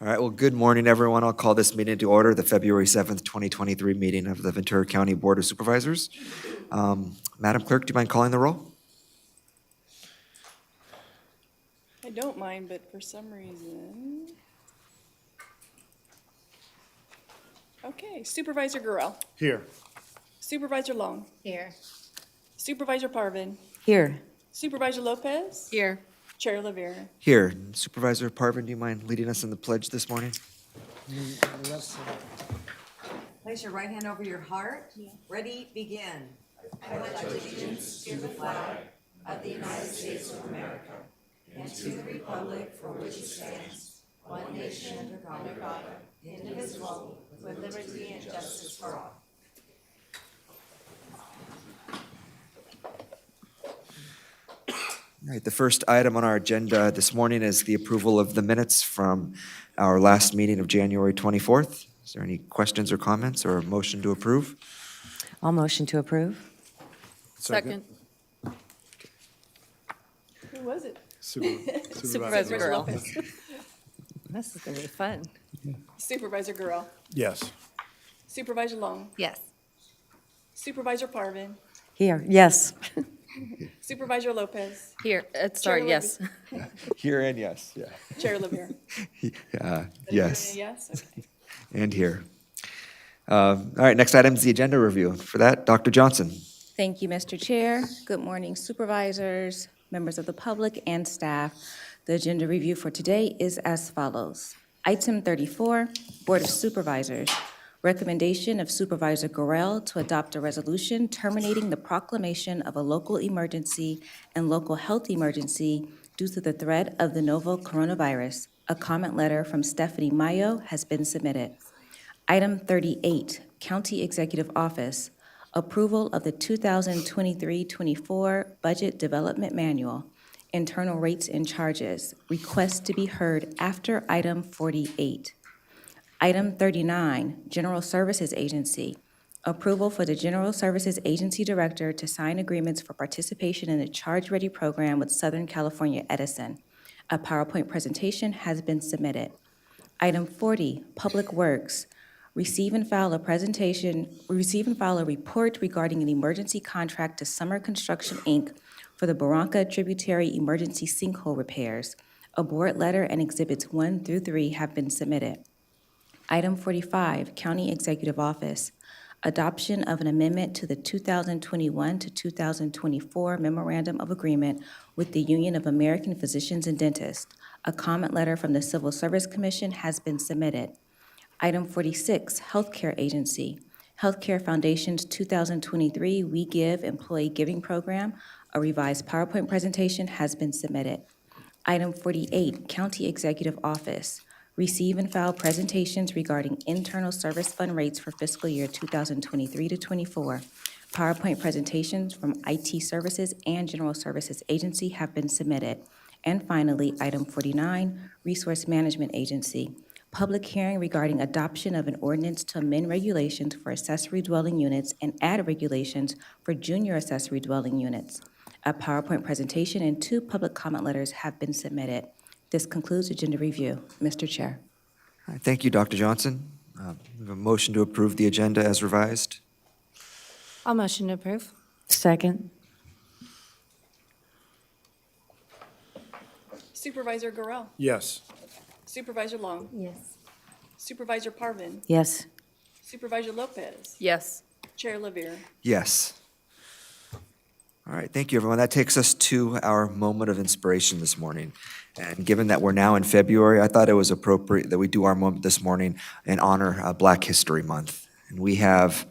All right, well, good morning, everyone. I'll call this meeting to order, the February 7th, 2023 meeting of the Ventura County Board of Supervisors. Madam Clerk, do you mind calling the roll? I don't mind, but for some reason. Okay, Supervisor Gurel. Here. Supervisor Long. Here. Supervisor Parvin. Here. Supervisor Lopez. Here. Chair Lavera. Here. Supervisor Parvin, do you mind leading us in the pledge this morning? Place your right hand over your heart. Ready, begin. I pledge allegiance to the flag of the United States of America and to the republic for which it stands, one nation under God, indivisible, with liberty and justice for all. All right, the first item on our agenda this morning is the approval of the minutes from our last meeting of January 24th. Is there any questions or comments or a motion to approve? I'll motion to approve. Second. Who was it? Supervisor Gurel. Lopez. This is going to be fun. Supervisor Gurel. Yes. Supervisor Long. Yes. Supervisor Parvin. Here, yes. Supervisor Lopez. Here, sorry, yes. Here and yes, yeah. Chair Lavera. Yes, Yes, okay. and here. All right, next item is the agenda review. For that, Dr. Johnson. Thank you, Mr. Chair. Good morning, supervisors, members of the public, and staff. The agenda review for today is as follows. Item 34, Board of Supervisors. Recommendation of Supervisor Gurel to adopt a resolution terminating the proclamation of a local emergency and local health emergency due to the threat of the novel coronavirus. A comment letter from Stephanie Mayo has been submitted. Item 38, County Executive Office. Approval of the 2023-24 Budget Development Manual, Internal Rates and Charges. Request to be heard after item 48. Item 39, General Services Agency. Approval for the General Services Agency Director to sign agreements for participation in the Charge Ready program with Southern California Edison. A PowerPoint presentation has been submitted. Item 40, Public Works. Receive and file a report regarding an emergency contract to Summer Construction, Inc. for the Barranca Tributary Emergency Sinkhole Repairs. A board letter and exhibits 1 through 3 have been submitted. Item 45, County Executive Office. Adoption of an amendment to the 2021 to 2024 Memorandum of Agreement with the Union of American Physicians and Dentists. A comment letter from the Civil Service Commission has been submitted. Item 46, Healthcare Agency. Healthcare Foundation's 2023 We Give Employee Giving Program. A revised PowerPoint presentation has been submitted. Item 48, County Executive Office. Receive and file presentations regarding internal service fund rates for fiscal year 2023 to 24. PowerPoint presentations from IT Services and General Services Agency have been submitted. And finally, item 49, Resource Management Agency. Public hearing regarding adoption of an ordinance to amend regulations for accessory dwelling units and add regulations for junior accessory dwelling units. A PowerPoint presentation and 2 public comment letters have been submitted. This concludes agenda review. Mr. Chair. All right, thank you, Dr. Johnson. We have a motion to approve the agenda as revised. I'll motion to approve. Second. Supervisor Gurel. Yes. Supervisor Long. Yes. Supervisor Parvin. Yes. Supervisor Lopez. Yes. Chair Lavera. Yes. All right, thank you, everyone. That takes us to our moment of inspiration this morning. And given that we're now in February, I thought it was appropriate that we do our moment this morning in honor Black History Month. And we have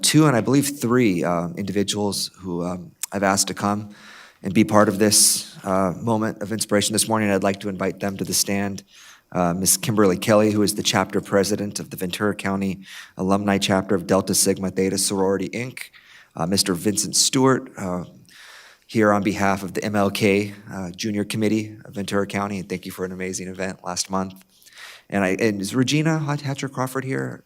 2 and I believe 3 individuals who I've asked to come and be part of this moment of inspiration this morning. I'd like to invite them to the stand. Ms. Kimberly Kelly, who is the chapter president of the Ventura County Alumni Chapter of Delta Sigma Theta Sorority, Inc., Mr. Vincent Stewart, here on behalf of the MLK Junior Committee of Ventura County, and thank you for an amazing event last month. And is Regina Hatcher Crawford here?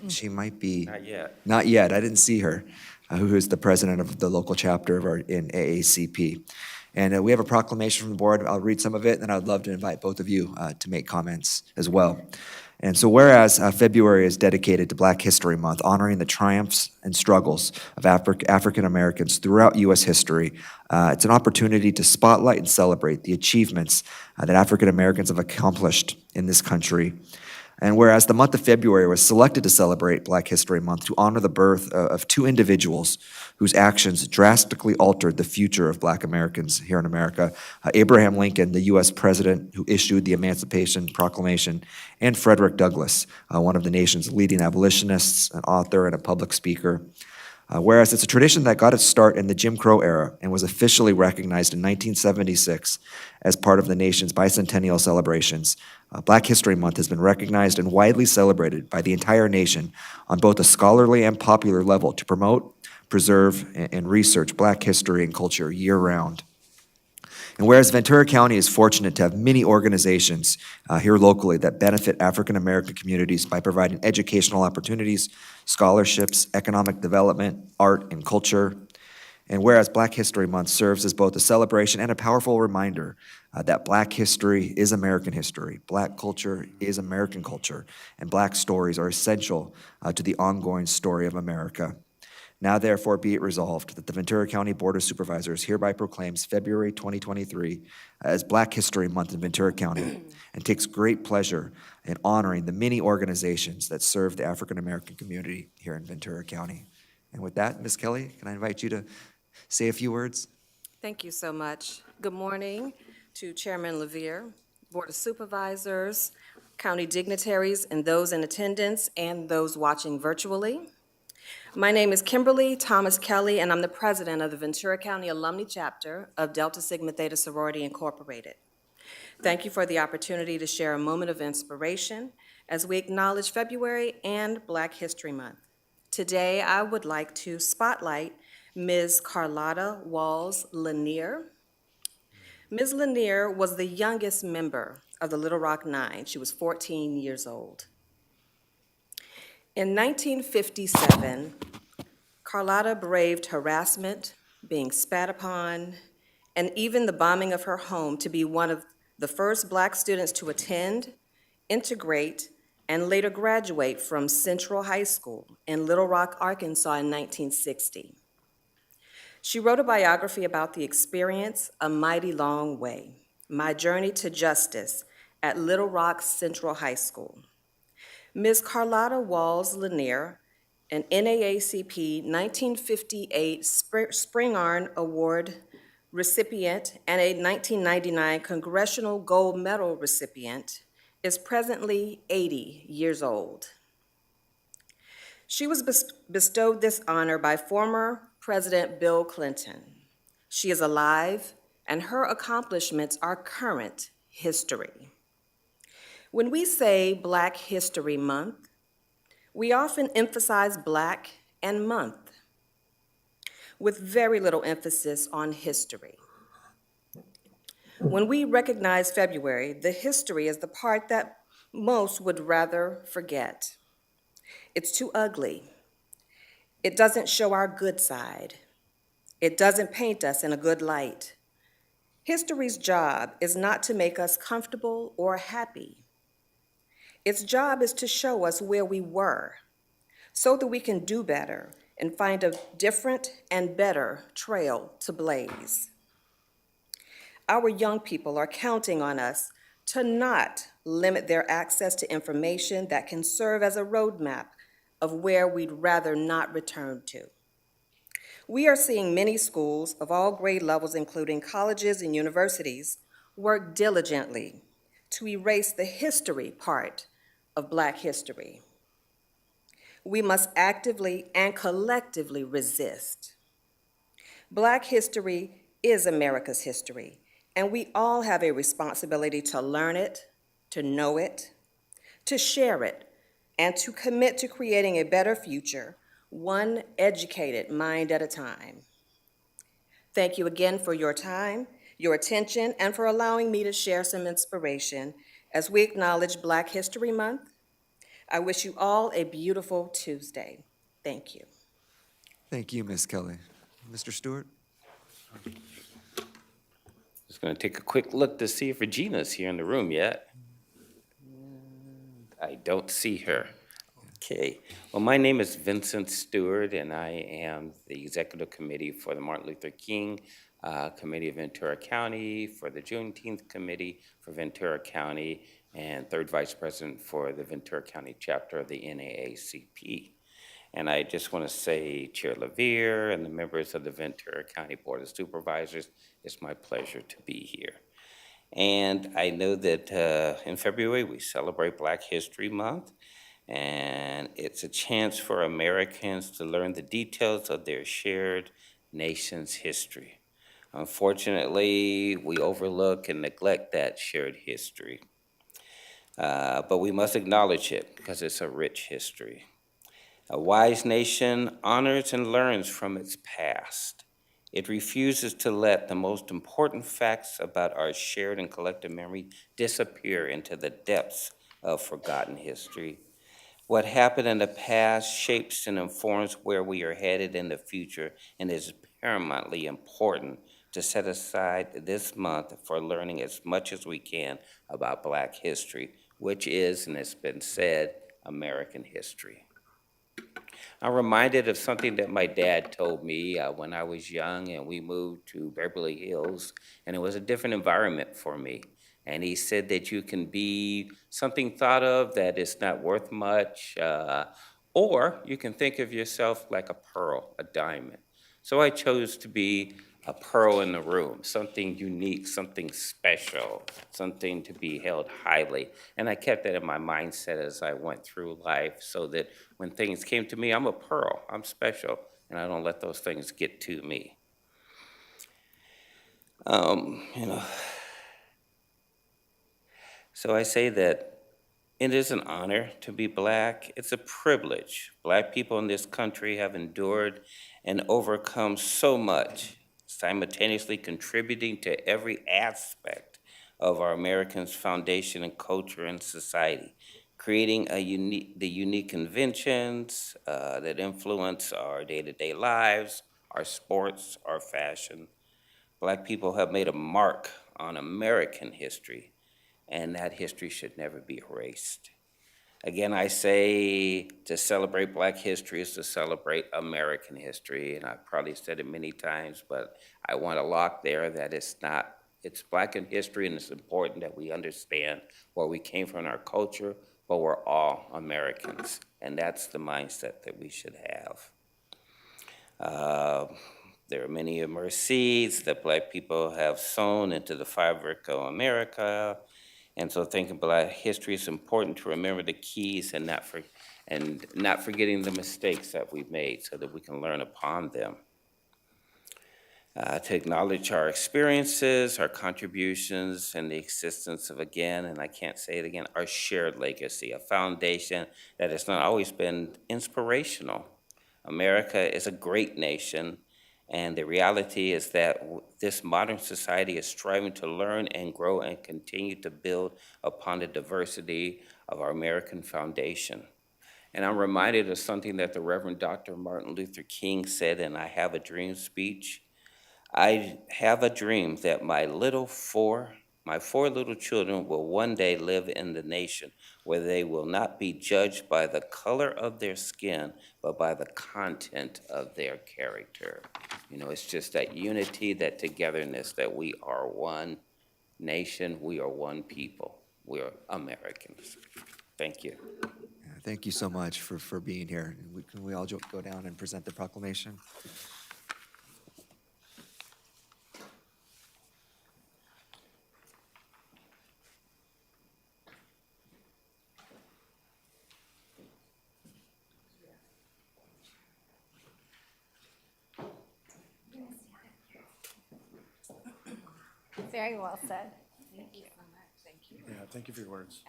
She might be. Not yet. Not yet, I didn't see her, who is the president of the local chapter of in AACP. And we have a proclamation from the board. I'll read some of it, and I'd love to invite both of you to make comments as well. And so whereas February is dedicated to Black History Month, honoring the triumphs and struggles of African Americans throughout U.S. history, it's an opportunity to spotlight and celebrate the achievements that African Americans have accomplished in this country. And whereas the month of February was selected to celebrate Black History Month to honor the birth of two individuals whose actions drastically altered the future of Black Americans here in America, Abraham Lincoln, the U.S. president who issued the Emancipation Proclamation, and Frederick Douglass, one of the nation's leading abolitionists, an author, and a public speaker. Whereas it's a tradition that got its start in the Jim Crow era and was officially recognized in 1976 as part of the nation's bicentennial celebrations, Black History Month has been recognized and widely celebrated by the entire nation on both a scholarly and popular level to promote, preserve, and research Black history and culture year-round. And whereas Ventura County is fortunate to have many organizations here locally that benefit African American communities by providing educational opportunities, scholarships, economic development, art, and culture. And whereas Black History Month serves as both a celebration and a powerful reminder that Black history is American history, Black culture is American culture, and Black stories are essential to the ongoing story of America. Now therefore be it resolved that the Ventura County Board of Supervisors hereby proclaims February 2023 as Black History Month in Ventura County and takes great pleasure in honoring the many organizations that serve the African American community here in Ventura County. And with that, Ms. Kelly, can I invite you to say a few words? Thank you so much. Good morning to Chairman Levere, Board of Supervisors, county dignitaries, and those in attendance, and those watching virtually. My name is Kimberly Thomas Kelly, and I'm the president of the Ventura County Alumni Chapter of Delta Sigma Theta Sorority Incorporated. Thank you for the opportunity to share a moment of inspiration as we acknowledge February and Black History Month. Today, I would like to spotlight Ms. Carlotta Walls Lanier. Ms. Lanier was the youngest member of the Little Rock Nine. She was 14 years old. In 1957, Carlotta braved harassment, being spat upon, and even the bombing of her home to be one of the first Black students to attend, integrate, and later graduate from Central High School in Little Rock, Arkansas in 1960. She wrote a biography about the experience, A Mighty Long Way, My Journey to Justice at Little Rock Central High School. Ms. Carlotta Walls Lanier, an NAACP 1958 Spring Iron Award recipient and a 1999 Congressional Gold Medal recipient, is presently 80 years old. She was bestowed this honor by former President Bill Clinton. She is alive, and her accomplishments are current history. When we say Black History Month, we often emphasize Black and month, with very little emphasis on history. When we recognize February, the history is the part that most would rather forget. It's too ugly. It doesn't show our good side. It doesn't paint us in a good light. History's job is not to make us comfortable or happy. Its job is to show us where we were so that we can do better and find a different and better trail to blaze. Our young people are counting on us to not limit their access to information that can serve as a roadmap of where we'd rather not return to. We are seeing many schools of all grade levels, including colleges and universities, work diligently to erase the history part of Black history. We must actively and collectively resist. Black history is America's history, and we all have a responsibility to learn it, to know it, to share it, and to commit to creating a better future, one educated mind at a time. Thank you again for your time, your attention, and for allowing me to share some inspiration as we acknowledge Black History Month. I wish you all a beautiful Tuesday. Thank you. Thank you, Ms. Kelly. Mr. Stewart? going to take a quick look to see if Regina's here in the room yet. I don't see her. Okay. Well, my name is Vincent Stewart, and I am the Executive Committee for the Martin Luther King Committee of Ventura County, for the Juneteenth Committee for Ventura County, and third Vice President for the Ventura County chapter of the NAACP. And I just want to say, Chair LaVere and the members of the Ventura County Board of Supervisors, it's my pleasure to be here. And I know that in February we celebrate Black History Month, and it's a chance for Americans to learn the details of their shared nation's history. Unfortunately, we overlook and neglect that shared history. But we must acknowledge it because it's a rich history. A wise nation honors and learns from its past. It refuses to let the most important facts about our shared and collective memory disappear into the depths of forgotten history. What happened in the past shapes and informs where we are headed in the future, and is paramountly important to set aside this month for learning as much as we can about Black history, which is, and it's been said, American history. I'm reminded of something that my dad told me when I was young and we moved to Beverly Hills, and it was a different environment for me. And he said that you can be something thought of that is not worth much, or you can think of yourself like a pearl, a diamond. So I chose to be a pearl in the room, something unique, something special, something to be held highly. And I kept that in my mindset as I went through life, so that when things came to me, I'm a pearl, I'm special, and I don't let those things get to me. You know, so I say that it is an honor to be Black. It's a privilege. Black people in this country have endured and overcome so much, simultaneously contributing to every aspect of our Americans' foundation and culture and society, creating the unique conventions that influence our day-to-day lives, our sports, our fashion. Black people have made a mark on American history, and that history should never be erased. Again, I say to celebrate Black history is to celebrate American history, and I've probably said it many times, but I want to lock there that it's Black in history, and it's important that we understand where we came from in our culture, but we're all Americans, and that's the mindset that we should have. There are many immersed seeds that Black people have sown into the fabric of America. And so thinking Black history is important to remember the keys and not forgetting the mistakes that we've made so that we can learn upon them. To acknowledge our experiences, our contributions, and the existence of, again, and I can't say it again, our shared legacy, a foundation that has not always been inspirational. America is a great nation, and the reality is that this modern society is striving to learn and grow and continue to build upon the diversity of our American foundation. And I'm reminded of something that the Reverend Dr. Martin Luther King said in I Have a Dream speech. I have a dream that my four little children will one day live in the nation where they will not be judged by the color of their skin, but by the content of their character. You know, it's just that unity, that togetherness, that we are one nation, we are one people, we are Americans. Thank you. Thank you so much for being here. Can we all go down and present the proclamation? Very well said. Yeah, thank you for your words.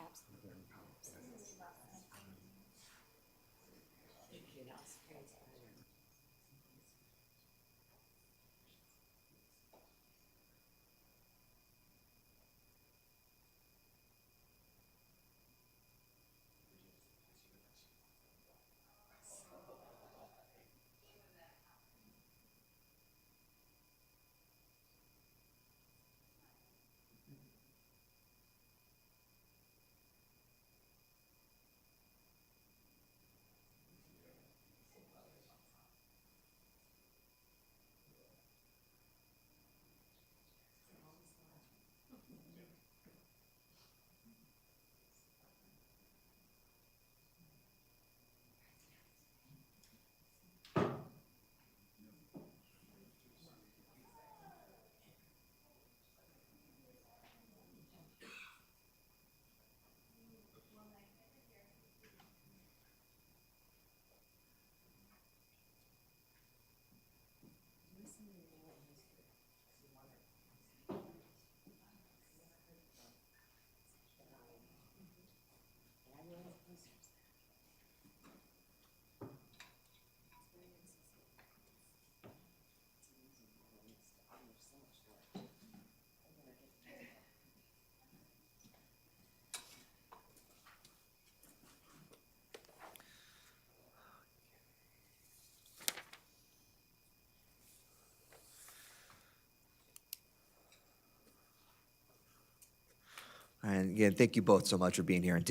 And again, thank you both so much for being here and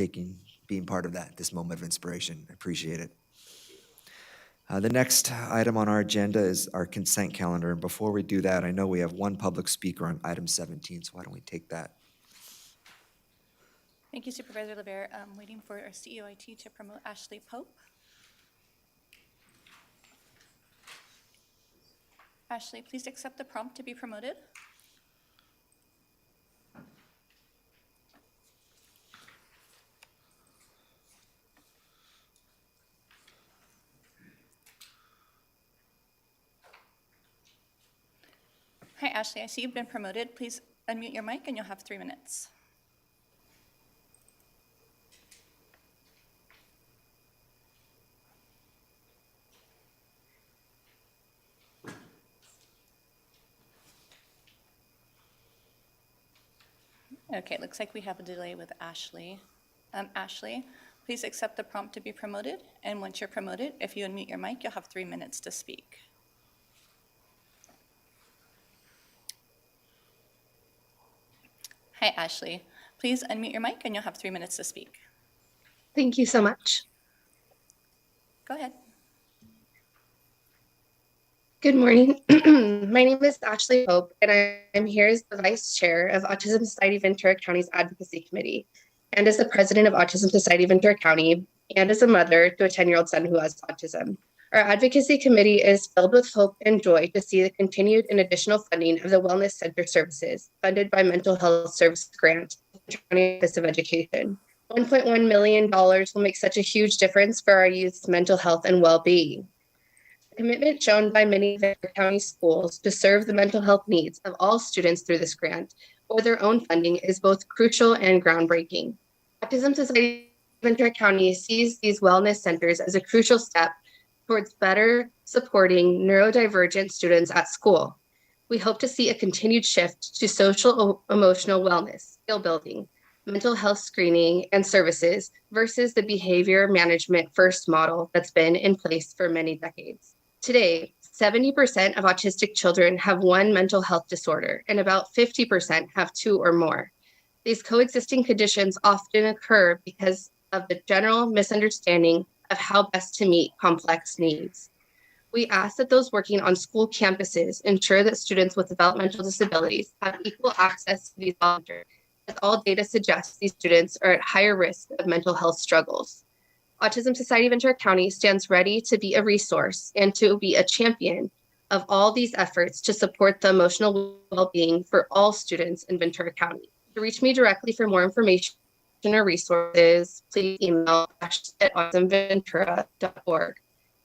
being part of this moment of inspiration. I appreciate it. The next item on our agenda is our consent calendar. And before we do that, I know we have one public speaker on item 17, so why don't we take that? Thank you, Supervisor LeVere. I'm waiting for our CEOIT to promote Ashley Pope. Ashley, please accept the prompt to be promoted. Hi, Ashley. I see you've been promoted. Please unmute your mic and you'll have 3 minutes. Okay, looks like we have a delay with Ashley. Ashley, please accept the prompt to be promoted. And once you're promoted, if you unmute your mic, you'll have 3 minutes to speak. Hi, Ashley. Please unmute your mic and you'll have 3 minutes to speak. Thank you so much. Go ahead. Good morning. My name is Ashley Pope, and I'm here as the Vice Chair of Autism Society Ventura County's Advocacy Committee, and as the President of Autism Society Ventura County, and as a mother to a 10-year-old son who has autism. Our Advocacy Committee is filled with hope and joy to see the continued and additional funding of the Wellness Center services funded by Mental Health Service Grant, the County Office of Education. $1.1 million will make such a huge difference for our youth's mental health and well-being. The commitment shown by many Ventura County schools to serve the mental health needs of all students through this grant or their own funding is both crucial and groundbreaking. Autism Society Ventura County sees these wellness centers as a crucial step towards better supporting neurodivergent students at school. We hope to see a continued shift to social emotional wellness, skill building, mental health screening and services versus the behavior management first model that's been in place for many decades. Today, 70% of autistic children have one mental health disorder, and about 50% have 2 or more. These coexisting conditions often occur because of the general misunderstanding of how best to meet complex needs. We ask that those working on school campuses ensure that students with developmental disabilities have equal access to these volunteers, as all data suggests these students are at higher risk of mental health struggles. Autism Society Ventura County stands ready to be a resource and to be a champion of all these efforts to support the emotional well-being for all students in Ventura County. To reach me directly for more information or resources, please email ash@autismventura.org.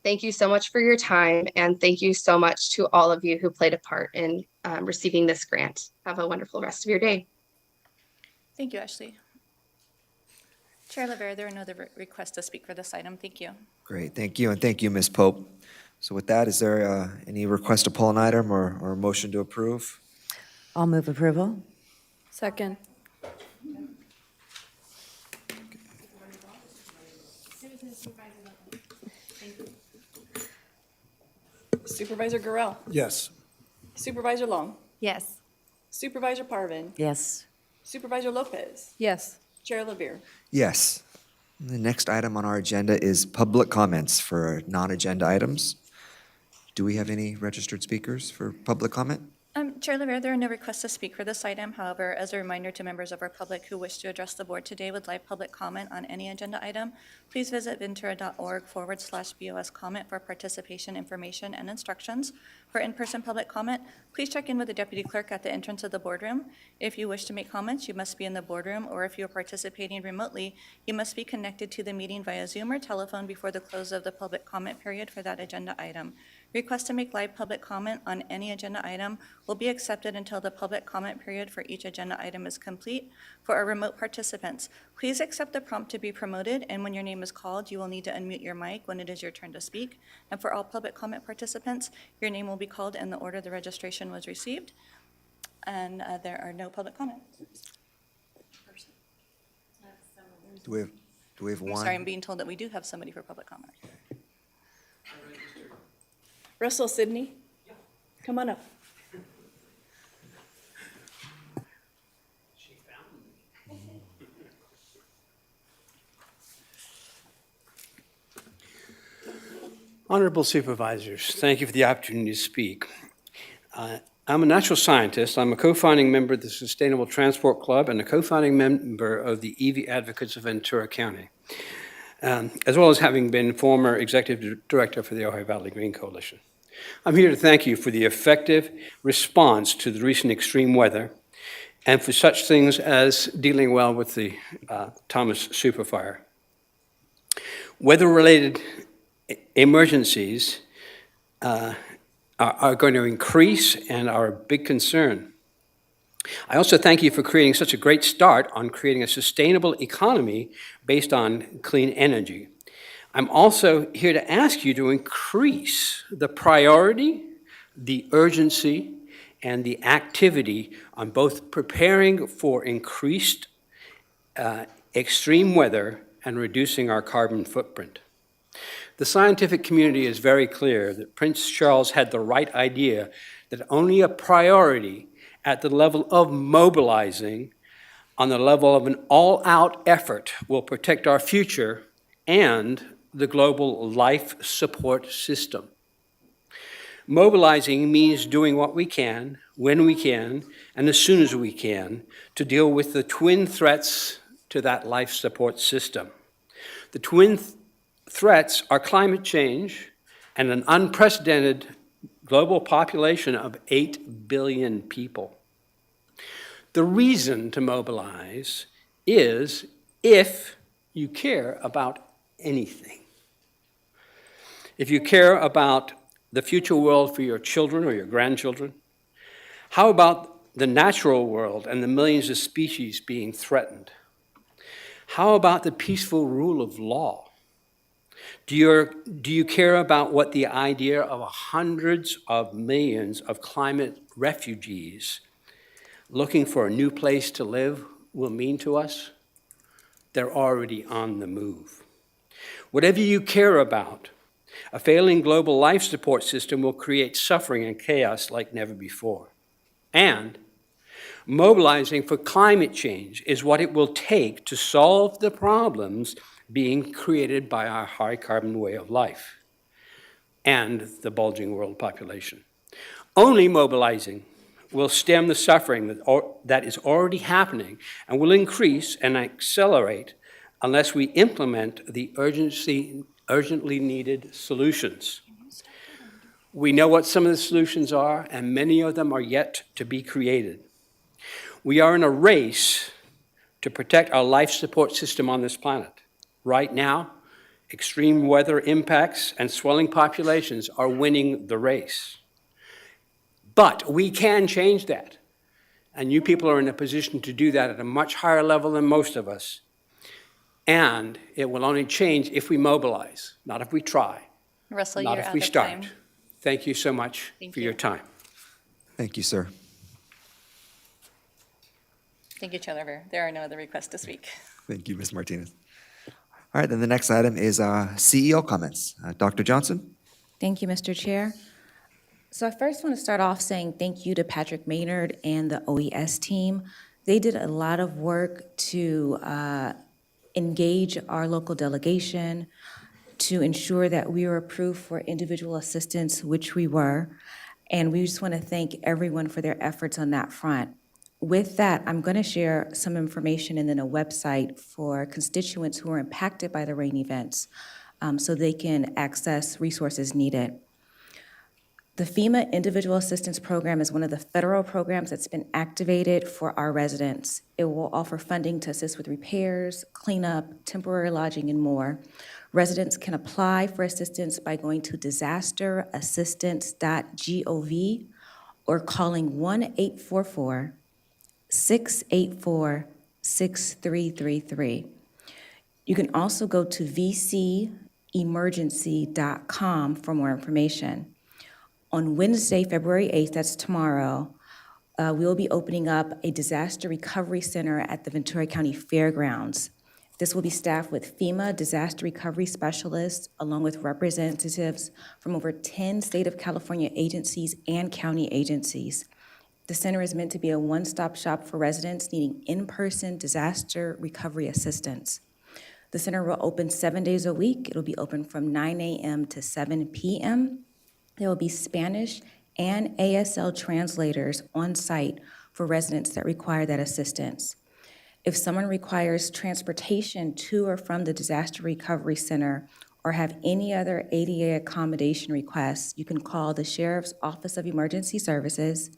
Thank you so much for your time, and thank you so much to all of you who played a part in receiving this grant. Have a wonderful rest of your day. Thank you, Ashley. Chair LeVere, there are no other requests to speak for this item. Thank you. Great, thank you, and thank you, Ms. Pope. So with that, is there any request to pull an item or a motion to approve? I'll move approval. Second. Supervisor Gorell. Yes. Supervisor Long. Yes. Supervisor Parvin. Yes. Supervisor Lopez. Yes. Chair LeVere. Yes. The next item on our agenda is public comments for non-agenda items. Do we have any registered speakers for public comment? Chair LeVere, there are no requests to speak for this item. However, as a reminder to members of our public who wish to address the board today with live public comment on any agenda item, please visit ventura.org/BOS comment for participation information and instructions. For in-person public comment, please check in with the deputy clerk at the entrance of the boardroom. If you wish to make comments, you must be in the boardroom, or if you are participating remotely, you must be connected to the meeting via Zoom or telephone before the close of the public comment period for that agenda item. Requests to make live public comment on any agenda item will be accepted until the public comment period for each agenda item is complete. For our remote participants, please accept the prompt to be promoted, and when your name is called, you will need to unmute your mic when it is your turn to speak. And for all public comment participants, your name will be called in the order the registration was received. And there are no public comments. Do we have I'm one? sorry, I'm being told that we do have somebody for public comment. Russell Sidney. Come on up. Honorable Supervisors, thank you for the opportunity to speak. I'm a natural scientist. I'm a co-founding member of the Sustainable Transport Club and a co-founding member of the EV Advocates of Ventura County, as well as having been former executive director for the Ohio Valley Green Coalition. I'm here to thank you for the effective response to the recent extreme weather and for such things as dealing well with the Thomas Superfire. Weather-related emergencies are going to increase and are a big concern. I also thank you for creating such a great start on creating a sustainable economy based on clean energy. I'm also here to ask you to increase the priority, the urgency, and the activity on both preparing for increased extreme weather and reducing our carbon footprint. The scientific community is very clear that Prince Charles had the right idea that only a priority at the level of mobilizing, on the level of an all-out effort, will protect our future and the global life support system. Mobilizing means doing what we can, when we can, and as soon as we can to deal with the twin threats to that life support system. The twin threats are climate change and an unprecedented global population of 8 billion people. The reason to mobilize is if you care about anything. If you care about the future world for your children or your grandchildren, how about the natural world and the millions of species being threatened? How about the peaceful rule of law? Do you care about what the idea of hundreds of millions of climate refugees looking for a new place to live will mean to us? They're already on the move. Whatever you care about, a failing global life support system will create suffering and chaos like never before. And mobilizing for climate change is what it will take to solve the problems being created by our high carbon way of life and the bulging world population. Only mobilizing will stem the suffering that is already happening and will increase and accelerate unless we implement the urgently needed solutions. We know what some of the solutions are, and many of them are yet to be created. We are in a race to protect our life support system on this planet. Right now, extreme weather impacts and swelling populations are winning the race. But we can change that. And you people are in a position to do that at a much higher level than most of us. And it will only change if we mobilize, not if we try, Russell, not you're if out we of start. time. Thank you so much Thank for you. your time. Thank you, sir. Thank you, Chair Liver. There are no other requests to speak. Thank you, Ms. Martinez. All right, then the next item is CEO comments. Dr. Johnson? Thank you, Mr. Chair. So I first want to start off saying thank you to Patrick Maynard and the OES team. They did a lot of work to engage our local delegation, to ensure that we were approved for individual assistance, which we were. And we just want to thank everyone for their efforts on that front. With that, I'm going to share some information and then a website for constituents who are impacted by the rain events so they can access resources needed. The FEMA Individual Assistance Program is one of the federal programs that's been activated for our residents. It will offer funding to assist with repairs, cleanup, temporary lodging, and more. Residents can apply for assistance by going to disasterassistance.gov or calling 1-844-684-6333. You can also go to vcemergency.com for more information. On Wednesday, February 8th, that's tomorrow, we'll be opening up a disaster recovery center at the Ventura County Fairgrounds. This will be staffed with FEMA disaster recovery specialists, along with representatives from over 10 state of California agencies and county agencies. The center is meant to be a one-stop shop for residents needing in-person disaster recovery assistance. The center will open 7 days a week. It'll be open from 9 a.m. to 7 p.m. There will be Spanish and ASL translators on site for residents that require that assistance. If someone requires transportation to or from the Disaster Recovery Center or have any other ADA accommodation requests, you can call the Sheriff's Office of Emergency Services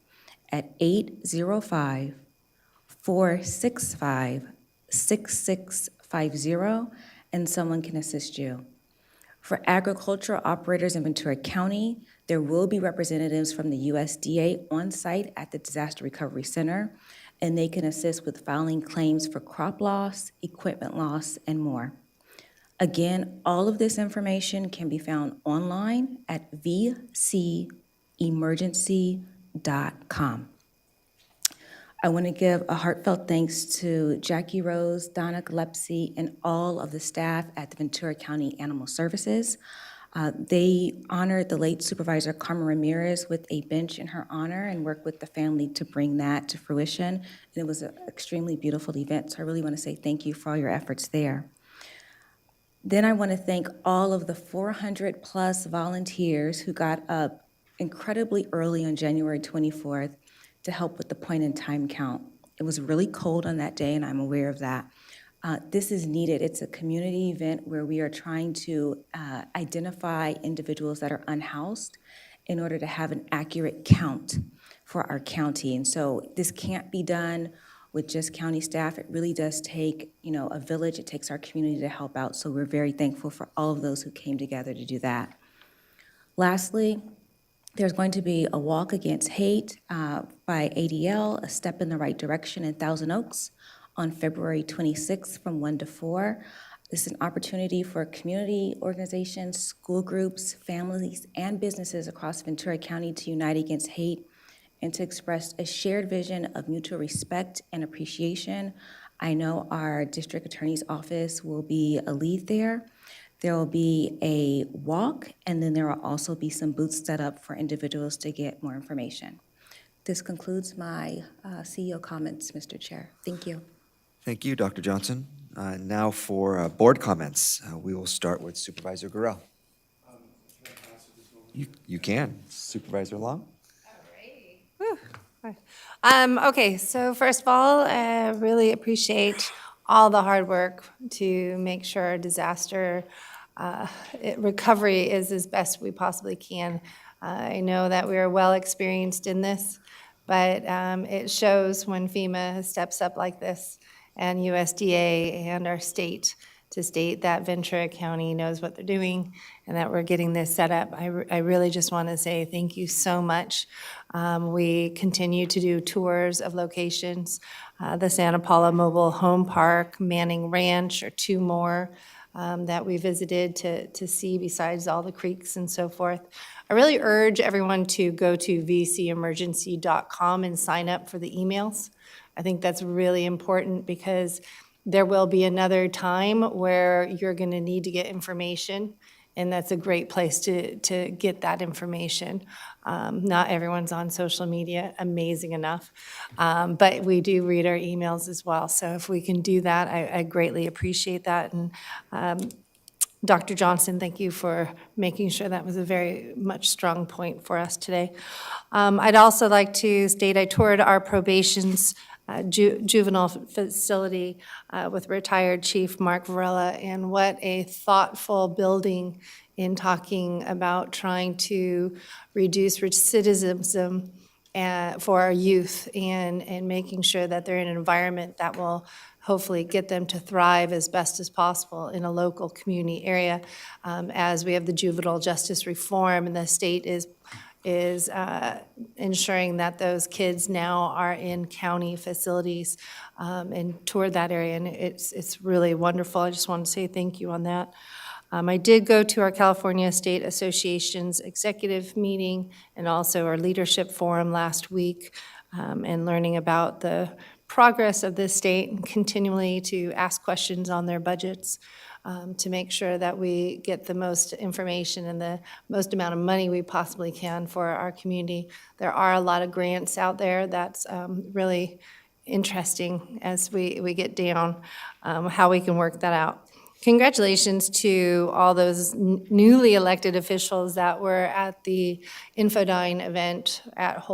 at 805-465-6650, and someone can assist you. For agricultural operators in Ventura County, there will be representatives from the USDA on site at the Disaster Recovery Center, and they can assist with filing claims for crop loss, equipment loss, and more. Again, all of this information can be found online at vcemergency.com. I want to give a heartfelt thanks to Jackie Rose, Donna Gillespie, and all of the staff at the Ventura County Animal Services. They honored the late Supervisor Carmen Ramirez with a bench in her honor and worked with the family to bring that to fruition. And it was an extremely beautiful event, so I really want to say thank you for all your efforts there. Then I want to thank all of the 400-plus volunteers who got up incredibly early on January 24th to help with the point-in-time count. It was really cold on that day, and I'm aware of that. This is needed. It's a community event where we are trying to identify individuals that are unhoused in order to have an accurate count for our county. And so this can't be done with just county staff. It really does take, a village. It takes our community to help out. So we're very thankful for all of those who came together to do that. Lastly, there's going to be a walk against hate by ADL, A Step in the Right Direction in Thousand Oaks on February 26th from 1 to 4. This is an opportunity for community organizations, school groups, families, and businesses across Ventura County to unite against hate and to express a shared vision of mutual respect and appreciation. I know our district attorney's office will be a lead there. There will be a walk, and then there will also be some booths set up for individuals to get more information. This concludes my CEO comments, Mr. Chair. Thank you. Thank you, Dr. Johnson. Now for board comments. We will start with Supervisor Gurrell. You can. Supervisor Long? Okay, so first of all, I really appreciate all the hard work to make sure disaster recovery is as best we possibly can. I know that we are well experienced in this, but it shows when FEMA steps up like this and USDA and our state to state that Ventura County knows what they're doing and that we're getting this set up. I really just want to say thank you so much. We continue to do tours of locations. The Santa Paula Mobile Home Park, Manning Ranch are two more that we visited to see besides all the creeks and so forth. I really urge everyone to go to vcemergency.com and sign up for the emails. I think that's really important because there will be another time where you're going to need to get information, and that's a great place to get that information. Not everyone's on social media, amazing enough, but we do read our emails as well. So if we can do that, I greatly appreciate that. And Dr. Johnson, thank you for making sure that was a very much strong point for us today. I'd also like to state I toured our probation's juvenile facility with retired Chief Mark Varela, and what a thoughtful building in talking about trying to reduce recidivism for our youth and making sure that they're in an environment that will hopefully get them to thrive as best as possible in a local community area. As we have the juvenile justice reform, and the state is ensuring that those kids now are in county facilities and toured that area, and it's really wonderful. I just want to say thank you on that. I did go to our California State Association's executive meeting and also our leadership forum last week, and learning about the progress of this state and continually to ask questions on their budgets. To make sure that we get the most information and the most amount of money we possibly can for our community. There are a lot of grants out there that's really interesting as we get down how we can work that out. congratulations to all those newly elected officials that were at the Infodine event at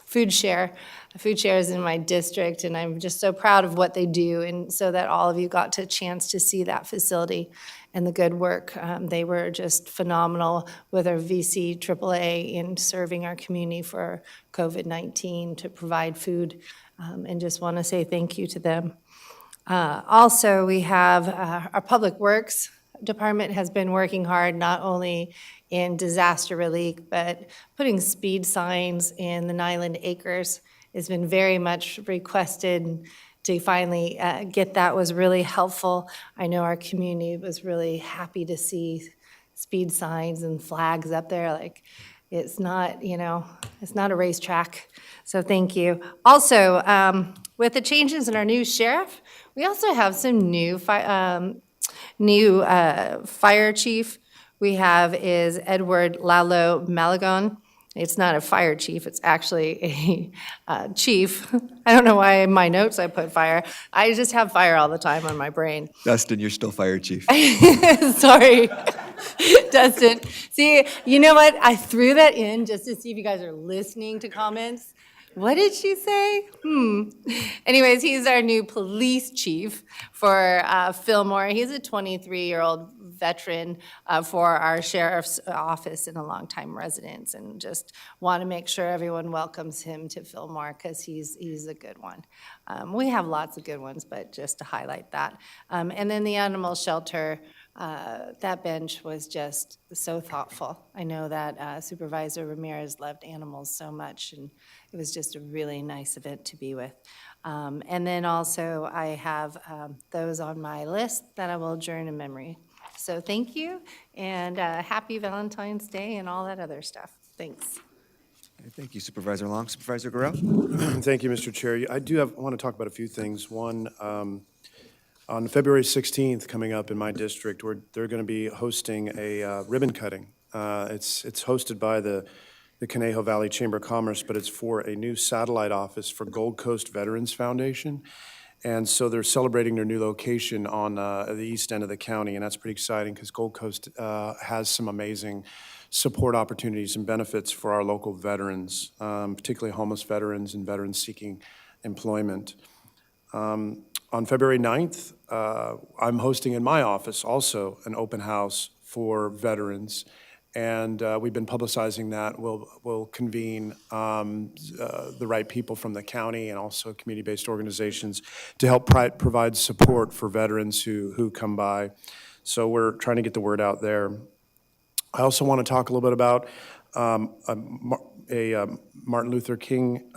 Food Share. Food Share is in my district, and I'm just so proud of what they do, and so that all of you got a chance to see that facility and the good work. They were just phenomenal with our VC AAA in serving our community for COVID-19 to provide food, and just want to say thank you to them. Also, we have our Public Works Department has been working hard not only in disaster relief, but putting speed signs in the Nyland Acres has been very much requested. To finally get that was really helpful. I know our community was really happy to see speed signs and flags up there. Like, it's not, it's not a racetrack. So thank you. Also, with the changes in our new sheriff, we also have some new fire chief. We have is Edward Lalo Malagon. It's not a fire chief, it's actually a chief. I don't know why in my notes I put fire. I just have fire all the time on my brain. Dustin, you're still fire chief. Sorry, Dustin. See, you know what? I threw that in just to see if you guys are listening to comments. What did she say? Anyways, he's our new police chief for Fillmore. He's a 23-year-old veteran for our sheriff's office and a longtime resident, and just want to make sure everyone welcomes him to Fillmore because he's a good one. We have lots of good ones, but just to highlight that. And then the animal shelter, that bench was just so thoughtful. I know that Supervisor Ramirez loved animals so much, and it was just a really nice event to be with. And then also I have those on my list that I will adjourn in memory. So thank you, and happy Valentine's Day and all that other stuff. Thanks. Thank you, Supervisor Long. Supervisor Guerrero? Thank you, Mr. Chair. I want to talk about a few things. One, on February 16th, coming up in my district, they're going to be hosting a ribbon cutting. It's hosted by the Conejo Valley Chamber of Commerce, but it's for a new satellite office for Gold Coast Veterans Foundation. And so they're celebrating their new location on the east end of the county, and that's pretty exciting because Gold Coast has some amazing support opportunities and benefits for our local veterans, particularly homeless veterans and veterans seeking employment. On February 9th, I'm hosting in my office also an open house for veterans, and we've been publicizing that. We'll convene the right people from the county and also community-based organizations to help provide support for veterans who come by. So we're trying to get the word out there. I also want to talk a little bit about Martin Luther King.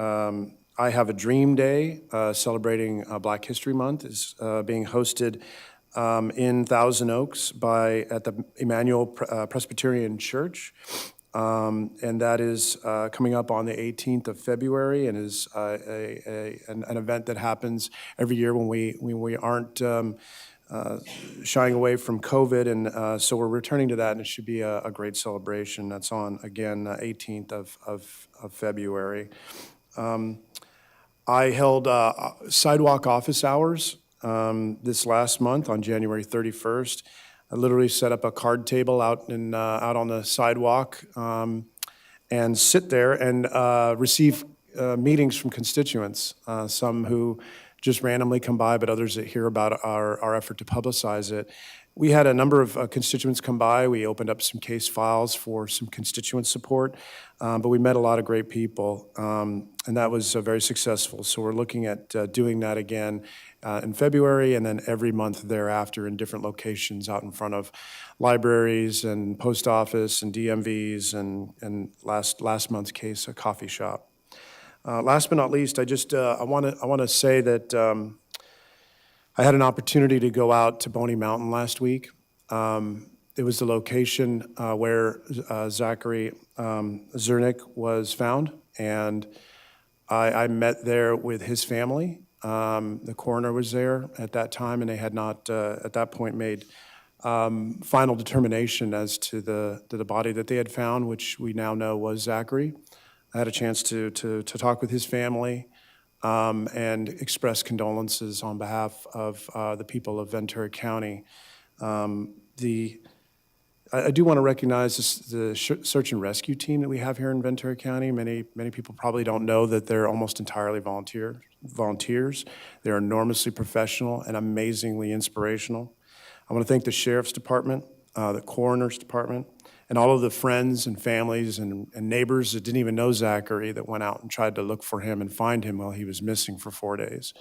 I Have a Dream Day celebrating Black History Month is being hosted in Thousand Oaks at the Emmanuel Presbyterian Church. And that is coming up on the 18th of February and is an event that happens every year when we aren't shying away from COVID. And so we're returning to that, and it should be a great celebration. That's on, again, 18th of February. I held sidewalk office hours this last month on January 31st. I literally set up a card table out on the sidewalk and sit there and receive meetings from constituents, some who just randomly come by, but others that hear about our effort to publicize it. We had a number of constituents come by. We opened up some case files for some constituent support, but we met a lot of great people, and that was very successful. So we're looking at doing that again in February, and then every month thereafter in different locations out in front of libraries and post office and DMVs, and last month's case, a coffee shop. Last but not least, I want to say that I had an opportunity to go out to Boney Mountain last week. It was the location where Zachary Zernick was found, and I met there with his family. The coroner was there at that time, and they had not, at that point, made final determination as to the body that they had found, which we now know was Zachary. I had a chance to talk with his family, and express condolences on behalf of the people of Ventura County. I do want to recognize the search and rescue team that we have here in Ventura County. Many people probably don't know that they're almost entirely volunteers. They're enormously professional and amazingly inspirational. I want to thank the Sheriff's Department, the Coroner's Department, and all of the friends and families and neighbors that didn't even know Zachary that went out and tried to look for him and find him while he was missing for 4 days.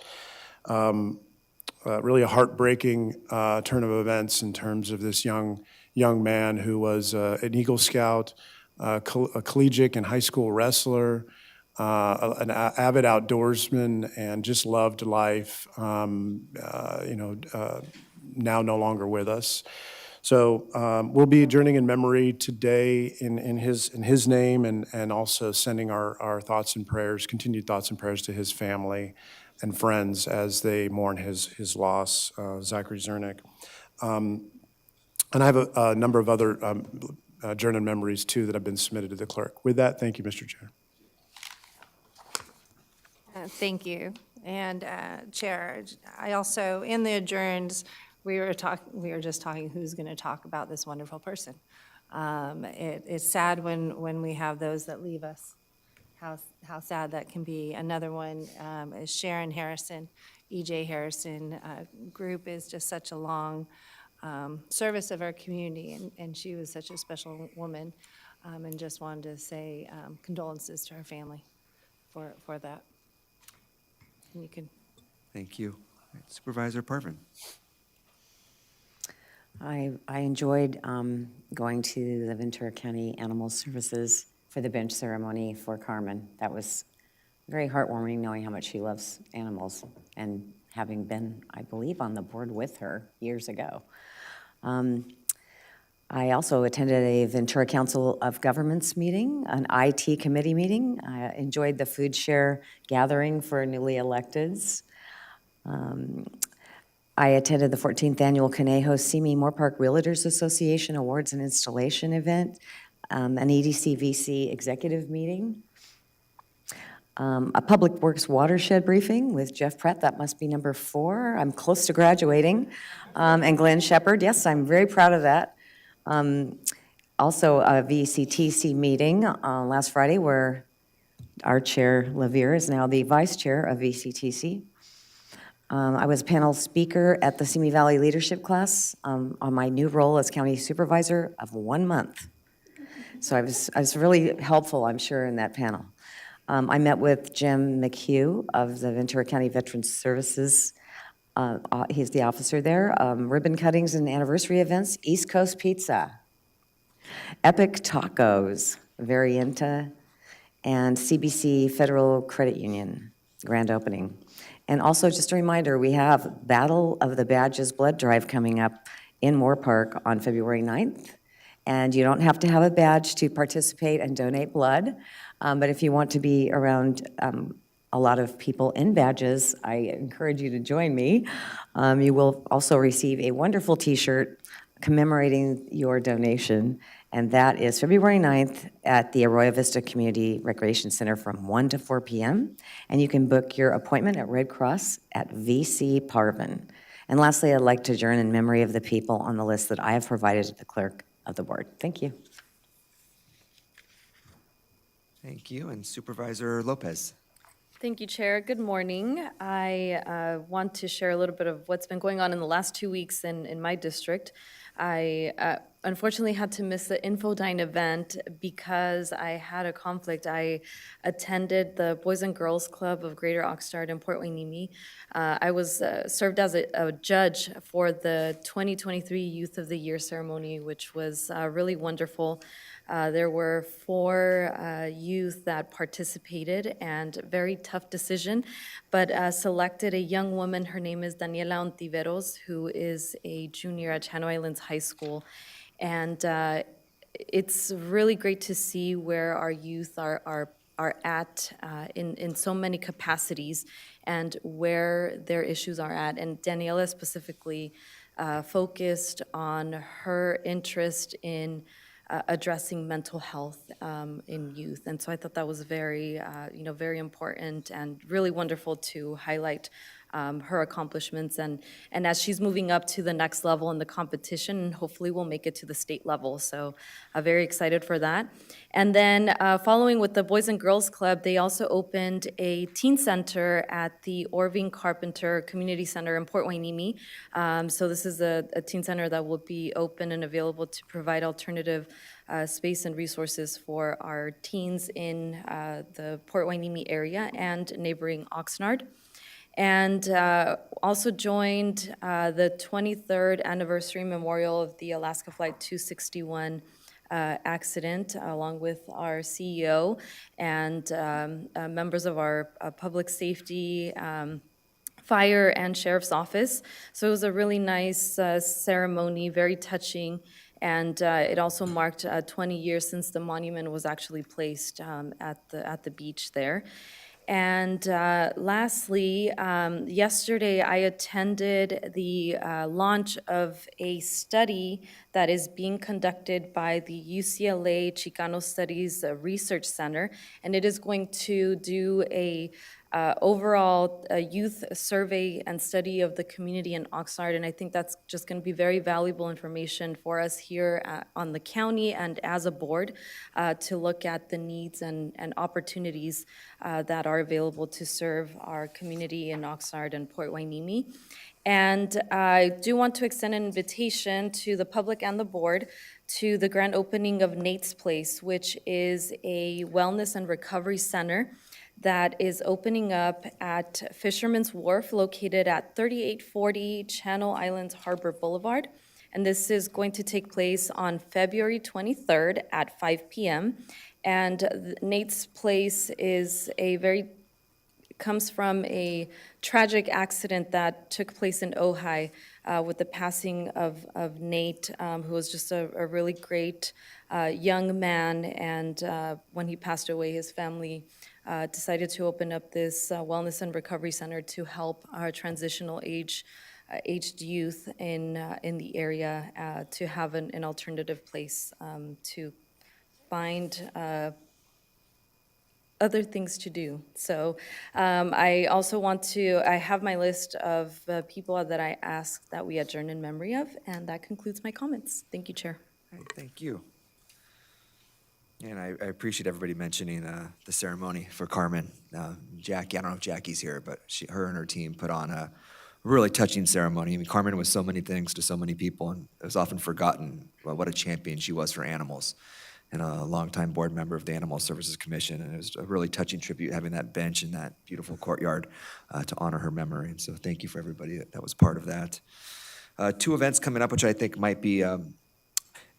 Really a heartbreaking turn of events in terms of this young man who was an Eagle Scout, a collegiate and high school wrestler, an avid outdoorsman, and just loved life. Now no longer with us. So we'll be adjourning in memory today in his name, and also sending our thoughts and prayers, continued thoughts and prayers to his family and friends as they mourn his loss, Zachary Zernick. And I have a number of other journal memories too that have been submitted to the clerk. With that, thank you, Mr. Chair. Thank you. And Chair, I also, in the adjourns, we were just talking who's going to talk about this wonderful person. It's sad when we have those that leave us. How sad that can be. Another one is Sharon Harrison, E.J. Harrison. Group is just such a long service of our community, and she was such a special woman, and just wanted to say condolences to her family for that. And you can. Thank you. Supervisor Parvin. I enjoyed going to the Ventura County Animal Services for the bench ceremony for Carmen. That was very heartwarming, knowing how much she loves animals, and having been, I believe, on the board with her years ago. I also attended a Ventura Council of Governments meeting, an IT committee meeting. I enjoyed the food share gathering for newly electeds. I attended the 14th Annual Conejo Simi Moore Park Realtors Association Awards and Installation event, an EDC VC executive meeting, a Public Works watershed briefing with Jeff Pratt. That must be number 4. I'm close to graduating. And Glenn Shepard. Yes, I'm very proud of that. Also a VCTC meeting last Friday where our chair, Lavier, is now the vice chair of VCTC. I was a panel speaker at the Simi Valley Leadership Class on my new role as county supervisor of 1 month. So I was really helpful, I'm sure, in that panel. I met with Jim McHugh of the Ventura County Veterans Services. He's the officer there. Ribbon cuttings and anniversary events, East Coast Pizza, Epic Tacos, Varienta, and CBC Federal Credit Union, grand opening. And also, just a reminder, we have Battle of the Badges blood drive coming up in Moore Park on February 9th. And you don't have to have a badge to participate and donate blood. But if you want to be around a lot of people in badges, I encourage you to join me. You will also receive a wonderful t-shirt commemorating your donation. And that is February 9th at the Arroyo Vista Community Recreation Center from 1 to 4 p.m. And you can book your appointment at Red Cross at VC Parvin. And lastly, I'd like to adjourn in memory of the people on the list that I have provided to the clerk of the board. Thank you. Thank you. And Supervisor Lopez. Thank you, Chair. Good morning. I want to share a little bit of what's been going on in the last 2 weeks in my district. I unfortunately had to miss the Infodyne event because I had a conflict. I attended the Boys and Girls Club of Greater Oxnard in Port Hueneme. I was served as a judge for the 2023 Youth of the Year ceremony, which was really wonderful. There were 4 youth that participated, and very tough decision, but selected a young woman. Her name is Daniela Ontiveros, who is a junior at Channel Islands High School. And it's really great to see where our youth are at in so many capacities and where their issues are at. And Daniela specifically focused on her interest in addressing mental health in youth. And so I thought that was very, very important and really wonderful to highlight her accomplishments. And as she's moving up to the next level in the competition, hopefully we'll make it to the state level. So very excited for that. And then following with the Boys and Girls Club, they also opened a teen center at the Orving Carpenter Community Center in Port Hueneme. So this is a teen center that will be open and available to provide alternative space and resources for our teens in the Port Hueneme area and neighboring Oxnard. And also joined the 23rd anniversary memorial of the Alaska Flight 261 accident, along with our CEO and members of our public safety, fire, and sheriff's office. So it was a really nice ceremony, very touching, and it also marked 20 years since the monument was actually placed at the beach there. And lastly, yesterday I attended the launch of a study that is being conducted by the UCLA Chicano Studies Research Center, and it is going to do a overall youth survey and study of the community in Oxnard, and I think that's just going to be very valuable information for us here on the county and as a board to look at the needs and opportunities that are available to serve our community in Oxnard and Port Hueneme. And I do want to extend an invitation to the public and the board to the grand opening of Nate's Place, which is a wellness and recovery center that is opening up at Fisherman's Wharf, located at 3840 Channel Islands Harbor Boulevard. And this is going to take place on February 23rd at 5 p.m. And Nate's Place is comes from a tragic accident that took place in Ojai with the passing of Nate, who was just a really great young man. And when he passed away, his family decided to open up this wellness and recovery center to help our transitional aged youth in the area to have an alternative place to find other things to do. So I also I have my list of people that I ask that we adjourn in memory of, and that concludes my comments. Thank you, Chair. All right, thank you. And I appreciate everybody mentioning the ceremony for Carmen. Jackie, I don't know if Jackie's here, but her and her team put on a really touching ceremony. I mean, Carmen was so many things to so many people, and it was often forgotten what a champion she was for animals, and a longtime board member of the Animal Services Commission. And it was a really touching tribute, having that bench in that beautiful courtyard to honor her memory. And so thank you for everybody that was part of that. Two events coming up, which I think might be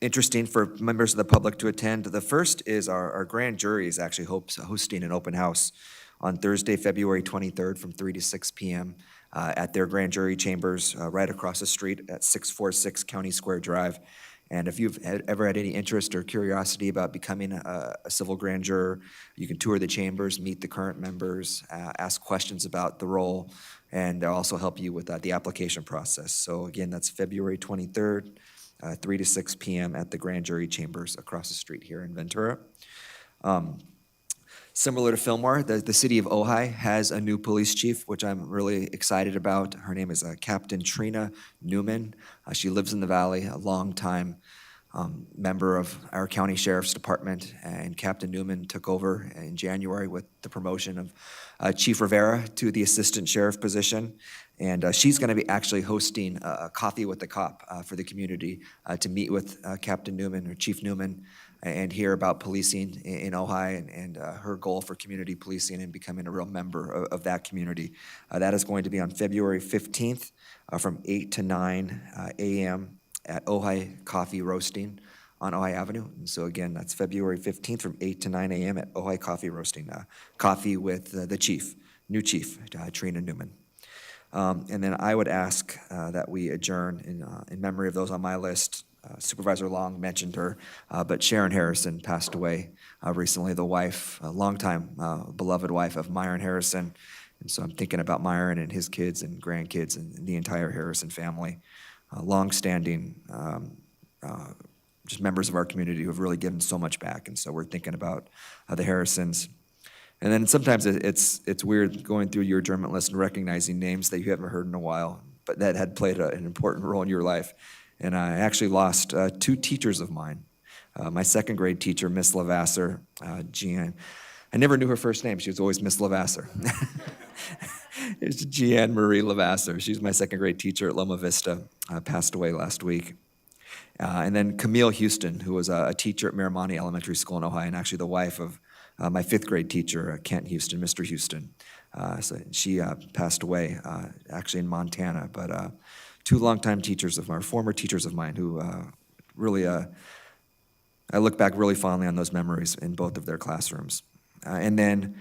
interesting for members of the public to attend. The first is our grand jury is actually hosting an open house on Thursday, February 23rd from 3 to 6 p.m. At their grand jury chambers right across the street at 646 County Square Drive. And if you've ever had any interest or curiosity about becoming a civil grand juror, you can tour the chambers, meet the current members, ask questions about the role, and they'll also help you with the application process. So again, that's February 23rd, 3 to 6 p.m. at the grand jury chambers across the street here in Ventura. Similar to Fillmore, the city of Ojai has a new police chief, which I'm really excited about. Her name is Captain Trina Newman. She lives in the valley, a long-time member of our county sheriff's department, and Captain Newman took over in January with the promotion of Chief Rivera to the assistant sheriff position. And she's going to be actually hosting a coffee with the cop for the community to meet with Captain Newman or Chief Newman and hear about policing in Ojai and her goal for community policing and becoming a real member of that community. That is going to be on February 15th from 8 to 9 a.m. at Ojai Coffee Roasting on Ojai Avenue. And so again, that's February 15th from 8 to 9 a.m. at Ojai Coffee Roasting. Coffee with the chief, new chief, Trina Newman. And then I would ask that we adjourn in memory of those on my list. Supervisor Long mentioned her, but Sharon Harrison passed away recently, the wife, a longtime beloved wife of Myron Harrison. And so I'm thinking about Myron and his kids and grandkids and the entire Harrison family. Long-standing, just members of our community who have really given so much back. And so we're thinking about the Harrisons. And then sometimes it's weird going through your adjournment list and recognizing names that you haven't heard in a while, but that had played an important role in your life. And I actually lost 2 teachers of mine. My second grade teacher, Miss Lavasser, Jean. I never knew her first name. She was always Miss Lavasser. It's Jeanne Marie Lavasser. She's my second grade teacher at Loma Vista, passed away last week. And then Camille Houston, who was a teacher at Miramonte Elementary School in Ohio, and actually the wife of my 5th grade teacher, Kent Houston, Mr. Houston. So she passed away, actually in Montana. But 2 longtime teachers of mine, former teachers of mine, who really, I look back really fondly on those memories in both of their classrooms. And then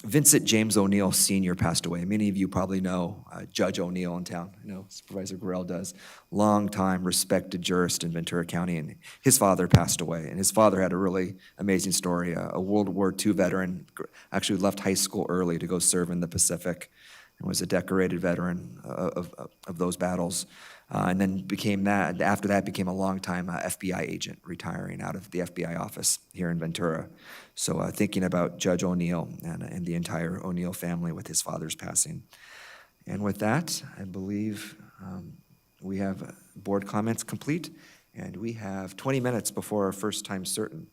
Vincent James O'Neill Sr. passed away. Many of you probably know Judge O'Neill in town. I know Supervisor Gorell does. Long-time respected jurist in Ventura County, and his father passed away. And his father had a really amazing story. A World War II veteran, actually left high school early to go serve in the Pacific, and was a decorated veteran of those battles. And then after that became a longtime FBI agent, retiring out of the FBI office here in Ventura. So thinking about Judge O'Neill and the entire O'Neill family with his father's passing. And with that, I believe we have board comments complete, and we have 20 minutes before our first time certain.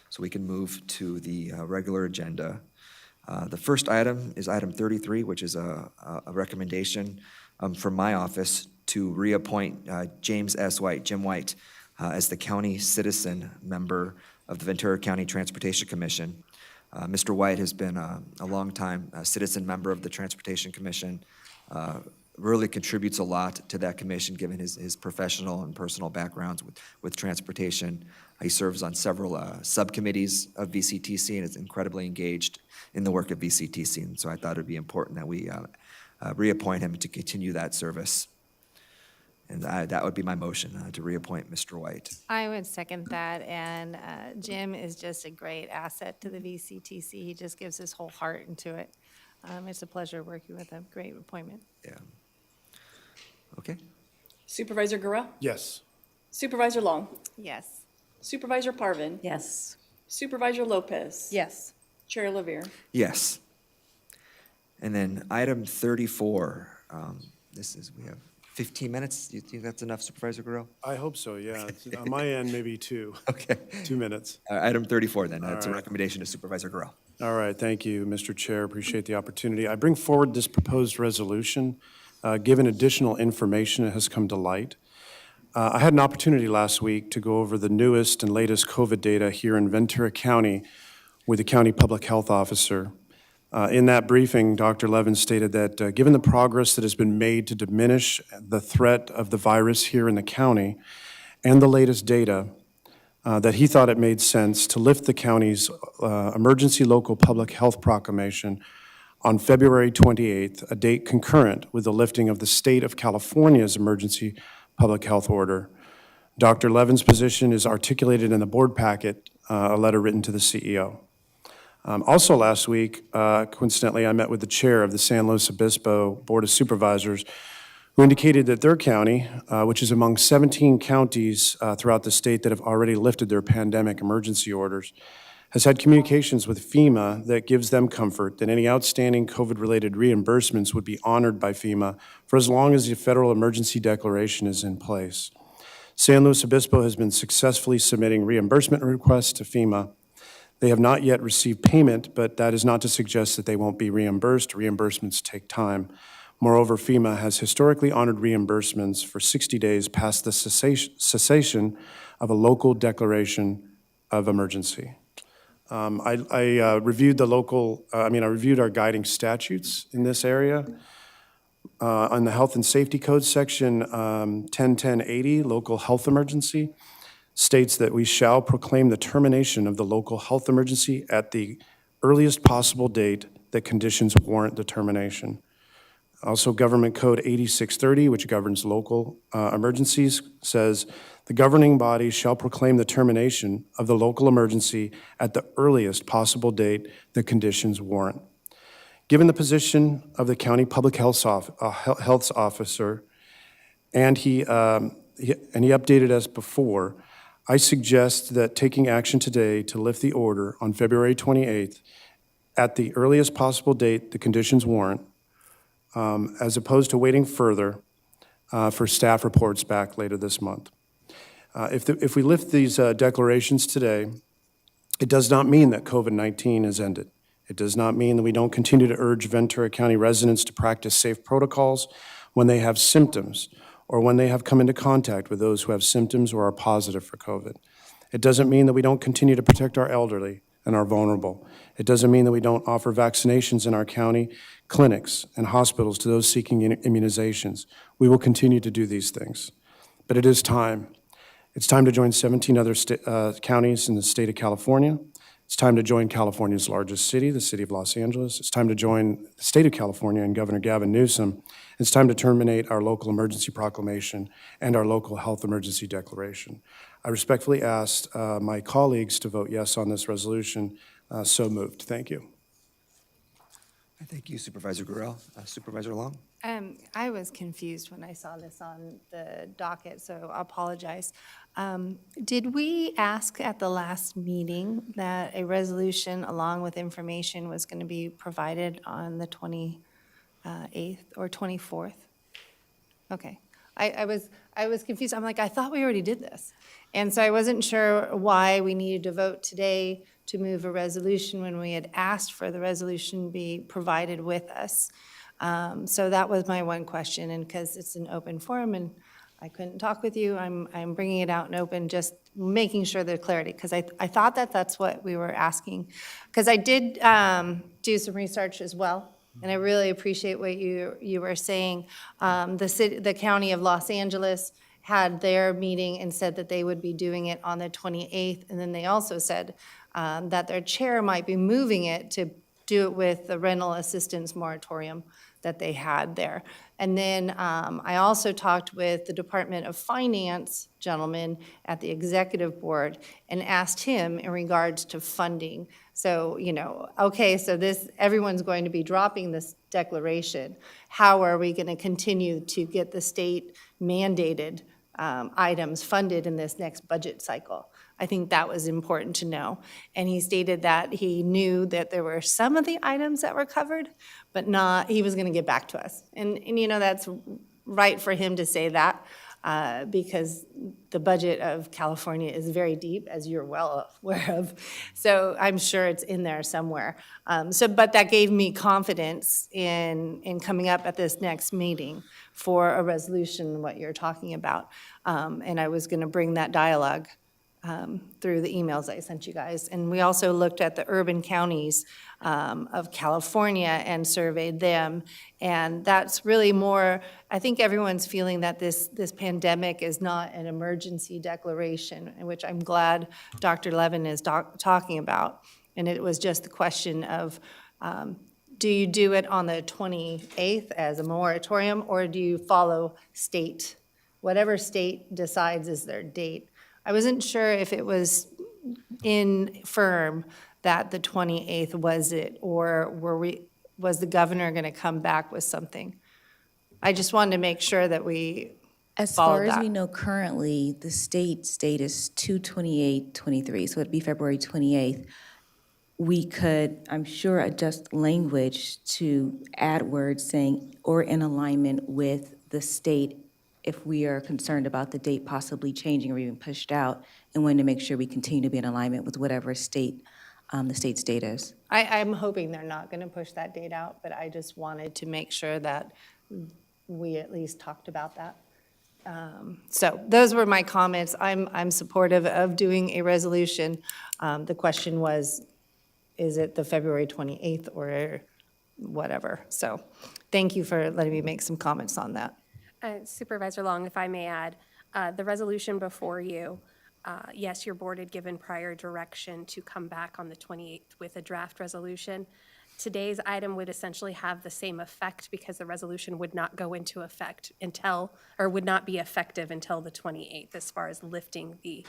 So we can move to the regular agenda. The first item is item 33, which is a recommendation from my office to reappoint James S. White, Jim White, as the county citizen member of the Ventura County Transportation Commission. Mr. White has been a longtime citizen member of the Transportation Commission, really contributes a lot to that commission given his professional and personal backgrounds with transportation. He serves on several subcommittees of VCTC and is incredibly engaged in the work of VCTC. And so I thought it would be important that we reappoint him to continue that service. And that would be my motion, to reappoint Mr. White. I would second that, and Jim is just a great asset to the VCTC. He just gives his whole heart into it. It's a pleasure working with him. Great appointment. Yeah. Okay. Supervisor Gorell? Yes. Supervisor Long? Yes. Supervisor Parvin? Yes. Supervisor Lopez? Yes. Chair Lavere? Yes. And then item 34, we have 15 minutes. Do you think that's enough, Supervisor Gorell? I hope so, yeah. On my end, maybe 2. Okay. 2 minutes. Item 34 then, that's a right. recommendation to Supervisor Gorell. All right, thank you, Mr. Chair. Appreciate the opportunity. I bring forward this proposed resolution, given additional information that has come to light. I had an opportunity last week to go over the newest and latest COVID data here in Ventura County with the county public health officer. In that briefing, Dr. Levin stated that given the progress that has been made to diminish the threat of the virus here in the county and the latest data, that he thought it made sense to lift the county's emergency local public health proclamation on February 28th, a date concurrent with the lifting of the state of California's emergency public health order. Dr. Levin's position is articulated in the board packet, a letter written to the CEO. Also last week, coincidentally, I met with the chair of the San Luis Obispo Board of Supervisors, who indicated that their county, which is among 17 counties throughout the state that have already lifted their pandemic emergency orders, has had communications with FEMA that gives them comfort that any outstanding COVID-related reimbursements would be honored by FEMA for as long as the federal emergency declaration is in place. San Luis Obispo has been successfully submitting reimbursement requests to FEMA. They have not yet received payment, but that is not to suggest that they won't be reimbursed. Reimbursements take time. Moreover, FEMA has historically honored reimbursements for 60 days past the cessation of a local declaration of emergency. I reviewed I reviewed our guiding statutes in this area. On the Health and Safety Code section 101080, local health emergency, states that we shall proclaim the termination of the local health emergency at the earliest possible date that conditions warrant the termination. Also, Government Code 8630, which governs local emergencies, says the governing body shall proclaim the termination of the local emergency at the earliest possible date that conditions warrant. Given the position of the county public health officer, and he and he updated us before, I suggest that taking action today to lift the order on February 28th at the earliest possible date the conditions warrant, as opposed to waiting further for staff reports back later this month. If we lift these declarations today, it does not mean that COVID-19 has ended. It does not mean that we don't continue to urge Ventura County residents to practice safe protocols when they have symptoms or when they have come into contact with those who have symptoms or are positive for COVID. It doesn't mean that we don't continue to protect our elderly and our vulnerable. It doesn't mean that we don't offer vaccinations in our county clinics and hospitals to those seeking immunizations. We will continue to do these things. But it is time. It's time to join 17 other counties in the state of California. It's time to join California's largest city, the city of Los Angeles. It's time to join the state of California and Governor Gavin Newsom. It's time to terminate our local emergency proclamation and our local health emergency declaration. I respectfully ask my colleagues to vote yes on this resolution. So moved. Thank you. Thank you, Supervisor Gurel. Supervisor Long? I was confused when I saw this on the docket, so I apologize. Did we ask at the last meeting that a resolution along with information was going to be provided on the 28th or 24th? Okay. I was confused. I'm like, I thought we already did this. And so I wasn't sure why we needed to vote today to move a resolution when we had asked for the resolution be provided with us. So that was my one question, and because it's an open forum and I couldn't talk with you, I'm bringing it out in open, just making sure there's clarity, because I thought that that's what we were asking. Because I did do some research as well, and I really appreciate what you were saying. The county of Los Angeles had their meeting and said that they would be doing it on the 28th, and then they also said that their chair might be moving it to do it with the rental assistance moratorium that they had there. And then I also talked with the Department of Finance gentleman at the executive board and asked him in regards to funding. So, okay, so everyone's going to be dropping this declaration. How are we going to continue to get the state mandated items funded in this next budget cycle? I think that was important to know. And he stated that he knew that there were some of the items that were covered, but not, he was going to get back to us. And that's right for him to say that because the budget of California is very deep, as you're well aware of. So I'm sure it's in there somewhere. But that gave me confidence in coming up at this next meeting for a resolution, what you're talking about. And I was going to bring that dialogue through the emails I sent you guys. And we also looked at the urban counties of California and surveyed them. And that's really more, I think everyone's feeling that this pandemic is not an emergency declaration, which I'm glad Dr. Levin is talking about. And it was just the question of, do you do it on the 28th as a moratorium, or do you follow state, whatever state decides is their date? I wasn't sure if it was firm that the 28th was it, or was the governor going to come back with something? I just wanted to make sure that we As followed far as that. we know currently, the state is 2/28/23, so it'd be February 28th. We could, I'm sure, adjust language to add words saying, or in alignment with the state, if we are concerned about the date possibly changing or even pushed out, and wanting to make sure we continue to be in alignment with whatever state, the state's date is. I'm hoping they're not going to push that date out, but I just wanted to make sure that we at least talked about that. So those were my comments. I'm supportive of doing a resolution. The question was, is it the February 28th or whatever? So thank you for letting me make some comments on that. Supervisor Long, if I may add, the resolution before you, yes, your board had given prior direction to come back on the 28th with a draft resolution. Today's item would essentially have the same effect because the resolution would not go into effect until, or would not be effective until the 28th as far as lifting the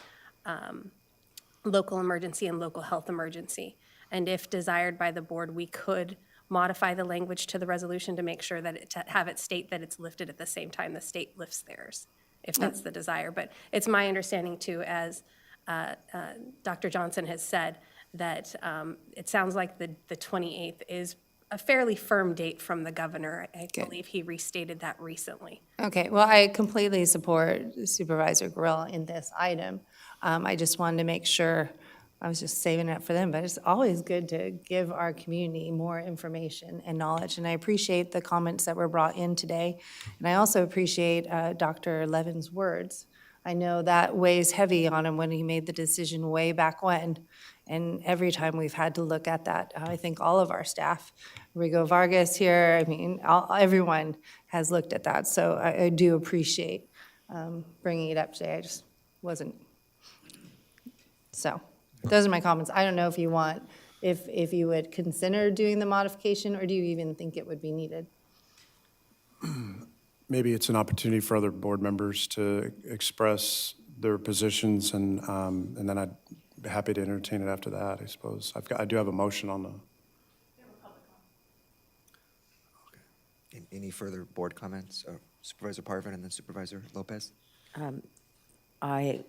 local emergency and local health emergency. And if desired by the board, we could modify the language to the resolution to make sure that have it state that it's lifted at the same time the state lifts theirs. if that's the desire. But it's my understanding too, as Dr. Johnson has said, that it sounds like the 28th is a fairly firm date from the governor. I believe he restated that recently. Okay, well, I completely support Supervisor Grill in this item. I just wanted to make sure, I was just saving it for them, but it's always good to give our community more information and knowledge, and I appreciate the comments that were brought in today. And I also appreciate Dr. Levin's words. I know that weighs heavy on him when he made the decision way back when, and every time we've had to look at that, I think all of our staff, Rigo Vargas here, I mean, everyone has looked at that, so I do appreciate bringing it up today. I just wasn't. So those are my comments. I don't know if you want, if you would consider doing the modification, or do you even think it would be needed? Maybe it's an opportunity for other board members to express their positions, and then I'd be happy to entertain it after that, I suppose. I do have a motion on the. Any further board comments? Supervisor Parvin and then Supervisor Lopez? I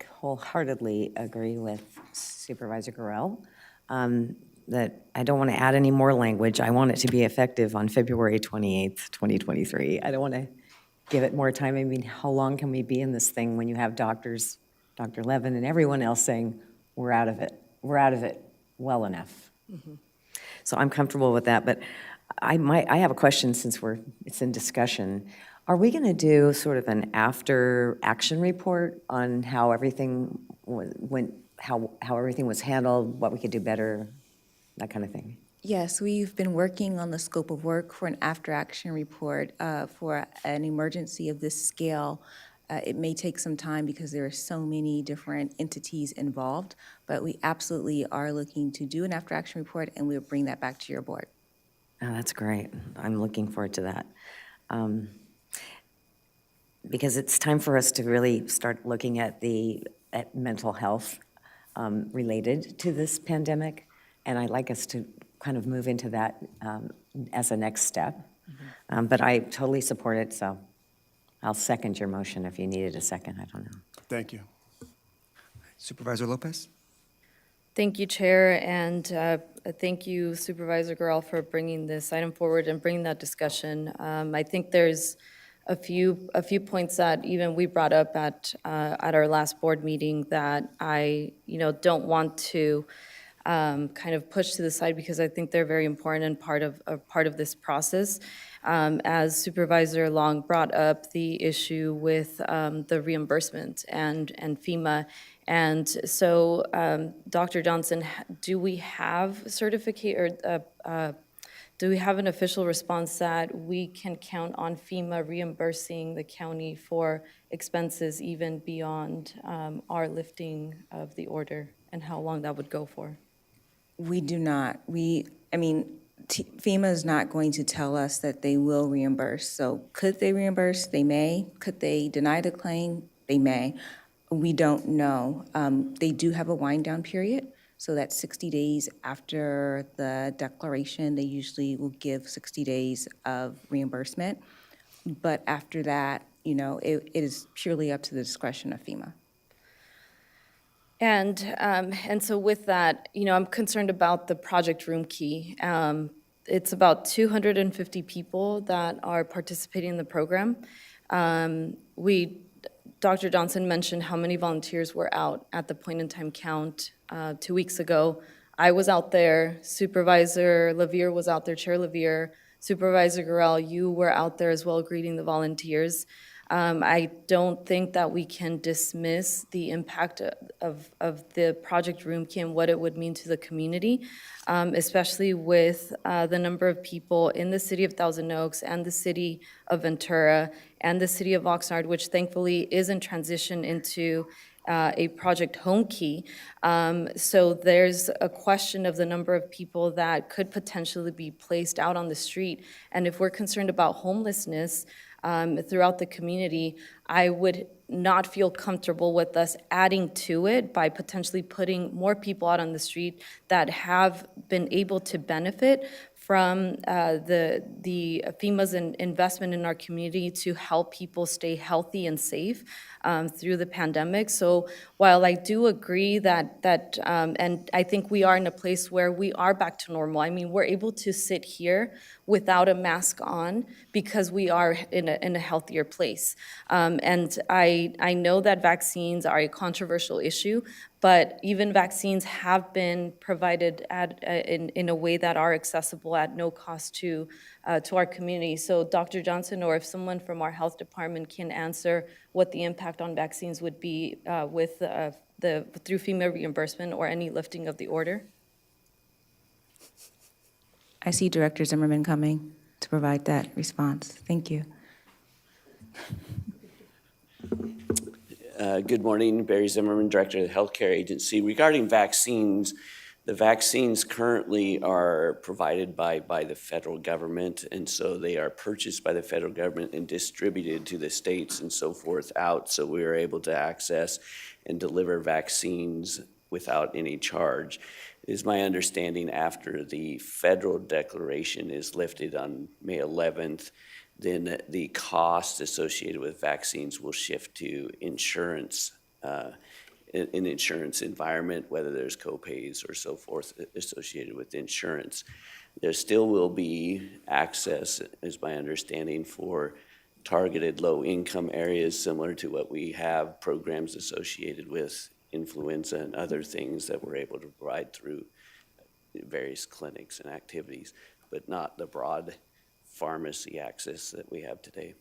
wholeheartedly agree with Supervisor Gorell that I don't want to add any more language. I want it to be effective on February 28th, 2023. I don't want to give it more time. I mean, how long can we be in this thing when you have doctors, Dr. Levin and everyone else saying, we're out of it well enough. So I'm comfortable with that, but I have a question since it's in discussion. Are we going to do sort of an after action report on how everything went, how everything was handled, what we could do better, that kind of thing? Yes, we've been working on the scope of work for an after-action report for an emergency of this scale. It may take some time because there are so many different entities involved, but we absolutely are looking to do an after-action report, and we'll bring that back to your board. Oh, that's great. I'm looking forward to that. Because it's time for us to really start looking at at mental health related to this pandemic, and I'd like us to kind of move into that as a next step. But I totally support it, so I'll second your motion if you needed a second. I don't know. Thank you. Supervisor Lopez? Thank you, Chair, and thank you, Supervisor Gurl, for bringing this item forward and bringing that discussion. I think there's a few points that even we brought up at our last board meeting that I don't want to kind of push to the side because I think they're very important and part of this process. As Supervisor Long brought up the issue with the reimbursement and FEMA. And so, Dr. Johnson, do we have certificate or do we have an official response that we can count on FEMA reimbursing the county for expenses even beyond our lifting of the order, and how long that would go for? We do not. FEMA is not going to tell us that they will reimburse. So could they reimburse? They may. Could they deny the claim? They may. We don't know. They do have a wind down period. So that's 60 days after the declaration. They usually will give 60 days of reimbursement. But after that, it is purely up to the discretion of FEMA. And so with that, I'm concerned about the project room key. It's about 250 people that are participating in the program. Dr. Johnson mentioned how many volunteers were out at the point in time count 2 weeks ago. I was out there, Supervisor LaVere was out there, Chair LaVere, Supervisor Gurel, you were out there as well greeting the volunteers. I don't think that we can dismiss the impact of the Project Room Key and what it would mean to the community, especially with the number of people in the city of Thousand Oaks and the city of Ventura and the city of Oxnard, which thankfully is in transition into a Project Home Key. So there's a question of the number of people that could potentially be placed out on the street. And if we're concerned about homelessness, throughout the community, I would not feel comfortable with us adding to it by potentially putting more people out on the street that have been able to benefit from the FEMA's investment in our community to help people stay healthy and safe through the pandemic. So while I do agree that and I think we are in a place where we are back to normal. I mean, we're able to sit here without a mask on because we are in a healthier place. And I know that vaccines are a controversial issue, but even vaccines have been provided in a way that are accessible at no cost to our community. So Dr. Johnson, or if someone from our health department can answer what the impact on vaccines would be with through FEMA reimbursement or any lifting of the order. I see Director Zimmerman coming to provide that response. Thank you. Good morning, Barry Zimmerman, Director of the Healthcare Agency. Regarding vaccines, the vaccines currently are provided by the federal government, and so they are purchased by the federal government and distributed to the states and so forth out, so we are able to access and deliver vaccines without any charge. It is my understanding after the federal declaration is lifted on May 11th, then the cost associated with vaccines will shift to insurance, an insurance environment, whether there's co-pays or so forth associated with insurance. There still will be access, is my understanding, for targeted low-income areas similar to what we have programs associated with influenza and other things that we're able to provide through various clinics and activities, but not the broad pharmacy access that we have today.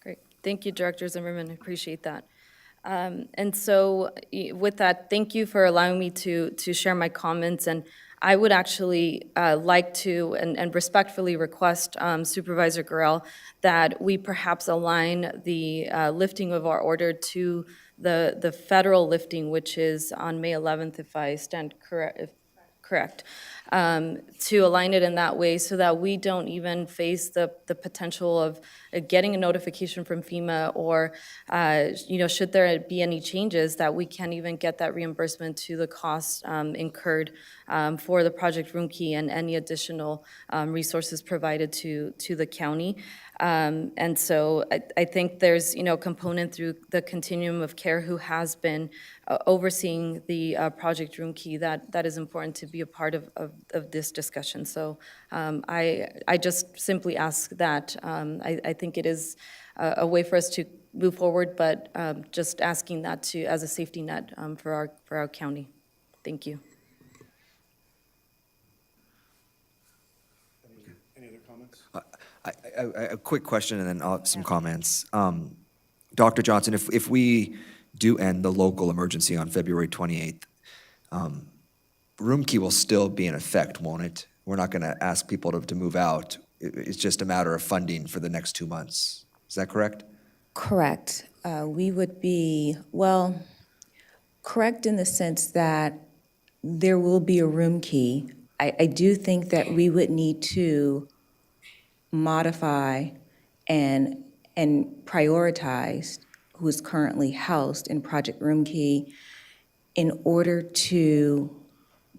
Great. Thank you, Director Zimmerman. I appreciate that. And so with that, thank you for allowing me to share my comments. And I would actually like to and respectfully request Supervisor Gurel that we perhaps align the lifting of our order to the federal lifting, which is on May 11th, if I stand correct, to align it in that way so that we don't even face the potential of getting a notification from FEMA or, should there be any changes, that we can't even get that reimbursement to the costs incurred for the Project Room Key and any additional resources provided to the county. And so I think there's, a component through the continuum of care who has been overseeing the Project Room Key that is important to be a part of this discussion. So I just simply ask that. I think it is a way for us to move forward, but just asking that as a safety net for our county. Thank you. Any other comments? A quick question and then I'll have some comments. Dr. Johnson, if we do end the local emergency on February 28th, Room Key will still be in effect, won't it? We're not going to ask people to move out. It's just a matter of funding for the next 2 months. Is that correct? Correct. We would be, correct in the sense that there will be a room key. I do think that we would need to modify and prioritize who is currently housed in Project Room Key in order to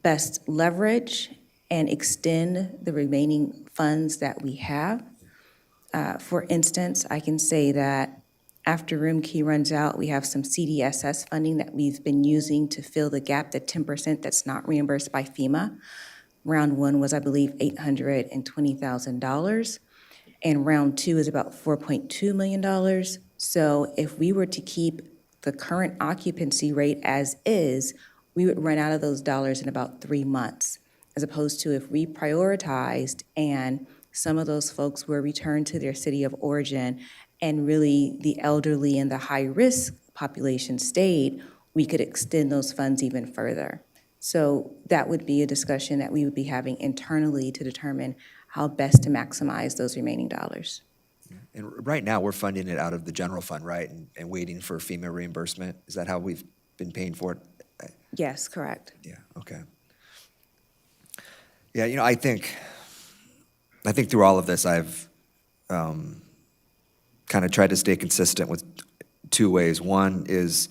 best leverage and extend the remaining funds that we have. For instance, I can say that after Room Key runs out, we have some CDSS funding that we've been using to fill the gap, the 10% that's not reimbursed by FEMA. Round one was, I believe, $820,000, and round two is about $4.2 million. So if we were to keep the current occupancy rate as is, we would run out of those dollars in about 3 months, as opposed to if we prioritized and some of those folks were returned to their city of origin and really the elderly and the high-risk population stayed, we could extend those funds even further. So that would be a discussion that we would be having internally to determine how best to maximize those remaining dollars. And right now, we're funding it out of the general fund, right? And waiting for FEMA reimbursement? Is that how we've been paying for it? Yes, correct. Yeah, okay. Yeah, I think through all of this, I've kind of tried to stay consistent with 2 ways. One is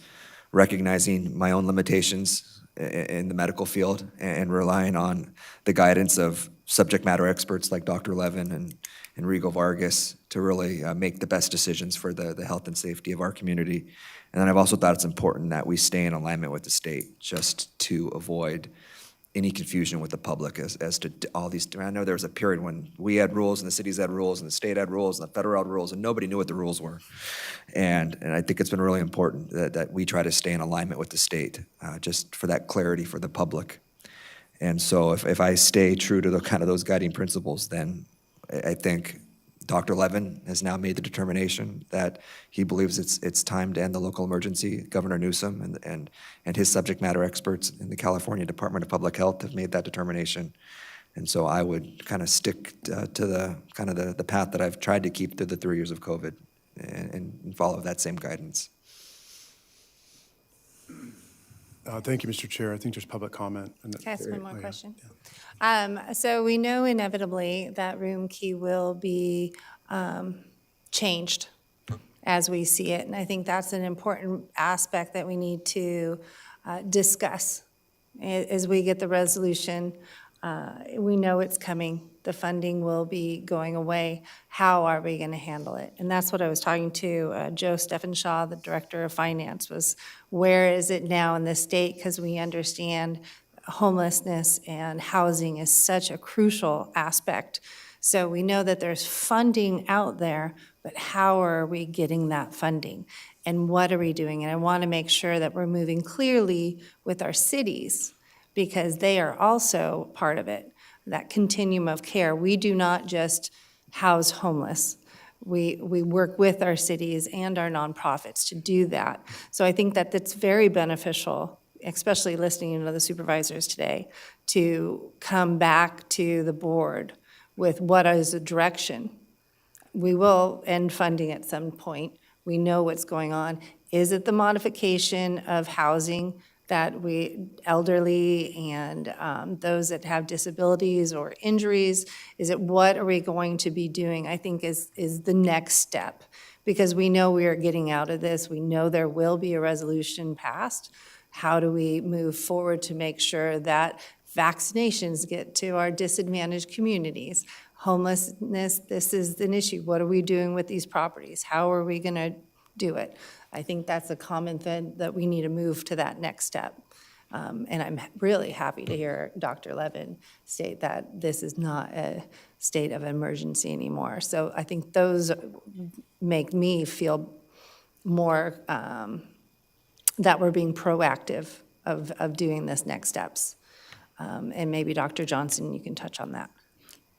recognizing my own limitations in the medical field and relying on the guidance of subject matter experts like Dr. Levin and Rigo Vargas to really make the best decisions for the health and safety of our community. And then I've also thought it's important that we stay in alignment with the state just to avoid any confusion with the public as to all these. I know there was a period when we had rules and the cities had rules and the state had rules and the federal had rules and nobody knew what the rules were. And I think it's been really important that we try to stay in alignment with the state, just for that clarity for the public. And so if I stay true to the kind of those guiding principles, then I think Dr. Levin has now made the determination that he believes it's time to end the local emergency. Governor Newsom and his subject matter experts in the California Department of Public Health have made that determination. And so I would kind of stick to the path that I've tried to keep through the 3 years of COVID and follow that same guidance. Thank you, Mr. Chair. I think there's public comment. Can I ask one more Oh, yeah. question? So we know inevitably that room key will be changed as we see it. And I think that's an important aspect that we need to discuss as we get the resolution. We know it's coming. The funding will be going away. How are we going to handle it? And that's what I was talking to Joe Steffenshaw, the Director of Finance, was where is it now in the state? Because we understand homelessness and housing is such a crucial aspect. So we know that there's funding out there, but how are we getting that funding? And what are we doing? And I want to make sure that we're moving clearly with our cities, because they are also part of it, that continuum of care. We do not just house homeless. We work with our cities and our nonprofits to do that. So I think that that's very beneficial, especially listening to the supervisors today, to come back to the board with what is the direction. We will end funding at some point. We know what's going on. Is it the modification of housing that elderly and those that have disabilities or injuries, is it what are we going to be doing, I think is the next step. Because we know we are getting out of this. We know there will be a resolution passed. How do we move forward to make sure that vaccinations get to our disadvantaged communities? Homelessness, this is an issue. What are we doing with these properties? How are we going to do it? I think that's a common thing that we need to move to that next step. And I'm really happy to hear Dr. Levin state that this is not a state of emergency anymore. So I think those make me feel more that we're being proactive of doing this next steps. And maybe Dr. Johnson, you can touch on that.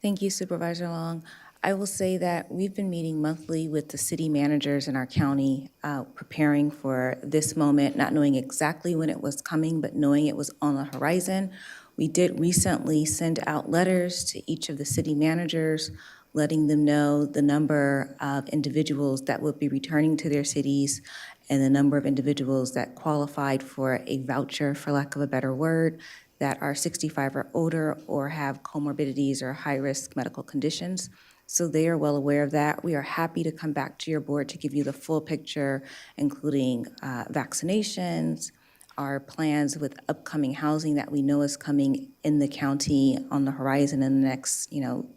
Thank you, Supervisor Long. I will say that we've been meeting monthly with the city managers in our county, preparing for this moment, not knowing exactly when it was coming, but knowing it was on the horizon. We did recently send out letters to each of the city managers, letting them know the number of individuals that would be returning to their cities and the number of individuals that qualified for a voucher, for lack of a better word, that are 65 or older or have comorbidities or high-risk medical conditions. So they are well aware of that. We are happy to come back to your board to give you the full picture, including vaccinations, our plans with upcoming housing that we know is coming in the county on the horizon in the next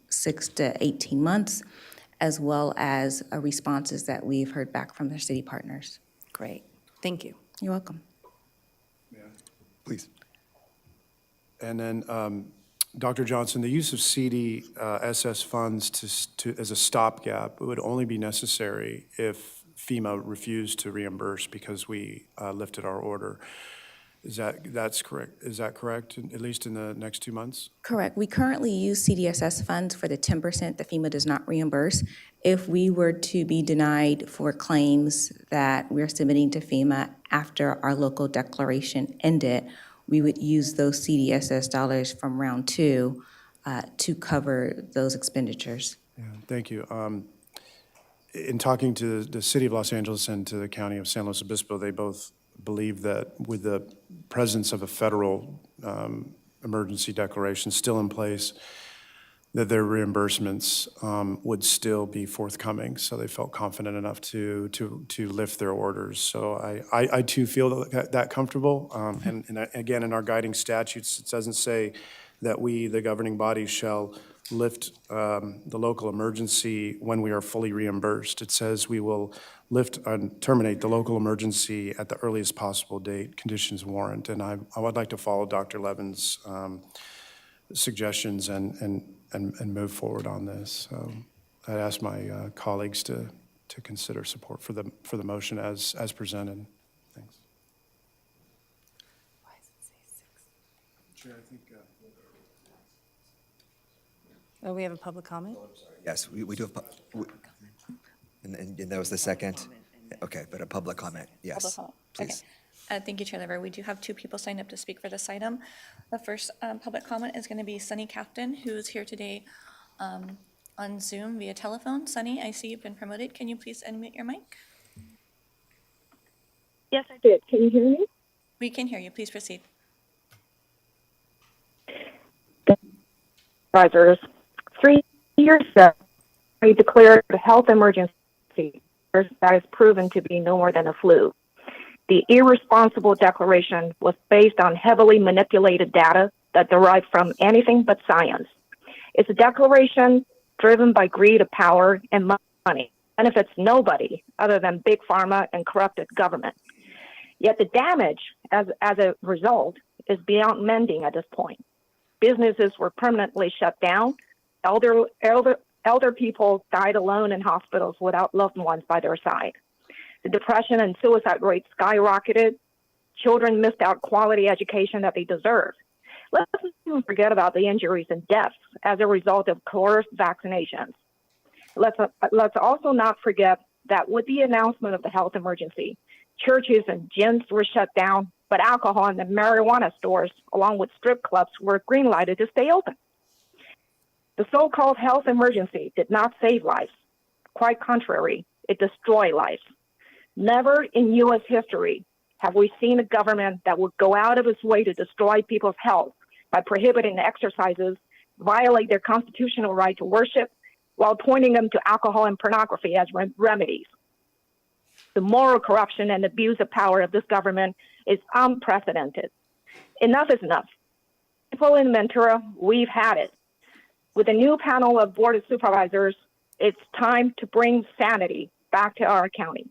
6 to 18 months, as well as responses that we've heard back from their city partners. Great. Thank you. You're welcome. Please. And then, Dr. Johnson, the use of CDSS funds as a stopgap would only be necessary if FEMA refused to reimburse because we lifted our order. That's correct? Is that correct, at least in the next 2 months? Correct. We currently use CDSS funds for the 10% that FEMA does not reimburse. If we were to be denied for claims that we're submitting to FEMA after our local declaration ended, we would use those CDSS dollars from round 2 to cover those expenditures. Yeah, thank you. In talking to the city of Los Angeles and to the county of San Luis Obispo, they both believe that with the presence of a federal emergency declaration still in place, that their reimbursements would still be forthcoming. So they felt confident enough to lift their orders. So I too feel that comfortable. And again, in our guiding statutes, it doesn't say that we, the governing body, shall lift the local emergency when we are fully reimbursed. It says we will lift and terminate the local emergency at the earliest possible date, conditions warrant. And I would like to follow Dr. Levin's suggestions and move forward on this. So I'd ask my colleagues to consider support for the motion as presented. Thanks. Chair, I think. Oh, we have a public comment? Yes, we do have, and that was the second? Okay, but a public comment, yes, Public comment. Okay. please. Thank you, Chair Liver. We do have 2 people signed up to speak for this item. The first public comment is going to be Sunny Captain, who's here today on Zoom via telephone. Sunny, I see you've been promoted. Can you please unmute your mic? Yes, I did. Can you hear me? We can hear you. Please proceed. Supervisors, 3 years ago, we declared a health emergency that is proven to be no more than a flu. The irresponsible declaration was based on heavily manipulated data that derived from anything but science. It's a declaration driven by greed of power and money, benefits nobody other than big pharma and corrupted government. Yet the damage as a result is beyond mending at this point. Businesses were permanently shut down. Elder people died alone in hospitals without loved ones by their side. The depression and suicide rates skyrocketed. Children missed out quality education that they deserved. Let's not forget about the injuries and deaths as a result of coerced vaccinations. Let's also not forget that with the announcement of the health emergency, churches and gyms were shut down, but alcohol and the marijuana stores, along with strip clubs, were green-lighted to stay open. The so-called health emergency did not save lives. Quite contrary, it destroyed lives. Never in U.S. history have we seen a government that would go out of its way to destroy people's health by prohibiting exercises, violate their constitutional right to worship, while pointing them to alcohol and pornography as remedies. The moral corruption and abuse of power of this government is unprecedented. Enough is enough. People in Ventura, we've had it. With a new panel of Board of Supervisors, it's time to bring sanity back to our county.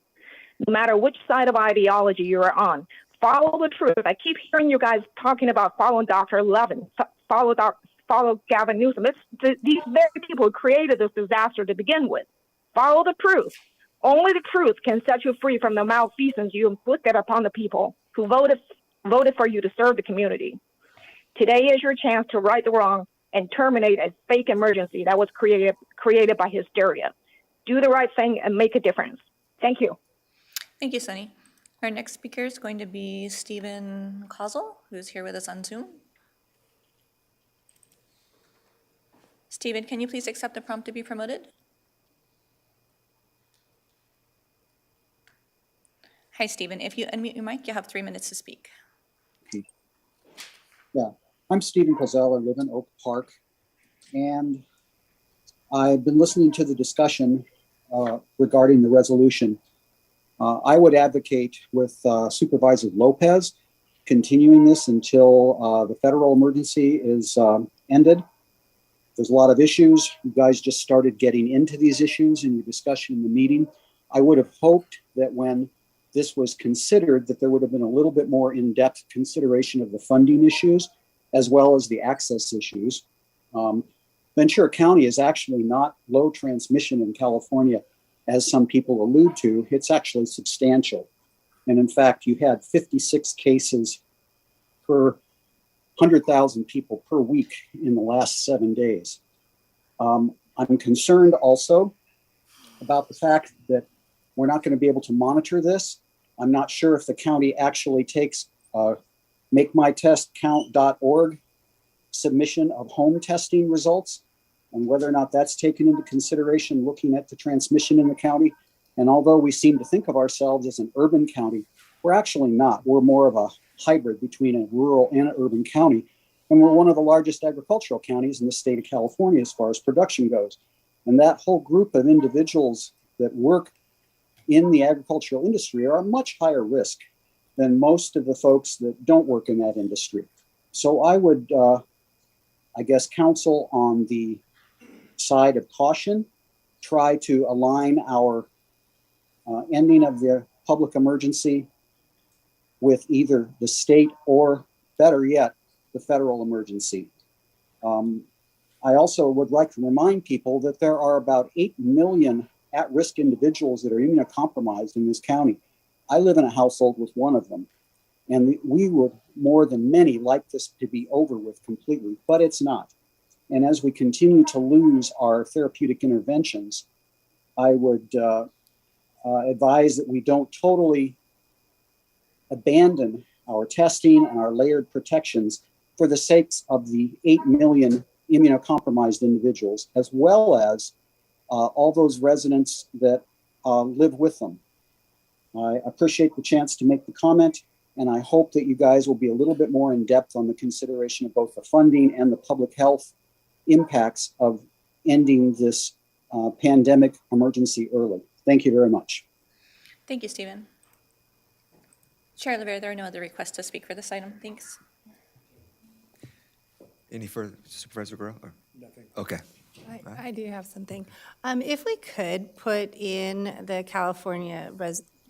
No matter which side of ideology you're on, follow the truth. I keep hearing you guys talking about following Dr. Levin, follow Gavin Newsom. These very people who created this disaster to begin with. Follow the truth. Only the truth can set you free from the malfeasance you inflicted upon the people who voted for you to serve the community. Today is your chance to right the wrong and terminate a fake emergency that was created by hysteria. Do the right thing and make a difference. Thank you. Thank you, Sunny. Our next speaker is going to be Stephen Causel, who's here with us on Zoom. Stephen, can you please accept the prompt to be promoted? Hi, Stephen. If you unmute your mic, you have 3 minutes to speak. Yeah, I'm Stephen Causel. I live in Oak Park, and I've been listening to the discussion regarding the resolution. I would advocate with Supervisor Lopez continuing this until the federal emergency is ended. There's a lot of issues. You guys just started getting into these issues in your discussion in the meeting. I would have hoped that when this was considered, that there would have been a little bit more in-depth consideration of the funding issues, as well as the access issues. Ventura County is actually not low transmission in California, as some people allude to. It's actually substantial. And in fact, you had 56 cases per 100,000 people per week in the last 7 days. I'm concerned also about the fact that we're not going to be able to monitor this. I'm not sure if the county actually takes makemytestcount.org submission of home testing results and whether or not that's taken into consideration looking at the transmission in the county. And although we seem to think of ourselves as an urban county, we're actually not. We're more of a hybrid between a rural and an urban county. And we're one of the largest agricultural counties in the state of California as far as production goes. And that whole group of individuals that work in the agricultural industry are a much higher risk than most of the folks that don't work in that industry. So I would I guess, counsel on the side of caution, try to align our ending of the public emergency with either the state or, better yet, the federal emergency. I also would like to remind people that there are about 8 million at-risk individuals that are immunocompromised in this county. I live in a household with one of them, and we would more than many like this to be over with completely, but it's not. And as we continue to lose our therapeutic interventions, I would advise that we don't totally abandon our testing and our layered protections for the sakes of the 8 million immunocompromised individuals, as well as all those residents that live with them. I appreciate the chance to make the comment, and I hope that you guys will be a little bit more in depth on the consideration of both the funding and the public health impacts of ending this pandemic emergency early. Thank you very much. Thank you, Stephen. Chair Levere, there are no other requests to speak for this item. Thanks. Any further, Supervisor Guerrero? Nothing. Okay. I do have something. If we could put in the California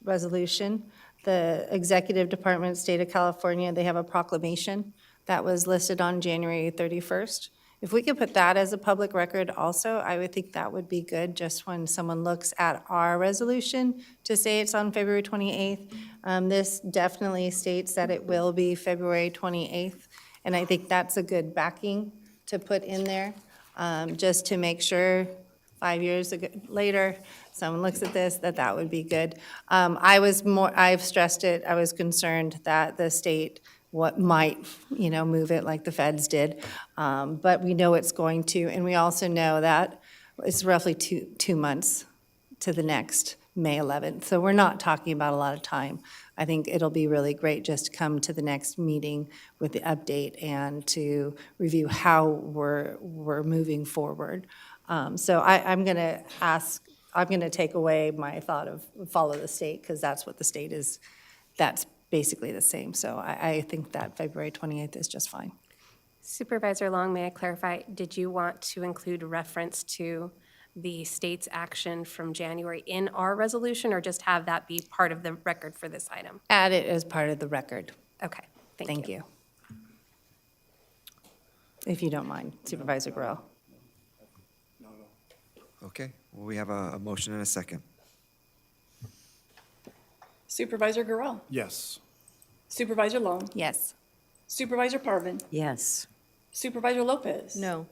resolution, the Executive Department, State of California, they have a proclamation that was listed on January 31st. If we could put that as a public record also, I would think that would be good, just when someone looks at our resolution to say it's on February 28th. This definitely states that it will be February 28th, and I think that's a good backing to put in there, just to make sure 5 years later, someone looks at this, that would be good. I've stressed it, I was concerned that the state might move it like the feds did, but we know it's going to, and we also know that it's roughly two months to the next May 11th, so we're not talking about a lot of time. I think it'll be really great just to come to the next meeting with the update and to review how we're moving forward. So I'm going to take away my thought of follow the state, because that's what the state is. That's basically the same. So I think that February 28th is just fine. Supervisor Long, may I clarify, did you want to include reference to the state's action from January in our resolution, or just have that be part of the record for this item? Add it as part of the record. Okay, Thank you. If you don't mind, Supervisor Guerrero. Okay, well, we have a motion and a second. Supervisor Guerrero. Yes. Supervisor Long. Yes. Supervisor Parvin. Yes. Supervisor Lopez. No.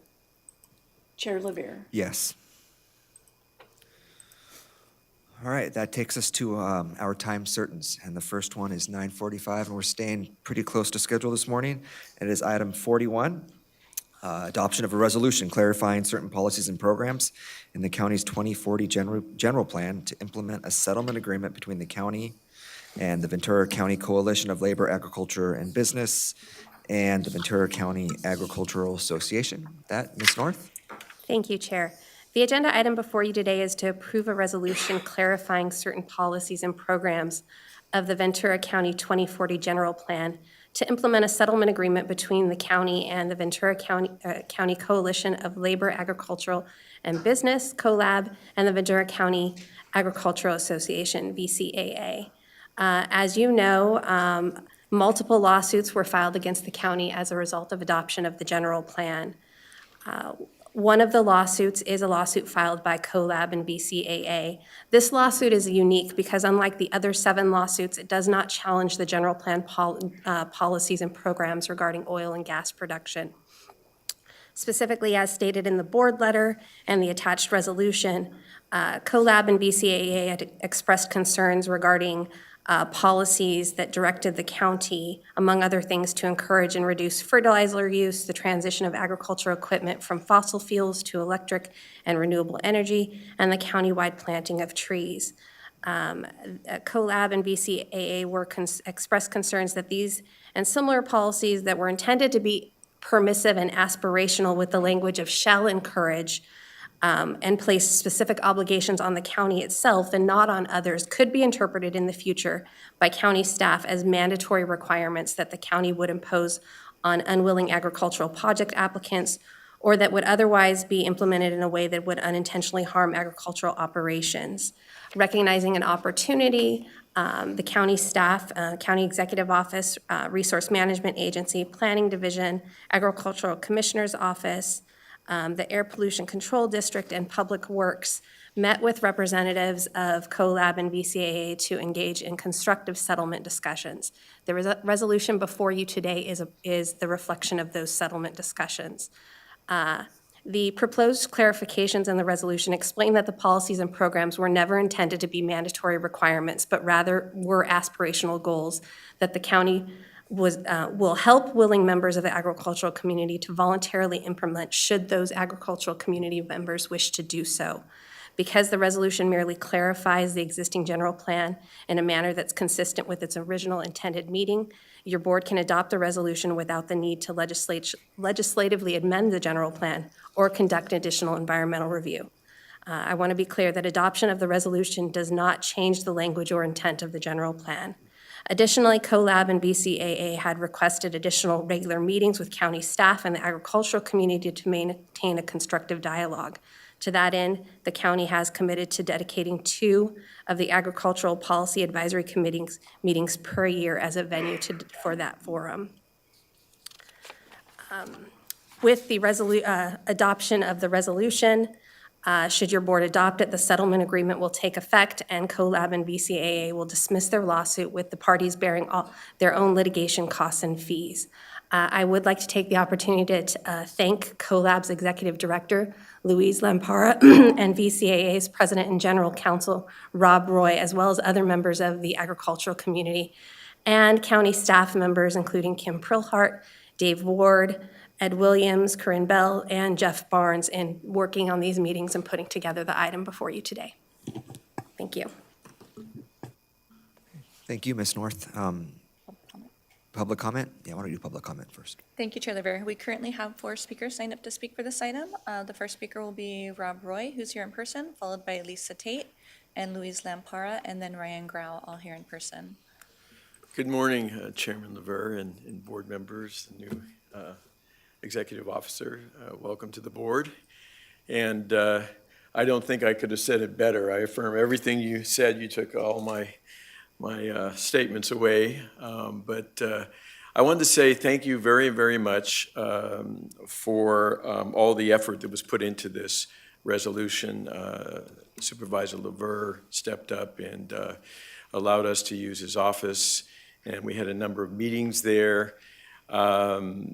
Chair Levere. Yes. All right, that takes us to our time certains, and the first one is 9:45, and we're staying pretty close to schedule this morning. It is item 41, adoption of a resolution clarifying certain policies and programs in the county's 2040 general plan to implement a settlement agreement between the county and the Ventura County Coalition of Labor, Agriculture, and Business, and the Ventura County Agricultural Association. That, Ms. North? Thank you, Chair. The agenda item before you today is to approve a resolution clarifying certain policies and programs of the Ventura County 2040 General Plan to implement a settlement agreement between the county and the Ventura County Coalition of Labor, Agricultural, and Business, COLAB, and the Ventura County Agricultural Association, VCAA. As you know, multiple lawsuits were filed against the county as a result of adoption of the general plan. One of the lawsuits is a lawsuit filed by COLAB and VCAA. This lawsuit is unique because unlike the other 7 lawsuits, it does not challenge the general plan policies and programs regarding oil and gas production. Specifically, as stated in the board letter and the attached resolution, COLAB and VCAA had expressed concerns regarding policies that directed the county, among other things, to encourage and reduce fertilizer use, the transition of agricultural equipment from fossil fuels to electric and renewable energy, and the countywide planting of trees. COLAB and VCAA expressed concerns that these and similar policies that were intended to be permissive and aspirational with the language of shall encourage and place specific obligations on the county itself and not on others could be interpreted in the future by county staff as mandatory requirements that the county would impose on unwilling agricultural project applicants or that would otherwise be implemented in a way that would unintentionally harm agricultural operations. Recognizing an opportunity, the county staff, County Executive Office, Resource Management Agency, Planning Division, Agricultural Commissioner's Office, the Air Pollution Control District, and Public Works met with representatives of CoLab and VCAA to engage in constructive settlement discussions. The resolution before you today is the reflection of those settlement discussions. The proposed clarifications in the resolution explain that the policies and programs were never intended to be mandatory requirements, but rather were aspirational goals that the county will help willing members of the agricultural community to voluntarily implement should those agricultural community members wish to do so. Because the resolution merely clarifies the existing general plan in a manner that's consistent with its original intended meaning, your board can adopt the resolution without the need to legislatively amend the general plan or conduct additional environmental review. I want to be clear that adoption of the resolution does not change the language or intent of the general plan. Additionally, CoLab and BCAA had requested additional regular meetings with county staff and the agricultural community to maintain a constructive dialogue. To that end, the county has committed to dedicating 2 of the Agricultural Policy Advisory Committees meetings per year as a venue for that forum. With the adoption of the resolution, should your board adopt it, the settlement agreement will take effect and CoLab and VCAA will dismiss their lawsuit with the parties bearing their own litigation costs and fees. I would like to take the opportunity to thank CoLab's Executive Director, Louise Lampara, and VCAA's President and General Counsel, Rob Roy, as well as other members of the agricultural community, and county staff members, including Kim Prilhart, Dave Ward, Ed Williams, Corinne Bell, and Jeff Barnes, in working on these meetings and putting together the item before you today. Thank you. Thank you, Ms. North. Public comment? Yeah, why don't you do public comment first? Thank you, Chair Liver. We currently have 4 speakers signed up to speak for this item. The first speaker will be Rob Roy, who's here in person, followed by Lisa Tate and Louise Lampara, and then Ryan Grau, all here in person. Good morning, Chairman Lever and board members, the new executive officer. Welcome to the board. And I don't think I could have said it better. I affirm everything you said. You took all my statements away. But I wanted to say thank you very, very much for all the effort that was put into this resolution. Supervisor Lever stepped up and allowed us to use his office, and we had a number of meetings there. It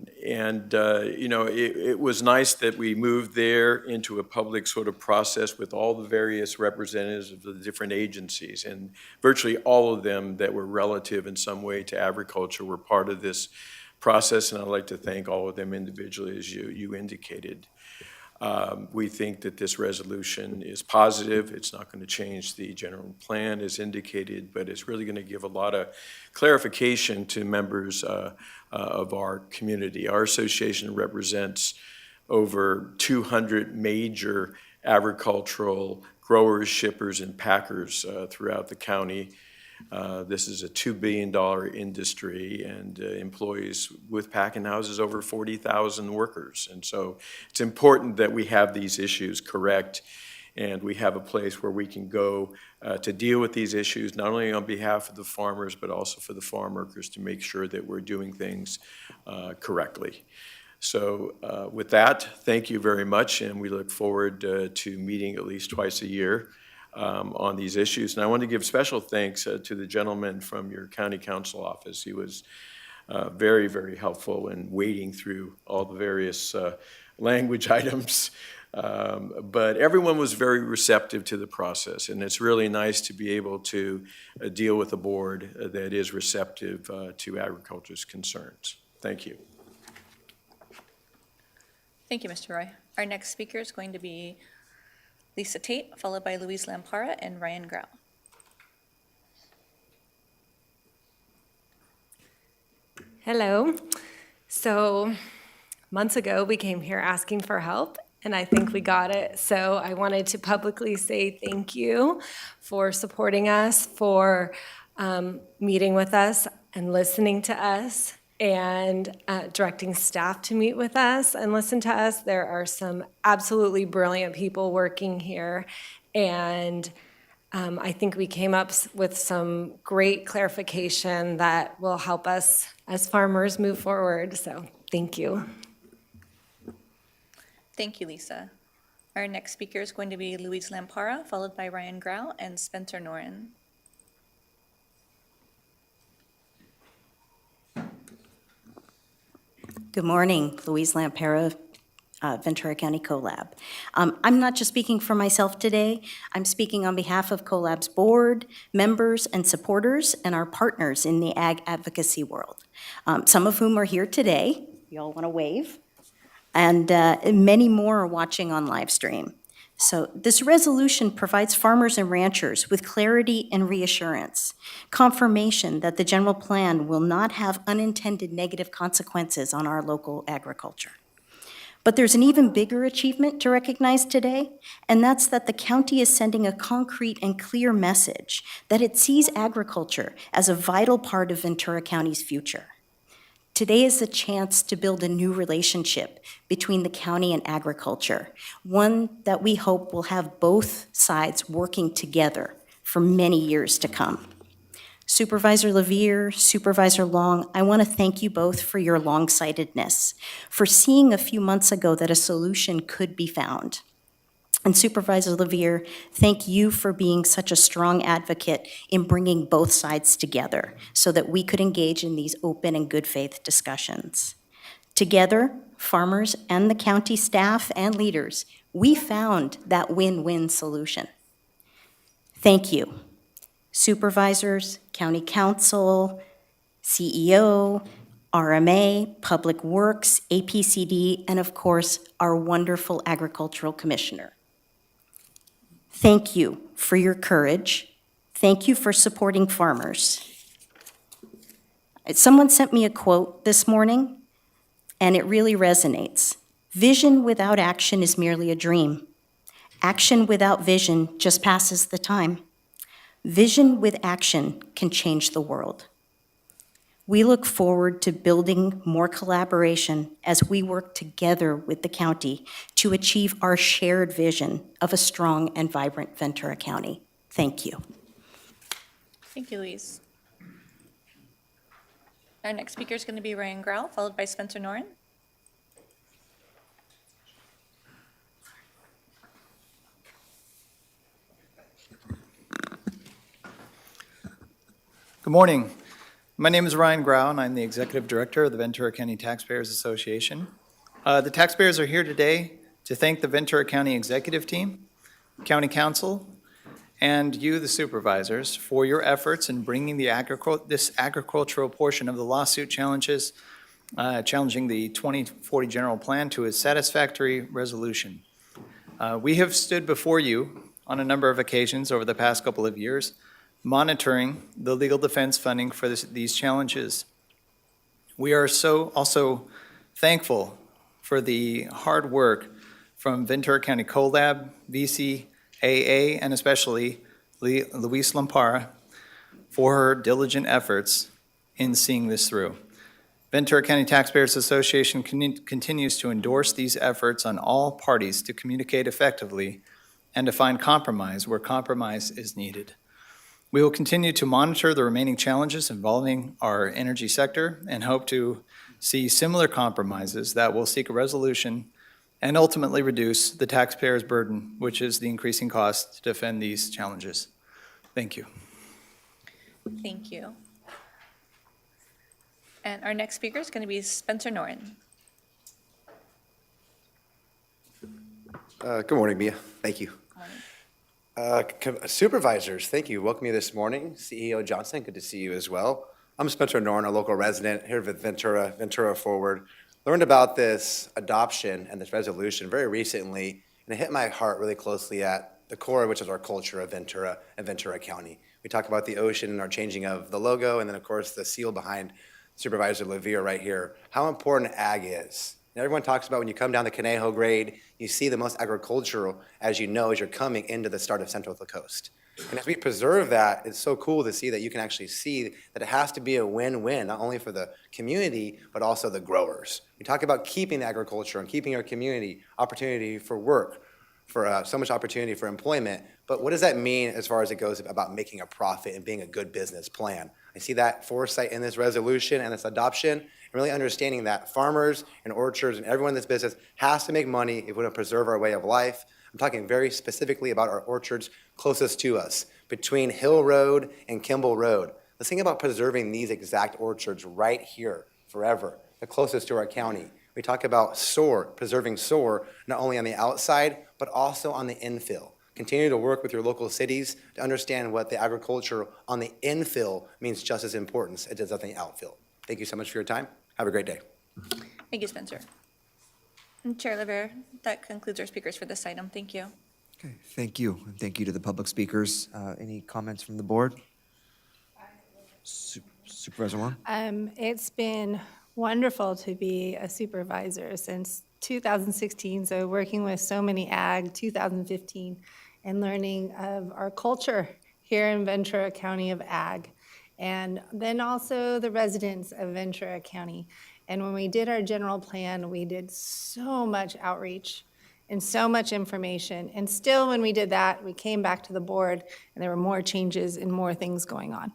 was nice that we moved there into a public sort of process with all the various representatives of the different agencies, and virtually all of them that were relative in some way to agriculture were part of this process, and I'd like to thank all of them individually, as you indicated. We think that this resolution is positive. It's not going to change the general plan as indicated, but it's really going to give a lot of clarification to members of our community. Our association represents over 200 major agricultural growers, shippers, and packers throughout the county. This is a $2 billion industry and employs with packing houses over 40,000 workers. And so it's important that we have these issues correct and we have a place where we can go to deal with these issues, not only on behalf of the farmers, but also for the farm workers to make sure that we're doing things correctly. So with that, thank you very much, and we look forward to meeting at least twice a year on these issues. And I want to give special thanks to the gentleman from your county council office. He was very, very helpful in wading through all the various language items. But everyone was very receptive to the process, and it's really nice to be able to deal with a board that is receptive to agriculture's concerns. Thank you. Thank you, Mr. Roy. Our next speaker is going to be Lisa Tate, followed by Louise Lampara and Ryan Grau. Hello. So months ago, we came here asking for help, and I think we got it. So I wanted to publicly say thank you for supporting us, for meeting with us and listening to us. and directing staff to meet with us and listen to us. There are some absolutely brilliant people working here, and I think we came up with some great clarification that will help us as farmers move forward. So thank you. Thank you, Lisa. Our next speaker is going to be Luis Lampara, followed by Ryan Grau and Spencer Noren. Good morning, Louise Lampera, Ventura County CoLab. I'm not just speaking for myself today, I'm speaking on behalf of CoLab's board, members, and supporters, and our partners in the ag advocacy world, some of whom are here today. You all want to wave? And many more are watching on live stream. So this resolution provides farmers and ranchers with clarity and reassurance, confirmation that the general plan will not have unintended negative consequences on our local agriculture. But there's an even bigger achievement to recognize today, and that's that the county is sending a concrete and clear message that it sees agriculture as a vital part of Ventura County's future. Today is a chance to build a new relationship between the county and agriculture, one that we hope will have both sides working together for many years to come. Supervisor Levere, Supervisor Long, I want to thank you both for your long-sightedness, for seeing a few months ago that a solution could be found. And Supervisor Levere, thank you for being such a strong advocate in bringing both sides together so that we could engage in these open and good faith discussions. Together, farmers and the county staff and leaders, we found that win-win solution. Thank you. Supervisors, County Council, CEO, RMA, Public Works, APCD, and of course, our wonderful Agricultural Commissioner. Thank you for your courage. Thank you for supporting farmers. Someone sent me a quote this morning, and it really resonates. Vision without action is merely a dream. Action without vision just passes the time. Vision with action can change the world. We look forward to building more collaboration as we work together with the county to achieve our shared vision of a strong and vibrant Ventura County. Thank you. Thank you, Louise. Our next speaker is going to be Ryan Grau, followed by Spencer Noren. Good morning. My name is Ryan Grau, and I'm the Executive Director of the Ventura County Taxpayers Association. The taxpayers are here today to thank the Ventura County Executive Team, County Council, and you, the supervisors, for your efforts in bringing this agricultural portion of the lawsuit challenging the 2040 General Plan to a satisfactory resolution. We have stood before you on a number of occasions over the past couple of years, monitoring the legal defense funding for these challenges. We are also thankful for the hard work from Ventura County CoLab, VCAA, and especially Luis Lampara for her diligent efforts in seeing this through. Ventura County Taxpayers Association continues to endorse these efforts on all parties to communicate effectively and to find compromise where compromise is needed. We will continue to monitor the remaining challenges involving our energy sector and hope to see similar compromises that will seek a resolution and ultimately reduce the taxpayers' burden, which is the increasing cost to defend these challenges. Thank you. Thank you. And our next speaker is going to be Spencer Noren. Good morning, Mia. Thank you. Supervisors, thank you. Welcome you this morning. CEO Johnson, good to see you as well. I'm Spencer Noren, a local resident here with Ventura Forward. Learned about this adoption and this resolution very recently, and it hit my heart really closely at the core, which is our culture of Ventura and Ventura County. We talk about the ocean and our changing of the logo, and then of course the seal behind Supervisor Levere right here, how important ag is. And everyone talks about when you come down the Conejo grade, you see the most agricultural, as you know, as you're coming into the start of Central Coast. And as we preserve that, it's so cool to see that you can actually see that it has to be a win-win, not only for the community, but also the growers. We talk about keeping agriculture and keeping our community, opportunity for work, for so much opportunity for employment, but what does that mean as far as it goes about making a profit and being a good business plan? I see that foresight in this resolution and this adoption, and really understanding that farmers and orchards and everyone in this business has to make money if we want to preserve our way of life. I'm talking very specifically about our orchards closest to us, between Hill Road and Kimball Road. Let's think about preserving these exact orchards right here forever, the closest to our county. We talk about preserving SOAR, not only on the outside, but also on the infill. Continue to work with your local cities to understand what the agriculture on the infill means just as important as it does on the outfill. Thank you so much for your time. Have a great day. Thank you, Spencer. And Chair Rivera, that concludes our speakers for this item. Thank you. Okay, thank you. And thank you to the public speakers. Any comments from the board? Supervisor Wong? It's been wonderful to be a supervisor since 2016, so working with so many ag, 2015, and learning of our culture here in Ventura County of ag, and then also the residents of Ventura County. And when we did our general plan, we did so much outreach and so much information. And still, when we did that, we came back to the board, and there were more changes and more things going on.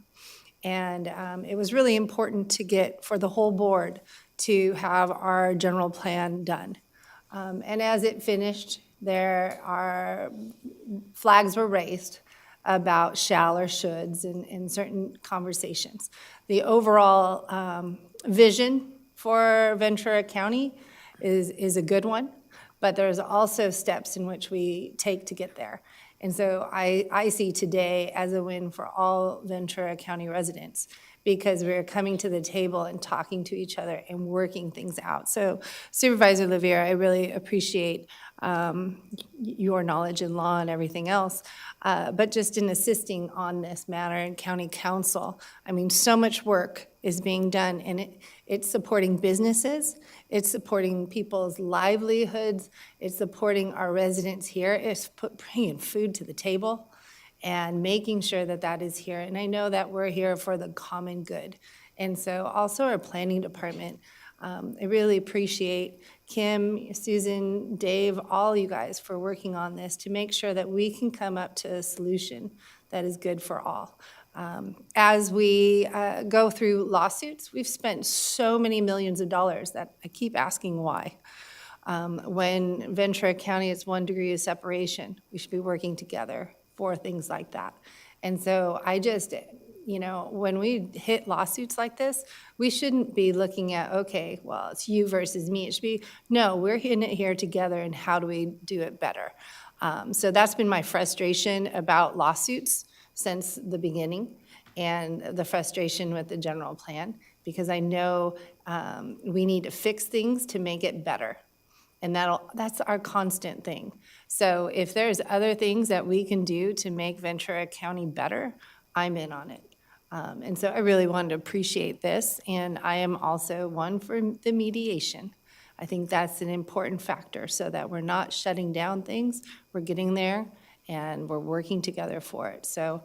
And it was really important to get, for the whole board, to have our general plan done. And as it finished, there are flags were raised about shall or shoulds in certain conversations. The overall vision for Ventura County is a good one, but there's also steps in which we take to get there. And so I see today as a win for all Ventura County residents, because we're coming to the table and talking to each other and working things out. So Supervisor Oliveira, I really appreciate your knowledge in law and everything else, but just in assisting on this matter in county council. I mean, so much work is being done, and it's supporting businesses, it's supporting people's livelihoods, it's supporting our residents here, it's bringing food to the table and making sure that that is here. And I know that we're here for the common good. And so also our planning department, I really appreciate Kim, Susan, Dave, all you guys for working on this to make sure that we can come up to a solution that is good for all. As we go through lawsuits, we've spent so many millions of dollars that I keep asking why. When Ventura County is 1 degree of separation, we should be working together for things like that. And so I just, when we hit lawsuits like this, we shouldn't be looking at, okay, well, it's you versus me. It should be, no, we're in it here together, and how do we do it better? So that's been my frustration about lawsuits since the beginning, and the frustration with the general plan, because I know we need to fix things to make it better. And that's our constant thing. So if there's other things that we can do to make Ventura County better, I'm in on it. And so I really wanted to appreciate this, and I am also one for the mediation. I think that's an important factor, so that we're not shutting down things, we're getting there, and we're working together for it. So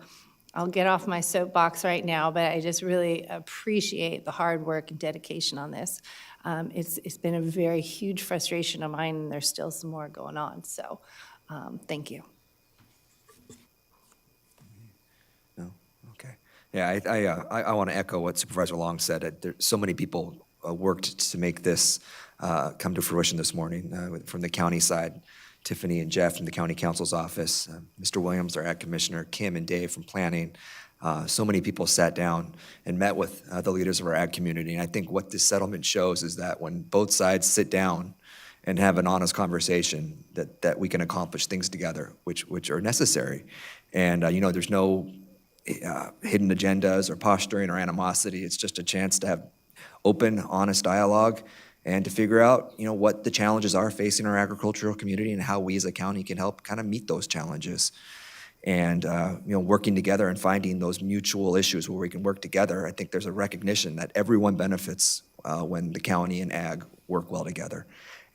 I'll get off my soapbox right now, but I just really appreciate the hard work and dedication on this. It's been a very huge frustration of mine, and there's still some more going on, so thank you. No? Okay. Yeah, I want to echo what Supervisor Long said. So many people worked to make this come to fruition this morning from the county side. Tiffany and Jeff from the county council's office, Mr. Williams, our ag commissioner, Kim and Dave from planning. So many people sat down and met with the leaders of our ag community. And I think what this settlement shows is that when both sides sit down and have an honest conversation, that we can accomplish things together, which are necessary. And there's no hidden agendas or posturing or animosity. It's just a chance to have open, honest dialogue and to figure out, what the challenges are facing our agricultural community and how we as a county can help kind of meet those challenges. And, working together and finding those mutual issues where we can work together. I think there's a recognition that everyone benefits when the county and ag work well together.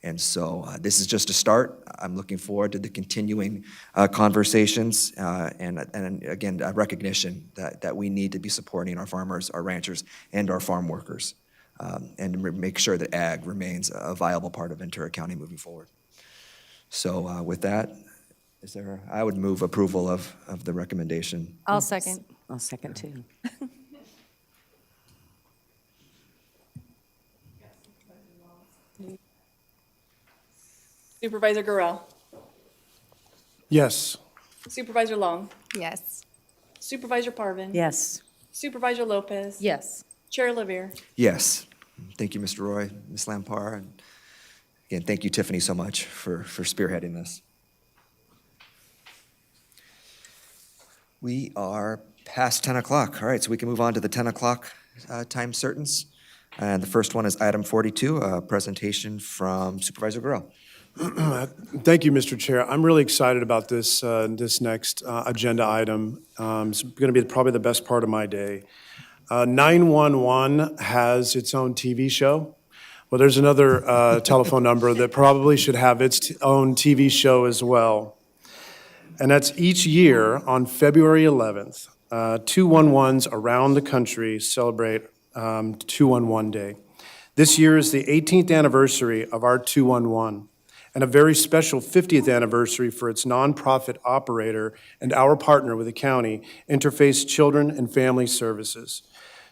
And so this is just a start. I'm looking forward to the continuing conversations and again, a recognition that we need to be supporting our farmers, our ranchers, and our farm workers, and make sure that ag remains a viable part of Ventura County moving forward. So with that, I would move approval of the recommendation. I'll second. I'll second too. Supervisor Gorell, Yes. Supervisor Long, Yes. Supervisor Parvin. Yes. Supervisor Lopez. Yes. Chair Lavere. Yes. Thank you, Mr. Roy, Ms. Lampard, and again, thank you, Tiffany, so much for spearheading this. We are past 10 o'clock. All right, so we can move on to the 10 o'clock time certains. And the first one is item 42, a presentation from Supervisor Gorell. Thank you, Mr. Chair. I'm really excited about this next agenda item. It's going to be probably the best part of my day. 911 has its own TV show. Well, there's another telephone number that probably should have its own TV show as well. And that's each year on February 11th, 211s around the country celebrate 211 Day. This year is the 18th anniversary of our 211. And a very special 50th anniversary for its nonprofit operator and our partner with the county, Interface Children and Family Services.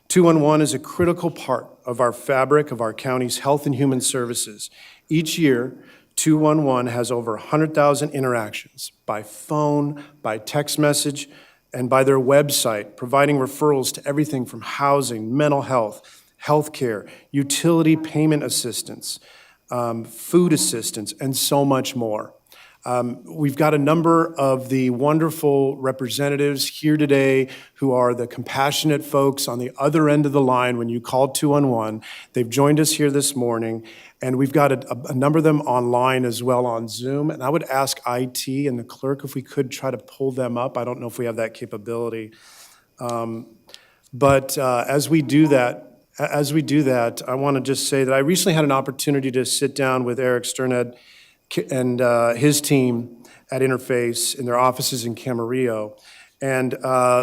211 is a critical part of our fabric of our county's health and human services. Each year, 211 has over 100,000 interactions by phone, by text message, and by their website, providing referrals to everything from housing, mental health, healthcare, utility payment assistance, food assistance, and so much more. We've got a number of the wonderful representatives here today who are the compassionate folks on the other end of the line when you call 211. They've joined us here this morning, and we've got a number of them online as well on Zoom. And I would ask IT and the clerk if we could try to pull them up. I don't know if we have that capability. But as we do that, I want to just say that I recently had an opportunity to sit down with Eric Sterned and his team at Interface in their offices in Camarillo and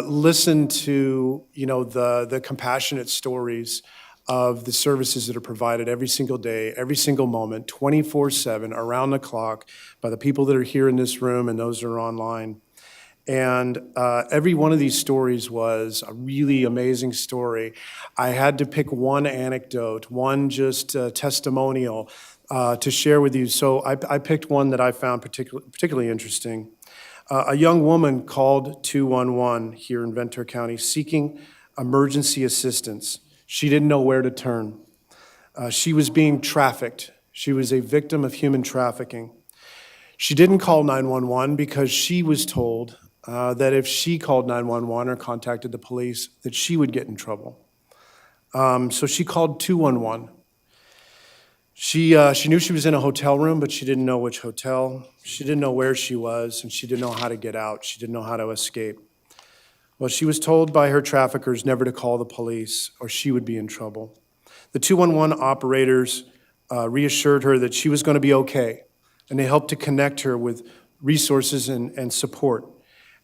listen to, the compassionate stories of the services that are provided every single day, every single moment, 24/7, around the clock, by the people that are here in this room and those that are online. And every one of these stories was a really amazing story. I had to pick one anecdote, one just testimonial to share with you. So I picked one that I found particularly interesting. A young woman called 211 here in Ventura County seeking emergency assistance. She didn't know where to turn. She was being trafficked. She was a victim of human trafficking. She didn't call 911 because she was told that if she called 911 or contacted the police, that she would get in trouble. So she called 211. She knew she was in a hotel room, but she didn't know which hotel. She didn't know where she was, and she didn't know how to get out. She didn't know how to escape. Well, she was told by her traffickers never to call the police or she would be in trouble. The 211 operators reassured her that she was going to be okay, and they helped to connect her with resources and support.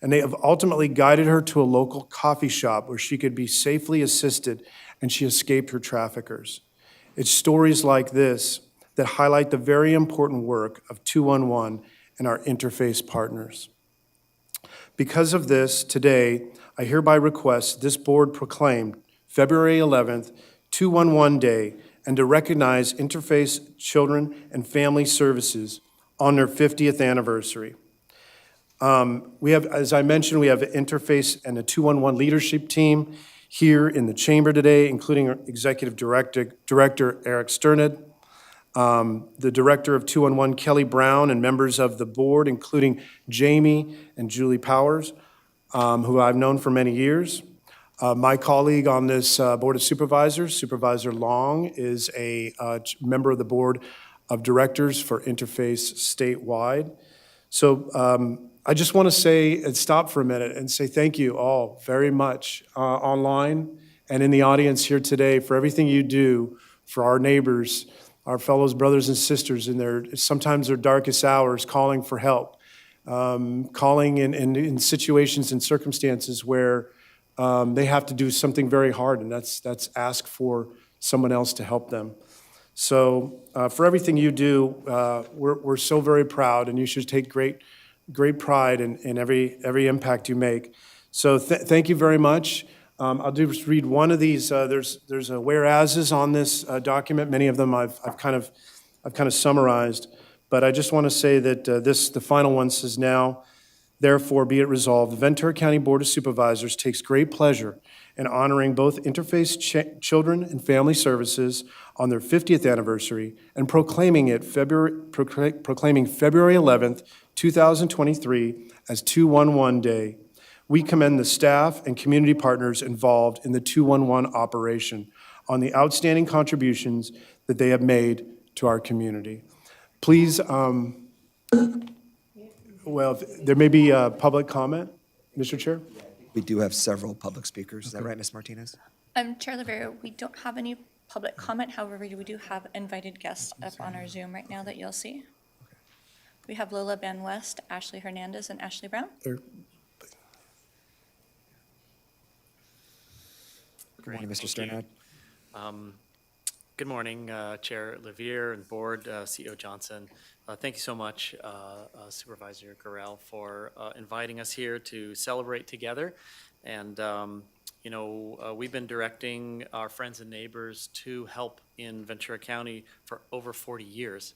And they have ultimately guided her to a local coffee shop where she could be safely assisted, and she escaped her traffickers. It's stories like this that highlight the very important work of 211 and our Interface partners. Because of this, today, I hereby request this board proclaim February 11th, 211 Day, and to recognize Interface Children and Family Services on their 50th anniversary. We have, as I mentioned, we have an Interface and a 211 leadership team here in the chamber today, including our Executive Director Eric Sterned, the Director of 211, Kelly Brown, and members of the board, including Jamie and Julie Powers, who I've known for many years. My colleague on this Board of Supervisors, Supervisor Long, is a member of the Board of Directors for Interface statewide. So I just want to say and stop for a minute and say thank you all very much online and in the audience here today for everything you do for our neighbors our fellows, brothers and sisters in sometimes their darkest hours, calling for help, calling in situations and circumstances where they have to do something very hard, and that's ask for someone else to help them. So for everything you do, we're so very proud, and you should take great pride in every impact you make. So thank you very much. I'll just read one of these. There's a whereases on this document. Many of them I've kind of summarized, but I just want to say that the final one says, now, therefore, be it resolved, the Ventura County Board of Supervisors takes great pleasure in honoring both Interfaith Children and Family Services on their 50th anniversary and proclaiming February 11th, 2023 as 211 Day. We commend the staff and community partners involved in the 211 operation on the outstanding contributions that they have made to our community. Please, well, there may be a public comment, Mr. Chair? We do have several public speakers. Is that right, Ms. Martinez? Chair Rivera, we don't have any public comment. However, we do have invited guests up on our Zoom right now that you'll see. We have Lola Van West, Ashley Hernandez, and Ashley Brown. Good morning, Mr. Sternad. Good morning, Chair Levier and Board, CEO Johnson. Thank you so much, Supervisor Gurrell, for inviting us here to celebrate together. And, we've been directing our friends and neighbors to help in Ventura County for over 40 years.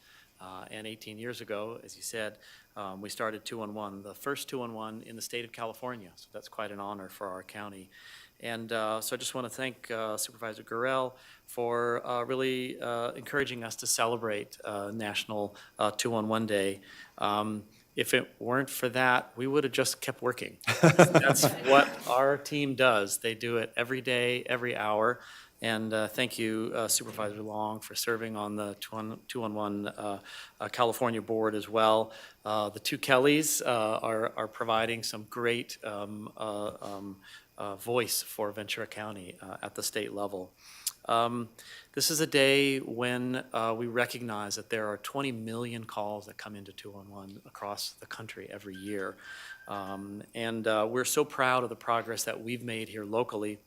And 18 years ago, as you said, we started 211, the first 211 in the state of California. So that's quite an honor for our county. And so I just want to thank Supervisor Gurrell for really encouraging us to celebrate National 211 Day. If it weren't for that, we would have just kept working. That's what our team does. They do it every day, every hour. And thank you, Supervisor Long, for serving on the 211 California board as well. The two Kellys are providing some great voice for Ventura County at the state level. This is a day when we recognize that there are 20 million calls that come into 211 across the country every year. And we're so proud of the progress that we've made here locally.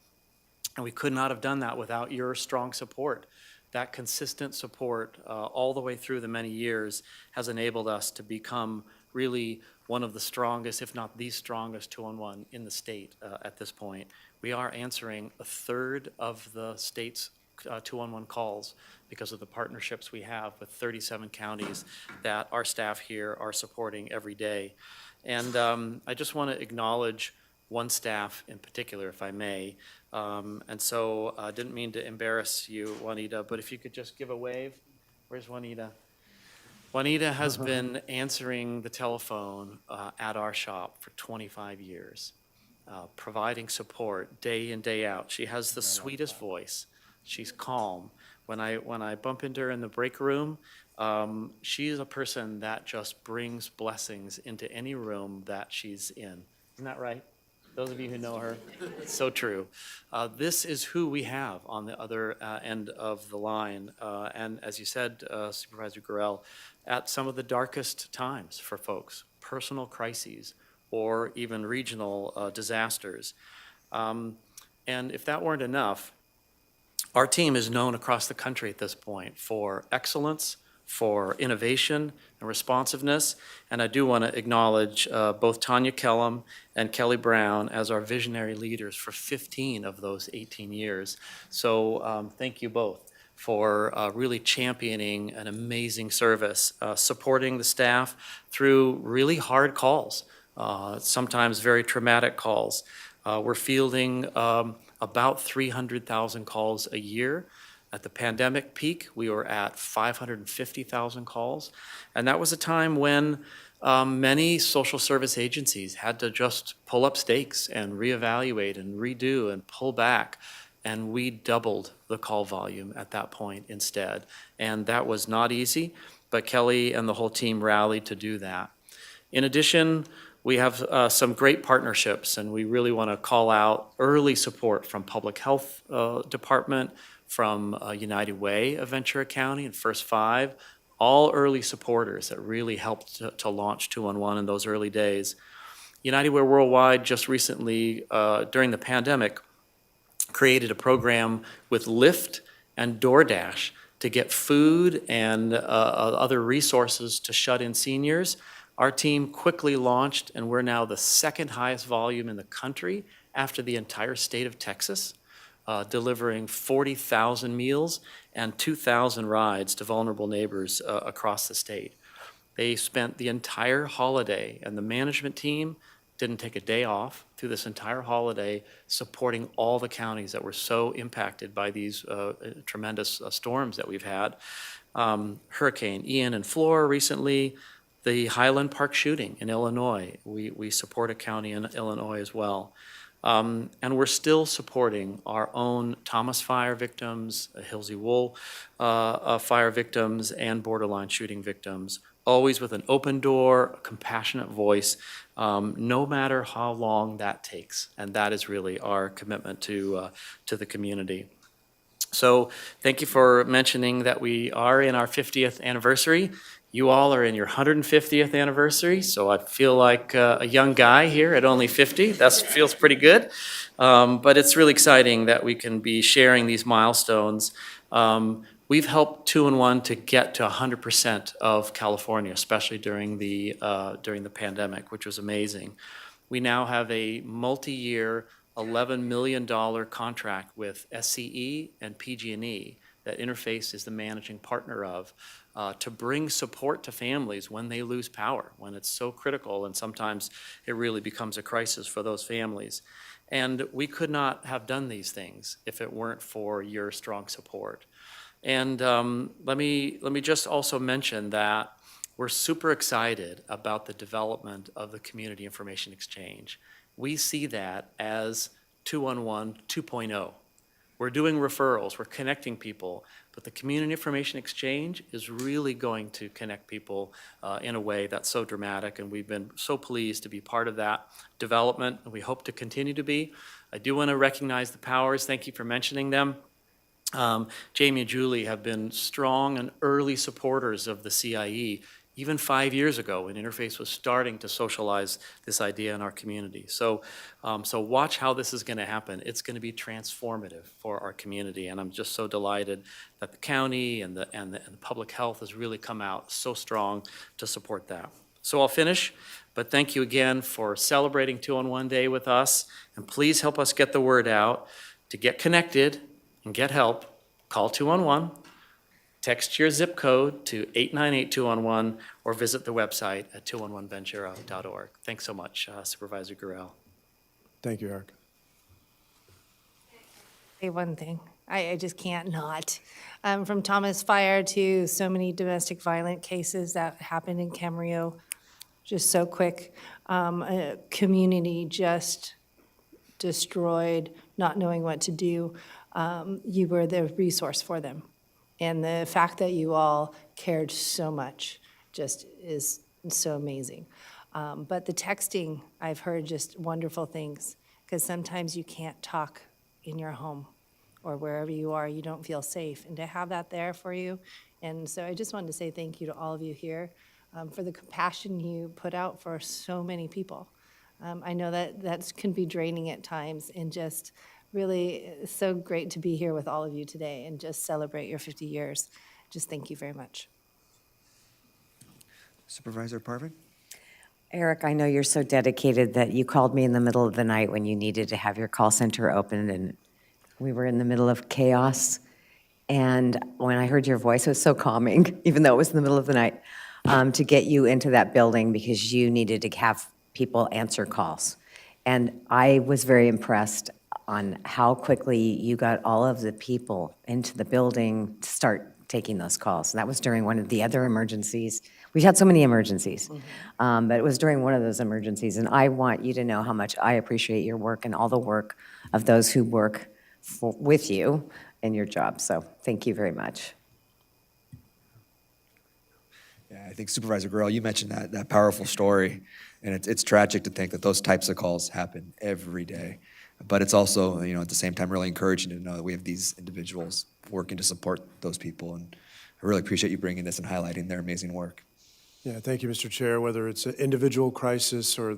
And we could not have done that without your strong support. That consistent support all the way through the many years has enabled us to become really one of the strongest, if not the strongest 211 in the state at this point. We are answering a third of the state's 211 calls because of the partnerships we have with 37 counties that our staff here are supporting every day. And I just want to acknowledge one staff in particular, if I may. And so I didn't mean to embarrass you, Juanita, but if you could just give a wave. Where's Juanita? Juanita has been answering the telephone at our shop for 25 years, providing support day in, day out. She has the sweetest voice. She's calm. When I bump into her in the break room, she is a person that just brings blessings into any room that she's in. Isn't that right? Those of you who know her, it's so true. This is who we have on the other end of the line. And as you said, Supervisor Gurrell, at some of the darkest times for folks, personal crises or even regional disasters. And if that weren't enough, our team is known across the country at this point for excellence, for innovation and responsiveness. And I do want to acknowledge both Tanya Kellum and Kelly Brown as our visionary leaders for 15 of those 18 years. So thank you both for really championing an amazing service, supporting the staff through really hard calls, sometimes very traumatic calls. We're fielding about 300,000 calls a year. At the pandemic peak, we were at 550,000 calls. And that was a time when many social service agencies had to just pull up stakes and reevaluate and redo and pull back. And we doubled the call volume at that point instead. And that was not easy, but Kelly and the whole team rallied to do that. In addition, we have some great partnerships, and we really want to call out early support from Public Health Department, from United Way of Ventura County and First Five, all early supporters that really helped to launch 211 in those early days. United Way Worldwide just recently, during the pandemic, created a program with Lyft and DoorDash to get food and other resources to shut-in seniors. Our team quickly launched, and we're now the second highest volume in the country after the entire state of Texas, delivering 40,000 meals and 2,000 rides to vulnerable neighbors across the state. They spent the entire holiday, and the management team didn't take a day off through this entire holiday, supporting all the counties that were so impacted by these tremendous storms that we've had. Hurricane Ian and Flora recently, the Highland Park shooting in Illinois. We support a county in Illinois as well. And we're still supporting our own Thomas Fire victims, Hillsy Wool fire victims, and borderline shooting victims, always with an open door, a compassionate voice, no matter how long that takes. And that is really our commitment to the community. So thank you for mentioning that we are in our 50th anniversary. You all are in your 150th anniversary, so I feel like a young guy here at only 50. That feels pretty good. But it's really exciting that we can be sharing these milestones. We've helped 211 to get to 100% of California, especially during the pandemic, which was amazing. We now have a multi-year $11 million contract with SCE and PG&E that Interface is the managing partner of, to bring support to families when they lose power, when it's so critical, and sometimes it really becomes a crisis for those families. And we could not have done these things if it weren't for your strong support. And let me just also mention that we're super excited about the development of the Community Information Exchange. We see that as 211 2.0. We're doing referrals, we're connecting people, but the Community Information Exchange is really going to connect people in a way that's so dramatic, and we've been so pleased to be part of that development, and we hope to continue to be. I do want to recognize the powers. Thank you for mentioning them. Jamie and Julie have been strong and early supporters of the CIE, even 5 years ago when Interface was starting to socialize this idea in our community. So watch how this is going to happen. It's going to be transformative for our community, and I'm just so delighted that the county and the public health has really come out so strong to support that. So I'll finish, but thank you again for celebrating 211 Day with us, and please help us get the word out. To get connected and get help, call 211. Text your zip code to 898-211 or visit the website at 211ventura.org. Thanks so much, Supervisor Gurel. Thank you, Eric. Say one thing. I just can't not. From Thomas Fire to so many domestic violent cases that happened in Camarillo, just so quick. A community just destroyed, not knowing what to do. You were the resource for them. And the fact that you all cared so much just is so amazing. But the texting, I've heard just wonderful things, because sometimes you can't talk in your home or wherever you are, you don't feel safe. And to have that there for you. And so I just wanted to say thank you to all of you here for the compassion you put out for so many people. I know that can be draining at times, and just really so great to be here with all of you today and just celebrate your 50 years. Just thank you very much. Supervisor Parvin? Eric, I know you're so dedicated that you called me in the middle of the night when you needed to have your call center open, and we were in the middle of chaos. And when I heard your voice, it was so calming, even though it was in the middle of the night, to get you into that building because you needed to have people answer calls. And I was very impressed on how quickly you got all of the people into the building to start taking those calls. And that was during one of the other emergencies. We had so many emergencies, but it was during one of those emergencies. And I want you to know how much I appreciate your work and all the work of those who work with you in your job. So thank you very much. Yeah, I think Supervisor Gurel, you mentioned that powerful story, and it's tragic to think that those types of calls happen every day. But it's also, at the same time, really encouraging to know that we have these individuals working to support those people. And I really appreciate you bringing this and highlighting their amazing work. Yeah, thank you, Mr. Chair. Whether it's an individual crisis or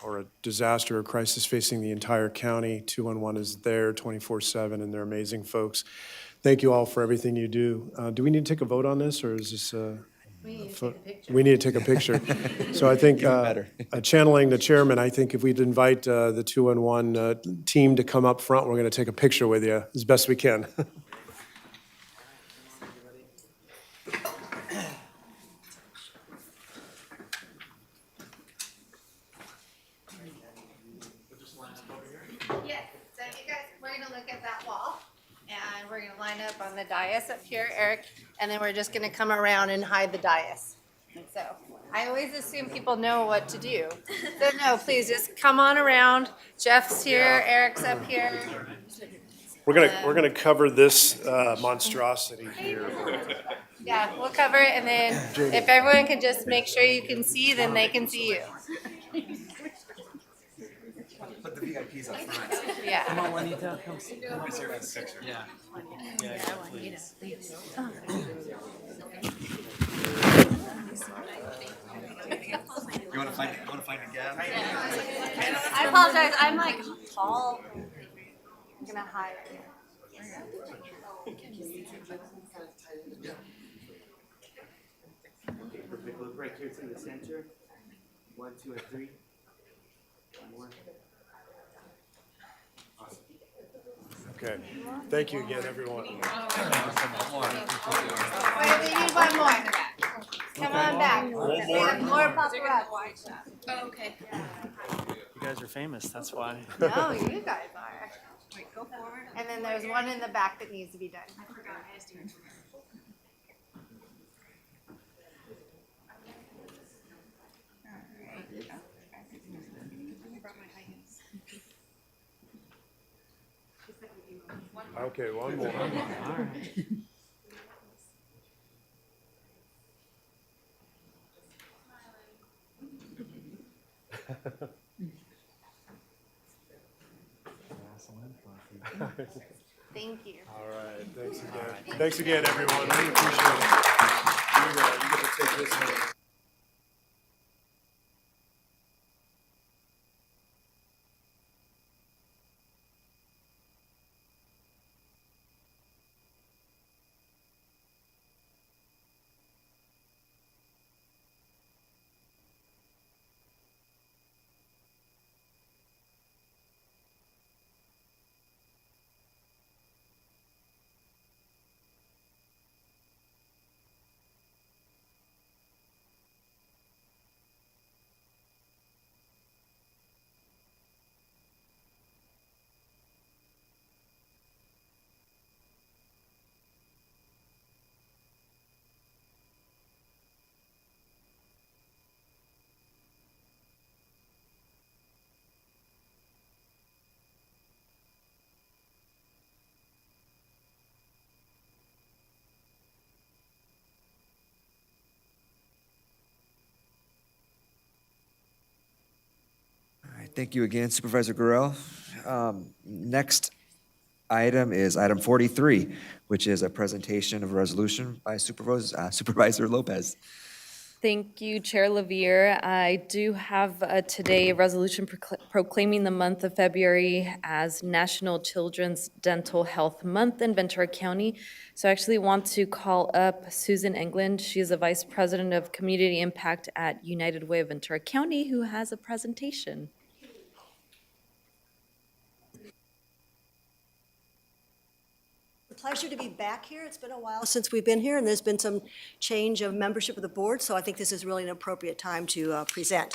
or a disaster or crisis facing the entire county, 211 is there 24/7, and they're amazing folks. Thank you all for everything you do. Do we need to take a vote on this, or is this? We need to take a picture. So I think, channeling the chairman, I think if we'd invite the 211 team to come up front, we're going to take a picture with you as best we can. Yes, so you guys, we're gonna look at that wall, and we're gonna line up on the dais up here, Eric, and then we're just gonna come around and hide the dais. So, I always assume people know what to do. So no, please, just come on around. Jeff's here, Eric's up here. We're gonna cover this monstrosity here. Yeah, we'll cover it, and then if everyone can just make sure you can see, then they can see you. Put the VIPs up front. Yeah. Come on, Juanita, come reserve this picture. Yeah. Yeah, please. You want to find a gap? I apologize, I'm like tall. I'm gonna hide. Perfect. Look right here to the center. 1, 2, and 3. One more. Awesome. Okay. Thank you again, everyone. Wait, we need one more. Come on back. One We have more paparazzi. Oh, okay. You guys are famous, that's why. No, you guys are. Wait, go forward. And then there's one in the back that needs to be done. I forgot. Okay, one more. Thank you. All right, thanks again. Thanks again, everyone. Really appreciate it. You get to take this home. All right, thank you again, Supervisor Guerrero. Next item is item 43, which is a presentation of a resolution by Supervisor Lopez. Thank you, Chair Lavier. I do have today a resolution proclaiming the month of February as National Children's Dental Health Month in Ventura County. So I actually want to call up Susan England. She is the Vice President of Community Impact at United Way of Ventura County, who has a presentation. Pleasure to be back here. It's been a while since we've been here, and there's been some change of membership of the board, so I think this is really an appropriate time to present.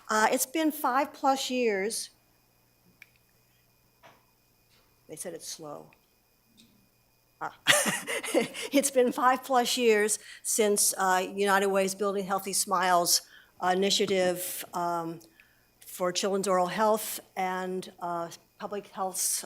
It's been 5+ years. They said it's slow. It's been 5+ years since United Way's Building Healthy Smiles initiative for children's oral health and public health's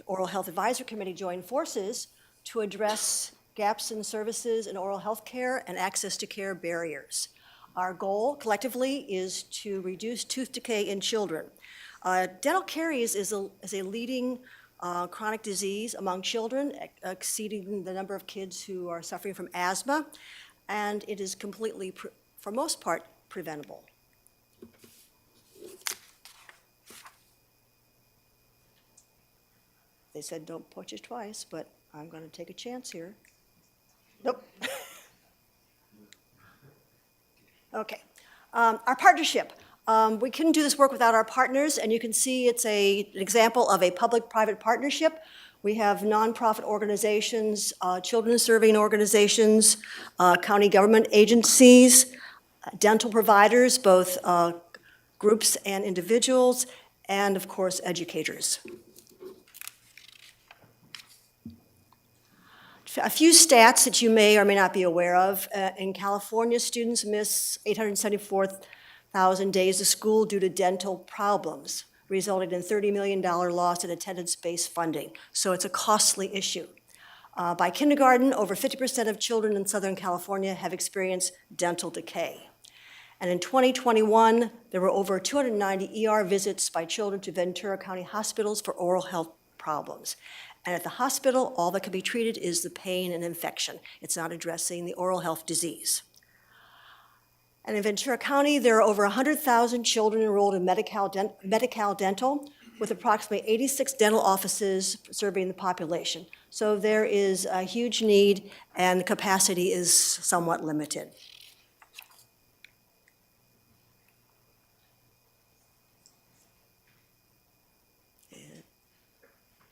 Oral Health Advisory Committee joined forces to address gaps in services in oral health care and access to care barriers. Our goal collectively is to reduce tooth decay in children. Dental caries is a leading chronic disease among children, exceeding the number of kids who are suffering from asthma, and it is completely, for most part, preventable. They said don't push it twice, but I'm going to take a chance here. Nope. Okay. Our partnership. We couldn't do this work without our partners, and you can see it's an example of a public-private partnership. We have nonprofit organizations, children's serving organizations, county government agencies, dental providers, both groups and individuals, and of course, educators. A few stats that you may or may not be aware of. In California, students miss 874,000 days of school due to dental problems, resulting in $30 million loss in attendance-based funding. So it's a costly issue. By kindergarten, over 50% of children in Southern California have experienced dental decay. And in 2021, there were over 290 ER visits by children to Ventura County hospitals for oral health problems. And at the hospital, all that can be treated is the pain and infection. It's not addressing the oral health disease. And in Ventura County, there are over 100,000 children enrolled in Medi-Cal Dental, with approximately 86 dental offices serving the population. So there is a huge need, and the capacity is somewhat limited.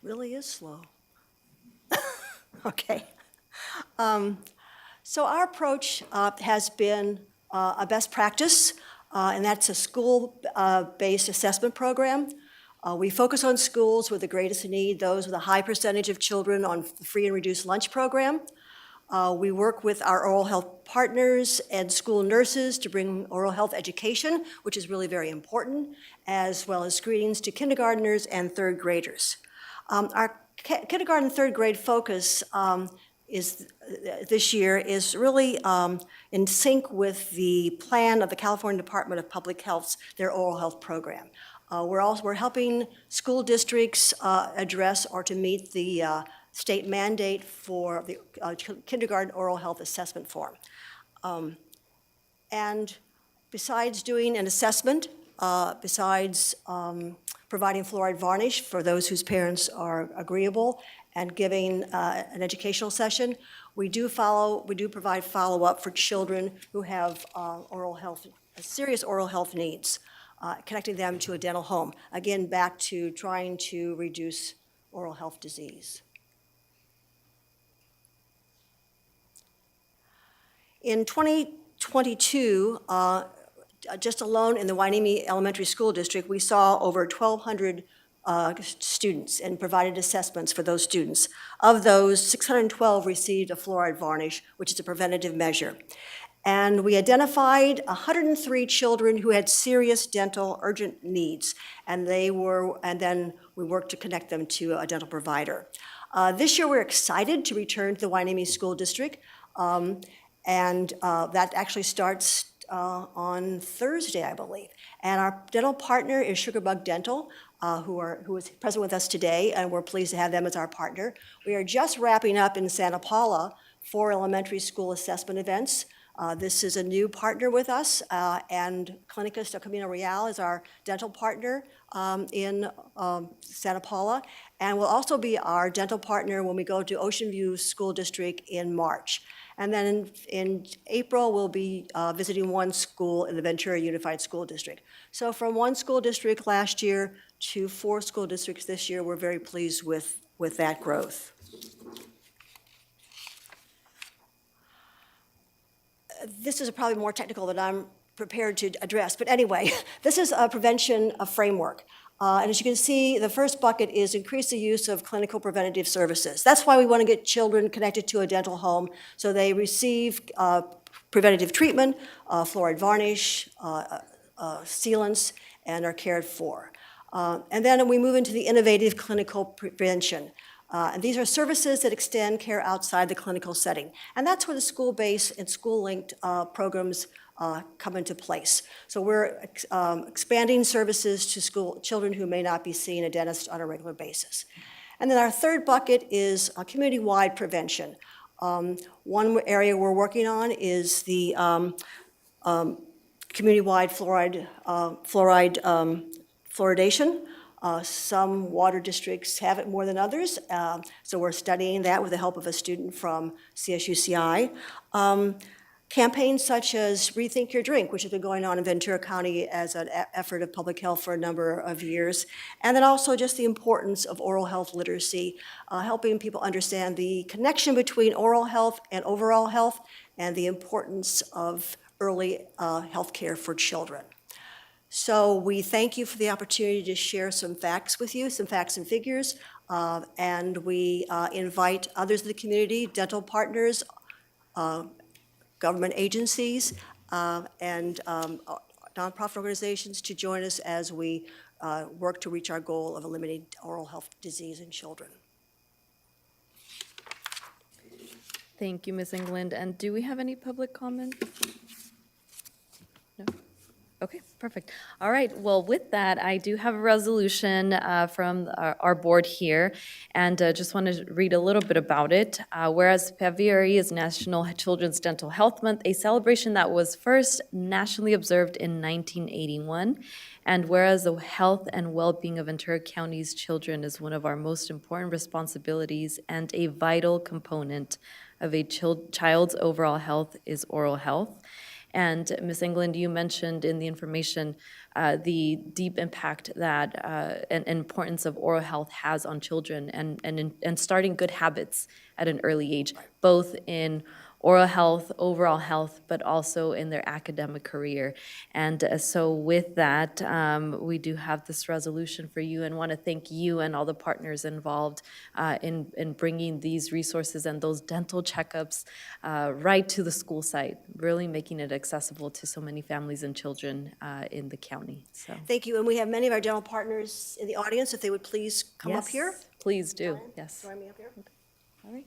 Really is slow. Okay. So our approach has been a best practice, and that's a school-based assessment program. We focus on schools with the greatest need, those with a high percentage of children on the free and reduced lunch program. We work with our oral health partners and school nurses to bring oral health education, which is really very important, as well as screenings to kindergartners and third graders. Our kindergarten and third grade focus this year is really in sync with the plan of the California Department of Public Health's, their oral health program. We're helping school districts address or to meet the state mandate for the kindergarten oral health assessment form. And besides doing an assessment, besides providing fluoride varnish for those whose parents are agreeable, and giving an educational session, we do provide follow-up for children who have serious oral health needs, connecting them to a dental home. Again, back to trying to reduce oral health disease. In 2022, just alone in the Hueneme Elementary School District, we saw over 1,200 students and provided assessments for those students. Of those, 612 received a fluoride varnish, which is a preventative measure. And we identified 103 children who had serious dental urgent needs, and then we worked to connect them to a dental provider. This year, we're excited to return to the Hueneme School District, and that actually starts on Thursday, I believe. And our dental partner is Sugarbug Dental, who is present with us today, and we're pleased to have them as our partner. We are just wrapping up in Santa Paula 4 elementary school assessment events. This is a new partner with us, and Clínicas del Camino Real is our dental partner in Santa Paula, and will also be our dental partner when we go to Ocean View School District in March. And then in April, we'll be visiting one school in the Ventura Unified School District. So from one school district last year to 4 school districts this year, we're very pleased with that growth. This is probably more technical than I'm prepared to address, but anyway, this is a prevention framework. And as you can see, the first bucket is increase the use of clinical preventative services. That's why we want to get children connected to a dental home so they receive preventative treatment, fluoride varnish, sealants, and are cared for. And then we move into the innovative clinical prevention. And these are services that extend care outside the clinical setting. And that's where the school-based and school-linked programs come into place. So we're expanding services to children who may not be seeing a dentist on a regular basis. And then our third bucket is community-wide prevention. One area we're working on is the community-wide fluoridation. Some water districts have it more than others, so we're studying that with the help of a student from CSUCI. Campaigns such as Rethink Your Drink, which has been going on in Ventura County as an effort of public health for a number of years. And then also just the importance of oral health literacy, helping people understand the connection between oral health and overall health and the importance of early health care for children. So we thank you for the opportunity to share some facts with you, some facts and figures, and we invite others in the community, dental partners, government agencies, and nonprofit organizations to join us as we work to reach our goal of eliminating oral health disease in children. Thank you, Ms. England. And do we have any public comment? No? Okay, perfect. All right, well, with that, I do have a resolution from our board here, and just want to read a little bit about it. Whereas February is National Children's Dental Health Month, a celebration that was first nationally observed in 1981, and whereas the health and well-being of Ventura County's children is one of our most important responsibilities and a vital component of a child's overall health is oral health. And Ms. England, you mentioned in the information the deep impact that and importance of oral health has on children and starting good habits at an early age, both in oral health, overall health, but also in their academic career. And so with that, we do have this resolution for you and want to thank you and all the partners involved in bringing these resources and those dental checkups right to the school site, really making it accessible to so many families and children in the county. So Thank you, and we have many of our dental partners in the audience. If they would please come up here. Please do, yes. Join me up here. All right.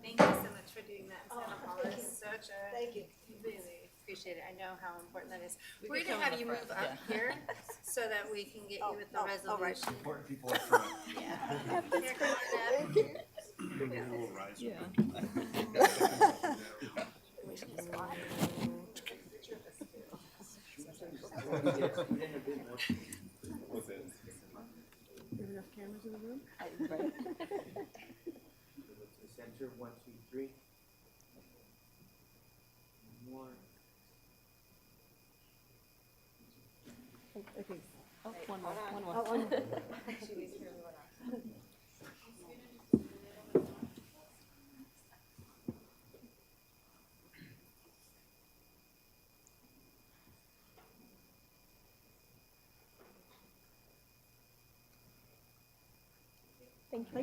Thank you so much for doing that. Such a, thank you. Really appreciate it. I know how important that is. We're going to have you move up here so that we can get you with the resolution. Important people up front. Yeah. Here, come on up. Enough cameras in the room? Center, 1, 2, 3. More. Okay. Oh, one more. Thank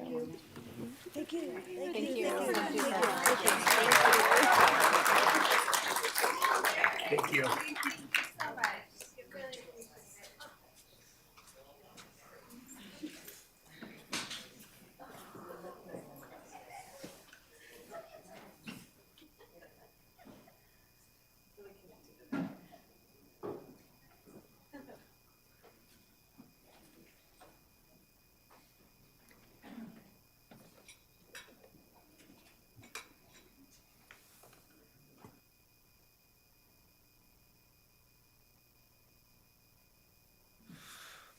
you. Thank you. Thank you. Thank you.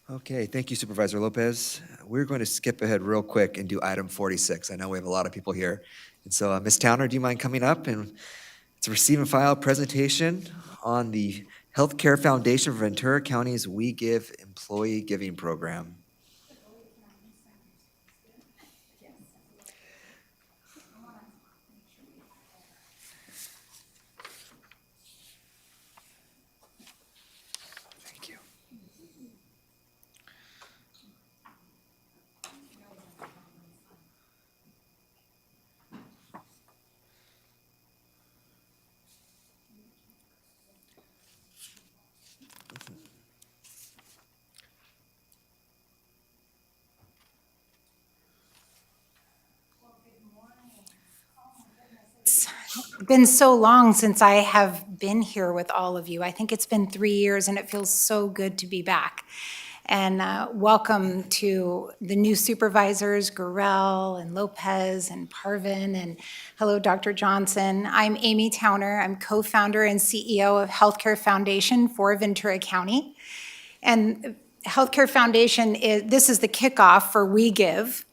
Okay, thank you Supervisor Lopez. We're going to skip ahead real quick and do item 46. I know we have a lot of people here. And so Ms. Towner, do you mind coming up? And it's a receive and file presentation on the Healthcare Foundation for Ventura County's We Give Employee Giving Program. Thank you. been so long since I have been here with all of you. I think it's been 3 years, and it feels so good to be back. And welcome to the new supervisors, Gurrell and Lopez and Parvin, and hello, Dr. Johnson. I'm Amy Towner. I'm co-founder and CEO of Healthcare Foundation for Ventura County. And Healthcare Foundation this is the kickoff for We Give.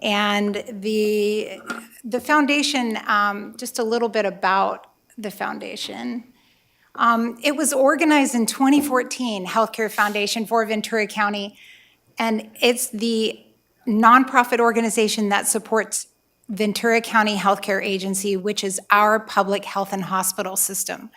And the foundation, just a little bit about the foundation. It was organized in 2014, Healthcare Foundation for Ventura County, and it's the nonprofit organization that supports Ventura County Healthcare Agency, which is our public health and hospital system.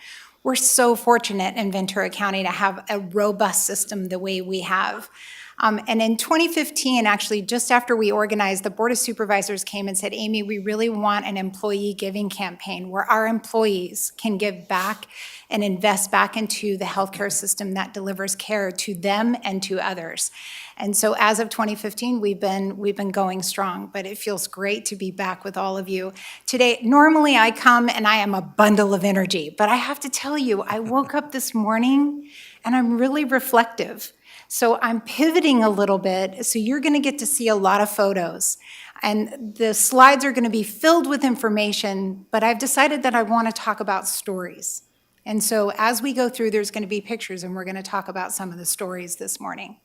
We're so fortunate in Ventura County to have a robust system the way we have. And in 2015, actually, just after we organized, the Board of Supervisors came and said, Amy, we really want an employee giving campaign where our employees can give back and invest back into the healthcare system that delivers care to them and to others. And so as of 2015, we've been going strong, but it feels great to be back with all of you. Today, normally I come and I am a bundle of energy, but I have to tell you, I woke up this morning and I'm really reflective. So I'm pivoting a little bit, so you're gonna get to see a lot of photos. And the slides are gonna be filled with information, but I've decided that I wanna talk about stories. And so as we go through, there's gonna be pictures, and we're gonna talk about some of the stories this morning.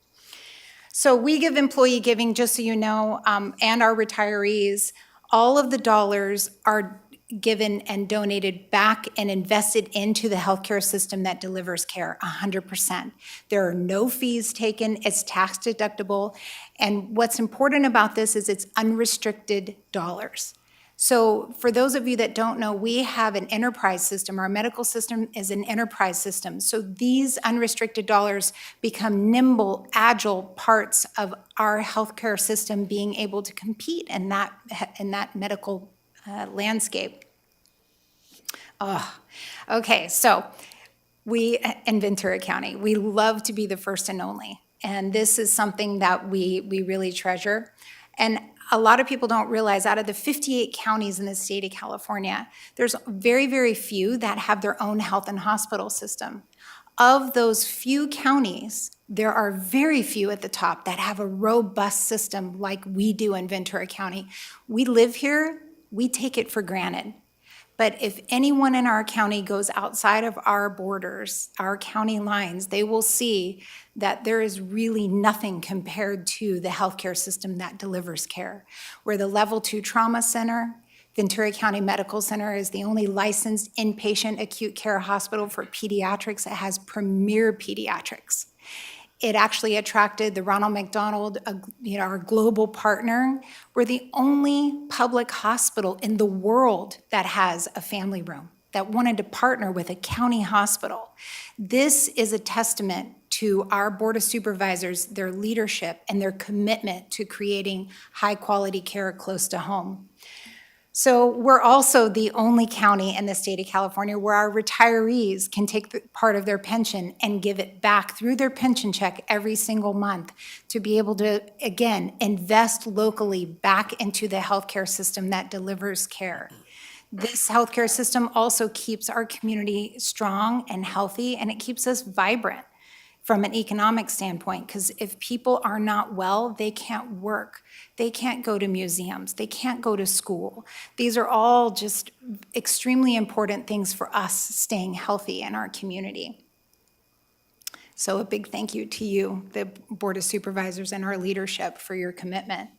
So We Give employee giving, just so you know, and our retirees, all of the dollars are given and donated back and invested into the healthcare system that delivers care, 100%. There are no fees taken, it's tax deductible, and what's important about this is it's unrestricted dollars. So for those of you that don't know, we have an enterprise system. Our medical system is an enterprise system. So these unrestricted dollars become nimble, agile parts of our healthcare system being able to compete in that medical landscape. Okay, so we in Ventura County, we love to be the first and only. And this is something that we really treasure. And a lot of people don't realize out of the 58 counties in the state of California, there's very, very few that have their own health and hospital system. Of those few counties, there are very few at the top that have a robust system like we do in Ventura County. We live here, we take it for granted. But if anyone in our county goes outside of our borders, our county lines, they will see that there is really nothing compared to the healthcare system that delivers care. We're the Level 2 Trauma Center. Ventura County Medical Center is the only licensed inpatient acute care hospital for pediatrics. It has premier pediatrics. It actually attracted the Ronald McDonald, our global partner. We're the only public hospital in the world that has a family room, that wanted to partner with a county hospital. This is a testament to our Board of Supervisors, their leadership, and their commitment to creating high-quality care close to home. So we're also the only county in the state of California where our retirees can take part of their pension and give it back through their pension check every single month to be able to, again, invest locally back into the healthcare system that delivers care. This healthcare system also keeps our community strong and healthy, and it keeps us vibrant from an economic standpoint, because if people are not well, they can't work. They can't go to museums. They can't go to school. These are all just extremely important things for us staying healthy in our community. So a big thank you to you, the Board of Supervisors, and our leadership for your commitment.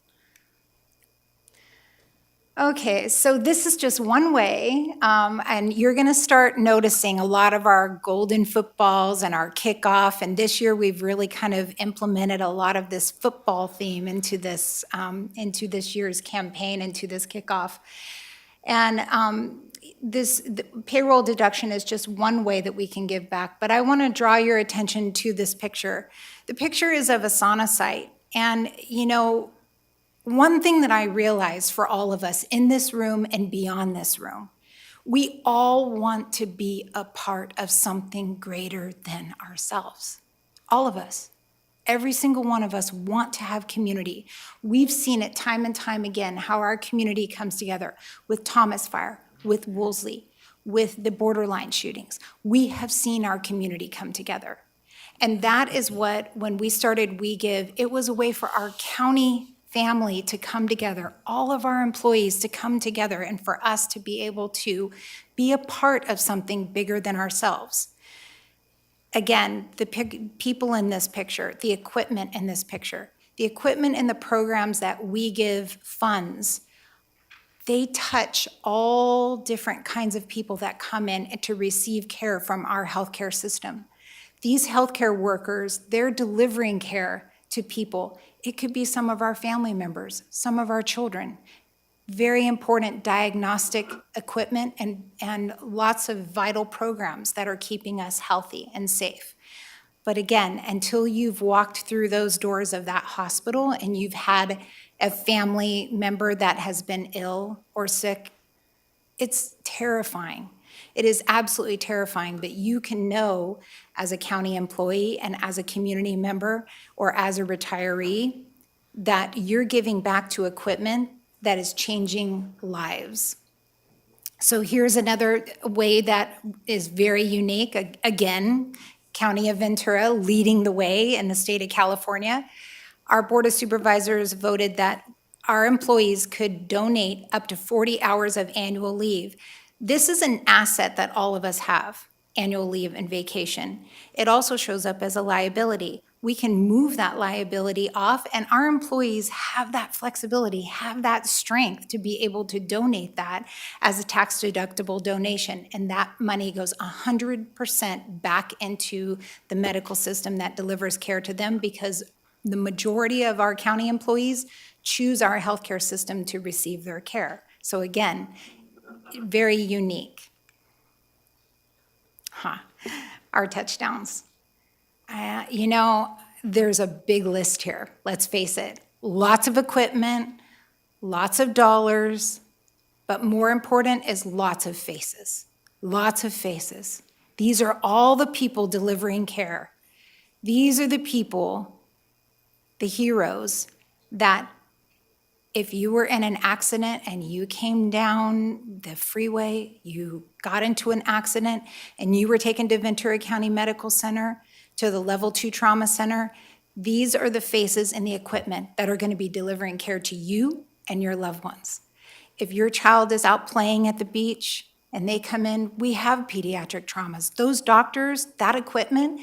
Okay, so this is just one way, and you're gonna start noticing a lot of our golden footballs and our kickoff, and this year we've really kind of implemented a lot of this football theme into this year's campaign, into this kickoff. And the payroll deduction is just one way that we can give back, but I wanna draw your attention to this picture. The picture is of a sauna site, and one thing that I realize for all of us in this room and beyond this room, we all want to be a part of something greater than ourselves. All of us. Every single one of us want to have community. We've seen it time and time again, how our community comes together with Thomas Fire, with Woolsey, with the borderline shootings. We have seen our community come together. And that is what, when we started We Give, it was a way for our county family to come together, all of our employees to come together, and for us to be able to be a part of something bigger than ourselves. Again, the people in this picture, the equipment in this picture, the equipment and the programs that We Give funds, they touch all different kinds of people that come in to receive care from our healthcare system. These healthcare workers, they're delivering care to people. It could be some of our family members, some of our children. Very important diagnostic equipment and lots of vital programs that are keeping us healthy and safe. But again, until you've walked through those doors of that hospital and you've had a family member that has been ill or sick, it's terrifying. It is absolutely terrifying, but you can know as a county employee and as a community member or as a retiree that you're giving back to equipment that is changing lives. So here's another way that is very unique. Again, County of Ventura leading the way in the state of California. Our Board of Supervisors voted that our employees could donate up to 40 hours of annual leave. This is an asset that all of us have, annual leave and vacation. It also shows up as a liability. We can move that liability off, and our employees have that flexibility, have that strength to be able to donate that as a tax-deductible donation, and that money goes 100% back into the medical system that delivers care to them, because the majority of our county employees choose our healthcare system to receive their care. So again, very unique. Our touchdowns. There's a big list here, let's face it. Lots of equipment, lots of dollars, but more important is lots of faces. Lots of faces. These are all the people delivering care. These are the people, the heroes, that if you were in an accident and you came down the freeway, you got into an accident, and you were taken to Ventura County Medical Center, to the Level 2 Trauma Center, these are the faces and the equipment that are going to be delivering care to you and your loved ones. If your child is out playing at the beach and they come in, we have pediatric traumas. Those doctors, that equipment,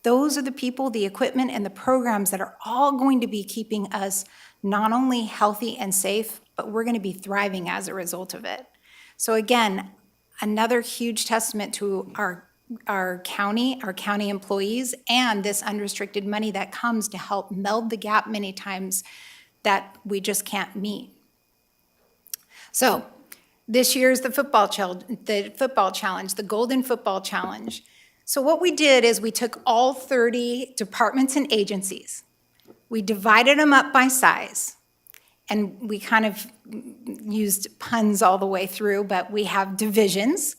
those are the people, the equipment, and the programs that are all going to be keeping us not only healthy and safe, but we're going to be thriving as a result of it. So again, another huge testament to our county employees, and this unrestricted money that comes to help meld the gap many times that we just can't meet. So this year's the football challenge, the Golden Football Challenge. So what we did is we took all 30 departments and agencies, we divided them up by size, and we kind of used puns all the way through, but we have divisions.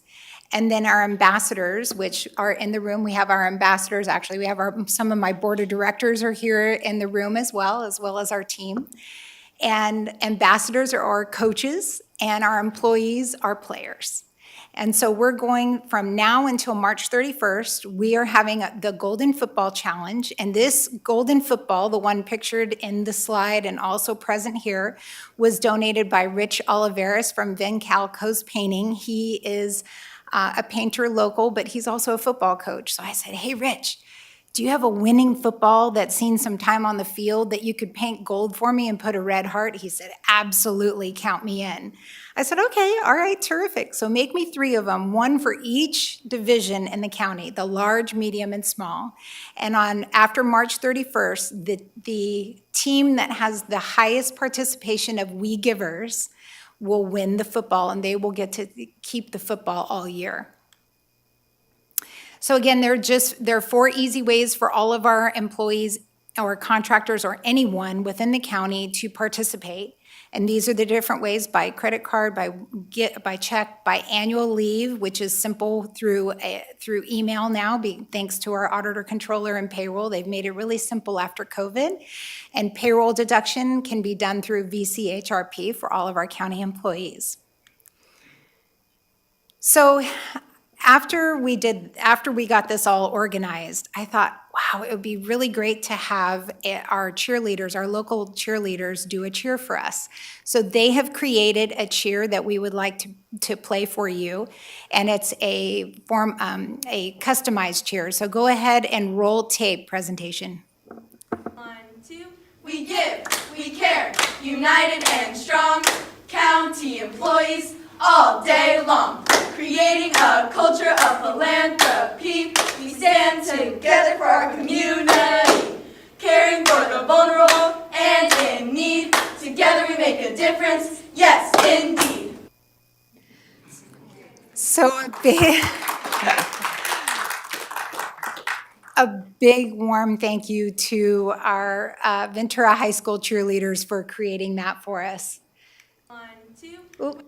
And then our ambassadors, which are in the room, we have our ambassadors, actually, we have some of my board of directors are here in the room as well as our team. And ambassadors are our coaches, and our employees are players. And so we're going from now until March 31st, we are having the Golden Football Challenge. And this Golden Football, the one pictured in the slide and also present here, was donated by Rich Oliveris from Vencal Coast Painting. He is a painter local, but he's also a football coach. So I said, hey, Rich, do you have a winning football that's seen some time on the field that you could paint gold for me and put a red heart? He said, absolutely, count me in. I said, okay, all right, terrific. So make me 3 of them, one for each division in the county, the large, medium, and small. And after March 31st, the team that has the highest participation of We Givers will win the football, and they will get to keep the football all year. So again, there are 4 easy ways for all of our employees or contractors or anyone within the county to participate. And these are the different ways: by credit card, by check, by annual leave, which is simple through email now, thanks to our auditor, controller, and payroll. They've made it really simple after COVID. And payroll deduction can be done through VCHRP for all of our county employees. So after we got this all organized, I thought, wow, it would be really great to have our cheerleaders, our local cheerleaders, do a cheer for us. So they have created a cheer that we would like to play for you, and it's a customized cheer. So go ahead and roll tape presentation. 1, 2. We give, we care, united and strong, county employees all day long, creating a culture of philanthropy. We stand together for our community, caring for the vulnerable and in need. Together we make a difference, yes, indeed. So a big warm thank you to our Ventura High School cheerleaders for creating that for us. 1, 2. Oop.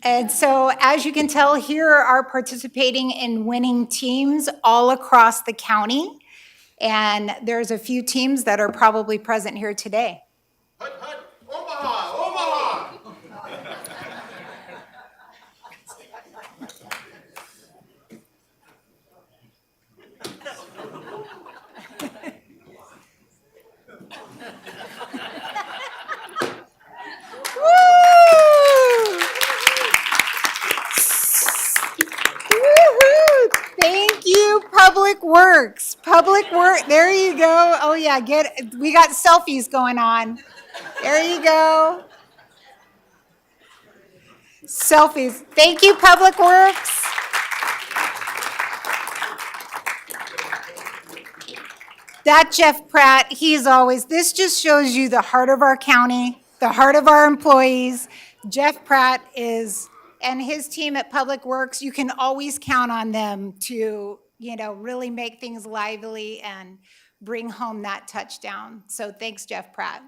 And so, as you can tell, here are participating in winning teams all across the county. And there's a few teams that are probably present here today. Omaha, Omaha! Woo-hoo! Thank you, Public Works. Public Work, there you go. Oh yeah, we got selfies going on. There you go. Selfies. Thank you, Public Works. That Jeff Pratt, this just shows you the heart of our county, the heart of our employees. Jeff Pratt and his team at Public Works, you can always count on them to, really make things lively and bring home that touchdown. So thanks, Jeff Pratt.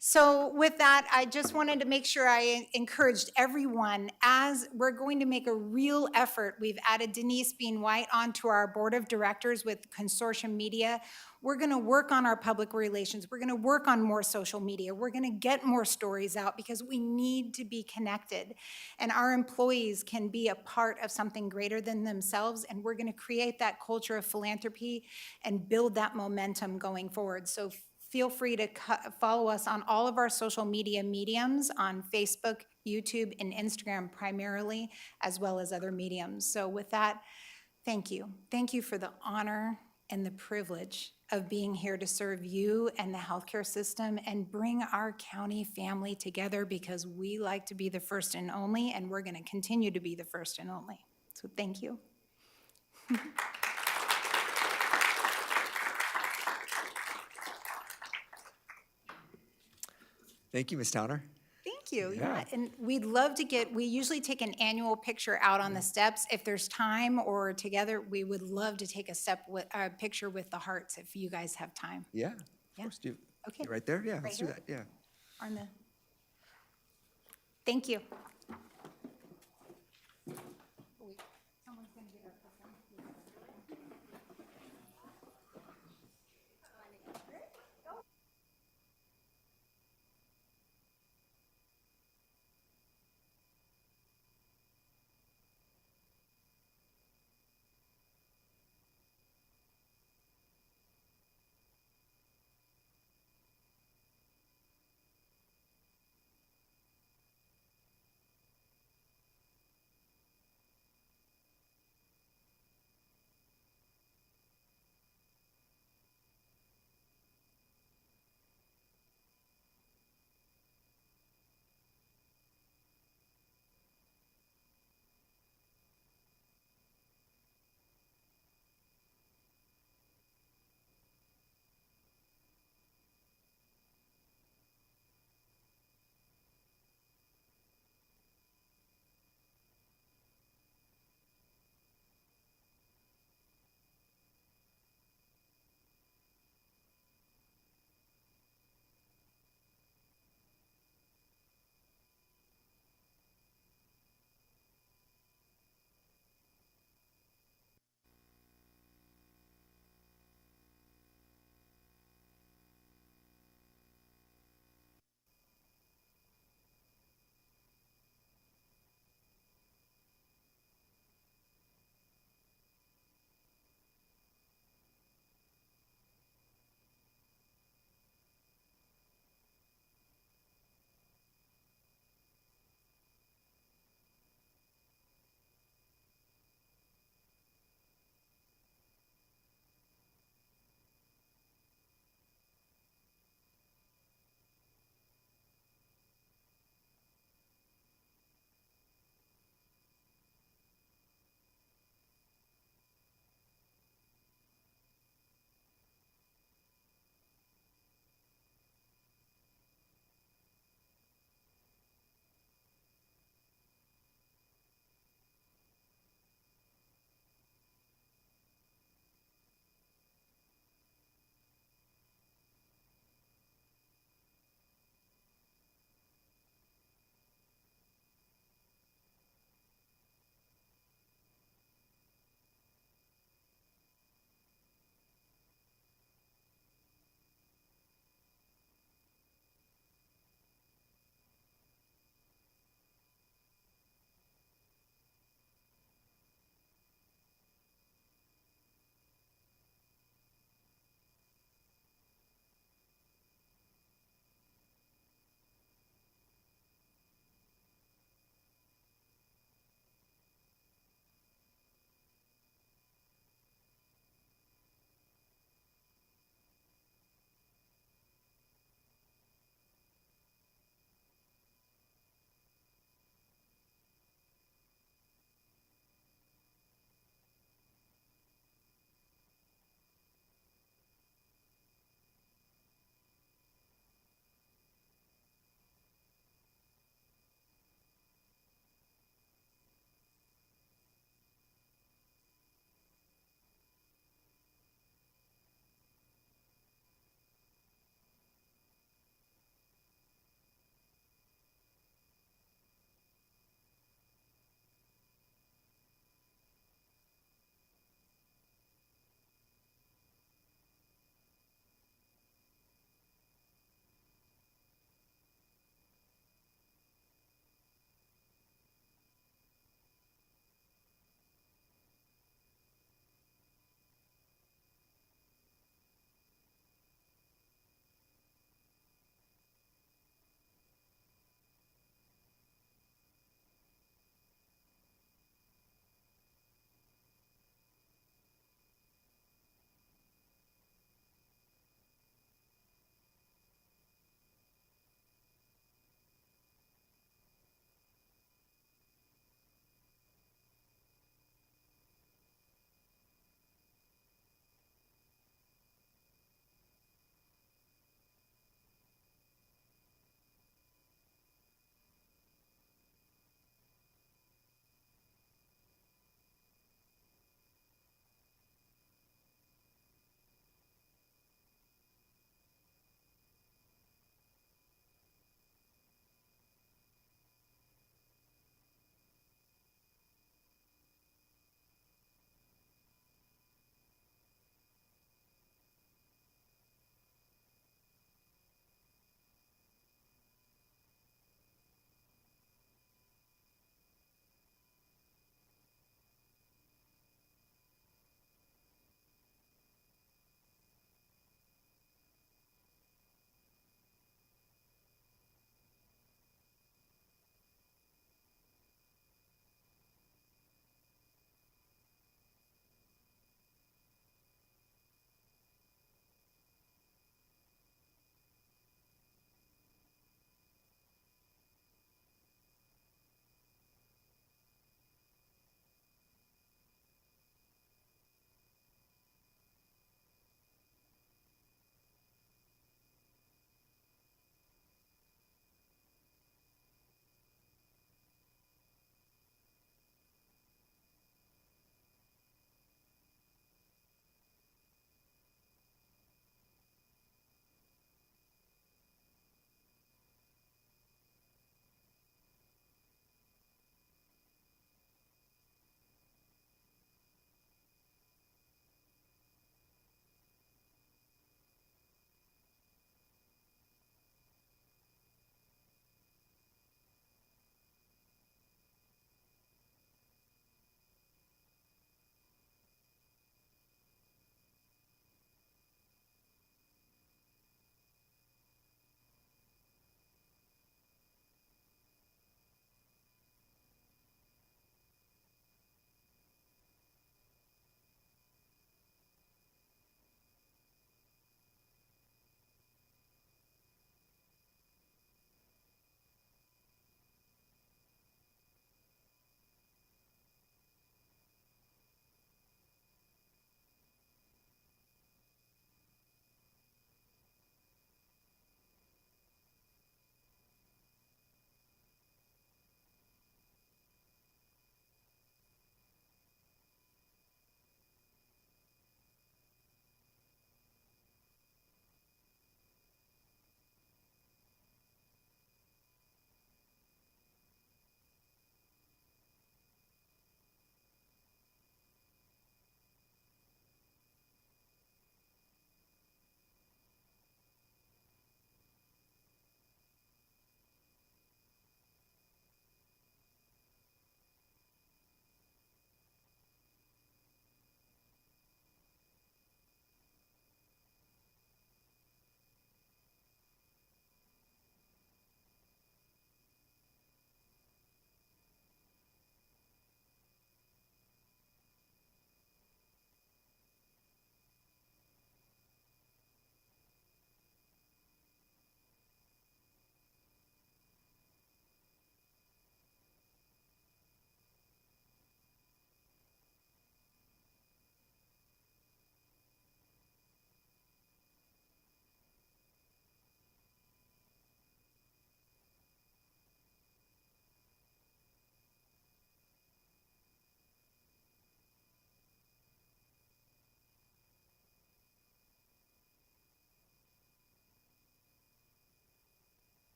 So with that, I just wanted to make sure I encouraged everyone, as we're going to make a real effort. We've added Denise Bean White onto our board of directors with Consortium Media. We're going to work on our public relations. We're going to work on more social media. We're going to get more stories out because we need to be connected. And our employees can be a part of something greater than themselves. And we're going to create that culture of philanthropy and build that momentum going forward. So feel free to follow us on all of our social media mediums on Facebook, YouTube, and Instagram primarily, as well as other mediums. So with that, thank you. Thank you for the honor and the privilege of being here to serve you and the healthcare system and bring our county family together, because we like to be the first and only, and we're going to continue to be the first and only. So thank you. Thank you, Ms. Towner. Thank you. Yeah. And we'd love to we usually take an annual picture out on the steps. If there's time or together, we would love to take a picture with the hearts if you guys have time. Yeah, of course. Okay. Right there? Yeah, let's do here? that. Yeah. Thank you.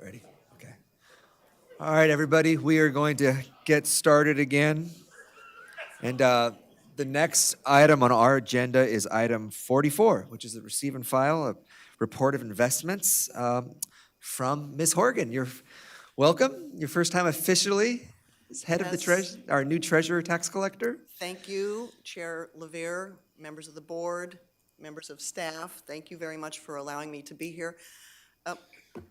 Ready? Okay. All right, everybody, we are going to get started again. And the next item on our agenda is item 44, which is the receive and file a report of investments from Ms. Horgan. You're welcome. Your first time officially as head of the our new treasurer tax collector. Thank you, Chair Levere, members of the board, members of staff. Thank you very much for allowing me to be here.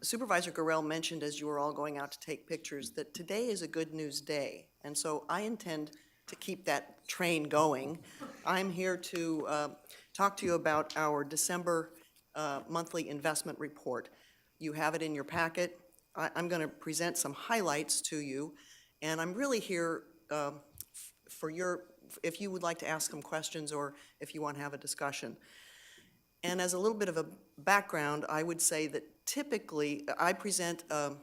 Supervisor Gorell mentioned as you were all going out to take pictures that today is a good news day. And so I intend to keep that train going. I'm here to talk to you about our December monthly investment report. You have it in your packet. I'm going to present some highlights to you, and I'm really here for if you would like to ask some questions or if you want to have a discussion. And as a little bit of a background, I would say that typically I present a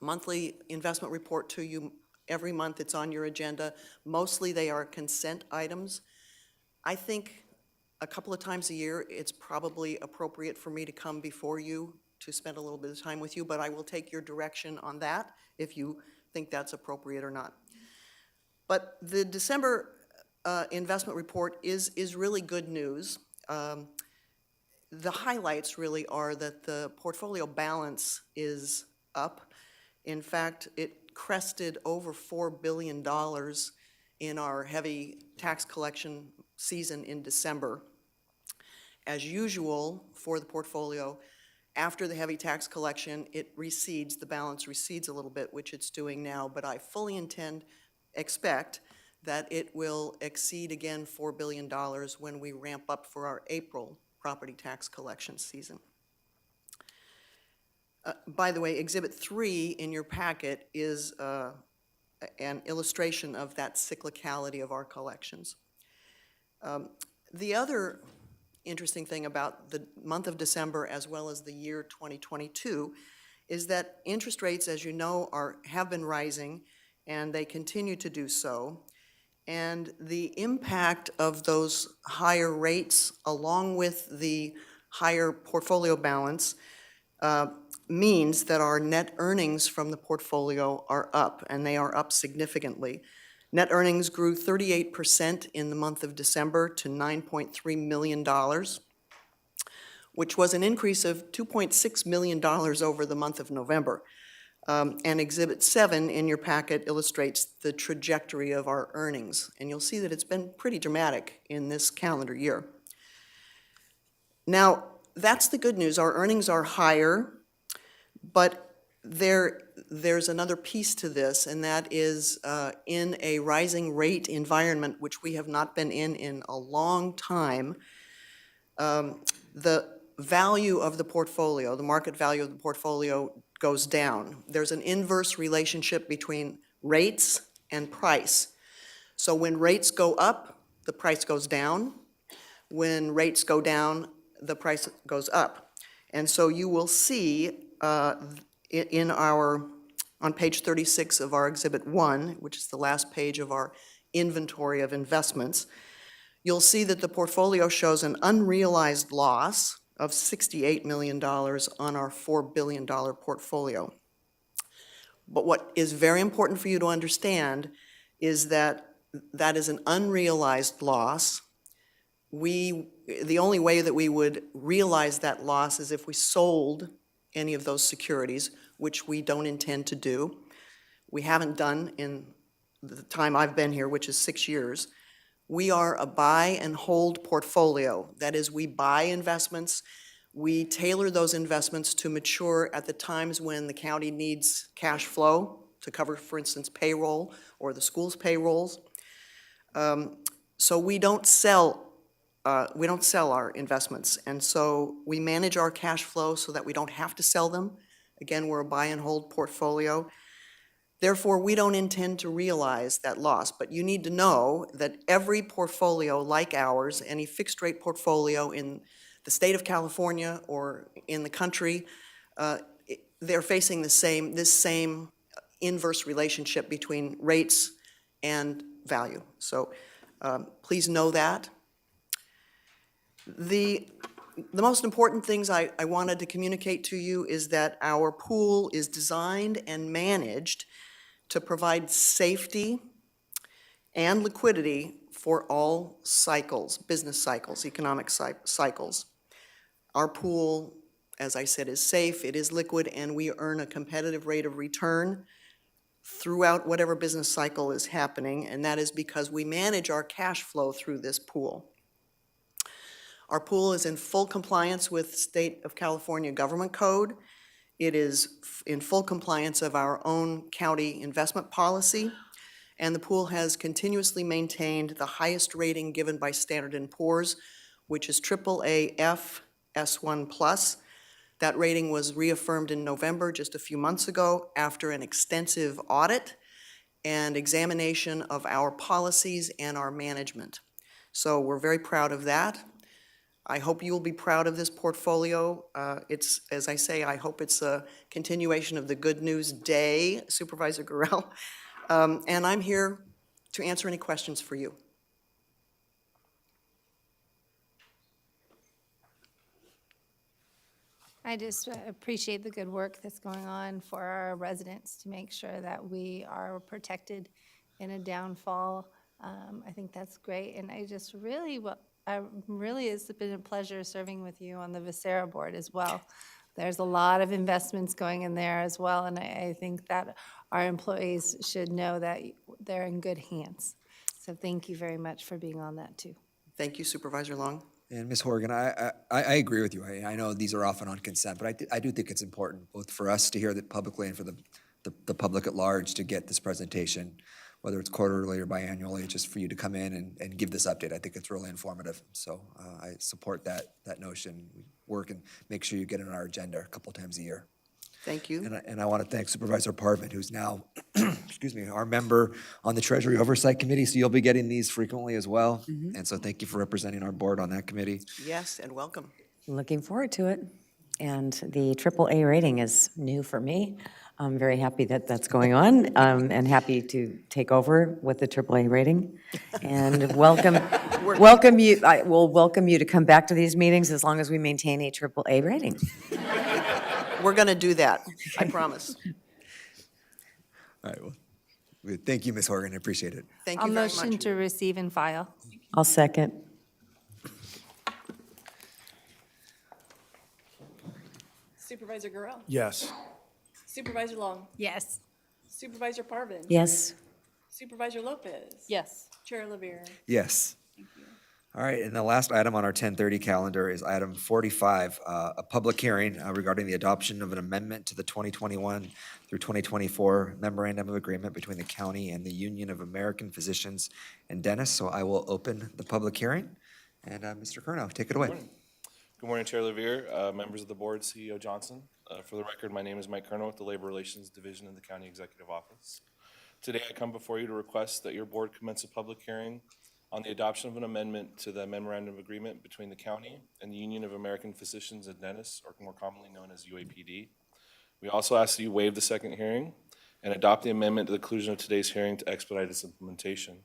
monthly investment report to you every month. It's on your agenda. Mostly they are consent items. I think a couple of times a year it's probably appropriate for me to come before you to spend a little bit of time with you, but I will take your direction on that if you think that's appropriate or not. But the December investment report is really good news. The highlights really are that the portfolio balance is up. In fact, it crested over $4 billion in our heavy tax collection season in December. As usual for the portfolio, after the heavy tax collection, it recedes, the balance recedes a little bit, which it's doing now, but I fully expect that it will exceed again $4 billion when we ramp up for our April property tax collection season. By the way, Exhibit 3 in your packet is an illustration of that cyclicality of our collections. The other interesting thing about the month of December as well as the year 2022 is that interest rates, as you know, have been rising, and they continue to do so. And the impact of those higher rates, along with the higher portfolio balance, means that our net earnings from the portfolio are up, and they are up significantly. Net earnings grew 38% in the month of December to $9.3 million, which was an increase of $2.6 million over the month of November. And Exhibit 7 in your packet illustrates the trajectory of our earnings. And you'll see that it's been pretty dramatic in this calendar year. Now, that's the good news. Our earnings are higher, but there's another piece to this, and that is in a rising rate environment, which we have not been in a long time, the value of the portfolio, the market value of the portfolio goes down. There's an inverse relationship between rates and price. So when rates go up, the price goes down. When rates go down, the price goes up. And so you will see on page 36 of our Exhibit 1, which is the last page of our inventory of investments, you'll see that the portfolio shows an unrealized loss of $68 million on our $4 billion portfolio. But what is very important for you to understand is that that is an unrealized loss. The only way that we would realize that loss is if we sold any of those securities, which we don't intend to do. We haven't done in the time I've been here, which is 6 years. We are a buy and hold portfolio. That is, we buy investments. We tailor those investments to mature at the times when the county needs cash flow to cover, for instance, payroll or the school's payrolls. So we don't sell our investments, and so we manage our cash flow so that we don't have to sell them. Again, we're a buy and hold portfolio. Therefore, we don't intend to realize that loss, but you need to know that every portfolio like ours, any fixed rate portfolio in the state of California or in the country, they're facing this same inverse relationship between rates and value. So please know that. The The most important things I wanted to communicate to you is that our pool is designed and managed to provide safety and liquidity for all cycles, business cycles, economic cycles. Our pool, as I said, is safe, it is liquid, and we earn a competitive rate of return throughout whatever business cycle is happening, and that is because we manage our cash flow through this pool. Our pool is in full compliance with State of California Government Code. It is in full compliance of our own county investment policy, and the pool has continuously maintained the highest rating given by Standard & Poor's, which is AAA-F S1+. That rating was reaffirmed in November, just a few months ago, after an extensive audit and examination of our policies and our management. So we're very proud of that. I hope you will be proud of this portfolio. It's, as I say, I hope it's a continuation of the Good News Day, Supervisor Gorell. And I'm here to answer any questions for you. I just appreciate the good work that's going on for our residents to make sure that we are protected in a downfall. I think that's great, and I just really, it's been a pleasure serving with you on the Visera board as well. There's a lot of investments going in there as well, and I think that our employees should know that they're in good hands. So thank you very much for being on that too. Thank you, Supervisor Long. And Ms. Horgan, I agree with you. I know these are often on consent, but I do think it's important, both for us to hear that publicly and for the public at large to get this presentation, whether it's quarterly or biannually, just for you to come in and give this update. I think it's really informative. So I support that notion. We work and make sure you get it on our agenda a couple times a year. Thank you. And I want to thank Supervisor Parvin, who's now, excuse me, our member on the Treasury Oversight Committee, so you'll be getting these frequently as well. And so thank you for representing our board on that committee. Yes, and welcome. Looking forward to it. And the AAA rating is new for me. I'm very happy that that's going on, and happy to take over with the AAA rating. And welcome you. I will welcome you to come back to these meetings as long as we maintain a AAA rating. We're going to do that, I promise. All right, well, thank you, Ms. Horgan, I appreciate it. Thank you I'll very motion much. to receive and file. I'll second. Supervisor Gorell? Yes. Supervisor Long? Yes. Supervisor Parvin? Yes. Supervisor Lopez? Yes. Chair Lavere? Yes. All right, and the last item on our 10:30 calendar is item 45, a public hearing regarding the adoption of an amendment to the 2021 through 2024 Memorandum of Agreement between the county and the Union of American Physicians and Dentists. So I will open the public hearing, and Mr. Curnow, take it away. Good morning, Chair Lavere, members of the board, CEO Johnson. For the record, my name is Mike Curnow with the Labor Relations Division in the County Executive Office. Today, I come before you to request that your board commence a public hearing on the adoption of an amendment to the Memorandum of Agreement between the county and the Union of American Physicians and Dentists, or more commonly known as UAPD. We also ask that you waive the second hearing and adopt the amendment to the conclusion of today's hearing to expedite its implementation.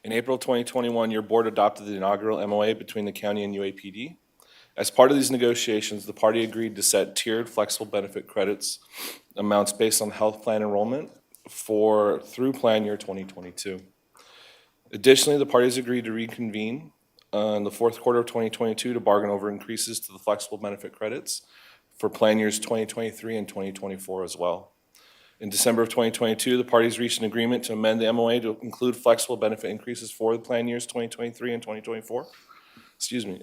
In April 2021, your board adopted the inaugural MOA between the county and UAPD. As part of these negotiations, the party agreed to set tiered flexible benefit credits amounts based on health plan enrollment through plan year 2022. Additionally, the parties agreed to reconvene in the fourth quarter of 2022 to bargain over increases to the flexible benefit credits for plan years 2023 and 2024 as well. In December of 2022, the parties reached an agreement to amend the MOA to include flexible benefit increases for the plan years 2023 and 2024. Excuse me,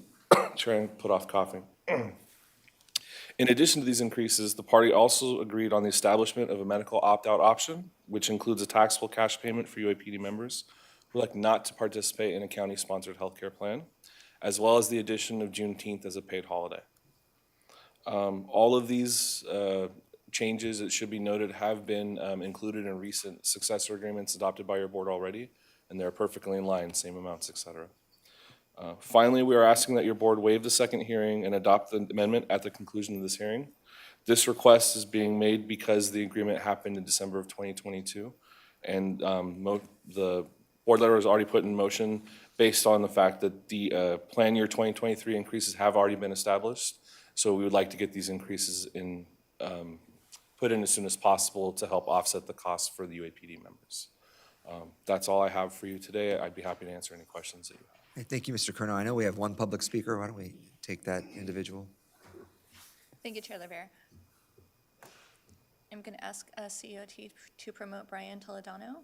trying to put off coughing. In addition to these increases, the party also agreed on the establishment of a medical opt-out option, which includes a taxable cash payment for UAPD members who elect not to participate in a county-sponsored healthcare plan, as well as the addition of Juneteenth as a paid holiday. All of these changes, it should be noted, have been included in recent successor agreements adopted by your board already, and they're perfectly in line, same amounts, et cetera. Finally, we are asking that your board waive the second hearing and adopt the amendment at the conclusion of this hearing. This request is being made because the agreement happened in December of 2022, and the board letter was already put in motion based on the fact that the plan year 2023 increases have already been established. So we would like to get these increases in, put in as soon as possible to help offset the costs for the UAPD members. That's all I have for you today. I'd be happy to answer any questions that you have. Okay, thank you, Mr. Curnow. I know we have one public speaker. Why don't we take that individual? Thank you, Chair LaVere. I'm going to ask CEO to promote Brian Toledano.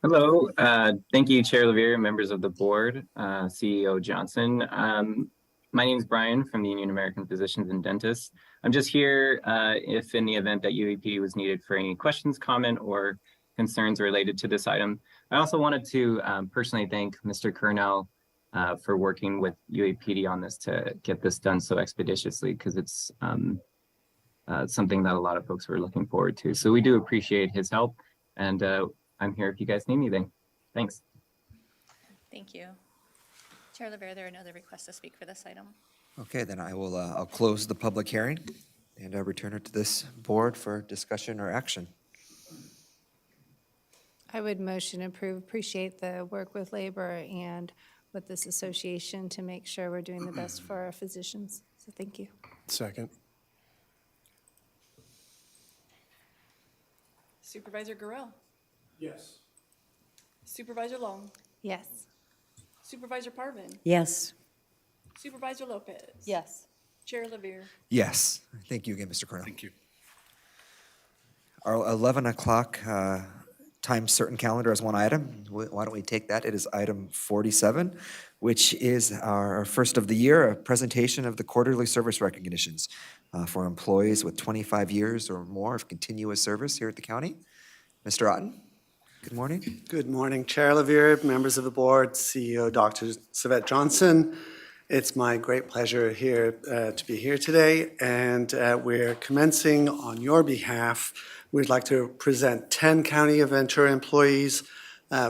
Hello, thank you, Chair LaVere, members of the board, CEO Johnson. My name is Brian from the Union of American Physicians and Dentists. I'm just here if in the event that UAPD was needed for any questions, comment, or concerns related to this item. I also wanted to personally thank Mr. Curnow for working with UAPD on this to get this done so expeditiously, because it's something that a lot of folks were looking forward to. So we do appreciate his help, and I'm here if you guys need anything. Thanks. Thank you. Chair LaVere, there are no other requests to speak for this item. Okay, then I will, I'll close the public hearing and return it to this board for discussion or action. I would motion approve, appreciate the work with labor and with this association to make sure we're doing the best for our physicians. So thank you. Second. Supervisor Gorell, Yes. Supervisor Long, Yes. Supervisor Parvin, Yes. Supervisor Lopez. Yes. Chair LaVere. Yes, thank you again, Mr. Curnow. Thank you. Our 11 o'clock time certain calendar is one item. Why don't we take that? It is item 47, which is our first of the year, a presentation of the quarterly service recognitions for employees with 25 years or more of continuous service here at the county. Mr. Otten, good morning. Good morning, Chair LaVere, members of the board, CEO Dr. Savette Johnson. It's my great pleasure here to be here today, and we're commencing on your behalf. We'd like to present 10 County of Ventura employees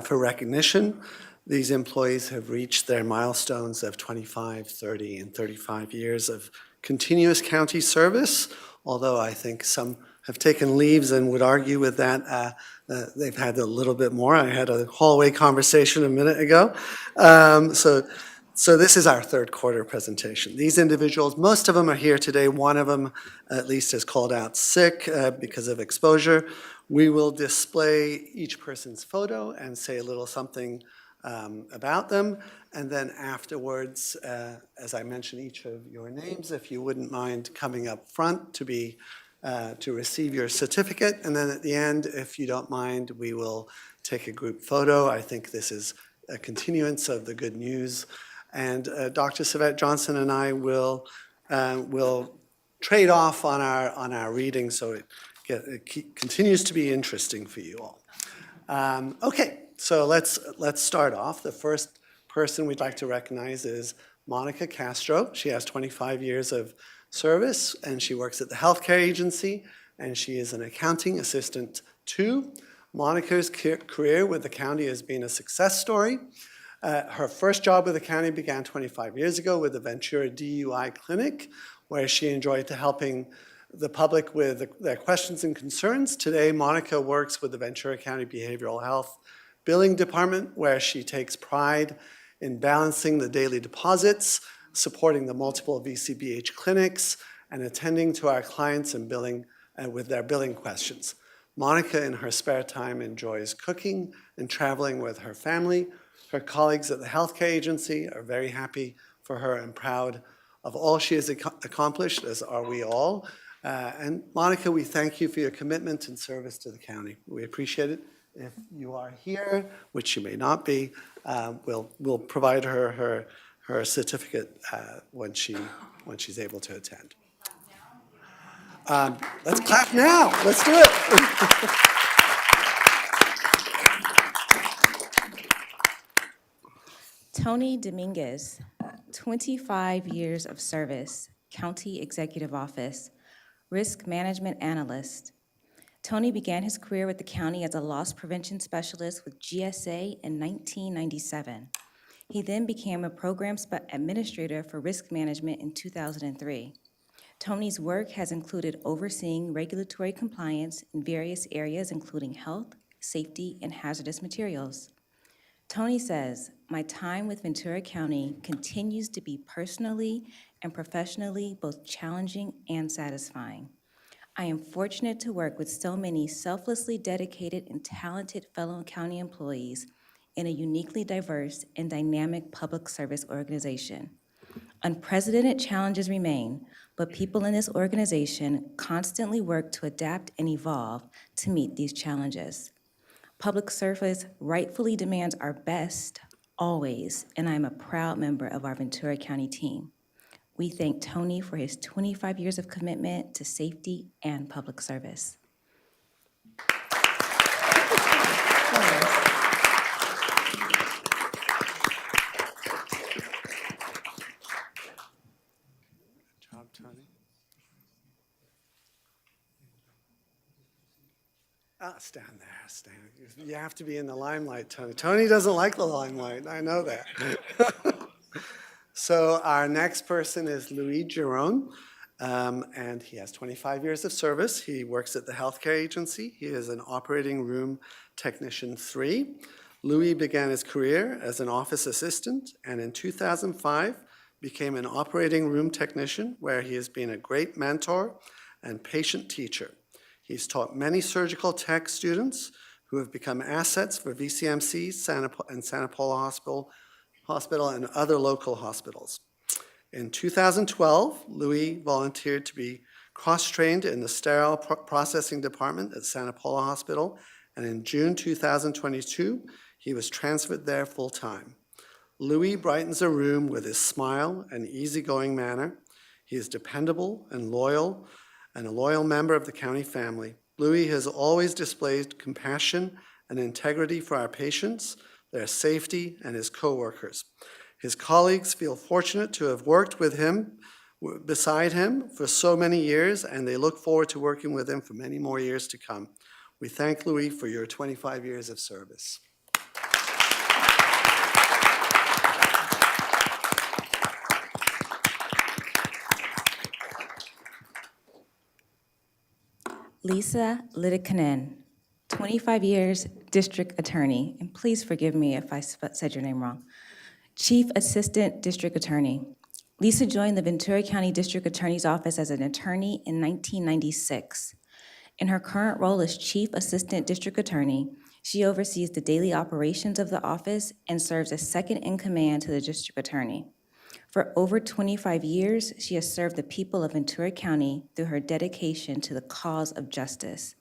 for recognition. These employees have reached their milestones of 25, 30, and 35 years of continuous county service, although I think some have taken leaves and would argue with that. They've had a little bit more. I had a hallway conversation a minute ago. So this is our third quarter presentation. These individuals, most of them are here today. One of them at least is called out sick because of exposure. We will display each person's photo and say a little something about them. And then afterwards, as I mentioned each of your names, if you wouldn't mind coming up front to receive your certificate. And then at the end, if you don't mind, we will take a group photo. I think this is a continuance of the good news. And Dr. Savette Johnson and I will trade off on our reading, so it continues to be interesting for you all. Okay, so let's start off. The first person we'd like to recognize is Monica Castro. She has 25 years of service, and she works at the healthcare agency, and she is an accounting assistant too. Monica's career with the county has been a success story. Her first job with the county began 25 years ago with the Ventura DUI Clinic, where she enjoyed helping the public with their questions and concerns. Today, Monica works with the Ventura County Behavioral Health Billing Department, where she takes pride in balancing the daily deposits, supporting the multiple VCBH clinics, and attending to our clients and billing with their billing questions. Monica, in her spare time, enjoys cooking and traveling with her family. Her colleagues at the healthcare agency are very happy for her and proud of all she has accomplished, as are we all. And Monica, we thank you for your commitment and service to the county. We appreciate it. If you are here, which you may not be, we'll provide her certificate when she's able to attend. Let's clap now. Let's do it. Tony Dominguez, 25 years of service, County Executive Office, Risk Management Analyst. Tony began his career with the county as a loss prevention specialist with GSA in 1997. He then became a program administrator for risk management in 2003. Tony's work has included overseeing regulatory compliance in various areas, including health, safety, and hazardous materials. Tony says, "My time with Ventura County continues to be personally and professionally both challenging and satisfying. I am fortunate to work with so many selflessly dedicated and talented fellow county employees in a uniquely diverse and dynamic public service organization. Unprecedented challenges remain, but people in this organization constantly work to adapt and evolve to meet these challenges. Public service rightfully demands our best, always, and I am a proud member of our Ventura County team. We thank Tony for his 25 years of commitment to safety and public service." Good job, Tony. Stand there, stand. You have to be in the limelight, Tony. Tony doesn't like the limelight, I know that. So our next person is Louis Giron, and he has 25 years of service. He works at the healthcare agency. He is an operating room technician 3. Louis began his career as an office assistant, and in 2005 became an operating room technician, where he has been a great mentor and patient teacher. He's taught many surgical tech students who have become assets for VCMC and Santa Paula Hospital and other local hospitals. In 2012, Louis volunteered to be cross-trained in the sterile processing department at Santa Paula Hospital, and in June 2022, he was transferred there full-time. Louis brightens a room with his smile and easygoing manner. He is dependable and loyal, and a loyal member of the county family. Louis has always displayed compassion and integrity for our patients, their safety, and his coworkers. His colleagues feel fortunate to have worked with him, beside him, for so many years, and they look forward to working with him for many more years to come. We thank Louis for your 25 years of service. Lisa Lidikanen, 25 years district attorney, and please forgive me if I said your name wrong. Chief Assistant District Attorney. Lisa joined the Ventura County District Attorney's Office as an attorney in 1996. In her current role as Chief Assistant District Attorney, she oversees the daily operations of the office and serves as second in command to the District Attorney. For over 25 years, she has served the people of Ventura County through her dedication to the cause of justice.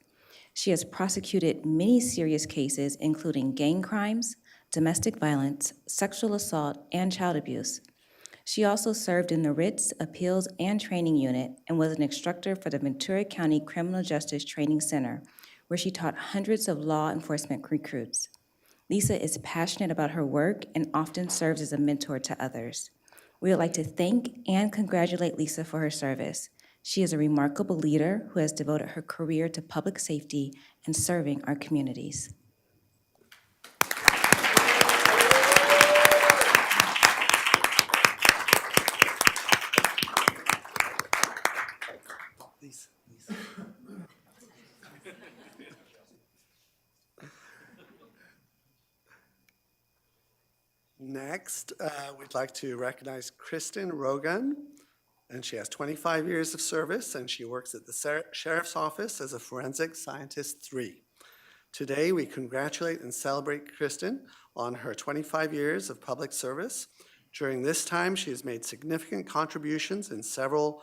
She has prosecuted many serious cases, including gang crimes, domestic violence, sexual assault, and child abuse. She also served in the Writs, Appeals, and Training Unit and was an instructor for the Ventura County Criminal Justice Training Center, where she taught hundreds of law enforcement recruits. Lisa is passionate about her work and often serves as a mentor to others. We would like to thank and congratulate Lisa for her service. She is a remarkable leader who has devoted her career to public safety and serving our communities. Next, we'd like to recognize Kristen Rogan, and she has 25 years of service, and she works at the Sheriff's Office as a Forensic Scientist 3. Today, we congratulate and celebrate Kristen on her 25 years of public service. During this time, she has made significant contributions in several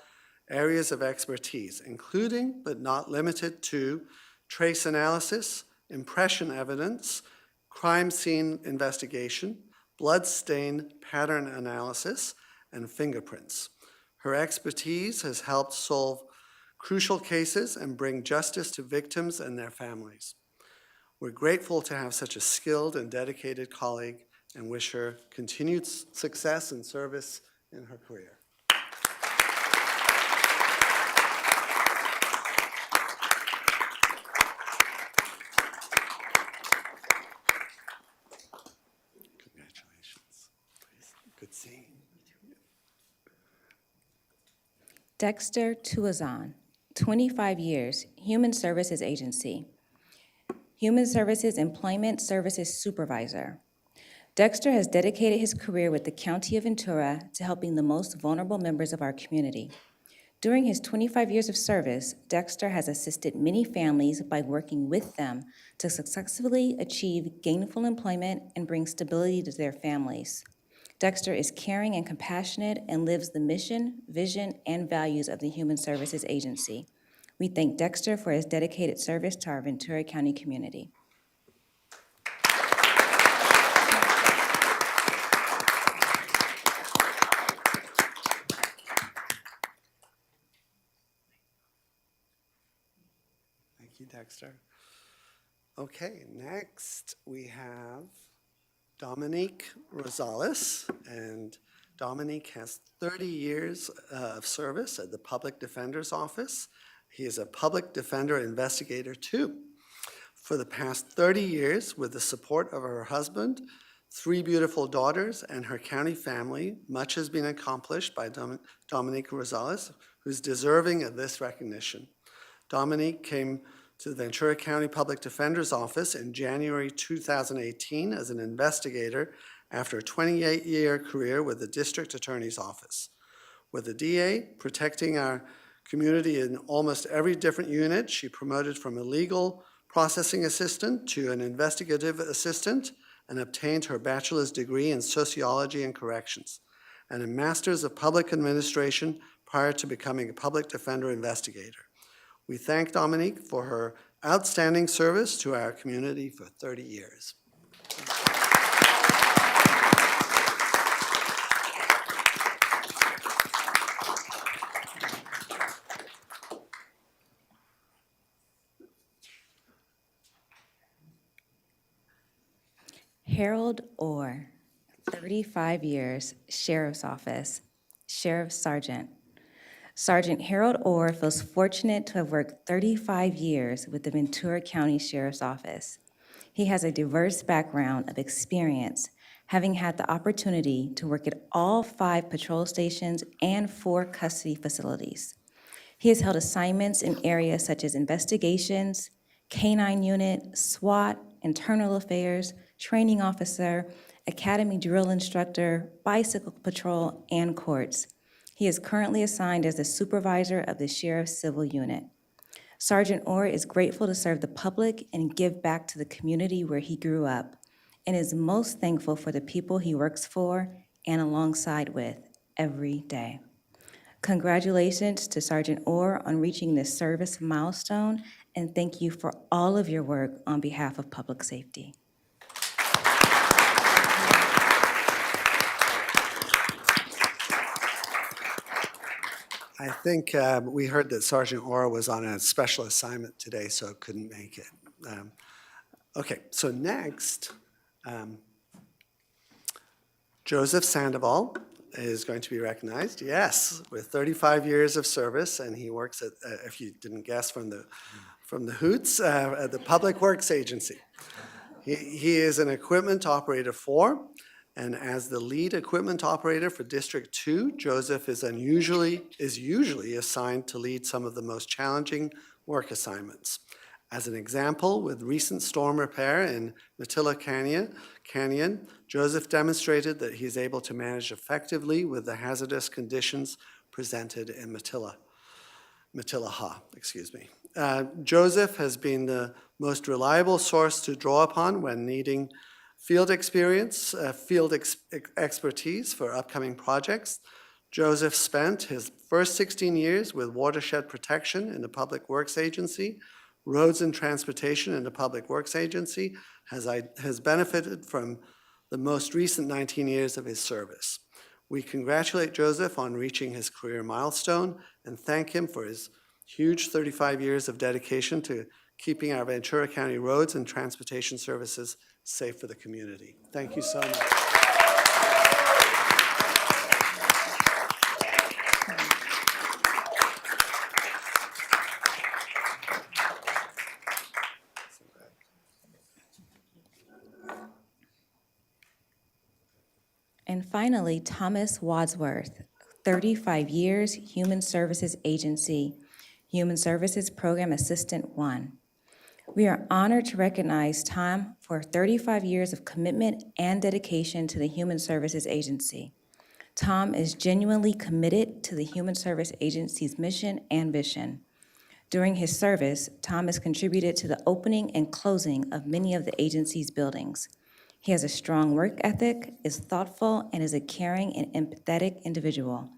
areas of expertise, including but not limited to trace analysis, impression evidence, crime scene investigation, blood stain pattern analysis, and fingerprints. Her expertise has helped solve crucial cases and bring justice to victims and their families. We're grateful to have such a skilled and dedicated colleague and wish her continued success and service in her career. Congratulations. Good seeing you. Dexter Tuazon, 25 years, Human Services Agency. Human Services Employment Services Supervisor. Dexter has dedicated his career with the County of Ventura to helping the most vulnerable members of our community. During his 25 years of service, Dexter has assisted many families by working with them to successfully achieve gainful employment and bring stability to their families. Dexter is caring and compassionate and lives the mission, vision, and values of the Human Services Agency. We thank Dexter for his dedicated service to our Ventura County community. Thank you, Dexter. Okay, next we have Dominique Rosales, and Dominique has 30 years of service at the Public Defender's Office. He is a public defender investigator too. For the past 30 years, with the support of her husband, 3 beautiful daughters, and her county family, much has been accomplished by Dominique Rosales, who's deserving of this recognition. Dominique came to the Ventura County Public Defender's Office in January 2018 as an investigator after a 28-year career with the District Attorney's Office. With the DA protecting our community in almost every different unit, she promoted from a legal processing assistant to an investigative assistant and obtained her bachelor's degree in sociology and corrections and a master's of public administration prior to becoming a public defender investigator. We thank Dominique for her outstanding service to our community for 30 years. Harold Orr, 35 years, Sheriff's Office, Sheriff Sergeant. Sergeant Harold Orr feels fortunate to have worked 35 years with the Ventura County Sheriff's Office. He has a diverse background of experience, having had the opportunity to work at all 5 patrol stations and 4 custody facilities. He has held assignments in areas such as investigations, K-9 unit, SWAT, internal affairs, training officer, academy drill instructor, bicycle patrol, and courts. He is currently assigned as the supervisor of the Sheriff's Civil Unit. Sergeant Orr is grateful to serve the public and give back to the community where he grew up, and is most thankful for the people he works for and alongside with every day. Congratulations to Sergeant Orr on reaching this service milestone, and thank you for all of your work on behalf of public safety. I think we heard that Sergeant Orr was on a special assignment today, so couldn't make it. Okay, so next, Joseph Sandoval is going to be recognized. Yes, with 35 years of service, and he works at, if you didn't guess from the hoots, at the Public Works Agency. He is an equipment operator 4, and as the lead equipment operator for District 2, Joseph is usually assigned to lead some of the most challenging work assignments. As an example, with recent storm repair in Matilla Canyon, Joseph demonstrated that he's able to manage effectively with the hazardous conditions presented in Matillaha. Joseph has been the most reliable source to draw upon when needing field experience, expertise for upcoming projects. Joseph spent his first 16 years with watershed protection in the Public Works Agency, roads and transportation in the Public Works Agency, has benefited from the most recent 19 years of his service. We congratulate Joseph on reaching his career milestone and thank him for his huge 35 years of dedication to keeping our Ventura County roads and transportation services safe for the community. Thank you so much. And finally, Thomas Wadsworth, 35 years, Human Services Agency, Human Services Program Assistant 1. We are honored to recognize Tom for 35 years of commitment and dedication to the Human Services Agency. Tom is genuinely committed to the Human Service Agency's mission and vision. During his service, Tom has contributed to the opening and closing of many of the agency's buildings. He has a strong work ethic, is thoughtful, and is a caring and empathetic individual.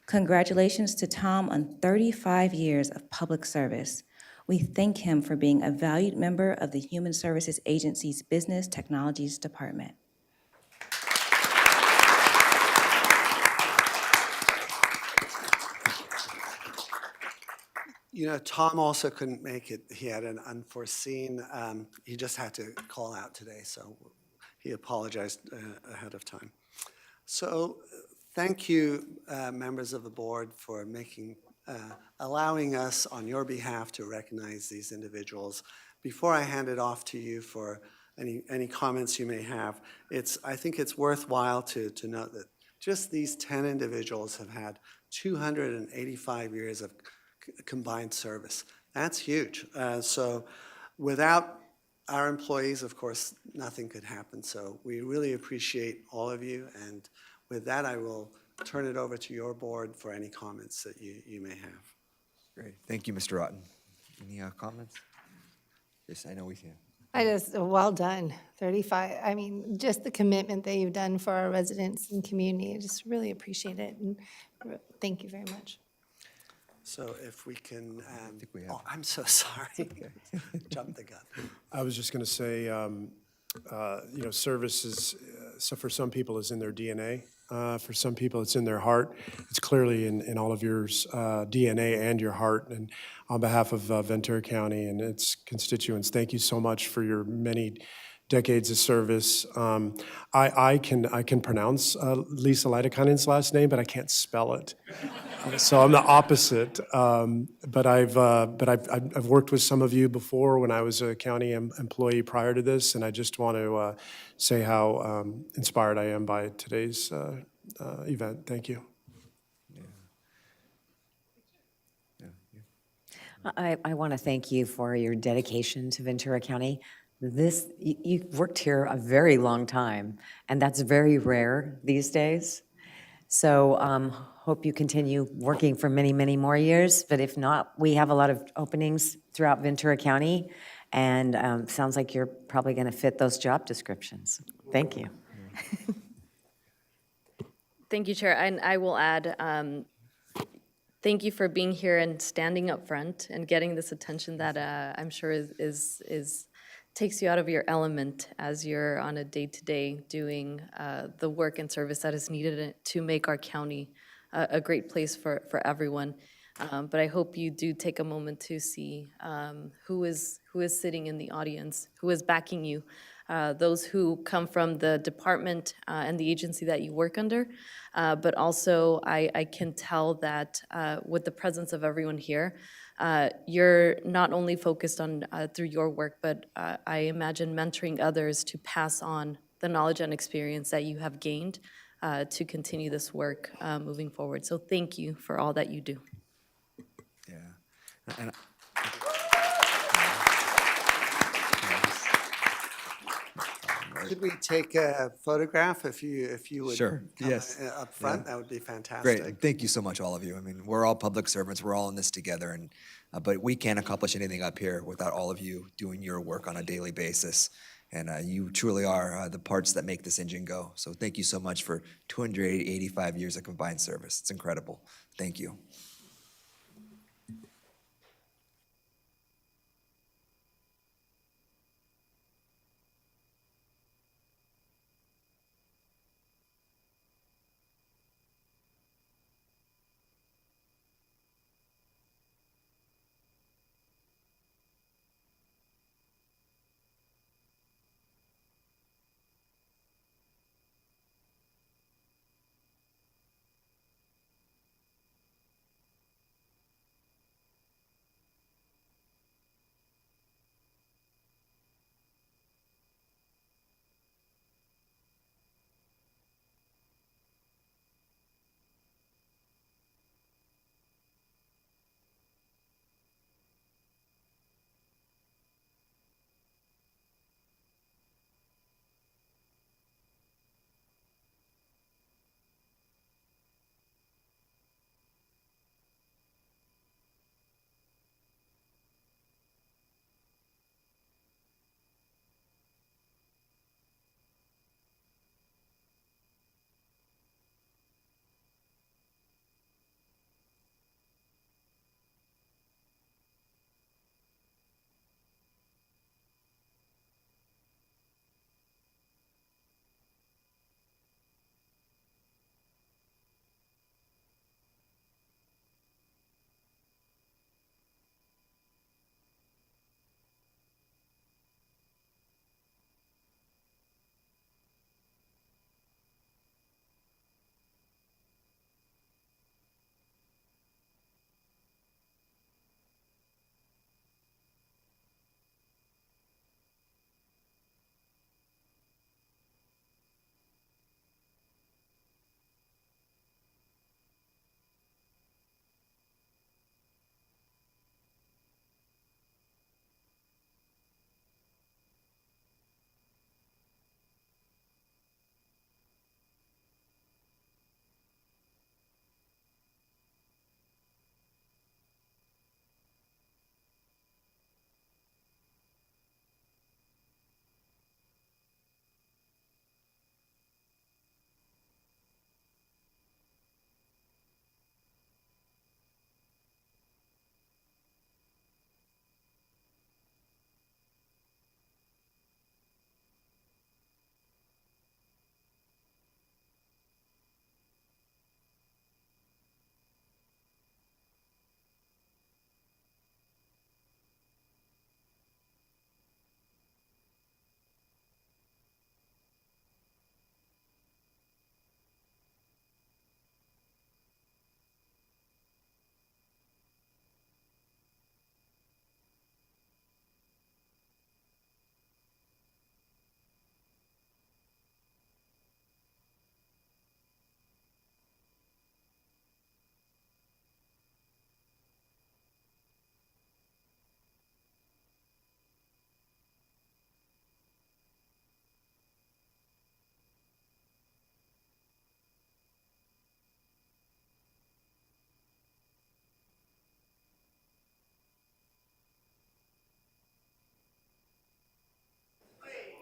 Congratulations to Tom on 35 years of public service. We thank him for being a valued member of the Human Services Agency's Business Technologies Department. You know, Tom also couldn't make it. He had an unforeseen, he just had to call out today, so he apologized ahead of time. So thank you, members of the board, for allowing us on your behalf to recognize these individuals. Before I hand it off to you for any comments you may have, I think it's worthwhile to note that just these 10 individuals have had 285 years of combined service. That's huge. So without our employees, of course, nothing could happen. So we really appreciate all of you. And with that, I will turn it over to your board for any comments that you may have. Great. Thank you, Mr. Otten. Any comments? Yes, I know we can. Well done, 35. I mean, just the commitment that you've done for our residents and community. I just really appreciate it, and thank you very much. So if we can, I think we have. oh, I'm so sorry. Jumped the gun. I was just going to say, service is, so for some people, is in their DNA. For some people, it's in their heart. It's clearly in all of yours DNA and your heart. And on behalf of Ventura County and its constituents, thank you so much for your many decades of service. I can pronounce Lisa Leitikainen's last name, but I can't spell it. So I'm the opposite. But I've worked with some of you before when I was a county employee prior to this, and I just want to say how inspired I am by today's event. Thank you. I want to thank you for your dedication to Ventura County. You've worked here a very long time, and that's very rare these days. So hope you continue working for many, many more years. But if not, we have a lot of openings throughout Ventura County, and sounds like you're probably going to fit those job descriptions. Thank you. Thank you, Chair. And I will add, thank you for being here and standing up front and getting this attention that I'm sure takes you out of your element as you're on a day-to-day doing the work and service that is needed to make our county a great place for everyone. But I hope you do take a moment to see who is sitting in the audience, who is backing you, those who come from the department and the agency that you work under. But also, I can tell that with the presence of everyone here, you're not only focused on through your work, but I imagine mentoring others to pass on the knowledge and experience that you have gained to continue this work moving forward. So thank you for all that you do. Yeah. And Could we take a photograph if you would Sure. come Yes. up front? Yeah. That would be fantastic. Great. And thank you so much, all of you. I mean, we're all public servants. We're all in this together, and but we can't accomplish anything up here without all of you doing your work on a daily basis. And you truly are the parts that make this engine go. So thank you so much for 285 years of combined service. It's incredible. Thank you.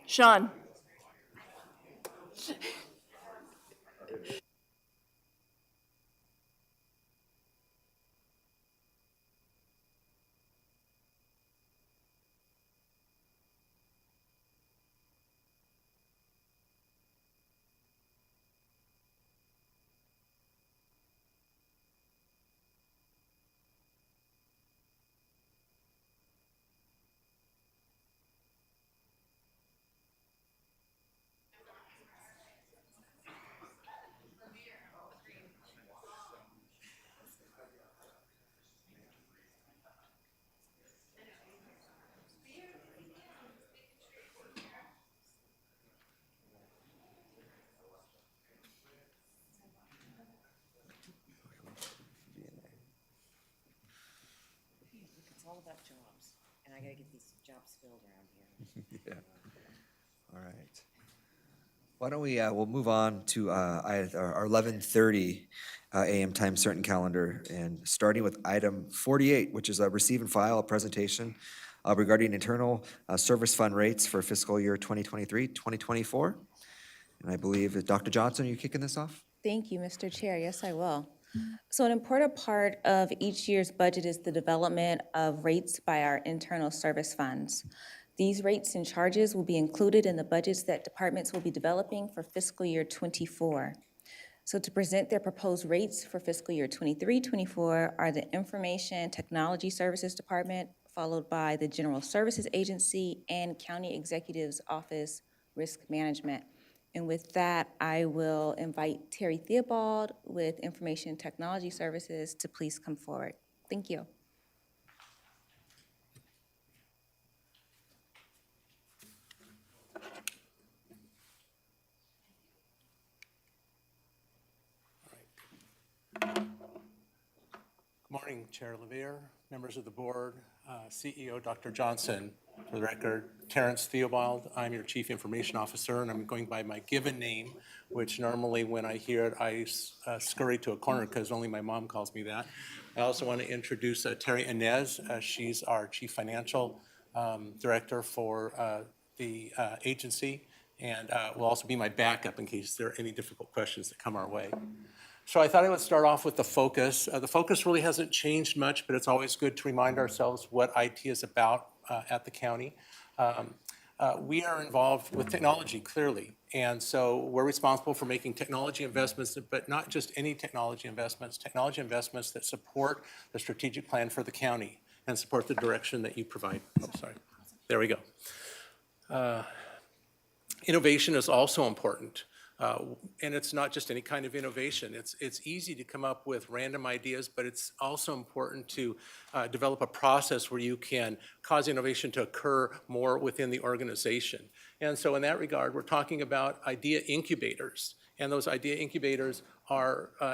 Sean. It's all about jobs, and I gotta get these jobs filled around here. Yeah. All right. Why don't we, we'll move on to our 11:30 a.m. time certain calendar, and starting with item 48, which is a receive and file a presentation regarding internal service fund rates for fiscal year 2023, 2024. And I believe that Dr. Johnson, are you kicking this off? Thank you, Mr. Chair. Yes, I will. So an important part of each year's budget is the development of rates by our internal service funds. These rates and charges will be included in the budgets that departments will be developing for fiscal year '24. So to present their proposed rates for fiscal year '23-24 are the Information Technology Services Department, followed by the General Services Agency and County Executive's Office Risk Management. And with that, I will invite Terry Theobald with Information Technology Services to please come forward. Thank you. Good morning, Chair Levere, members of the board, CEO Dr. Johnson. For the record, Terrence Theobald. I'm your Chief Information Officer, and I'm going by my given name, which normally when I hear it, I scurry to a corner because only my mom calls me that. I also want to introduce Terry Inez. She's our Chief Financial Director for the agency, and will also be my backup in case there are any difficult questions that come our way. So I thought I would start off with the focus. The focus really hasn't changed much, but it's always good to remind ourselves what IT is about at the county. We are involved with technology, clearly, and so we're responsible for making technology investments, but not just any technology investments that support the strategic plan for the county and support the direction that you provide. Oh, sorry. There we go. Innovation is also important. And it's not just any kind of innovation. It's easy to come up with random ideas, but it's also important to develop a process where you can cause innovation to occur more within the organization. And so in that regard, we're talking about idea incubators. And those idea incubators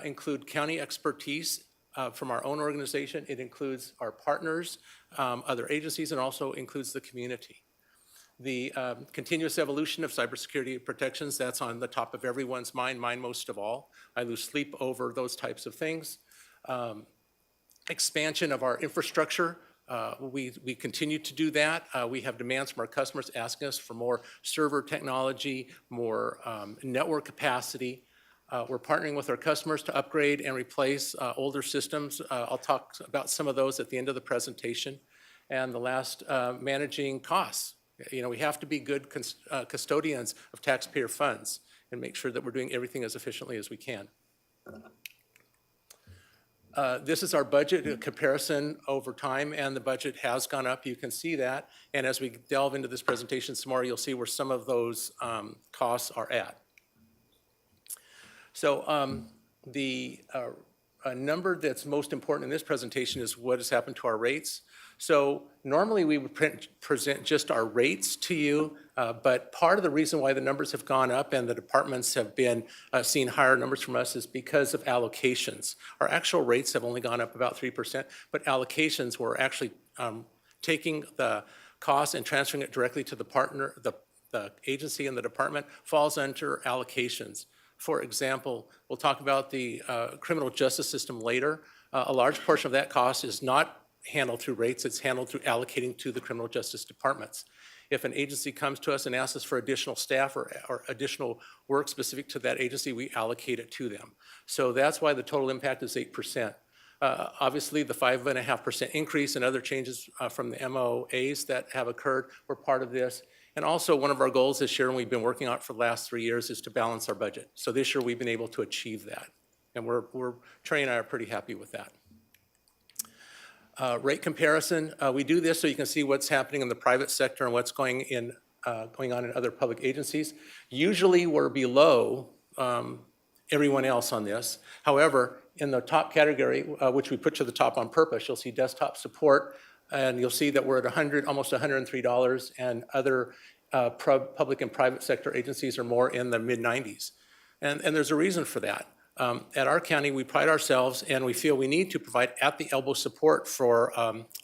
include county expertise from our own organization. It includes our partners, other agencies, and also includes the community. The continuous evolution of cybersecurity protections, that's on the top of everyone's mind, mine most of all. I lose sleep over those types of things. Expansion of our infrastructure, we continue to do that. We have demands from our customers asking us for more server technology, more network capacity. We're partnering with our customers to upgrade and replace older systems. I'll talk about some of those at the end of the presentation. And the last, managing costs. You know, we have to be good custodians of taxpayer funds and make sure that we're doing everything as efficiently as we can. This is our budget comparison over time, and the budget has gone up. You can see that. And as we delve into this presentation some more, you'll see where some of those costs are at. So the number that's most important in this presentation is what has happened to our rates. So normally we would present just our rates to you, but part of the reason why the numbers have gone up and the departments have been seeing higher numbers from us is because of allocations. Our actual rates have only gone up about 3%, but allocations were actually taking the cost and transferring it directly to the partner, the agency and the department falls under allocations. For example, we'll talk about the criminal justice system later. A large portion of that cost is not handled through rates, it's handled through allocating to the criminal justice departments. If an agency comes to us and asks us for additional staff or additional work specific to that agency, we allocate it to them. So that's why the total impact is 8%. Obviously, the 5.5% increase and other changes from the MOAs that have occurred were part of this. And also, one of our goals this year, and we've been working on it for the last 3 years, is to balance our budget. So this year, we've been able to achieve that. And Trey and I are pretty happy with that. Rate comparison, we do this so you can see what's happening in the private sector and what's going on in other public agencies. Usually, we're below everyone else on this. However, in the top category, which we put to the top on purpose, you'll see desktop support, and you'll see that we're at almost $103, and other public and private sector agencies are more in the mid-90s. And there's a reason for that. At our county, we pride ourselves, and we feel we need to provide at-the-elbow support for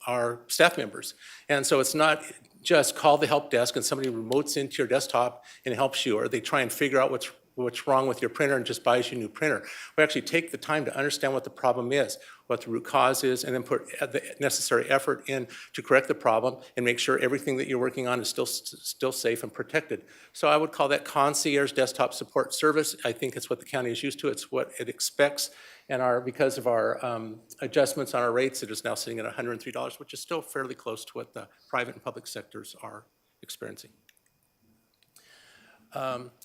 our staff members. And so it's not just call the help desk and somebody remotes into your desktop and helps you, or they try and figure out what's wrong with your printer and just buys you a new printer. We actually take the time to understand what the problem is, what the root cause is, and then put the necessary effort in to correct the problem and make sure everything that you're working on is still safe and protected. So I would call that concierge desktop support service. I think it's what the county is used to. It's what it expects. And because of our adjustments on our rates, it is now sitting at $103, which is still fairly close to what the private and public sectors are experiencing.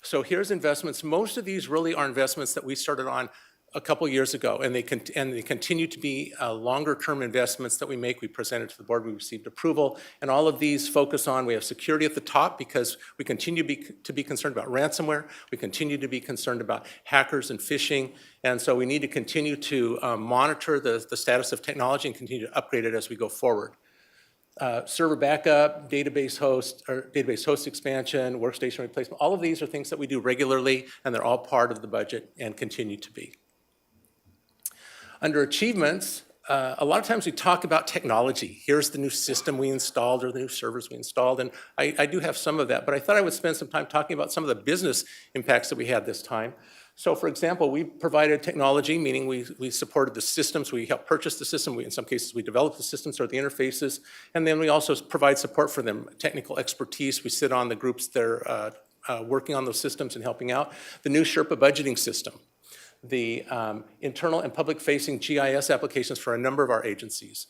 So here's investments. Most of these really are investments that we started on a couple years ago, and they continue to be longer-term investments that we make. We presented to the board, we received approval, and all of these focus on, we have security at the top because we continue to be concerned about ransomware. We continue to be concerned about hackers and phishing, and so we need to continue to monitor the status of technology and continue to upgrade it as we go forward. Server backup, database host expansion, workstation replacement, all of these are things that we do regularly, and they're all part of the budget and continue to be. Under achievements, a lot of times we talk about technology. Here's the new system we installed or the new servers we installed, and I do have some of that, but I thought I would spend some time talking about some of the business impacts that we had this time. So for example, we provided technology, meaning we supported the systems, we helped purchase the system, in some cases we developed the systems or the interfaces, and then we also provide support for them, technical expertise. We sit on the groups that are working on those systems and helping out. The new Sherpa budgeting system, the internal and public-facing GIS applications for a number of our agencies,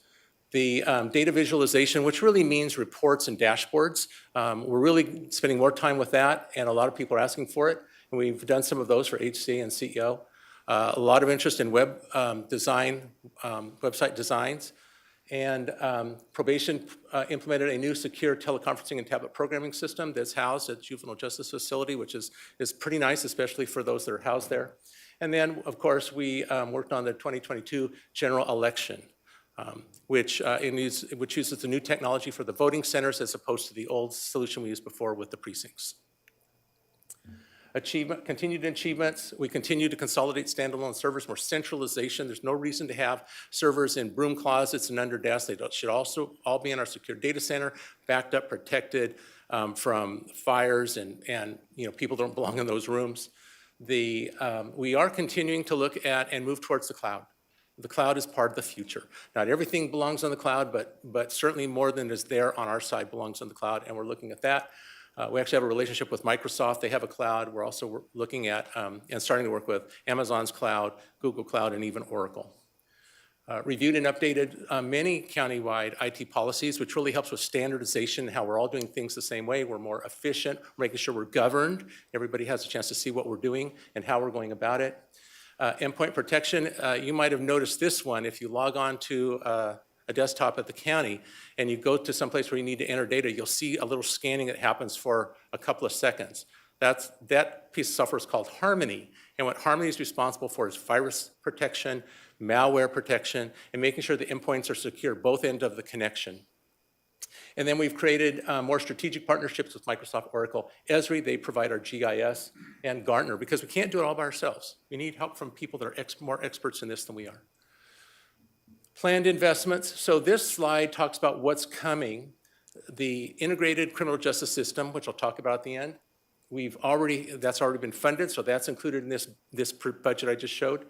the data visualization, which really means reports and dashboards. We're really spending more time with that, and a lot of people are asking for it. And we've done some of those for HC and CEO. A lot of interest in web design, website designs. And probation implemented a new secure teleconferencing and tablet programming system that's housed at Juvenile Justice Facility, which is pretty nice, especially for those that are housed there. And then, of course, we worked on the 2022 general election, which uses the new technology for the voting centers as opposed to the old solution we used before with the precincts. Continued achievements, we continue to consolidate standalone servers, more centralization. There's no reason to have servers in broom closets and under desks. They should also all be in our secure data center, backed up, protected from fires and people don't belong in those rooms. We are continuing to look at and move towards the cloud. The cloud is part of the future. Not everything belongs on the cloud, but certainly more than is there on our side belongs on the cloud, and we're looking at that. We actually have a relationship with Microsoft. They have a cloud. We're also looking at and starting to work with Amazon's cloud, Google Cloud, and even Oracle. Reviewed and updated many countywide IT policies, which really helps with standardization, how we're all doing things the same way. We're more efficient, making sure we're governed. Everybody has a chance to see what we're doing and how we're going about it. Endpoint protection, you might have noticed this one. If you log on to a desktop at the county and you go to some place where you need to enter data, you'll see a little scanning that happens for a couple of seconds. That piece of software is called Harmony, and what Harmony is responsible for is virus protection, malware protection, and making sure the endpoints are secure, both ends of the connection. And then we've created more strategic partnerships with Microsoft, Oracle, Esri. They provide our GIS, and Gartner, because we can't do it all by ourselves. We need help from people that are more experts in this than we are. Planned investments. So this slide talks about what's coming. The integrated criminal justice system, which I'll talk about at the end, that's already been funded, so that's included in this budget I just showed.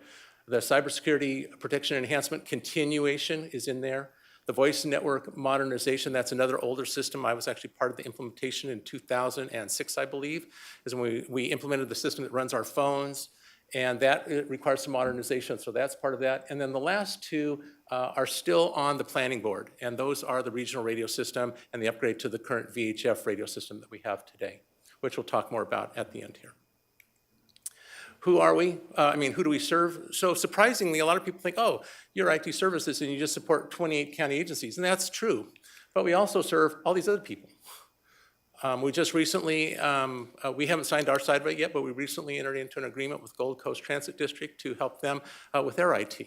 The cybersecurity protection enhancement continuation is in there. The voice network modernization, that's another older system. I was actually part of the implementation in 2006, I believe, is when we implemented the system that runs our phones, and that it requires some modernization, so that's part of that. And then the last two are still on the planning board, and those are the regional radio system and the upgrade to the current VHF radio system that we have today, which we'll talk more about at the end here. Who are we? Who do we serve? So surprisingly, a lot of people think, oh, you're IT services and you just support 28 county agencies, and that's true. But we also serve all these other people. We just recently, we haven't signed our side of it yet, but we recently entered into an agreement with Gold Coast Transit District to help them with their IT.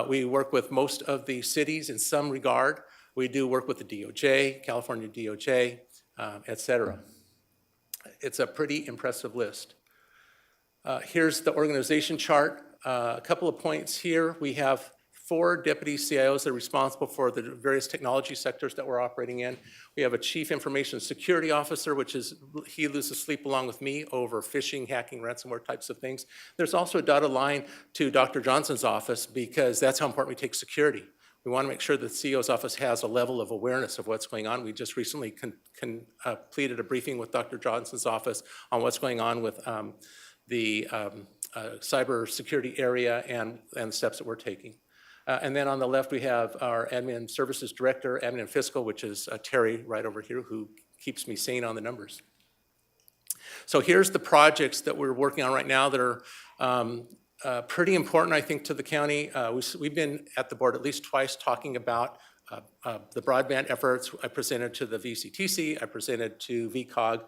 We work with most of the cities in some regard. We do work with the DOJ, California DOJ, et cetera. It's a pretty impressive list. Here's the organization chart. A couple of points here. We have 4 deputy CIOs that are responsible for the various technology sectors that we're operating in. We have a chief information security officer, which is, he loses sleep along with me over phishing, hacking, ransomware types of things. There's also a dotted line to Dr. Johnson's office because that's how important we take security. We want to make sure that the CEO's office has a level of awareness of what's going on. We just recently completed a briefing with Dr. Johnson's office on what's going on with the cyber security area and the steps that we're taking. And then on the left, we have our admin services director, admin and fiscal, which is Terry right over here, who keeps me sane on the numbers. So here's the projects that we're working on right now that are pretty important, I think, to the county. We've been at the board at least twice talking about the broadband efforts. I presented to the VCTC, I presented to VCOG,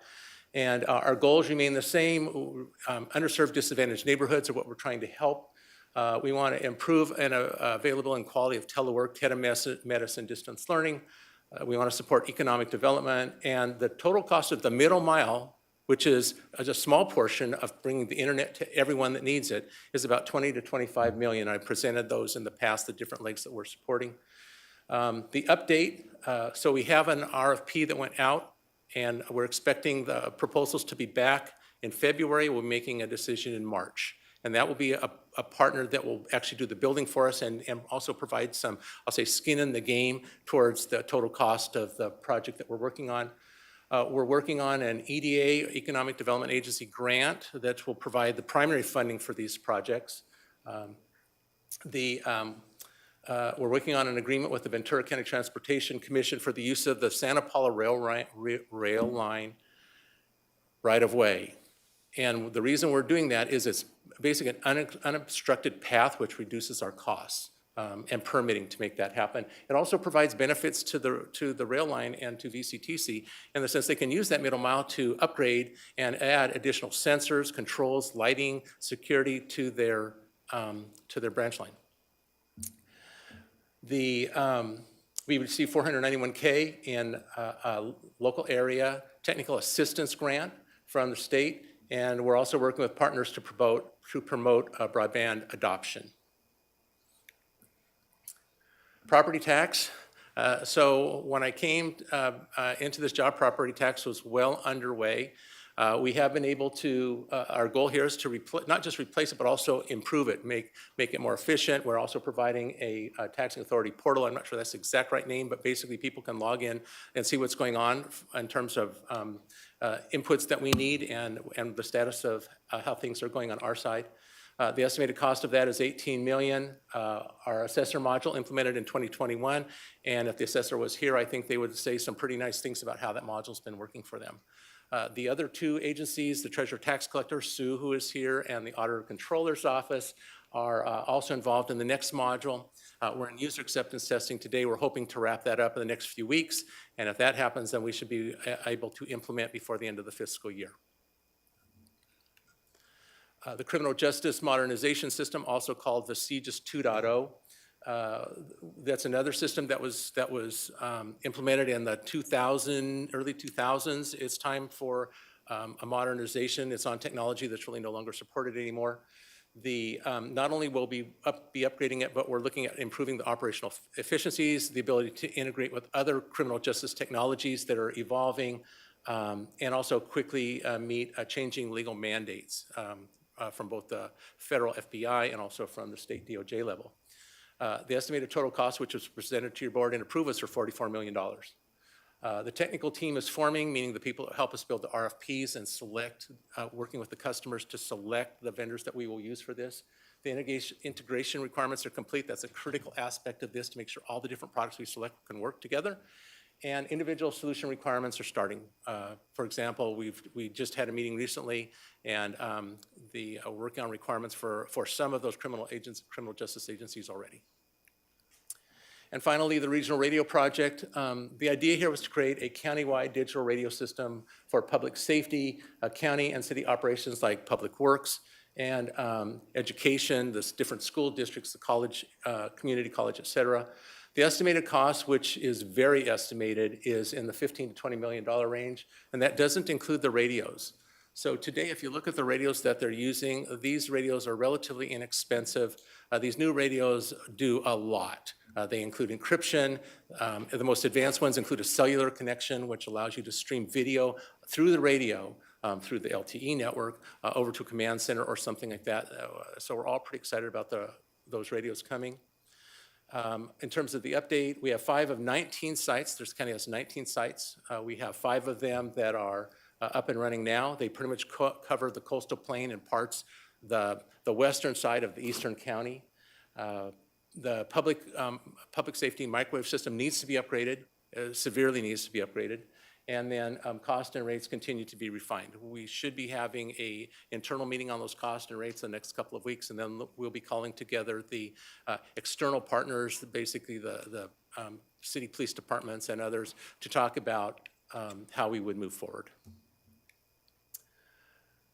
and our goals remain the same. Underserved, disadvantaged neighborhoods are what we're trying to help. We want to improve and available and quality of telework, telemedicine, distance learning. We want to support economic development, and the total cost of the middle mile, which is a small portion of bringing the internet to everyone that needs it, is about 20 to 25 million. I presented those in the past, the different legs that we're supporting. The update, so we have an RFP that went out, and we're expecting the proposals to be back in February. We're making a decision in March. And that will be a partner that will actually do the building for us and also provide some, I'll say, skin in the game towards the total cost of the project that we're working on. We're working on an EDA, Economic Development Agency grant that will provide the primary funding for these projects. We're working on an agreement with the Ventura County Transportation Commission for the use of the Santa Paula rail line right-of-way. And the reason we're doing that is it's basically an unobstructed path which reduces our costs and permitting to make that happen. It also provides benefits to the rail line and to VCTC in the sense they can use that middle mile to upgrade and add additional sensors, controls, lighting, security to their branch line. We received $491K in a local area technical assistance grant from the state, and we're also working with partners to promote broadband adoption. Property tax. So when I came into this job, property tax was well underway. We have been able to, our goal here is to not just replace it, but also improve it, make it more efficient. We're also providing a taxing authority portal. I'm not sure that's the exact right name, but basically people can log in and see what's going on in terms of inputs that we need and the status of how things are going on our side. The estimated cost of that is $18 million. Our assessor module implemented in 2021, and if the assessor was here, I think they would say some pretty nice things about how that module's been working for them. The other two agencies, the Treasurer Tax Collector, Sue, who is here, and the Auditor Controller's Office are also involved in the next module. We're in user acceptance testing today. We're hoping to wrap that up in the next few weeks, and if that happens, then we should be able to implement before the end of the fiscal year. The Criminal Justice Modernization System, also called the CJIS 2.0. That's another system that was implemented in the early 2000s. It's time for a modernization. It's on technology that's really no longer supported anymore. Not only will we be upgrading it, but we're looking at improving the operational efficiencies, the ability to integrate with other criminal justice technologies that are evolving, and also quickly meet changing legal mandates from both the federal FBI and also from the state DOJ level. The estimated total cost, which was presented to your board and approved, was for $44 million. The technical team is forming, meaning the people that help us build the RFPs and select, working with the customers to select the vendors that we will use for this. The integration requirements are complete. That's a critical aspect of this to make sure all the different products we select can work together. And individual solution requirements are starting. For example, we just had a meeting recently, and we're working on requirements for some of those criminal justice agencies already. And finally, the regional radio project. The idea here was to create a countywide digital radio system for public safety, county and city operations like public works, and education, the different school districts, the college, community college, et cetera. The estimated cost, which is very estimated, is in the $15 to $20 million range, and that doesn't include the radios. So today, if you look at the radios that they're using, these radios are relatively inexpensive. These new radios do a lot. They include encryption. The most advanced ones include a cellular connection, which allows you to stream video through the radio, through the LTE network, over to a command center or something like that. So we're all pretty excited about those radios coming. In terms of the update, we have 5 of 19 sites. This county has 19 sites. We have 5 of them that are up and running now. They pretty much cover the coastal plain and parts, the western side of the eastern county. The public safety microwave system needs to be upgraded, severely needs to be upgraded. And then cost and rates continue to be refined. We should be having an internal meeting on those costs and rates the next couple of weeks, and then we'll be calling together the external partners, basically the city police departments and others, to talk about how we would move forward.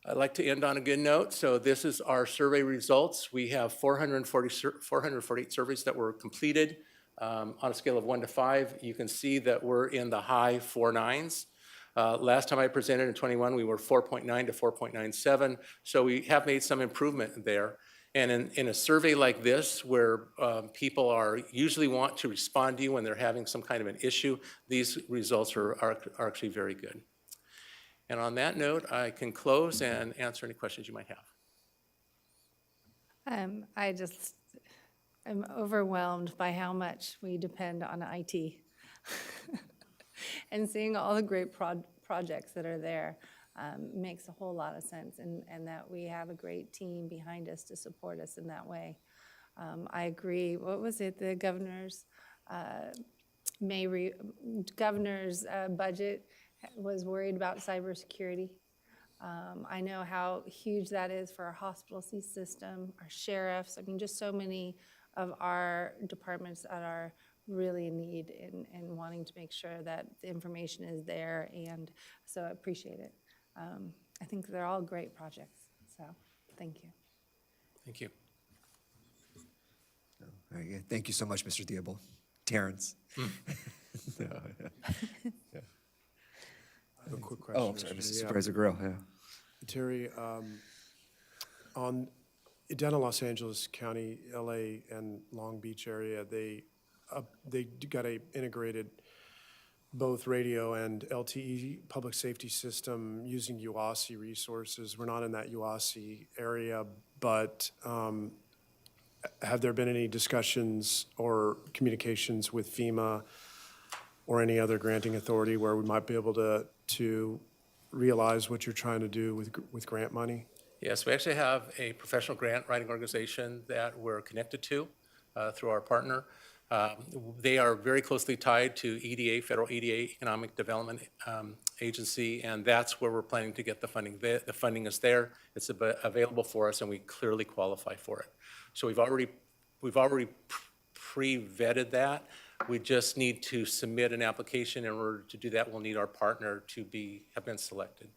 I'd like to end on a good note. So this is our survey results. We have 448 surveys that were completed. On a scale of 1 to 5, you can see that we're in the high 4.9s. Last time I presented in 21, we were 4.9 to 4.97, so we have made some improvement there. And in a survey like this, where people usually want to respond to you when they're having some kind of an issue, these results are actually very good. And on that note, I can close and answer any questions you might have. I'm overwhelmed by how much we depend on IT. And seeing all the great projects that are there makes a whole lot of sense, and that we have a great team behind us to support us in that way. I agree. What was it? The governor's budget was worried about cybersecurity. I know how huge that is for our hospital system, our sheriffs. I mean, just so many of our departments that are really in need and wanting to make sure that the information is there, and so I appreciate it. I think they're all great projects, so thank you. Thank you. Very good. Thank you so much, Mr. Diable. Terrence. I have a quick question. Oh, I'm sorry, Mr. Supervisor Guerrero. Yeah. Terry, down in Los Angeles County, LA, and Long Beach area, they got a integrated both radio and LTE public safety system using UASI resources. We're not in that UASI area, but have there been any discussions or communications with FEMA or any other granting authority where we might be able to realize what you're trying to do with grant money? Yes, we actually have a professional grant writing organization that we're connected to through our partner. They are very closely tied to EDA, Federal EDA, Economic Development Agency, and that's where we're planning to get the funding. The funding is there, it's available for us, and we clearly qualify for it. So we've already pre-vetted that. We just need to submit an application. In order to do that, we'll need our partner to have been selected.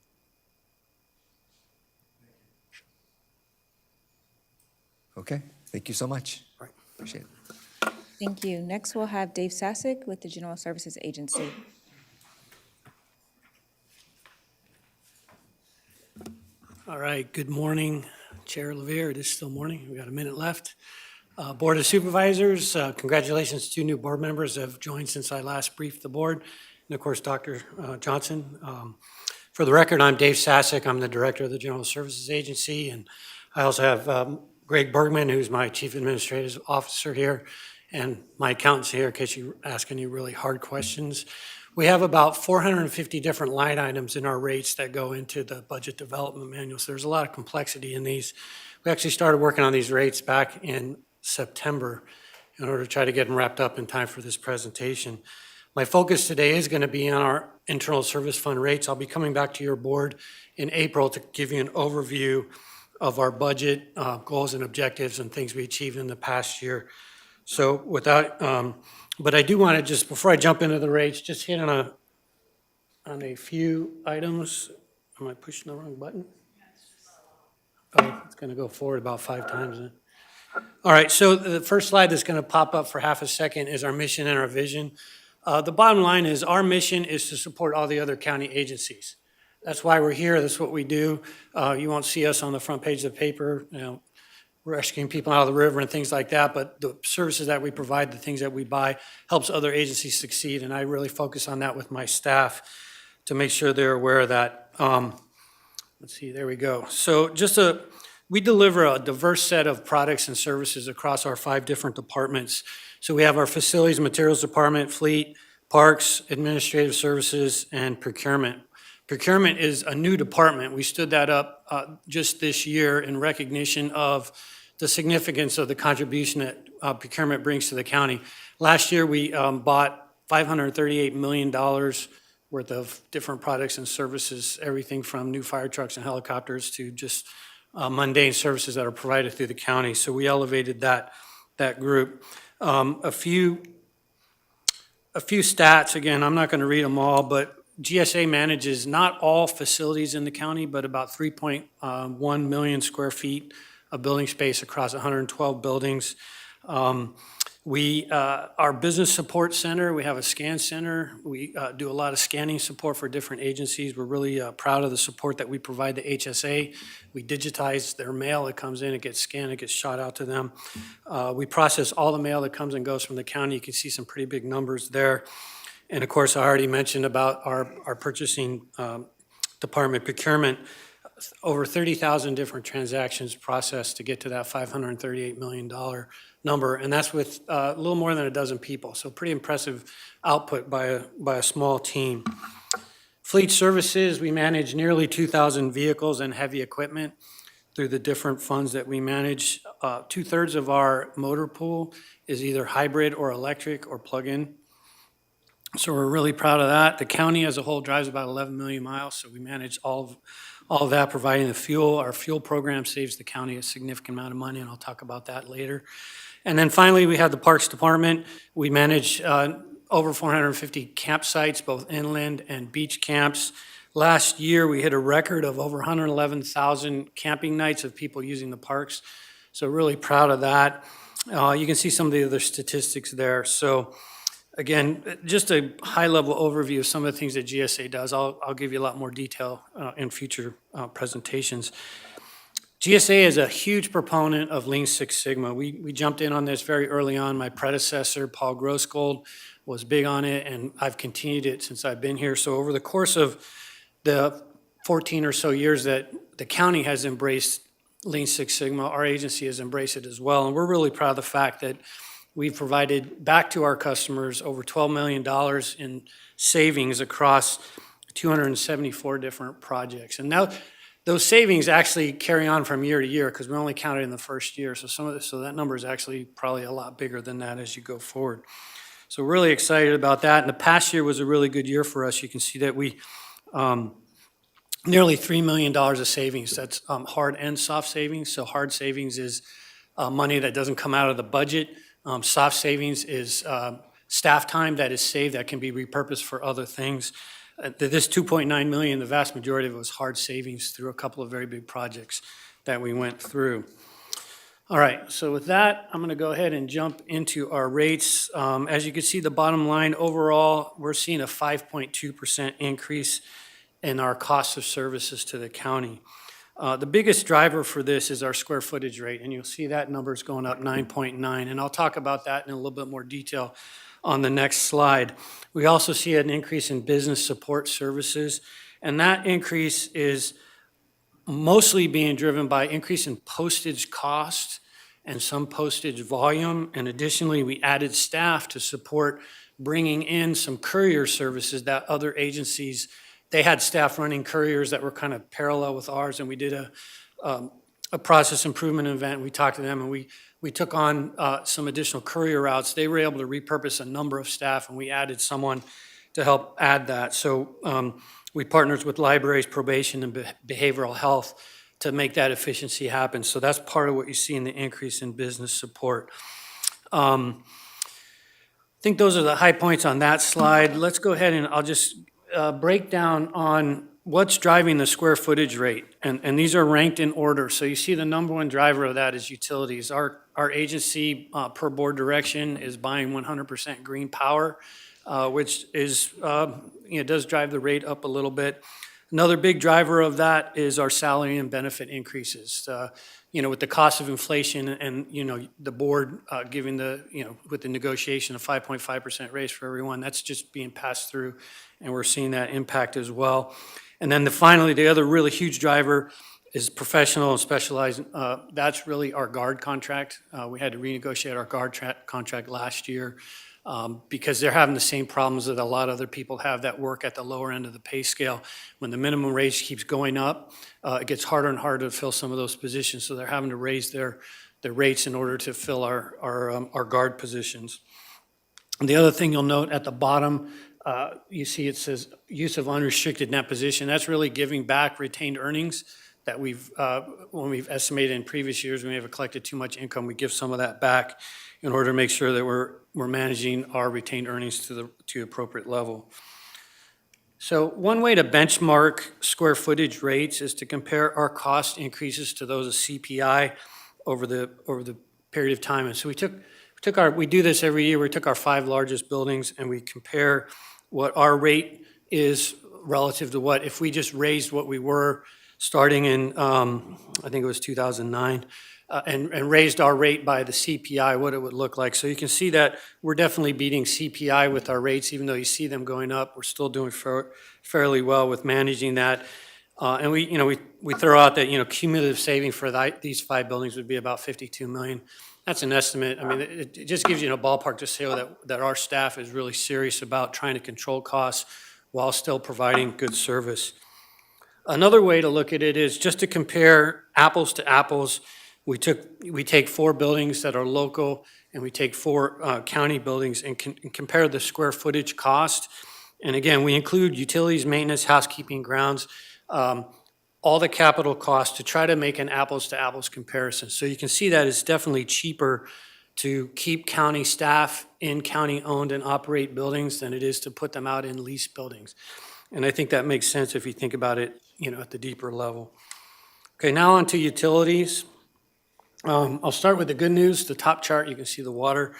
Okay, thank you so much. All right, appreciate it. Thank you. Next, we'll have Dave Sasek with the General Services Agency. All right, good morning, Chair LeVere. It is still morning. We've got a minute left. Board of Supervisors, congratulations to new board members have joined since I last briefed the board. And of course, Dr. Johnson. For the record, I'm Dave Sasek. I'm the Director of the General Services Agency, and I also have Greg Bergman, who's my Chief Administrative Officer here, and my accountant's here in case you ask any really hard questions. We have about 450 different line items in our rates that go into the budget development manual, so there's a lot of complexity in these. We actually started working on these rates back in September in order to try to get them wrapped up in time for this presentation. My focus today is going to be on our internal service fund rates. I'll be coming back to your board in April to give you an overview of our budget goals and objectives and things we achieved in the past year. So without, but I do want to just, before I jump into the rates, just hit on a few items. Am I pushing the wrong button? Oh, it's going to go forward about 5 times then. All right, so the first slide that's going to pop up for half a second is our mission and our vision. The bottom line is our mission is to support all the other county agencies. That's why we're here. That's what we do. You won't see us on the front page of the paper, rescuing people out of the river and things like that, but the services that we provide, the things that we buy, helps other agencies succeed, and I really focus on that with my staff to make sure they're aware of that. Let's see, there we go. So we deliver a diverse set of products and services across our 5 different departments. So we have our facilities and materials department, fleet, parks, administrative services, and procurement. Procurement is a new department. We stood that up just this year in recognition of the significance of the contribution that procurement brings to the county. Last year, we bought $538 million worth of different products and services, everything from new fire trucks and helicopters to just mundane services that are provided through the county. So we elevated that group. A few stats, again, I'm not going to read them all, but GSA manages not all facilities in the county, but about 3.1 million square feet of building space across 112 buildings. Our business support center, we have a scan center. We do a lot of scanning support for different agencies. We're really proud of the support that we provide the HSA. We digitize their mail that comes in, it gets scanned, it gets shot out to them. We process all the mail that comes and goes from the county. You can see some pretty big numbers there. And of course, I already mentioned about our purchasing department procurement, over 30,000 different transactions processed to get to that $538 million number, and that's with a little more than a dozen people. So pretty impressive output by a small team. Fleet services, we manage nearly 2,000 vehicles and heavy equipment through the different funds that we manage. 2/3 of our motor pool is either hybrid or electric or plug-in. So we're really proud of that. The county as a whole drives about 11 million miles, so we manage all of that, providing the fuel. Our fuel program saves the county a significant amount of money, and I'll talk about that later. And then finally, we have the Parks Department. We manage over 450 campsites, both inland and beach camps. Last year, we hit a record of over 111,000 camping nights of people using the parks, so really proud of that. You can see some of the other statistics there. So again, just a high-level overview of some of the things that GSA does. I'll give you a lot more detail in future presentations. GSA is a huge proponent of Lean Six Sigma. We jumped in on this very early on. My predecessor, Paul Grossgold, was big on it, and I've continued it since I've been here. So over the course of the 14 or so years that the county has embraced Lean Six Sigma, our agency has embraced it as well. And we're really proud of the fact that we've provided back to our customers over $12 million in savings across 274 different projects. And now those savings actually carry on from year to year because we only counted in the first year. So that number is actually probably a lot bigger than that as you go forward. So we're really excited about that. And the past year was a really good year for us. You can see that we nearly $3 million of savings. That's hard and soft savings. So hard savings is money that doesn't come out of the budget. Soft savings is staff time that is saved that can be repurposed for other things. This $2.9 million, the vast majority of it was hard savings through a couple of very big projects that we went through. All right, so with that, I'm going to go ahead and jump into our rates. As you can see, the bottom line overall, we're seeing a 5.2% increase in our cost of services to the county. The biggest driver for this is our square footage rate, and you'll see that number is going up 9.9, and I'll talk about that in a little bit more detail on the next slide. We also see an increase in business support services, and that increase is mostly being driven by increase in postage cost and some postage volume. And additionally, we added staff to support bringing in some courier services that other agencies, they had staff running couriers that were kind of parallel with ours, and we did a process improvement event. We talked to them, and we took on some additional courier routes. They were able to repurpose a number of staff, and we added someone to help add that. So we partnered with libraries, probation, and behavioral health to make that efficiency happen. So that's part of what you see in the increase in business support. I think those are the high points on that slide. Let's go ahead and I'll just break down on what's driving the square footage rate. And these are ranked in order. So you see the number one driver of that is utilities. Our agency, per board direction, is buying 100% green power, which is, does drive the rate up a little bit. Another big driver of that is our salary and benefit increases. With the cost of inflation and, the board giving with the negotiation, a 5.5% raise for everyone, that's just being passed through, and we're seeing that impact as well. And then finally, the other really huge driver is professional and specialized. That's really our guard contract. We had to renegotiate our guard contract last year because they're having the same problems that a lot of other people have that work at the lower end of the pay scale. When the minimum wage keeps going up, it gets harder and harder to fill some of those positions. So they're having to raise their rates in order to fill our guard positions. And the other thing you'll note at the bottom, you see it says use of unrestricted net position. That's really giving back retained earnings that when we've estimated in previous years, we may have collected too much income, we give some of that back in order to make sure that we're managing our retained earnings to the appropriate level. So one way to benchmark square footage rates is to compare our cost increases to those of CPI over the period of time. And so we do this every year. We took our 5 largest buildings and we compare what our rate is relative to what, if we just raised what we were starting in, I think it was 2009, and raised our rate by the CPI, what it would look like. So you can see that we're definitely beating CPI with our rates, even though you see them going up. We're still doing fairly well with managing that. And we throw out that, cumulative saving for these 5 buildings would be about $52 million. That's an estimate. I mean, it just gives you a ballpark to say that our staff is really serious about trying to control costs while still providing good service. Another way to look at it is just to compare apples to apples. We take 4 buildings that are local and we take 4 county buildings and compare the square footage cost. And again, we include utilities, maintenance, housekeeping, grounds, all the capital costs to try to make an apples to apples comparison. So you can see that it's definitely cheaper to keep county staff in county owned and operate buildings than it is to put them out in leased buildings. And I think that makes sense if you think about it, at the deeper level. Okay, now on to utilities. I'll start with the good news. The top chart, you can see the water.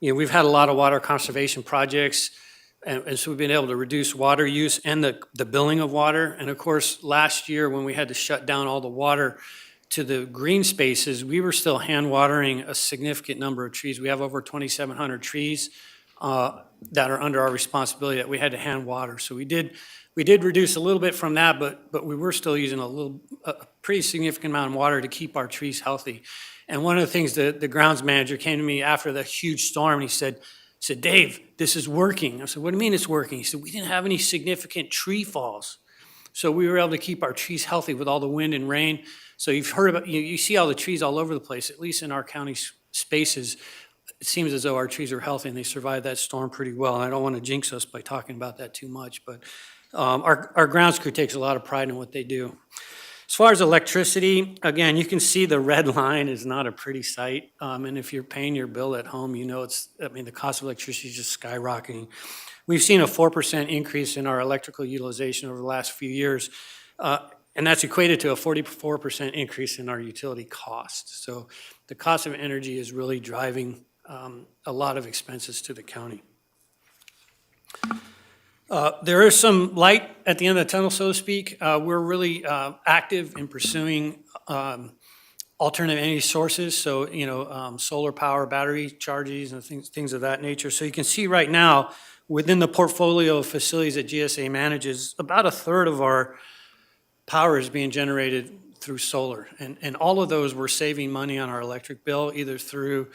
We've had a lot of water conservation projects, and so we've been able to reduce water use and the billing of water. And of course, last year when we had to shut down all the water to the green spaces, we were still hand watering a significant number of trees. We have over 2,700 trees that are under our responsibility that we had to hand water. So we did reduce a little bit from that, but we were still using a pretty significant amount of water to keep our trees healthy. And one of the things the grounds manager came to me after the huge storm, and he said, Dave, this is working. I said, what do you mean it's working? He said, we didn't have any significant tree falls. So we were able to keep our trees healthy with all the wind and rain. So you've heard about, you see all the trees all over the place, at least in our county spaces. It seems as though our trees are healthy and they survived that storm pretty well. And I don't want to jinx us by talking about that too much, but our grounds crew takes a lot of pride in what they do. As far as electricity, again, you can see the red line is not a pretty sight. And if you're paying your bill at home, the cost of electricity is just skyrocketing. We've seen a 4% increase in our electrical utilization over the last few years. And that's equated to a 44% increase in our utility costs. So the cost of energy is really driving a lot of expenses to the county. There is some light at the end of the tunnel, so to speak. We're really active in pursuing alternative energy sources, so solar power, battery charges, and things of that nature. So you can see right now, within the portfolio of facilities that GSA manages, about a third of our power is being generated through solar. And all of those, we're saving money on our electric bill, either through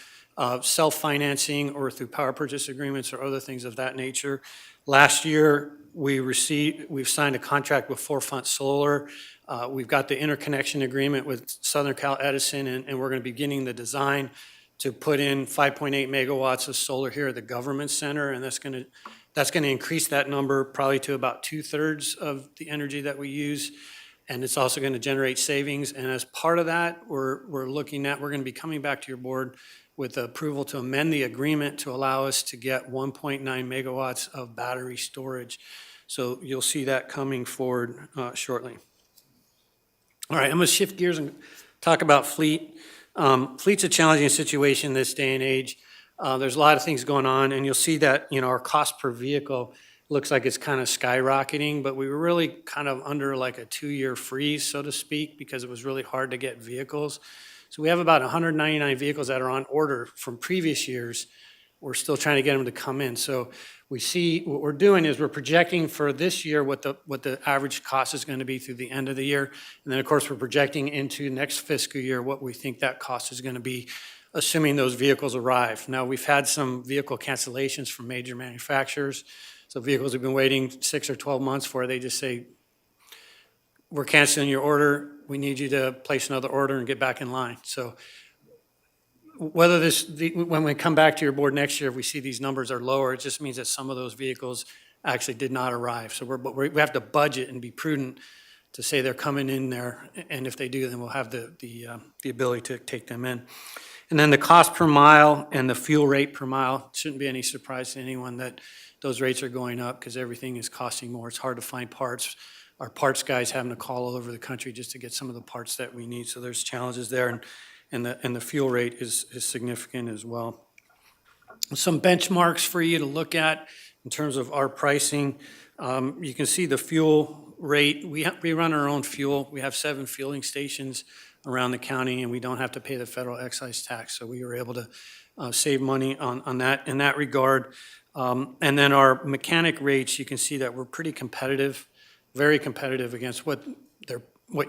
self-financing or through power purchase agreements or other things of that nature. Last year, we've signed a contract with Forefront Solar. We've got the interconnection agreement with Southern Cal Edison, and we're going to be beginning the design to put in 5.8 megawatts of solar here at the government center, and that's going to increase that number probably to about 2/3 of the energy that we use. And it's also going to generate savings. And as part of that, we're going to be coming back to your board with approval to amend the agreement to allow us to get 1.9 megawatts of battery storage. So you'll see that coming forward shortly. All right, I'm going to shift gears and talk about fleet. Fleet's a challenging situation this day and age. There's a lot of things going on, and you'll see that, our cost per vehicle looks like it's kind of skyrocketing, but we were really kind of under like a 2-year freeze, so to speak, because it was really hard to get vehicles. So we have about 199 vehicles that are on order from previous years. We're still trying to get them to come in. So we see what we're doing is we're projecting for this year what the average cost is going to be through the end of the year. And then, of course, we're projecting into next fiscal year what we think that cost is going to be, assuming those vehicles arrive. Now, we've had some vehicle cancellations from major manufacturers. So vehicles have been waiting 6 or 12 months for, they just say, we're canceling your order. We need you to place another order and get back in line. So whether when we come back to your board next year, if we see these numbers are lower, it just means that some of those vehicles actually did not arrive. So we have to budget and be prudent to say they're coming in there. And if they do, then we'll have the ability to take them in. And then the cost per mile and the fuel rate per mile, shouldn't be any surprise to anyone that those rates are going up because everything is costing more. It's hard to find parts. Our parts guys having to call all over the country just to get some of the parts that we need. So there's challenges there, and the fuel rate is significant as well. Some benchmarks for you to look at in terms of our pricing. You can see the fuel rate. We run our own fuel. We have 7 fueling stations around the county, and we don't have to pay the federal excise tax. So we were able to save money on that in that regard. And then our mechanic rates, you can see that we're pretty competitive, very competitive against what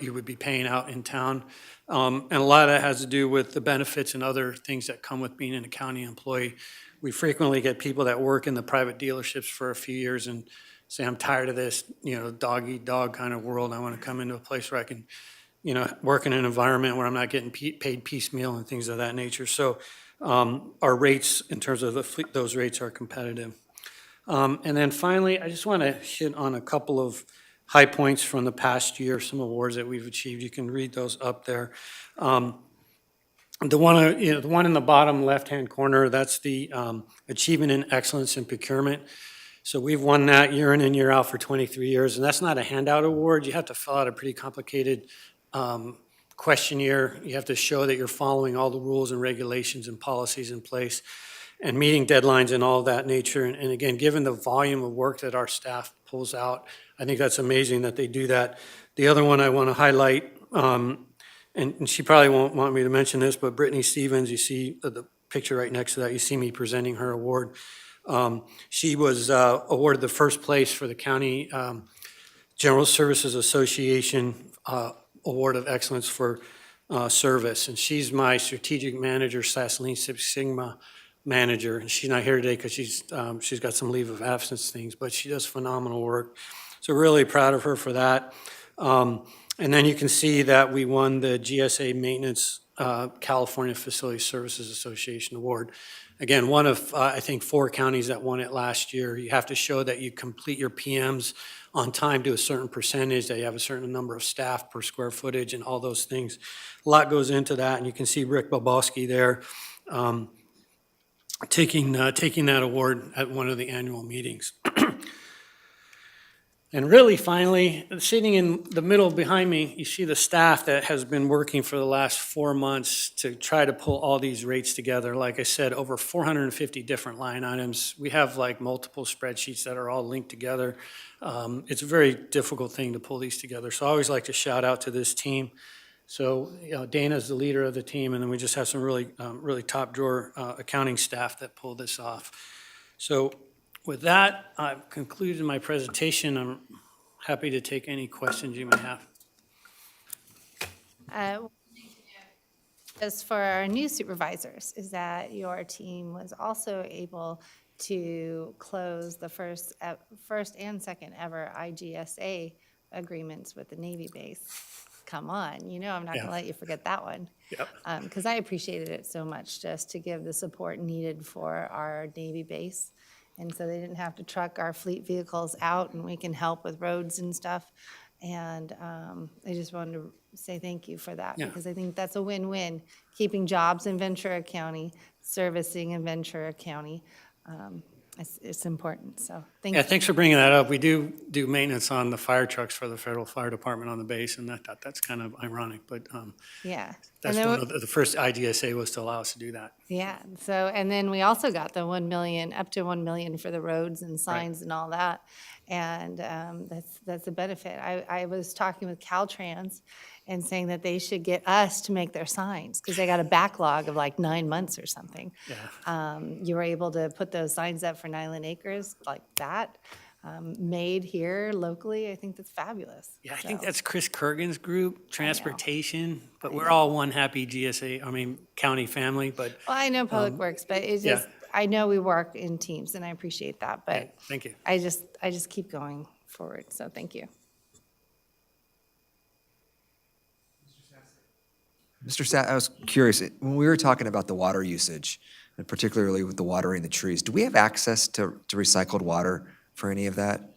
you would be paying out in town. And a lot of that has to do with the benefits and other things that come with being an a county employee. We frequently get people that work in the private dealerships for a few years and say, I'm tired of this, dog-eat-dog kind of world. I want to come into a place where I can, work in an environment where I'm not getting paid piecemeal and things of that nature. So our rates, in terms of the fleet, those rates are competitive. And then finally, I just want to hit on a couple of high points from the past year, some awards that we've achieved. You can read those up there. The one in the bottom left-hand corner, that's the Achievement in Excellence in Procurement. So we've won that year in and year out for 23 years, and that's not a handout award. You have to fill out a pretty complicated questionnaire. You have to show that you're following all the rules and regulations and policies in place and meeting deadlines and all of that nature. And again, given the volume of work that our staff pulls out, I think that's amazing that they do that. The other one I want to highlight, and she probably won't want me to mention this, but Brittany Stevens, you see the picture right next to that, you see me presenting her award. She was awarded the first place for the County General Services Association Award of Excellence for Service. And she's my strategic manager / Lean Six Sigma manager. And she's not here today because she's got some leave of absence things, but she does phenomenal work. So really proud of her for that. And then you can see that we won the GSA Maintenance California Facility Services Association Award. Again, one of, I think, 4 counties that won it last year. You have to show that you complete your PMs on time to a certain percentage, that you have a certain number of staff per square footage and all those things. A lot goes into that, and you can see Rick Boboski there taking that award at one of the annual meetings. And really, finally, sitting in the middle behind me, you see the staff that has been working for the last 4 months to try to pull all these rates together. Like I said, over 450 different line items. We have like multiple spreadsheets that are all linked together. It's a very difficult thing to pull these together. So I always like to shout out to this team. So Dana's the leader of the team, and then we just have some really top drawer accounting staff that pull this off. So with that, I've concluded my presentation. I'm happy to take any questions you may have. As for our new supervisors, is that your team was also able to close the first and second ever IGSA agreements with the Navy base. Come on, you know I'm not going to Yeah. let you forget that one. Yep. Because I appreciated it so much just to give the support needed for our Navy base. And so they didn't have to truck our fleet vehicles out and we can help with roads and stuff. And I just wanted to say thank you for that Yeah. because I think that's a win-win, keeping jobs in Ventura County, servicing in Ventura County. It's important, so thank you. Yeah, thanks for bringing that up. We do maintenance on the fire trucks for the federal fire department on the base, and that's kind of ironic, but Yeah. that's And then one of the first IGSA was to allow us to do that. Yeah, so, and then we also got the 1 million, up to 1 million for the roads and signs and all that. And that's a benefit. I was talking with Caltrans and saying that they should get us to make their signs because they got a backlog of like 9 months or something. Yeah. You were able to put those signs up for Nyland Acres like that, made here locally. I think that's fabulous. Yeah, I think So, that's Chris Kurgan's group, transportation, but we're all one happy county family, but. Well, I know Public Works, but it's yeah. just, I know we work in teams and I appreciate that, Yeah, but thank you. I just keep going forward, so thank you. Mr. Sat, I was curious, when we were talking about the water usage, and particularly with the watering the trees, do we have access to recycled water for any of that?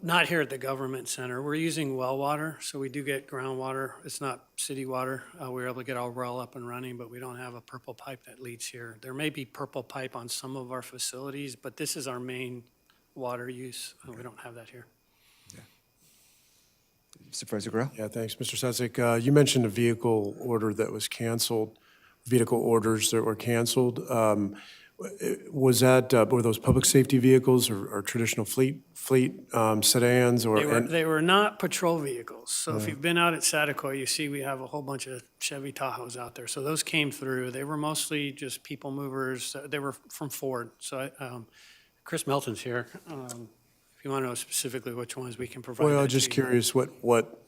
Not here at the government center. We're using well water, so we do get groundwater. It's not city water. We're able to get our well up and running, but we don't have a purple pipe that leads here. There may be purple pipe on some of our facilities, but this is our main water use. We don't have that here. Supervisor Grill? Yeah, thanks, Mr. Sesek. You mentioned a vehicle order that was canceled, vehicle orders that were canceled. Was that, were those public safety vehicles or traditional fleet sedans or? They were not patrol vehicles. So if you've been out at Saticoy, you see we have a whole bunch of Chevy Tahoes out there. So those came through. They were mostly just people movers. They were from Ford. So Chris Melton's here. If you want to know specifically which ones, we can provide Well, that just to you. curious what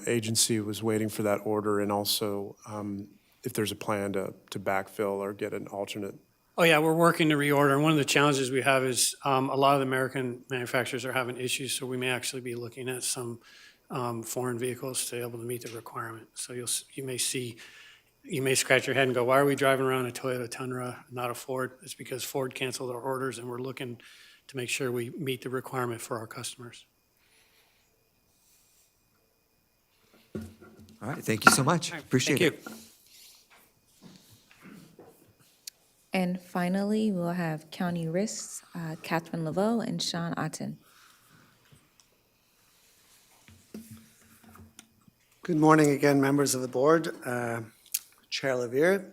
agency was waiting for that order and also if there's a plan to backfill or get an alternate. Oh, yeah, we're working to reorder. And one of the challenges we have is a lot of the American manufacturers are having issues, so we may actually be looking at some foreign vehicles to be able to meet the requirement. So you may scratch your head and go, why are we driving around a Toyota Tundra, not a Ford? It's because Ford canceled our orders, and we're looking to make sure we meet the requirement for our customers. All right, thank you so much. Appreciate it. Thank you. And finally, we'll have County Risks, Catherine Laveau and Sean Otten. Good morning again, members of the board. Chair Levere,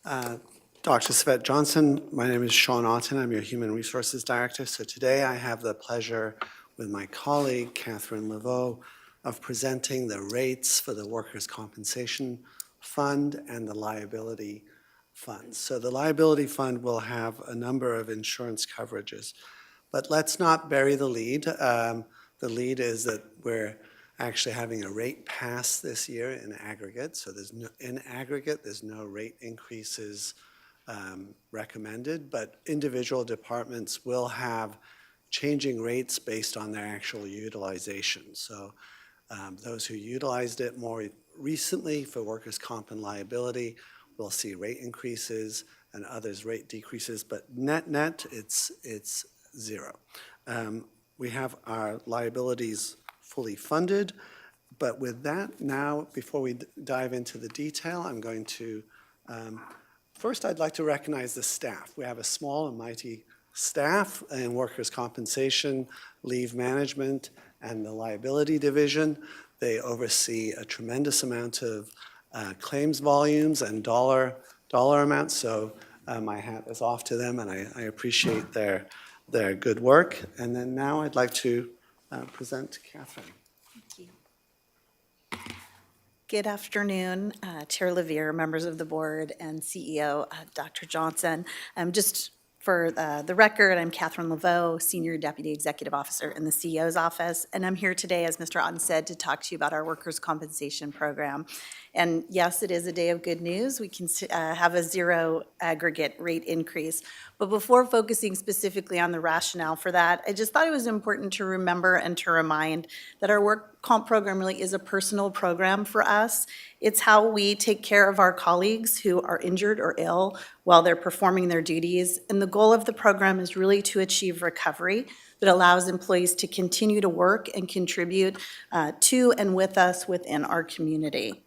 Dr. Svet Johnson, my name is Sean Otten. I'm your Human Resources Director. So today I have the pleasure with my colleague, Catherine Laveau, of presenting the rates for the Workers' Compensation Fund and the Liability Fund. So the Liability Fund will have a number of insurance coverages. But let's not bury the lead. The lead is that we're actually having a rate pass this year in aggregate. So in aggregate, there's no rate increases recommended, but individual departments will have changing rates based on their actual utilization. So those who utilized it more recently for workers' comp and liability will see rate increases and others rate decreases, but net, it's zero. We have our liabilities fully funded, but with that, now, before we dive into the detail, I'm going to, first I'd like to recognize the staff. We have a small and mighty staff in workers' compensation, leave management, and the liability division. They oversee a tremendous amount of claims volumes and dollar amounts, so my hat is off to them, and I appreciate their good work. And then now I'd like to present to Catherine. Thank you. Good afternoon, Chair Levere, members of the board, and CEO Dr. Johnson. Just For the record, I'm Catherine Laveau, Senior Deputy Executive Officer in the CEO's office, and I'm here today, as Mr. Otten said, to talk to you about our workers' compensation program. And yes, it is a day of good news. We can have a zero aggregate rate increase. But before focusing specifically on the rationale for that, I just thought it was important to remember and to remind that our work comp program really is a personal program for us. It's how we take care of our colleagues who are injured or ill while they're performing their duties. And the goal of the program is really to achieve recovery that allows employees to continue to work and contribute to and with us within our community.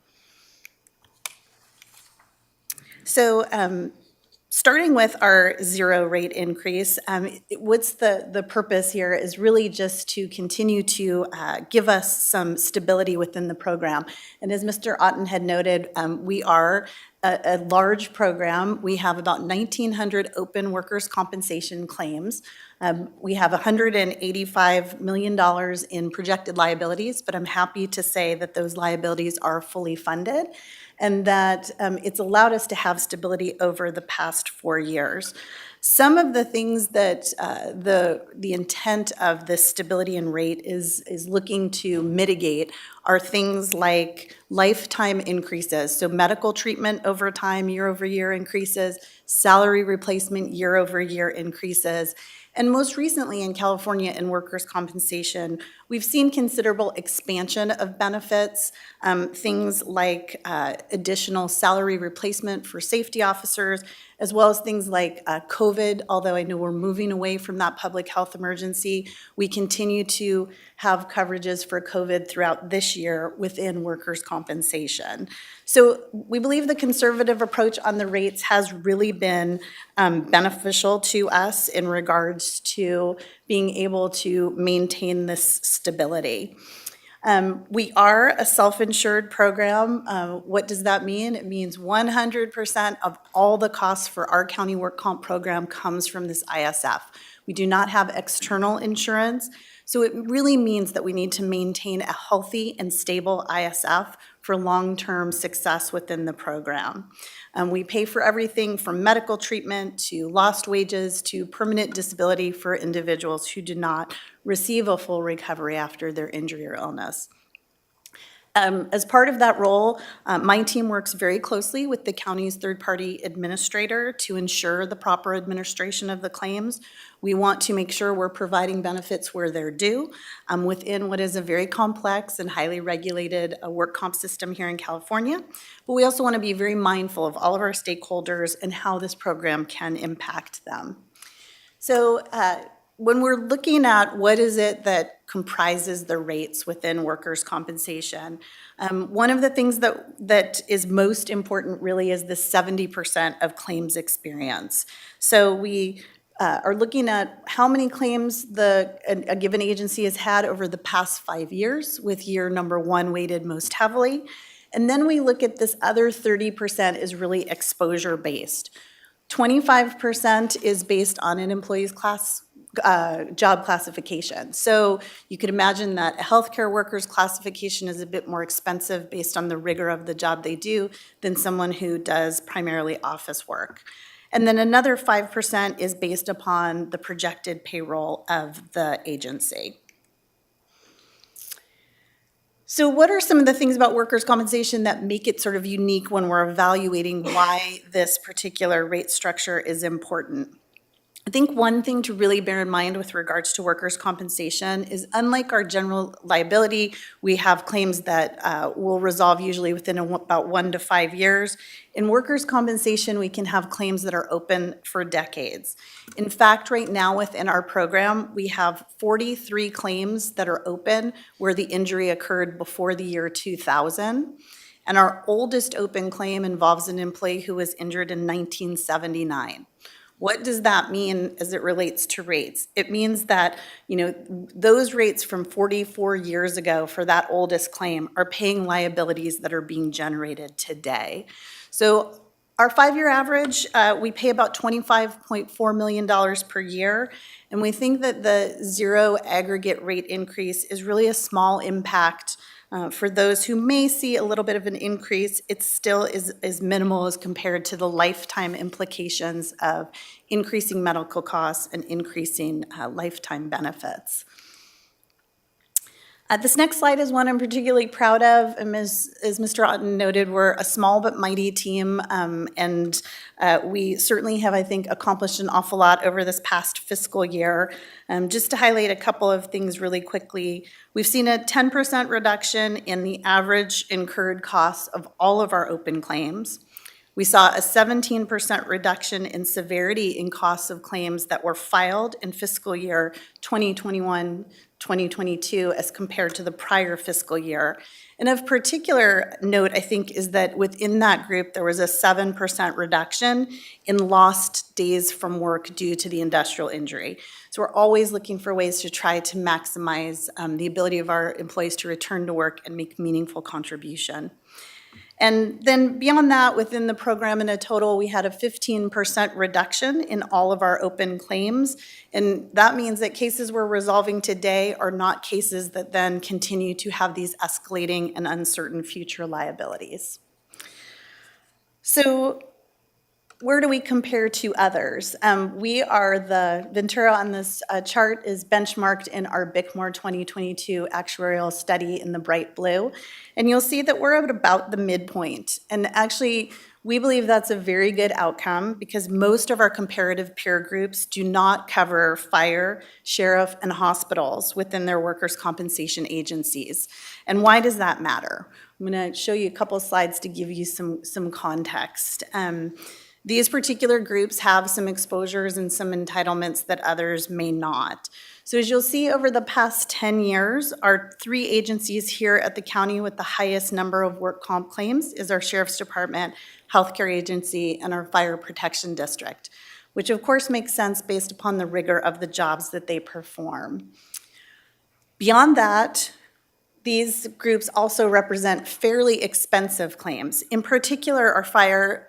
So starting with our zero rate increase, what's the purpose here is really just to continue to give us some stability within the program. And as Mr. Otten had noted, we are a large program. We have about 1,900 open workers' compensation claims. We have $185 million in projected liabilities, but I'm happy to say that those liabilities are fully funded and that it's allowed us to have stability over the past 4 years. Some of the things that the intent of this stability and rate is looking to mitigate are things like lifetime increases, so medical treatment over time, year-over-year increases, salary replacement year-over-year increases, and most recently in California in workers' compensation, we've seen considerable expansion of benefits, things like additional salary replacement for safety officers, as well as things like COVID, although I know we're moving away from that public health emergency. We continue to have coverages for COVID throughout this year within workers' compensation. So we believe the conservative approach on the rates has really been beneficial to us in regards to being able to maintain this stability. We are a self-insured program. What does that mean? It means 100% of all the costs for our county work comp program comes from this ISF. We do not have external insurance, so it really means that we need to maintain a healthy and stable ISF for long-term success within the program. We pay for everything from medical treatment to lost wages to permanent disability for individuals who do not receive a full recovery after their injury or illness. As part of that role, my team works very closely with the county's third-party administrator to ensure the proper administration of the claims. We want to make sure we're providing benefits where they're due within what is a very complex and highly regulated work comp system here in California. But we also want to be very mindful of all of our stakeholders and how this program can impact them. So when we're looking at what is it that comprises the rates within workers' compensation, one of the things that is most important really is the 70% of claims experience. So we are looking at how many claims a given agency has had over the past 5 years, with year number 1 weighted most heavily. And then we look at this other 30% is really exposure-based. 25% is based on an employee's job classification. So you could imagine that a healthcare worker's classification is a bit more expensive based on the rigor of the job they do than someone who does primarily office work. And then another 5% is based upon the projected payroll of the agency. So what are some of the things about workers' compensation that make it sort of unique when we're evaluating why this particular rate structure is important? I think one thing to really bear in mind with regards to workers' compensation is, unlike our general liability, we have claims that will resolve usually within about 1 to 5 years. In workers' compensation, we can have claims that are open for decades. In fact, right now within our program, we have 43 claims that are open where the injury occurred before the year 2000. And our oldest open claim involves an employee who was injured in 1979. What does that mean as it relates to rates? It means that, those rates from 44 years ago for that oldest claim are paying liabilities that are being generated today. So our 5-year average, we pay about $25.4 million per year, and we think that the zero aggregate rate increase is really a small impact For those who may see a little bit of an increase, it still is minimal as compared to the lifetime implications of increasing medical costs and increasing lifetime benefits. This next slide is one I'm particularly proud of. As Mr. Otten noted, we're a small but mighty team, and we certainly have, I think, accomplished an awful lot over this past fiscal year. Just to highlight a couple of things really quickly, we've seen a 10% reduction in the average incurred costs of all of our open claims. We saw a 17% reduction in severity in costs of claims that were filed in fiscal year 2021-2022 as compared to the prior fiscal year. And of particular note, I think, is that within that group, there was a 7% reduction in lost days from work due to the industrial injury. So we're always looking for ways to try to maximize the ability of our employees to return to work and make meaningful contribution. And then beyond that, within the program in a total, we had a 15% reduction in all of our open claims. And that means that cases we're resolving today are not cases that then continue to have these escalating and uncertain future liabilities. So where do we compare to others? We are the Ventura on this chart is benchmarked in our Bickmore 2022 actuarial study in the bright blue. And you'll see that we're at about the midpoint. And actually, we believe that's a very good outcome because most of our comparative peer groups do not cover fire, sheriff, and hospitals within their workers' compensation agencies. And why does that matter? I'm going to show you a couple of slides to give you some context. These particular groups have some exposures and some entitlements that others may not. So as you'll see over the past 10 years, our 3 agencies here at the county with the highest number of work comp claims is our Sheriff's Department, Healthcare Agency, and our Fire Protection District, which of course makes sense based upon the rigor of the jobs that they perform. Beyond that, these groups also represent fairly expensive claims. In particular, our Fire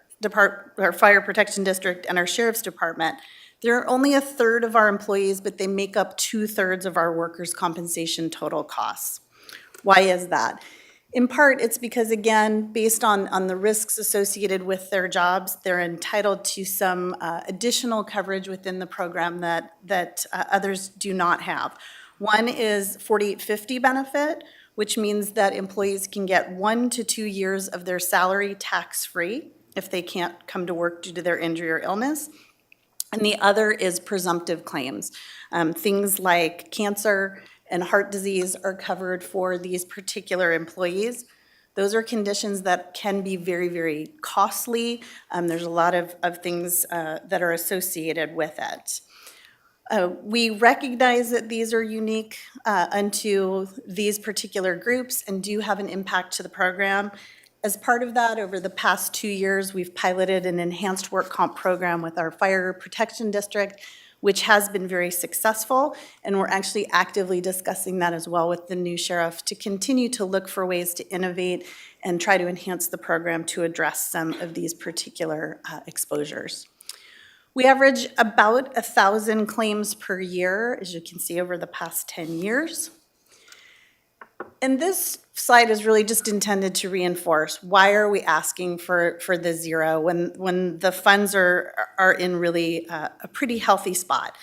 Protection District and our Sheriff's Department, they're only a third of our employees, but they make up 2/3 of our workers' compensation total costs. Why is that? In part, it's because, again, based on the risks associated with their jobs, they're entitled to some additional coverage within the program that others do not have. One is 4850 benefit, which means that employees can get 1 to 2 years of their salary tax-free if they can't come to work due to their injury or illness. And the other is presumptive claims. Things like cancer and heart disease are covered for these particular employees. Those are conditions that can be very, very costly. There's a lot of things that are associated with it. We recognize that these are unique unto these particular groups and do have an impact to the program. As part of that, over the past 2 years, we've piloted an enhanced work comp program with our Fire Protection District, which has been very successful, and we're actually actively discussing that as well with the new sheriff to continue to look for ways to innovate and try to enhance the program to address some of these particular exposures. We average about 1,000 claims per year, as you can see over the past 10 years. And this slide is really just intended to reinforce why are we asking for the zero when the funds are in really a pretty healthy spot.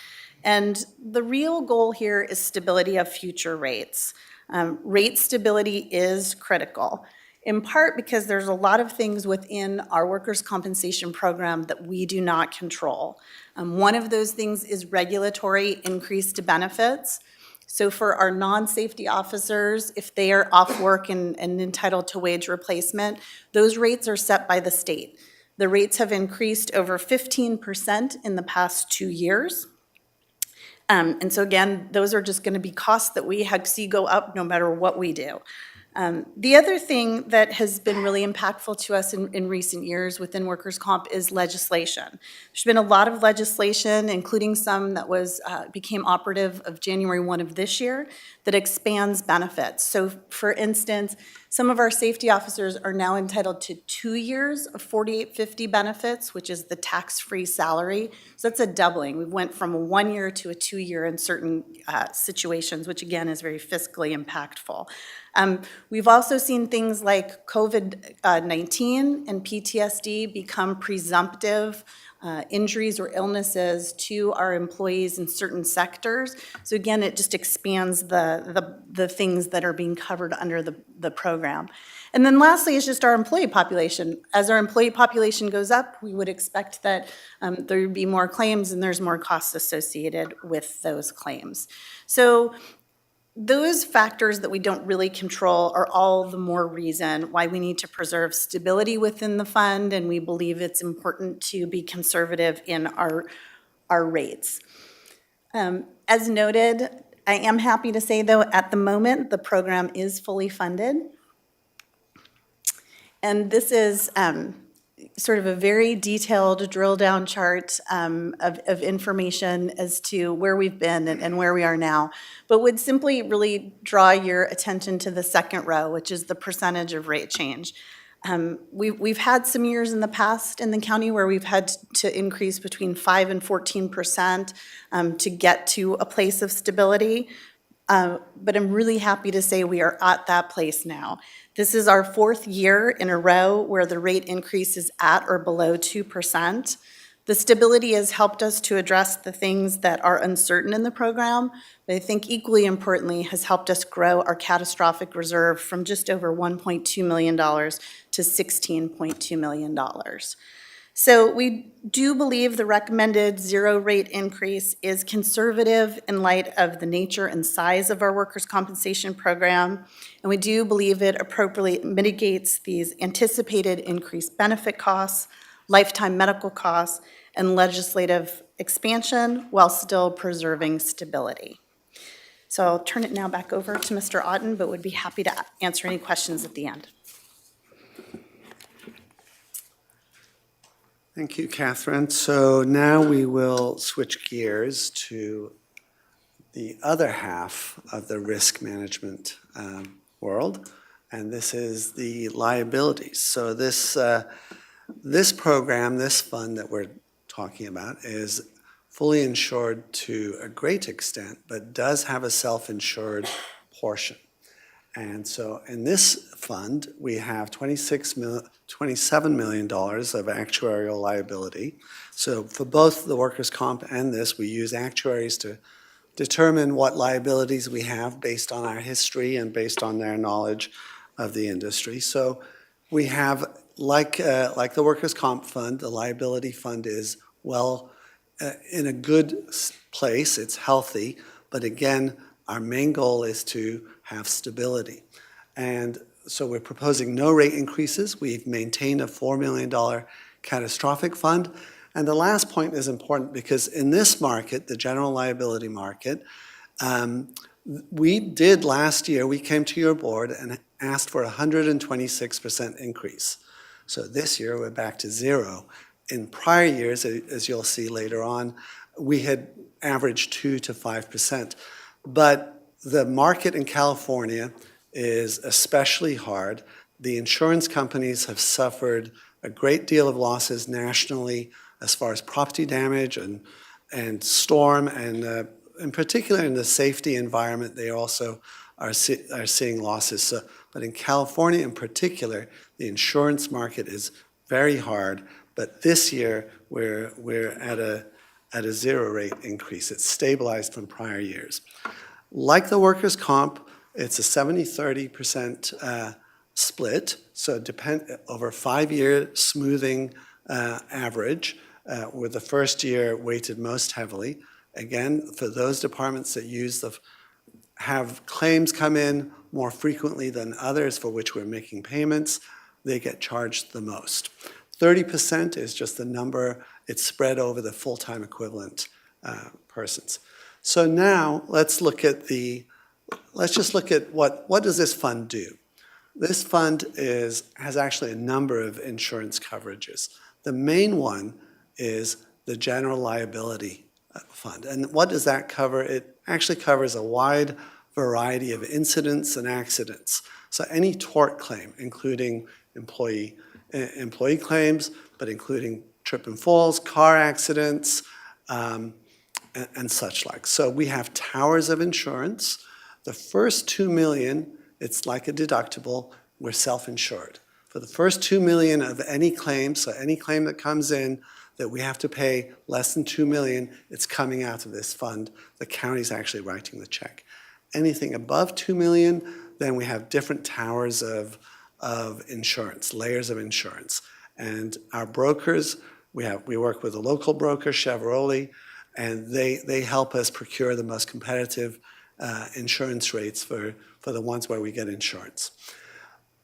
And the real goal here is stability of future rates. Rate stability is critical, in part because there's a lot of things within our workers' compensation program that we do not control. One of those things is regulatory increase to benefits. So for our non-safety officers, if they are off work and entitled to wage replacement, those rates are set by the state. The rates have increased over 15% in the past 2 years. And so again, those are just going to be costs that we see go up no matter what we do. The other thing that has been really impactful to us in recent years within workers' comp is legislation. There's been a lot of legislation, including some that became operative of January 1 of this year, that expands benefits. So for instance, Some of our safety officers are now entitled to 2 years of 4850 benefits, which is the tax-free salary. So that's a doubling. We went from a 1 year to a 2 year in certain situations, which again is very fiscally impactful. We've also seen things like COVID-19 and PTSD become presumptive injuries or illnesses to our employees in certain sectors. So again, it just expands the things that are being covered under the program. And then lastly is just our employee population. As our employee population goes up, we would expect that there would be more claims and there's more costs associated with those claims. So those factors that we don't really control are all the more reason why we need to preserve stability within the fund, and we believe it's important to be conservative in our rates. As noted, I am happy to say, though, at the moment, the program is fully funded. And this is sort of a very detailed drill-down chart of information as to where we've been and where we are now, but would simply really draw your attention to the second row, which is the percentage of rate change. We've had some years in the past in the county where we've had to increase between 5 and 14% to get to a place of stability. But I'm really happy to say we are at that place now. This is our 4th year in a row where the rate increase is at or below 2%. The stability has helped us to address the things that are uncertain in the program, but I think equally importantly has helped us grow our catastrophic reserve from just over $1.2 million to $16.2 million. So we do believe the recommended 0 rate increase is conservative in light of the nature and size of our workers' compensation program, and we do believe it appropriately mitigates these anticipated increased benefit costs, lifetime medical costs, and legislative expansion while still preserving stability. So I'll turn it now back over to Mr. Otten, but would be happy to answer any questions at the end. Thank you, Catherine. So now we will switch gears to the other half of the risk management world, and this is the liabilities. So this program, this fund that we're talking about is fully insured to a great extent, but does have a self-insured portion. And so in this fund, we have $27 million of actuarial liability. So for both the workers' comp and this, we use actuaries to determine what liabilities we have based on our history and based on their knowledge of the industry. So we have, like the workers' comp fund, the liability fund is in a good place, it's healthy, but again, our main goal is to have stability. And so we're proposing no rate increases. We've maintained a $4 million catastrophic fund. And the last point is important because in this market, the general liability market, we did last year, we came to your board and asked for a 126% increase. So this year, we're back to 0. In prior years, as you'll see later on, we had averaged 2 to 5%. But the market in California is especially hard. The insurance companies have suffered a great deal of losses nationally as far as property damage and storm, and in particular in the safety environment, they also are seeing losses. So, but in California in particular, the insurance market is very hard. But this year, we're at a 0 rate increase. It's stabilized from prior years. Like the workers' comp, it's a 70-30% split, so over 5-year smoothing average, with the first year weighted most heavily. Again, for those departments that have claims come in more frequently than others for which we're making payments, they get charged the most. 30% is just the number, it's spread over the full-time equivalent persons. So now let's just look at what does this fund do? This fund has actually a number of insurance coverages. The main one is the general liability fund. And what does that cover? It actually covers a wide variety of incidents and accidents. So any tort claim, including employee claims, but including trip and falls, car accidents, and such like. So we have towers of insurance. The first 2 million, it's like a deductible, we're self-insured. For the first 2 million of any claim, so any claim that comes in that we have to pay less than 2 million, it's coming out of this fund. The county's actually writing the check. Anything above 2 million, then we have different towers of insurance, layers of insurance. And our brokers, we work with a local broker, Chevrolet, and they help us procure the most competitive insurance rates for the ones where we get insurance.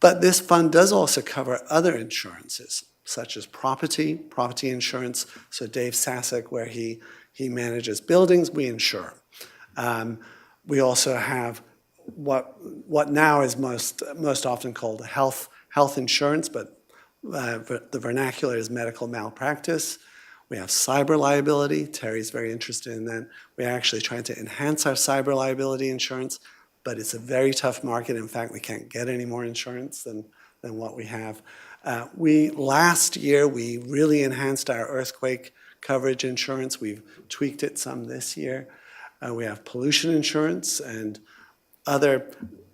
But this fund does also cover other insurances, such as property insurance. So Dave Sasek, where he manages buildings, we insure. We also have what now is most often called health insurance, but the vernacular is medical malpractice. We have cyber liability. Terry's very interested in that. We're actually trying to enhance our cyber liability insurance, but it's a very tough market. In fact, we can't get any more insurance than what we have. Last year, we really enhanced our earthquake coverage insurance. We've tweaked it some this year. We have pollution insurance and other,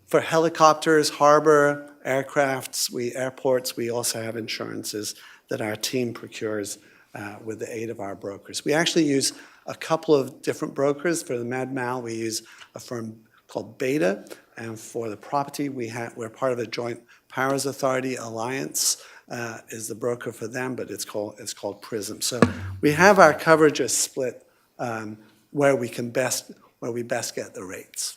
for helicopters, harbor, aircrafts, airports, we also have insurances that our team procures with the aid of our brokers. We actually use a couple of different brokers. For the med mal, we use a firm called Beta, and for the property, we're part of a Joint Powers Authority Alliance is the broker for them, but it's called Prism. So we have our coverages split where we best get the rates.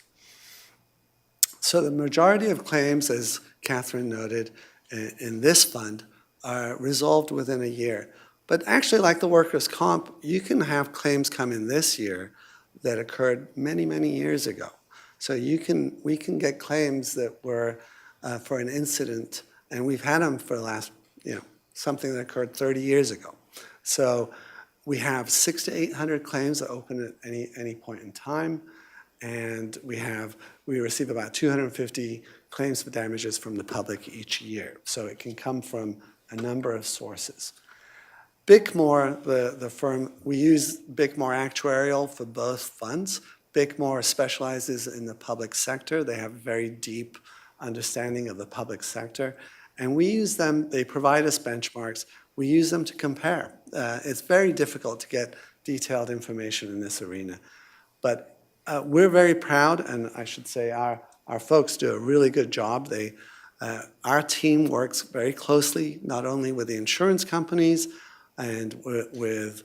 So the majority of claims, as Catherine noted, in this fund are resolved within a year. But actually, like the workers' comp, you can have claims come in this year that occurred many, many years ago. So we can get claims that were for an incident, and we've had them for the last, something that occurred 30 years ago. So we have 600 to 800 claims that open at any point in time, and we receive about 250 claims for damages from the public each year. So it can come from a number of sources. Bickmore, the firm, we use Bickmore Actuarial for both funds. Bickmore specializes in the public sector. They have a very deep understanding of the public sector. And we use them, they provide us benchmarks. We use them to compare. It's very difficult to get detailed information in this arena. But we're very proud, and I should say our folks do a really good job. Our team works very closely, not only with the insurance companies and with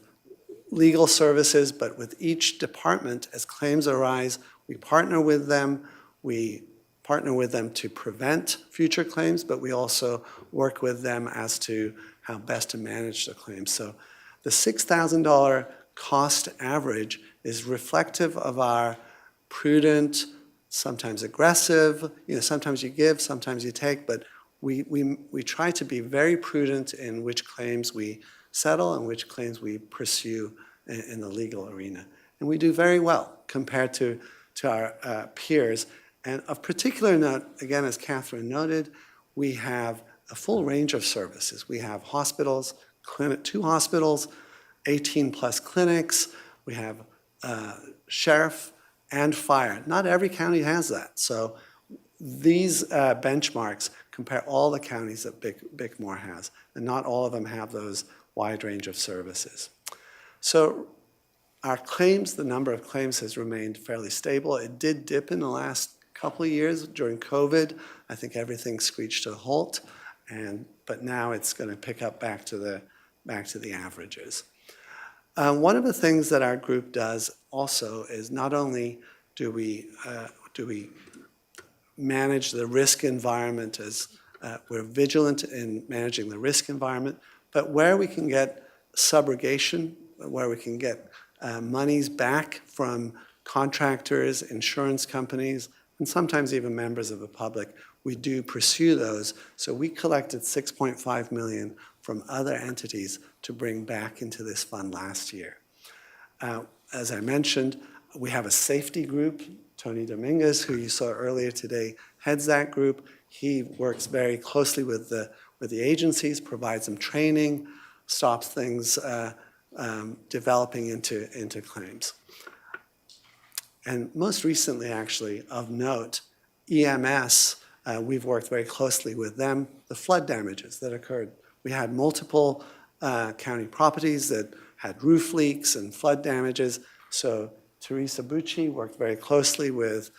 legal services, but with each department as claims arise. We partner with them. We partner with them to prevent future claims, but we also work with them as to how best to manage the claims. So the $6,000 cost average is reflective of our prudent, sometimes aggressive, sometimes you give, sometimes you take, but we try to be very prudent in which claims we settle and which claims we pursue in the legal arena. And we do very well compared to our peers. And of particular note, again, as Catherine noted, we have a full range of services. We have hospitals, 2 hospitals, 18 plus clinics. We have sheriff and fire. Not every county has that. So these benchmarks compare all the counties that Bickmore has, and not all of them have those wide range of services. So our claims, the number of claims has remained fairly stable. It did dip in the last couple of years during COVID. I think everything screeched to a halt, but now it's going to pick up back to the averages. One of the things that our group does also is not only do we manage the risk environment as we're vigilant in managing the risk environment, but where we can get subrogation, where we can get monies back from contractors, insurance companies, and sometimes even members of the public, we do pursue those. So we collected $6.5 million from other entities to bring back into this fund last year. As I mentioned, we have a safety group Tony Dominguez, who you saw earlier today, heads that group. He works very closely with the agencies, provides them training, stops things developing into claims. And most recently, actually, of note, EMS, we've worked very closely with them, the flood damages that occurred. We had multiple county properties that had roof leaks and flood damages. So Teresa Bucci worked very closely with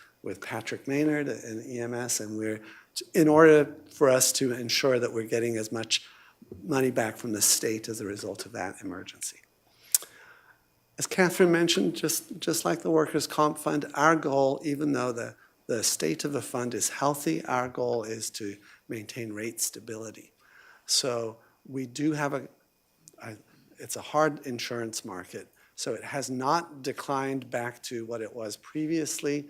Patrick Maynard and EMS, and in order for us to ensure that we're getting as much money back from the state as a result of that emergency. As Catherine mentioned, just like the Workers' Comp Fund, our goal, even though the state of the fund is healthy, our goal is to maintain rate stability. So we do have it's a hard insurance market, so it has not declined back to what it was previously.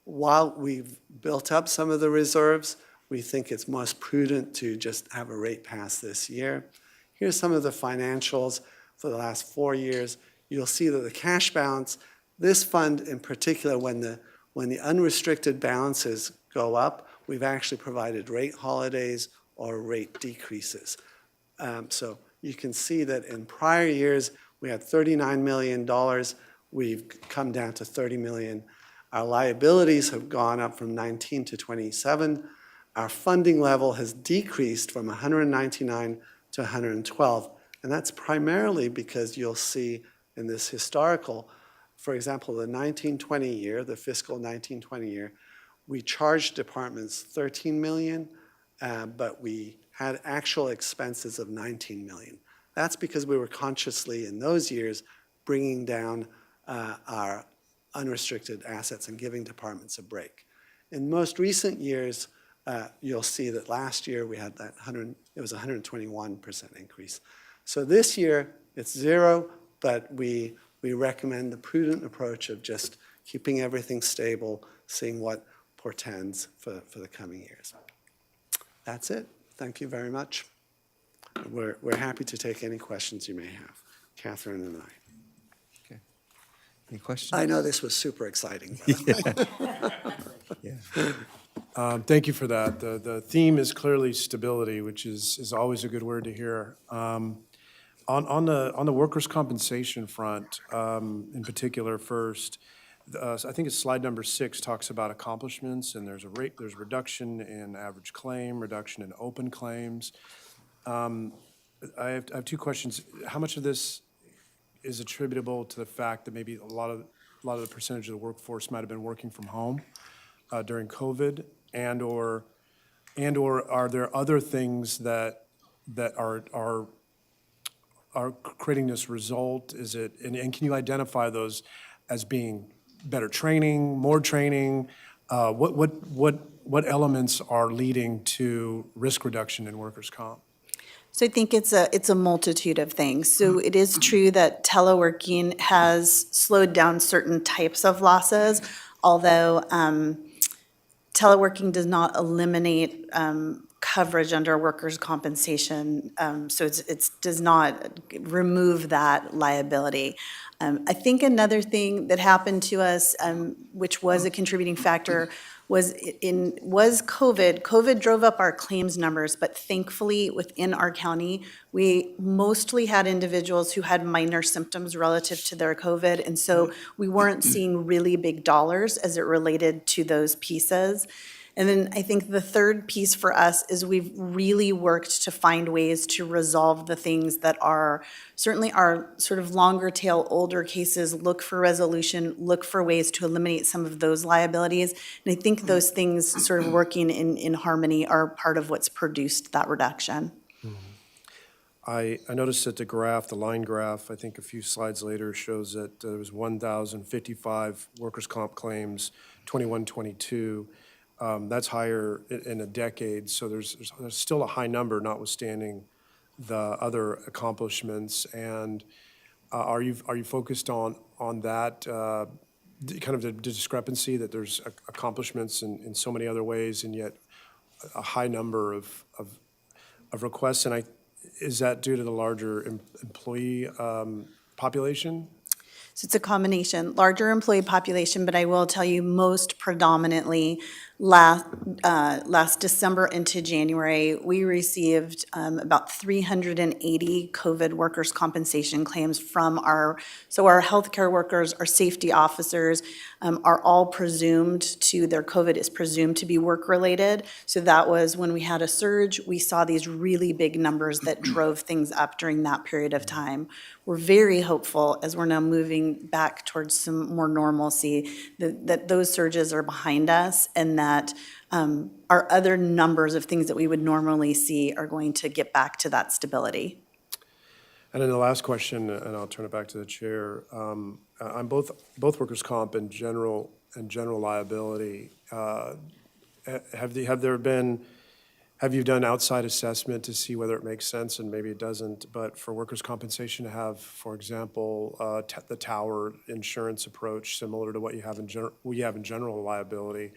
While we've built up some of the reserves, we think it's most prudent to just have a rate pass this year. Here's some of the financials for the last 4 years. You'll see that the cash balance, this fund in particular, when the unrestricted balances go up, we've actually provided rate holidays or rate decreases. So you can see that in prior years, we had $39 million. We've come down to $30 million. Our liabilities have gone up from 19 to 27. Our funding level has decreased from 199 to 112. And that's primarily because you'll see in this historical, for example, the 1920 year, the fiscal 1920 year, we charged departments $13 million, but we had actual expenses of $19 million. That's because we were consciously, in those years, bringing down our unrestricted assets and giving departments a break. In most recent years, you'll see that last year we had that it was 121% increase. So this year, it's zero, but we recommend the prudent approach of just keeping everything stable, seeing what portends for the coming years. That's it. Thank you very much. We're happy to take any questions you may have, Catherine and I. Okay. Any questions? I know this was super exciting. Thank you for that. The theme is clearly stability, which is always a good word to hear. On the workers' compensation front, in particular, first, I think it's slide number 6 talks about accomplishments, and there's reduction in average claim, reduction in open claims. I have 2 questions. How much of this is attributable to the fact that maybe a lot of the percentage of the workforce might have been working from home during COVID, and/or are there other things that are creating this result? Is it, and can you identify those as being better training, more training? What elements are leading to risk reduction in workers' comp? So I think it's a multitude of things. So it is true that teleworking has slowed down certain types of losses, although teleworking does not eliminate coverage under workers' compensation, so it does not remove that liability. I think another thing that happened to us, which was a contributing factor, was COVID. COVID drove up our claims numbers, but thankfully within our county, we mostly had individuals who had minor symptoms relative to their COVID, and so we weren't seeing really big dollars as it related to those pieces. And then I think the third piece for us is we've really worked to find ways to resolve the things that are certainly our sort of longer tail, older cases, look for resolution, look for ways to eliminate some of those liabilities. And I think those things sort of working in harmony are part of what's produced that reduction. I noticed that the line graph, I think a few slides later, shows that there was 1,055 workers' comp claims, 21-22. That's higher in a decade, so there's still a high number, notwithstanding the other accomplishments. And are you focused on that kind of the discrepancy that there's accomplishments in so many other ways, and yet a high number of requests? And is that due to the larger employee population? So it's a combination, larger employee population, but I will tell you most predominantly last December into January, we received about 380 COVID workers' compensation claims from our healthcare workers, our safety officers are all their COVID is presumed to be work-related. So that was when we had a surge, we saw these really big numbers that drove things up during that period of time. We're very hopeful, as we're now moving back towards some more normalcy, that those surges are behind us and that our other numbers of things that we would normally see are going to get back to that stability. And then the last question, and I'll turn it back to the chair, on both workers' comp and general liability, have you done outside assessment to see whether it makes sense, and maybe it doesn't, but for workers' compensation to have, for example, the tower insurance approach similar to what you have in general liability,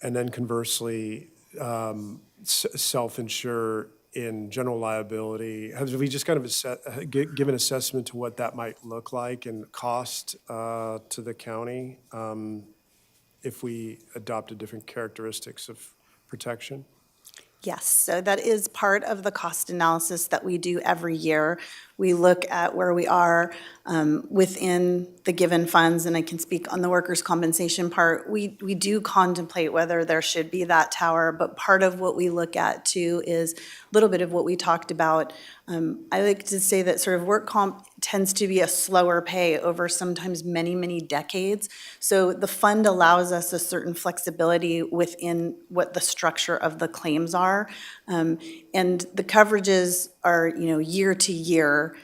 and then conversely, self-insure in general liability? Have we just kind of give an assessment to what that might look like and cost to the county if we adopted different characteristics of protection? Yes, so that is part of the cost analysis that we do every year. We look at where we are within the given funds, and I can speak on the workers' compensation part. We do contemplate whether there should be that tower, but part of what we look at too is a little bit of what we talked about. I like to say that sort of work comp tends to be a slower pay over sometimes many, many decades. So the fund allows us a certain flexibility within what the structure of the claims are. And the coverages are, year to year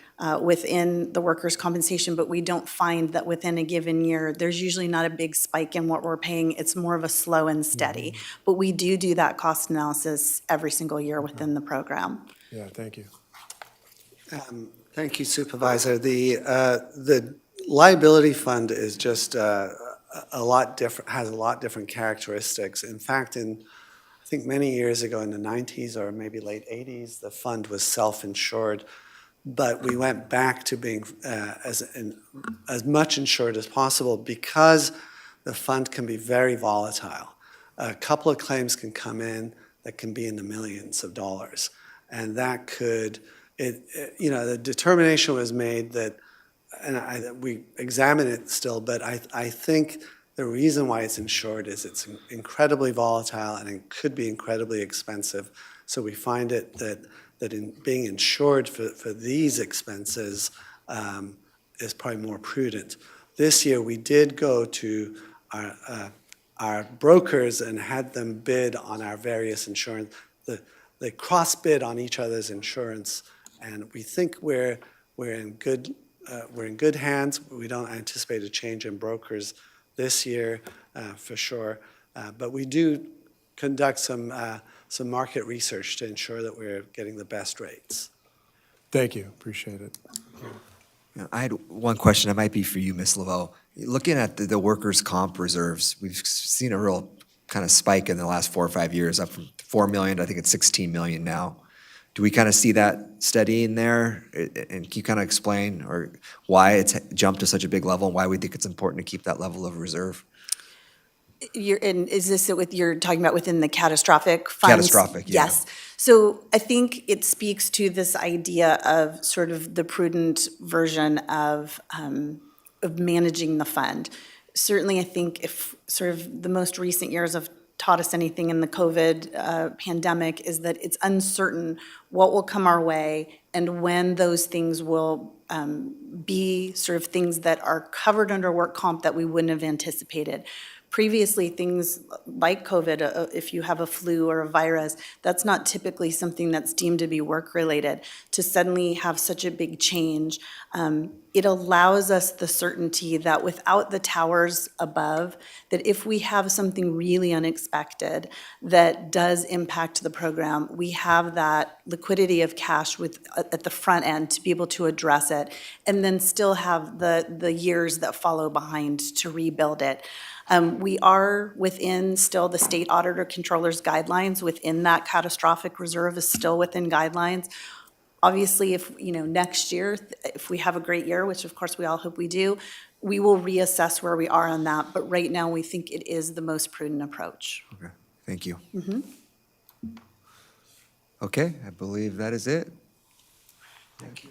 within the workers' compensation, but we don't find that within a given year, there's usually not a big spike in what we're paying. It's more of a slow and steady. But we do that cost analysis every single year within the program. Yeah, thank you. Thank you, Supervisor. The liability fund is just a lot different, has a lot different characteristics. In fact, I think many years ago in the 90s or maybe late 80s, the fund was self-insured, but we went back to being as much insured as possible because the fund can be very volatile. A couple of claims can come in that can be in the millions of dollars, and that could, the determination was made that, and we examine it still, but I think the reason why it's insured is it's incredibly volatile and it could be incredibly expensive. So we find it that in being insured for these expenses is probably more prudent. This year we did go to our brokers and had them bid on our various insurance. They cross-bid on each other's insurance, and we think we're in good hands. We don't anticipate a change in brokers this year for sure, but we do conduct some market research to ensure that we're getting the best rates. Thank you, appreciate it. I had one question, it might be for you, Ms. Laveau. Looking at the workers' comp reserves, we've seen a real kind of spike in the last 4 or 5 years, up from 4 million, I think it's 16 million now. Do we kind of see that steady in there? And can you kind of explain or why it's jumped to such a big level and why we think it's important to keep that level of reserve? Is this you're talking about within the catastrophic funds? Catastrophic, yeah. Yes. So I think it speaks to this idea of sort of the prudent version of managing the fund. Certainly, I think if sort of the most recent years have taught us anything in the COVID pandemic is that it's uncertain what will come our way and when those things will be sort of things that are covered under work comp that we wouldn't have anticipated. Previously, things like COVID, if you have a flu or a virus, that's not typically something that's deemed to be work-related. To suddenly have such a big change, it allows us the certainty that without the towers above, that if we have something really unexpected that does impact the program, we have that liquidity of cash at the front end to be able to address it, and then still have the years that follow behind to rebuild it. We are within still the state auditor controller's guidelines. Within that catastrophic reserve is still within guidelines. Obviously, if, next year, if we have a great year, which of course we all hope we do, we will reassess where we are on that, but right now, we think it is the most prudent approach. Okay, thank you. Mhm. Okay, I believe that is it.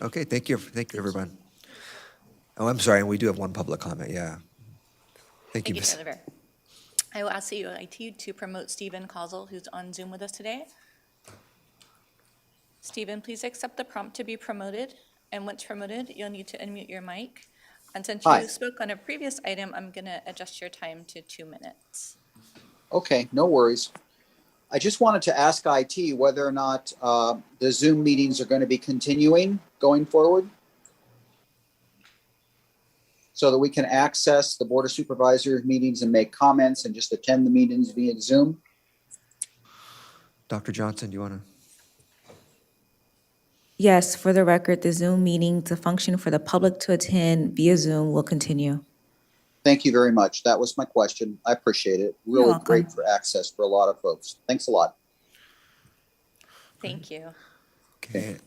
Okay, thank you, everyone. Oh, I'm sorry, and we do have one public comment, yeah. Thank you, Thank you, Ms. Chair Oliver. I will ask CEO IT to promote Stephen Causel, who's on Zoom with us today. Stephen, please accept the prompt to be promoted, and once promoted, you'll need to unmute your mic. And since Hi. you spoke on a previous item, I'm going to adjust your time to 2 minutes. Okay, no worries. I just wanted to ask IT whether or not the Zoom meetings are going to be continuing going forward so that we can access the Board of Supervisors meetings and make comments and just attend the meetings via Zoom. Dr. Johnson, do you want to? Yes, for the record, the Zoom meeting to function for the public to attend via Zoom will continue. Thank you very much. That was my question. I appreciate it. You're Really welcome. great for access for a lot of folks. Thanks a lot. Thank you. Okay.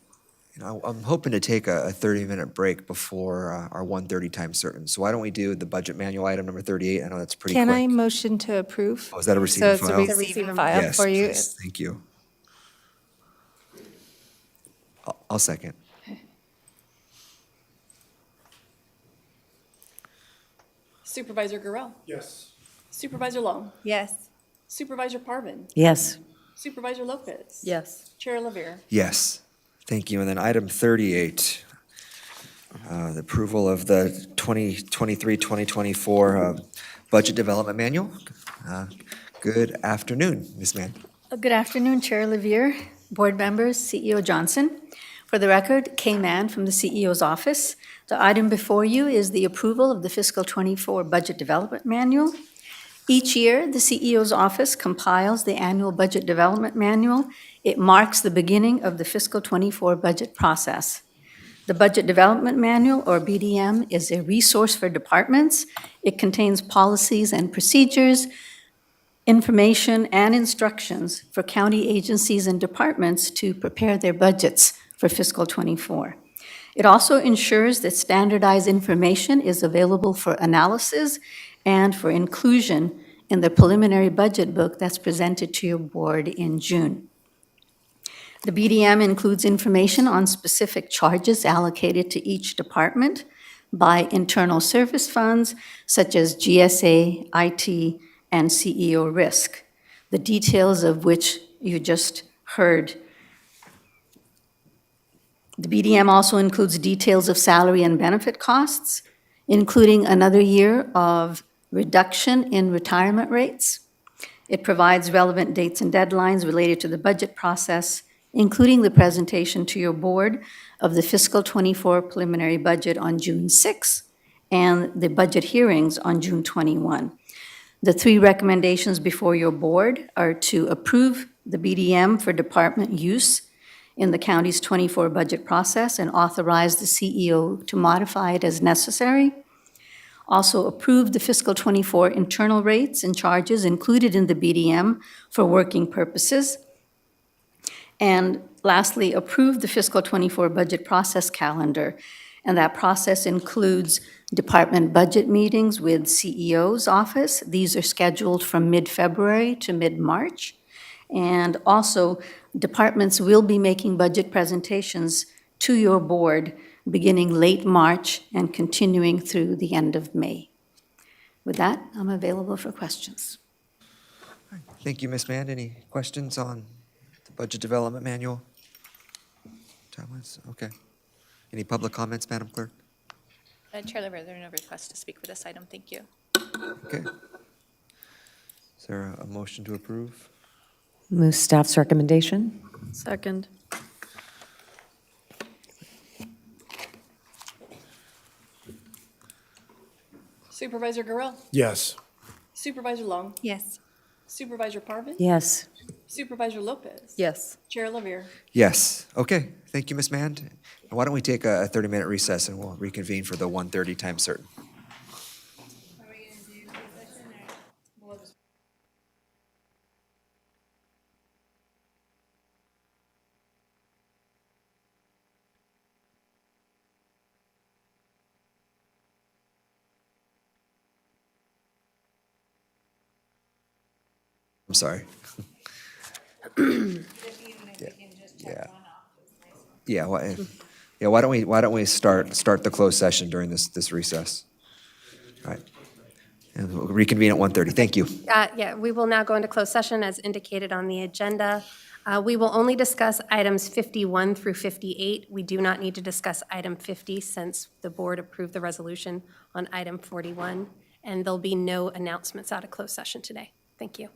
I'm hoping to take a 30-minute break before our 1:30 time certain. So why don't we do the budget manual item number 38? I know that's pretty quick. Can I motion to approve? Oh, is that a receive So and it's a file? receive and file Yes, for you. please. Thank you. I'll second. Supervisor Gurel. Yes. Supervisor Long. Yes. Supervisor Parvin. Yes. Supervisor Lopez. Yes. Chair Lavere. Yes, thank you. And then item 38, the approval of the 2023-2024 Budget Development Manual. Good afternoon, Ms. Mann. Good afternoon, Chair Lavere, board members, CEO Johnson. For the record, Kay Mann from the CEO's office. The item before you is the approval of the fiscal '24 Budget Development Manual. Each year, the CEO's office compiles the annual Budget Development Manual. It marks the beginning of the fiscal '24 budget process. The Budget Development Manual, or BDM, is a resource for departments. It contains policies and procedures, information, and instructions for county agencies and departments to prepare their budgets for fiscal '24. It also ensures that standardized information is available for analysis and for inclusion in the preliminary budget book that's presented to your board in June. The BDM includes information on specific charges allocated to each department by internal service funds such as GSA, IT, and CEO risk, the details of which you just heard. The BDM also includes details of salary and benefit costs, including another year of reduction in retirement rates. It provides relevant dates and deadlines related to the budget process, including the presentation to your board of the fiscal '24 preliminary budget on June 6 and the budget hearings on June 21. The three recommendations before your board are to approve the BDM for department use in the county's '24 budget process and authorize the CEO to modify it as necessary. Also approve the fiscal '24 internal rates and charges included in the BDM for working purposes. And lastly, approve the fiscal '24 budget process calendar. And that process includes department budget meetings with CEO's office. These are scheduled from mid-February to mid-March. And also, departments will be making budget presentations to your board beginning late March and continuing through the end of May. With that, I'm available for questions. Thank you, Ms. Mann. Any questions on the Budget Development Manual? Timelines? Okay. Any public comments, Madam Clerk? Chair Lavere, there are no requests to speak for this item. Thank you. Okay. Is there a motion to approve? Move staff's recommendation. Second. Supervisor Gurel. Yes. Supervisor Long. Yes. Supervisor Parvin. Yes. Supervisor Lopez. Yes. Chair Lavere. Yes. Okay. Thank you, Ms. Mann. And why don't we take a 30-minute recess and we'll reconvene for the 1:30 time certain. I'm sorry. Yeah. Yeah, why don't we start the closed session during this recess? All right. And we'll reconvene at 1:30. Thank you. Yeah, we will now go into closed session as indicated on the agenda. We will only discuss items 51 through 58. We do not need to discuss item 50 since the board approved the resolution on item 41. And there'll be no announcements out of closed session today. Thank you.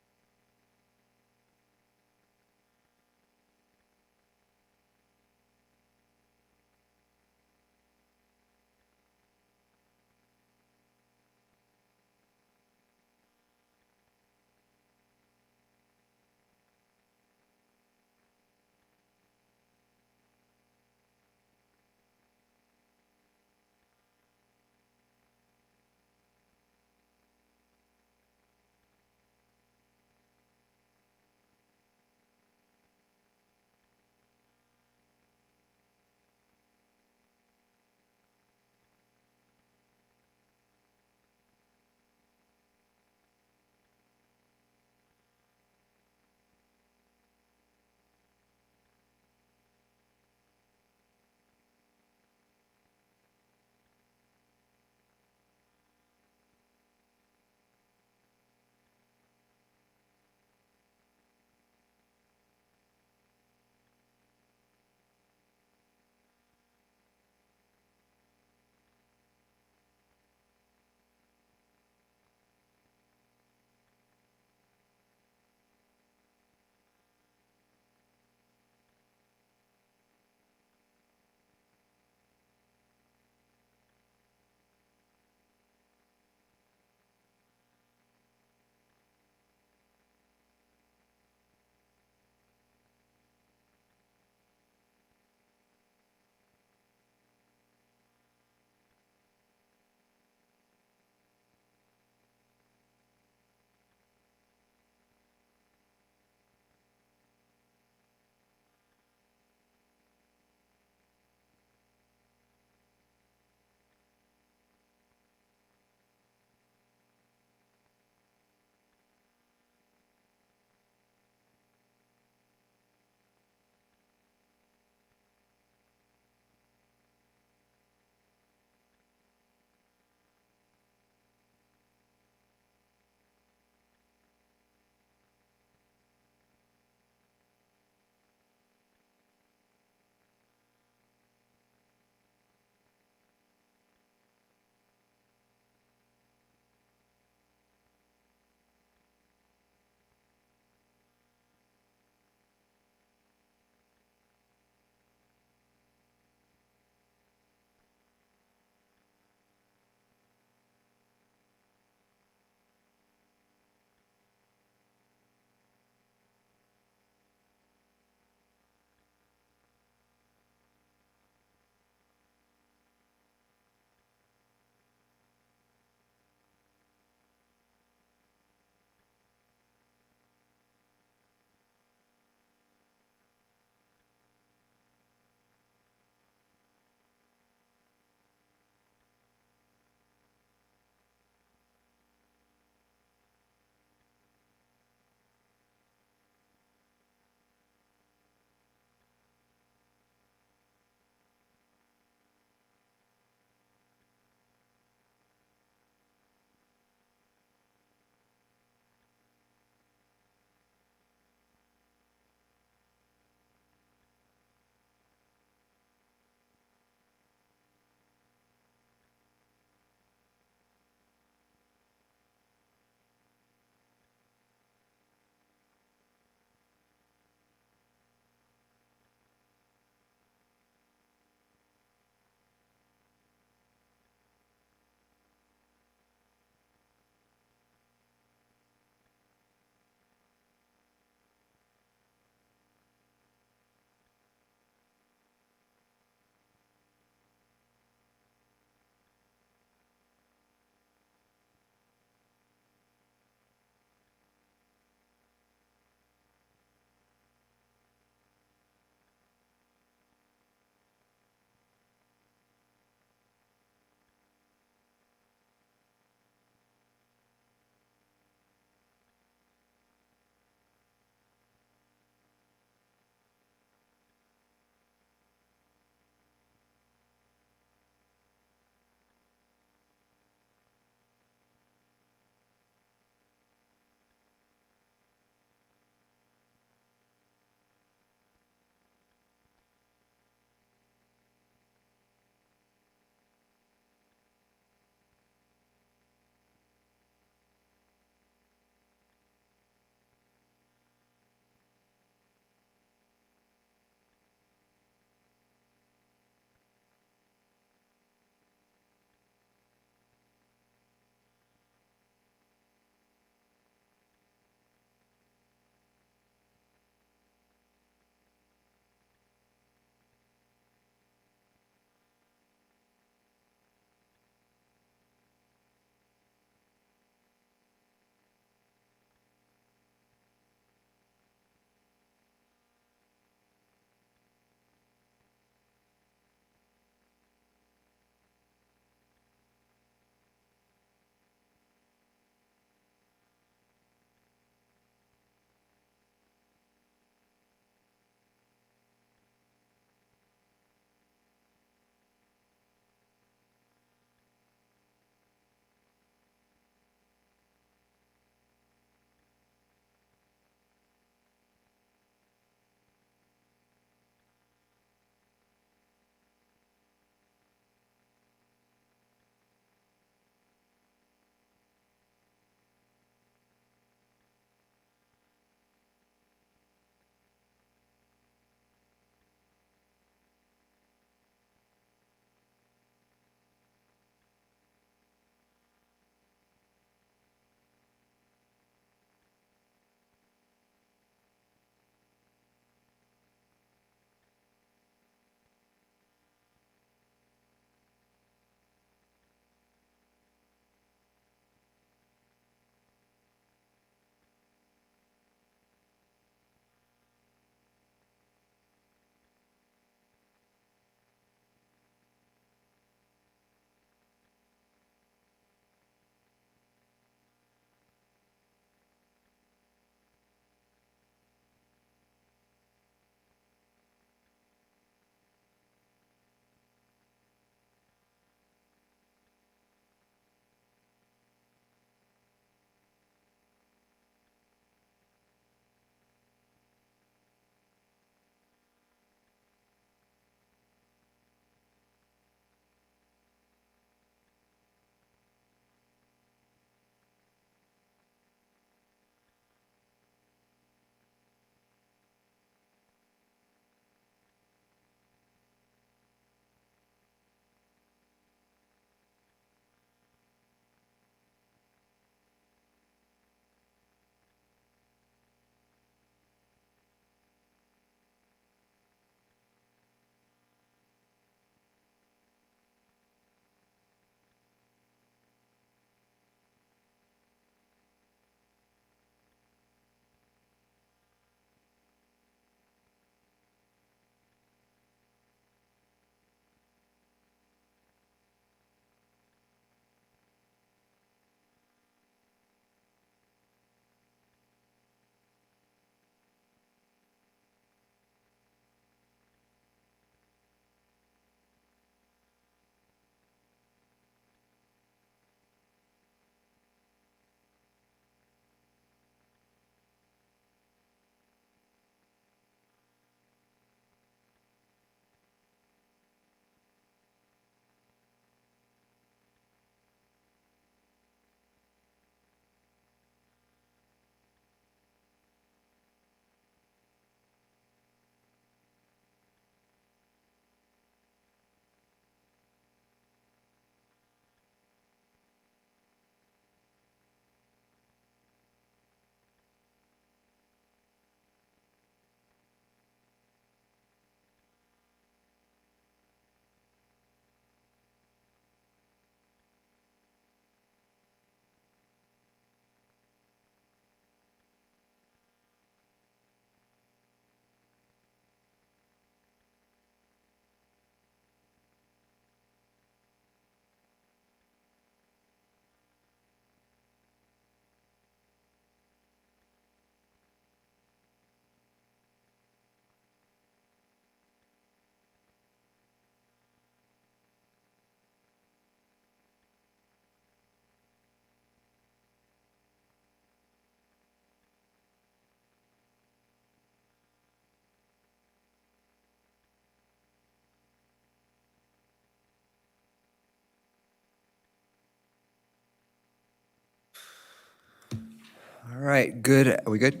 All right, good. Are we good,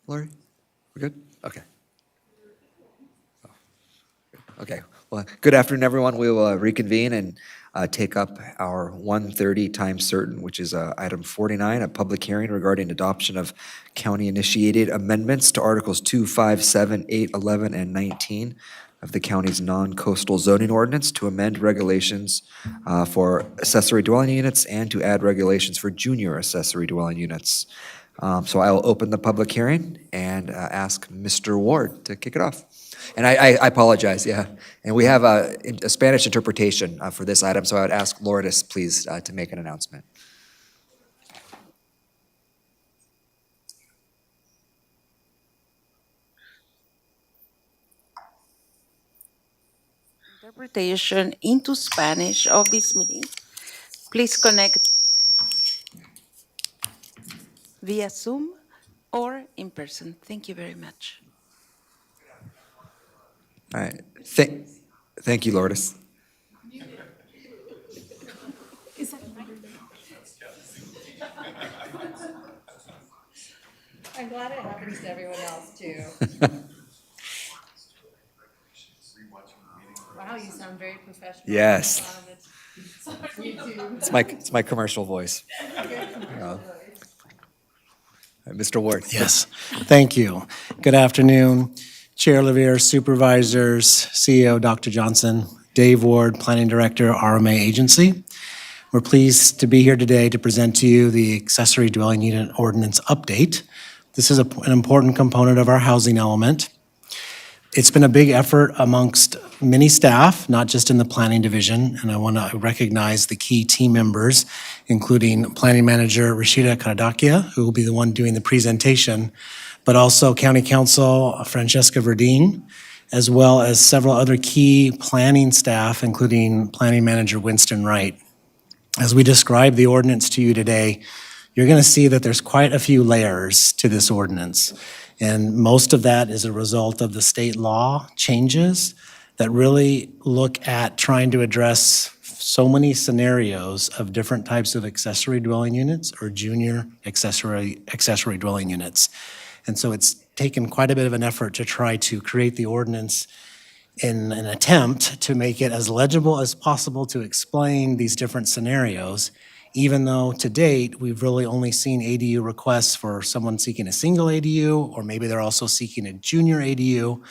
Lori? We're good? Okay. Okay, well, good afternoon, everyone. We will reconvene and take up our 1:30 time certain, which is item 49, a public hearing regarding adoption of county-initiated amendments to Articles 2, 5, 7, 8, 11, and 19 of the county's non-coastal zoning ordinance to amend regulations for accessory dwelling units and to add regulations for junior accessory dwelling units. So I will open the public hearing and ask Mr. Ward to kick it off. And I apologize, yeah. And we have a Spanish interpretation for this item, so I would ask Lourdes, please, to make an announcement. Interpretation into Spanish of this meeting. Please connect via Zoom or in person. Thank you very much. All right, thank you, Lourdes. I'm glad it happens to everyone else, too. Wow, you sound very professional. Yes. YouTube. It's my commercial voice. Mr. Ward. Yes, thank you. Good afternoon, Chair Levere, Supervisors, CEO Dr. Johnson, Dave Ward, Planning Director, RMA Agency. We're pleased to be here today to present to you the Accessory Dwelling Unit Ordinance Update. This is an important component of our housing element. It's been a big effort amongst many staff, not just in the planning division, and I want to recognize the key team members, including Planning Manager Rashida Karadakia, who will be the one doing the presentation, but also County Counsel Francesca Verdeen, as well as several other key planning staff, including Planning Manager Winston Wright. As we describe the ordinance to you today, you're going to see that there's quite a few layers to this ordinance. And most of that is a result of the state law changes that really look at trying to address so many scenarios of different types of accessory dwelling units or junior accessory dwelling units. And so it's taken quite a bit of an effort to try to create the ordinance in an attempt to make it as legible as possible to explain these different scenarios, even though to date, we've really only seen ADU requests for someone seeking a single ADU, or maybe they're also seeking a junior ADU.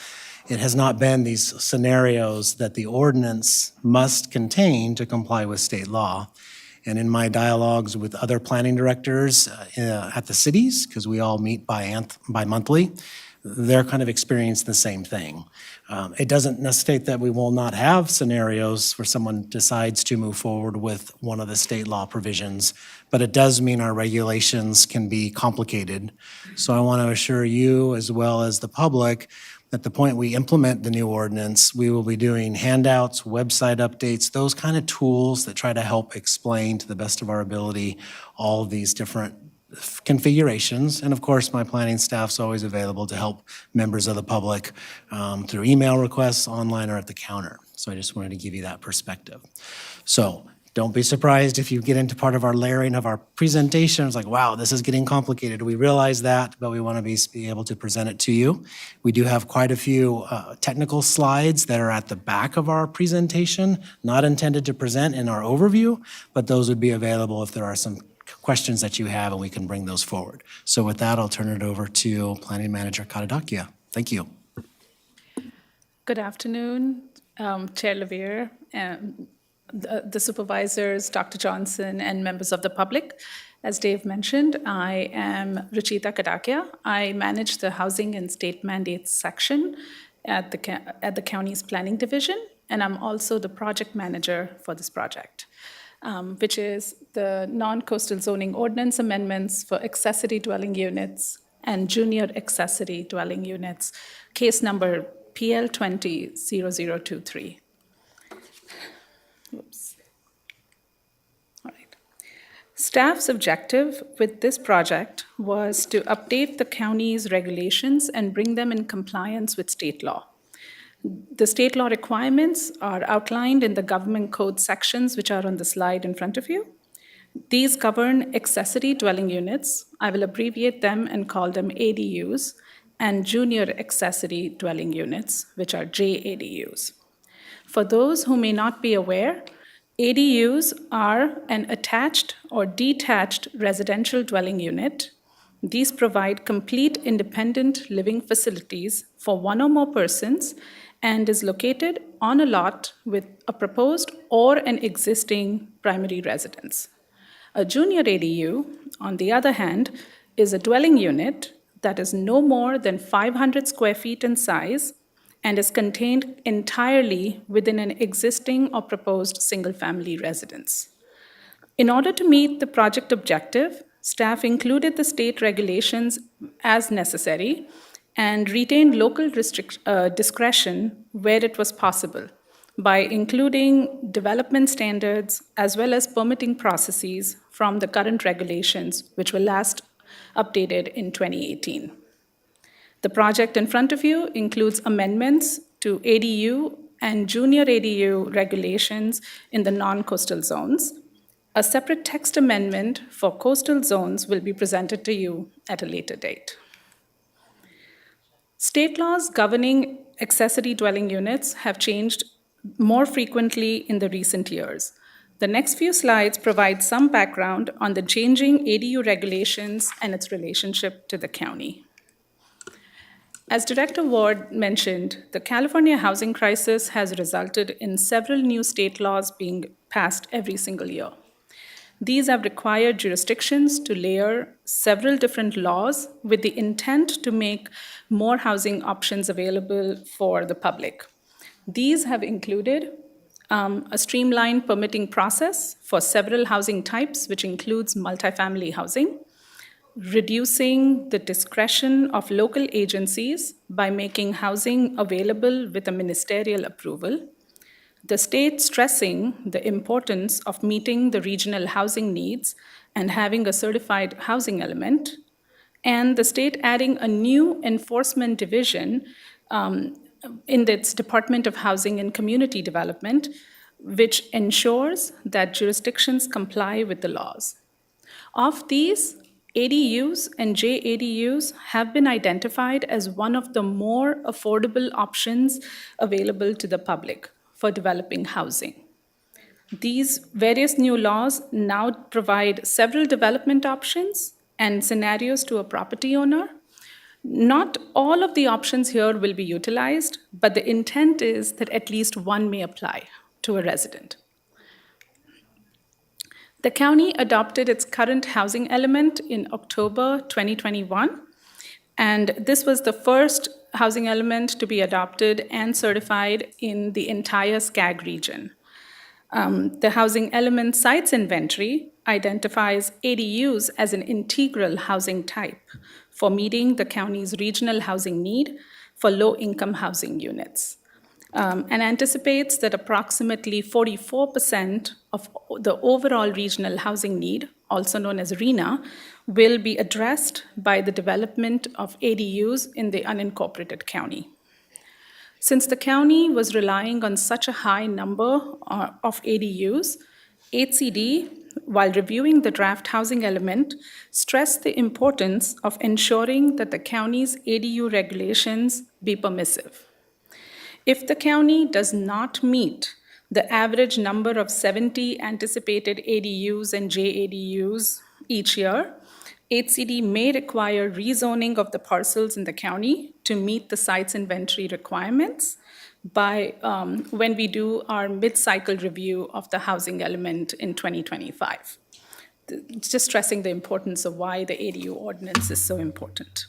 It has not been these scenarios that the ordinance must contain to comply with state law. And in my dialogues with other planning directors at the cities, because we all meet bi-monthly, they're kind of experiencing the same thing. It doesn't necessitate that we will not have scenarios where someone decides to move forward with one of the state law provisions, but it does mean our regulations can be complicated. So I want to assure you, as well as the public, at the point we implement the new ordinance, we will be doing handouts, website updates, those kind of tools that try to help explain to the best of our ability all of these different configurations. And of course, my planning staff's always available to help members of the public through email requests, online, or at the counter. So I just wanted to give you that perspective. So don't be surprised if you get into part of our layering of our presentation. It's like, wow, this is getting complicated. We realize that, but we want to be able to present it to you. We do have quite a few technical slides that are at the back of our presentation, not intended to present in our overview, but those would be available if there are some questions that you have, and we can bring those forward. So with that, I'll turn it over to Planning Manager Karadakia. Thank you. Good afternoon, Chair Levere, the supervisors, Dr. Johnson, and members of the public. As Dave mentioned, I am Ruchita Kadakia. I manage the Housing and State Mandates section at the county's planning division, and I'm also the project manager for this project, which is the non-coastal zoning ordinance amendments for accessory dwelling units and junior accessory dwelling units, case number PL 20-0023. Oops. All right. Staff's objective with this project was to update the county's regulations and bring them in compliance with state law. The state law requirements are outlined in the government code sections, which are on the slide in front of you. These govern accessory dwelling units, I will abbreviate them and call them ADUs, and junior accessory dwelling units, which are JADUs. For those who may not be aware, ADUs are an attached or detached residential dwelling unit. These provide complete independent living facilities for one or more persons and is located on a lot with a proposed or an existing primary residence. A junior ADU, on the other hand, is a dwelling unit that is no more than 500 square feet in size and is contained entirely within an existing or proposed single-family residence. In order to meet the project objective, staff included the state regulations as necessary and retained local discretion where it was possible by including development standards as well as permitting processes from the current regulations, which were last updated in 2018. The project in front of you includes amendments to ADU and junior ADU regulations in the non-coastal zones. A separate text amendment for coastal zones will be presented to you at a later date. State laws governing accessory dwelling units have changed more frequently in the recent years. The next few slides provide some background on the changing ADU regulations and its relationship to the county. As Director Ward mentioned, the California housing crisis has resulted in several new state laws being passed every single year. These have required jurisdictions to layer several different laws with the intent to make more housing options available for the public. These have included a streamlined permitting process for several housing types, which includes multifamily housing, reducing the discretion of local agencies by making housing available with a ministerial approval, the state stressing the importance of meeting the regional housing needs and having a certified housing element, and the state adding a new enforcement division in its Department of Housing and Community Development, which ensures that jurisdictions comply with the laws. Of these, ADUs and JADUs have been identified as one of the more affordable options available to the public for developing housing. These various new laws now provide several development options and scenarios to a property owner. Not all of the options here will be utilized, but the intent is that at least one may apply to a resident. The county adopted its current housing element in October 2021, and this was the first housing element to be adopted and certified in the entire SCAG region. The housing element sites inventory identifies ADUs as an integral housing type for meeting the county's regional housing need for low-income housing units. And anticipates that approximately 44% of the overall regional housing need, also known as RHNA, will be addressed by the development of ADUs in the unincorporated county. Since the county was relying on such a high number of ADUs, HCD, while reviewing the draft housing element, stressed the importance of ensuring that the county's ADU regulations be permissive. If the county does not meet the average number of 70 anticipated ADUs and JADUs each year, HCD may require rezoning of the parcels in the county to meet the site's inventory requirements by when we do our mid-cycle review of the housing element in 2025. Just stressing the importance of why the ADU ordinance is so important.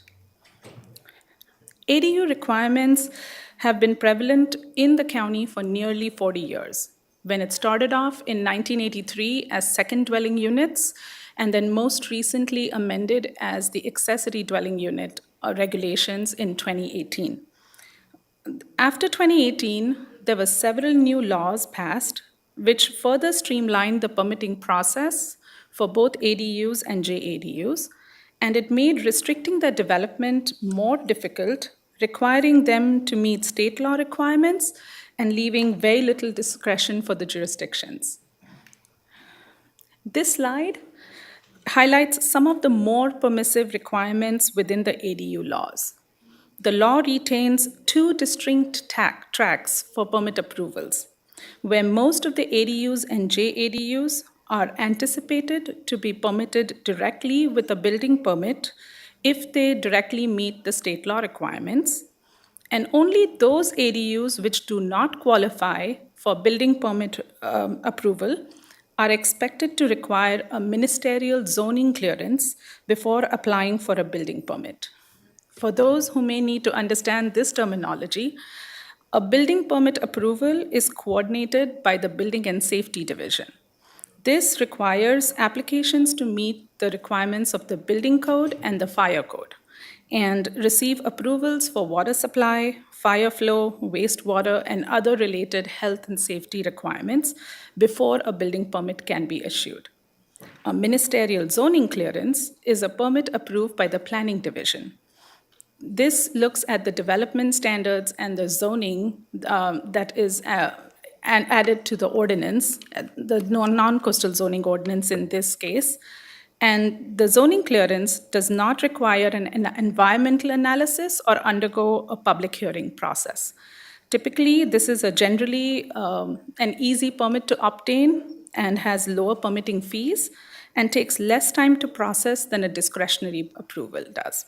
ADU requirements have been prevalent in the county for nearly 40 years, when it started off in 1983 as second dwelling units, and then most recently amended as the accessory dwelling unit regulations in 2018. After 2018, there were several new laws passed which further streamlined the permitting process for both ADUs and JADUs, and it made restricting their development more difficult, requiring them to meet state law requirements and leaving very little discretion for the jurisdictions. This slide highlights some of the more permissive requirements within the ADU laws. The law retains two distinct tracks for permit approvals, where most of the ADUs and JADUs are anticipated to be permitted directly with a building permit if they directly meet the state law requirements, and only those ADUs which do not qualify for building permit approval are expected to require a ministerial zoning clearance before applying for a building permit. For those who may need to understand this terminology, a building permit approval is coordinated by the Building and Safety Division. This requires applications to meet the requirements of the building code and the fire code, and receive approvals for water supply, fire flow, wastewater, and other related health and safety requirements before a building permit can be issued. A ministerial zoning clearance is a permit approved by the Planning Division. This looks at the development standards and the zoning that is added to the ordinance, the non-coastal zoning ordinance in this case. And the zoning clearance does not require an environmental analysis or undergo a public hearing process. Typically, this is a generally an easy permit to obtain and has lower permitting fees and takes less time to process than a discretionary approval does.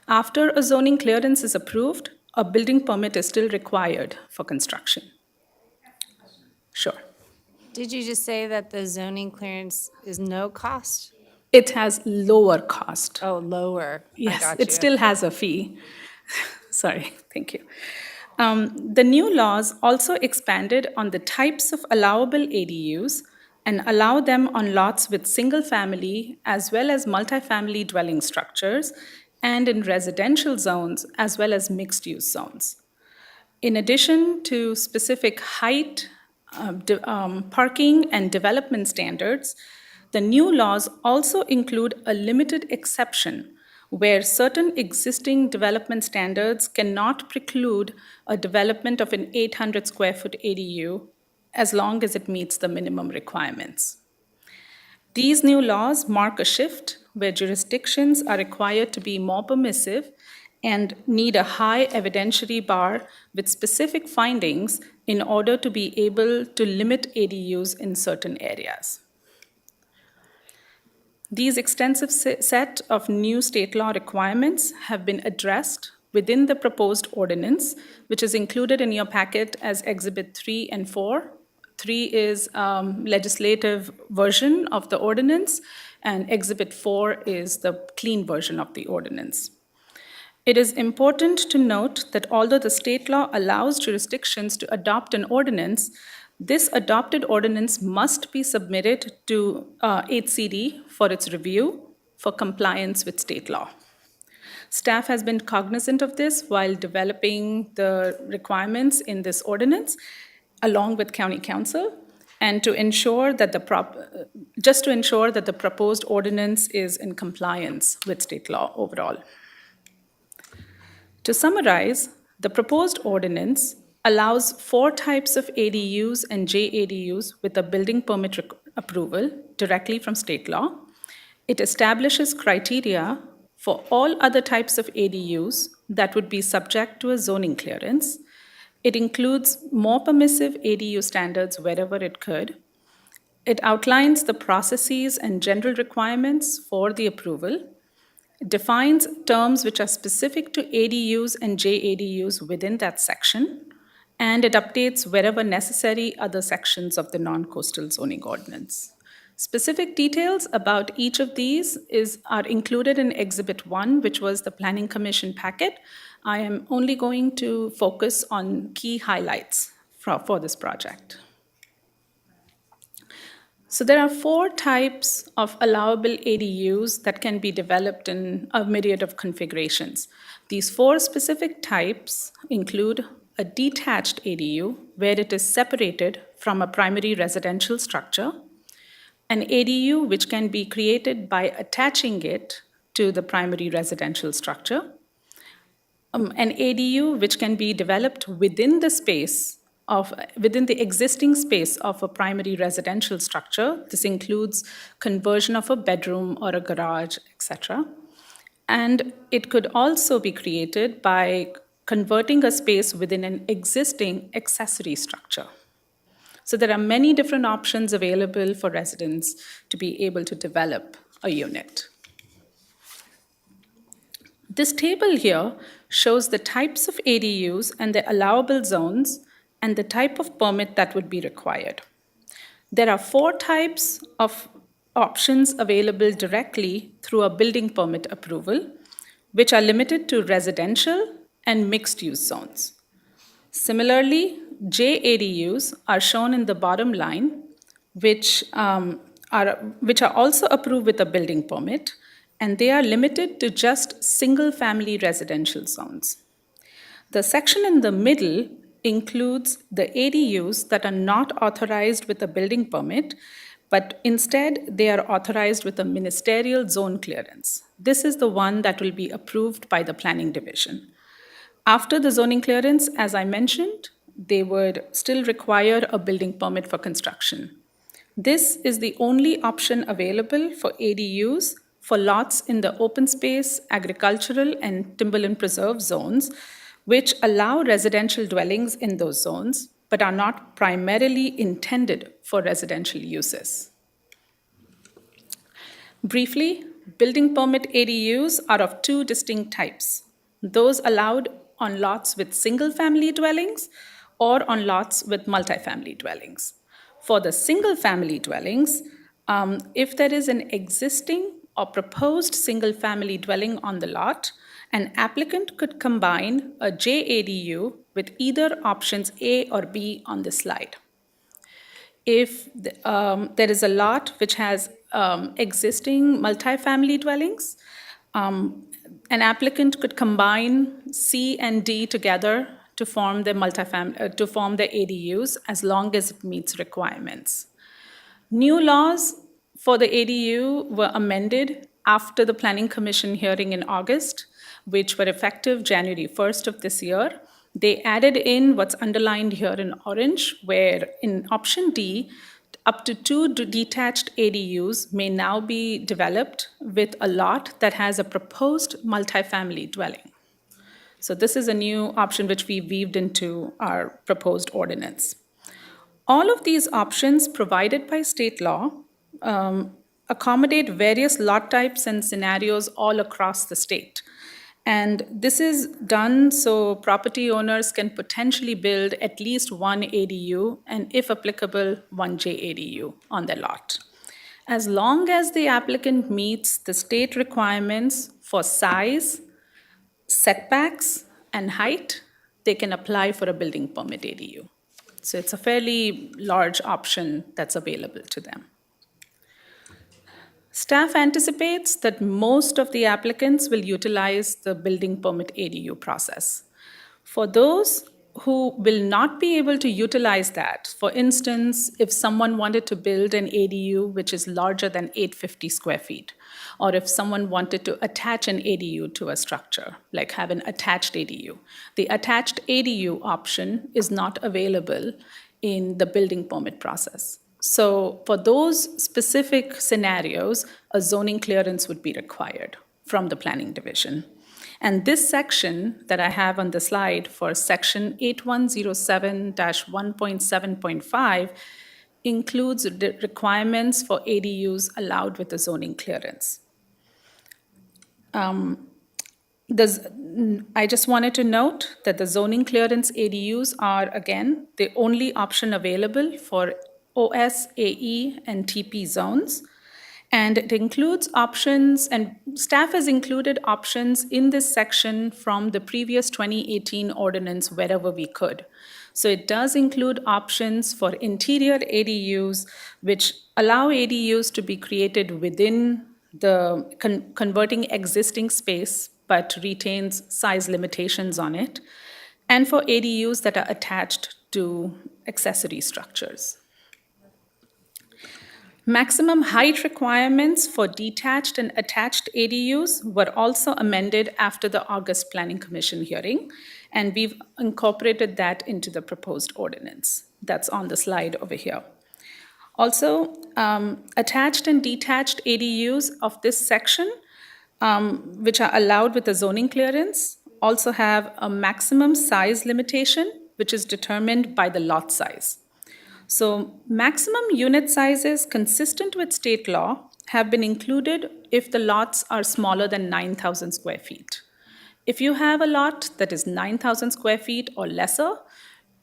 After a zoning clearance is approved, a building permit is still required for construction. Sure. Did you just say that the zoning clearance is no cost? It has lower cost. Oh, lower. Yes, I got it you. still has a fee. Sorry, thank you. The new laws also expanded on the types of allowable ADUs and allow them on lots with single-family as well as multifamily dwelling structures and in residential zones as well as mixed-use zones. In addition to specific height, parking, and development standards, the new laws also include a limited exception where certain existing development standards cannot preclude a development of an 800 square foot ADU as long as it meets the minimum requirements. These new laws mark a shift where jurisdictions are required to be more permissive and need a high evidentiary bar with specific findings in order to be able to limit ADUs in certain areas. These extensive set of new state law requirements have been addressed within the proposed ordinance, which is included in your packet as Exhibit 3 and 4. 3 is legislative version of the ordinance, and Exhibit 4 is the clean version of the ordinance. It is important to note that although the state law allows jurisdictions to adopt an ordinance, this adopted ordinance must be submitted to HCD for its review for compliance with state law. Staff has been cognizant of this while developing the requirements in this ordinance, along with County Council, and to ensure that the proposed ordinance is in compliance with state law overall. To summarize, the proposed ordinance allows 4 types of ADUs and JADUs with a building permit approval directly from state law. It establishes criteria for all other types of ADUs that would be subject to a zoning clearance. It includes more permissive ADU standards wherever it could. It outlines the processes and general requirements for the approval. It defines terms which are specific to ADUs and JADUs within that section, and it updates wherever necessary other sections of the non-coastal zoning ordinance. Specific details about each of these are included in Exhibit 1, which was the Planning Commission packet. I am only going to focus on key highlights for this project. So there are 4 types of allowable ADUs that can be developed in a myriad of configurations. These 4 specific types include a detached ADU, where it is separated from a primary residential structure, an ADU which can be created by attaching it to the primary residential structure, an ADU which can be developed within the space within the existing space of a primary residential structure. This includes conversion of a bedroom or a garage, etc. And it could also be created by converting a space within an existing accessory structure. So there are many different options available for residents to be able to develop a unit. This table here shows the types of ADUs and the allowable zones and the type of permit that would be required. There are 4 types of options available directly through a building permit approval, which are limited to residential and mixed-use zones. Similarly, JADUs are shown in the bottom line, which are also approved with a building permit, and they are limited to just single-family residential zones. The section in the middle includes the ADUs that are not authorized with a building permit, but instead they are authorized with a ministerial zone clearance. This is the one that will be approved by the planning division. After the zoning clearance, as I mentioned, they would still require a building permit for construction. This is the only option available for ADUs for lots in the open space, agricultural, and timberland preserve zones, which allow residential dwellings in those zones, but are not primarily intended for residential uses. Briefly, building permit ADUs are of 2 distinct types: those allowed on lots with single-family dwellings or on lots with multifamily dwellings. For the single-family dwellings, if there is an existing or proposed single-family dwelling on the lot, an applicant could combine a JADU with either options A or B on the slide. If there is a lot which has existing multifamily dwellings, an applicant could combine C and D together to form the ADUs as long as it meets requirements. New laws for the ADU were amended after the Planning Commission hearing in August, which were effective January 1st of this year. They added in what's underlined here in orange, where in option D, up to 2 detached ADUs may now be developed with a lot that has a proposed multifamily dwelling. So this is a new option which we weaved into our proposed ordinance. All of these options provided by state law accommodate various lot types and scenarios all across the state. And this is done so property owners can potentially build at least 1 ADU and, if applicable, 1 JADU on their lot. As long as the applicant meets the state requirements for size, setbacks, and height, they can apply for a building permit ADU. So it's a fairly large option that's available to them. Staff anticipates that most of the applicants will utilize the building permit ADU process. For those who will not be able to utilize that, for instance, if someone wanted to build an ADU which is larger than 850 square feet, or if someone wanted to attach an ADU to a structure, like have an attached ADU, the attached ADU option is not available in the building permit process. So for those specific scenarios, a zoning clearance would be required from the planning division. And this section that I have on the slide for section 8107-1.7.5 includes the requirements for ADUs allowed with a zoning clearance. I just wanted to note that the zoning clearance ADUs are, again, the only option available for OS, AE, and TP zones. And it includes options, and staff has included options in this section from the previous 2018 ordinance wherever we could. So it does include options for interior ADUs, which allow ADUs to be created within the converting existing space, but retains size limitations on it, and for ADUs that are attached to accessory structures. Maximum height requirements for detached and attached ADUs were also amended after the August Planning Commission hearing, and we've incorporated that into the proposed ordinance. That's on the slide over here. Also, attached and detached ADUs of this section, which are allowed with a zoning clearance, also have a maximum size limitation, which is determined by the lot size. So maximum unit sizes consistent with state law have been included if the lots are smaller than 9,000 square feet. If you have a lot that is 9,000 square feet or lesser,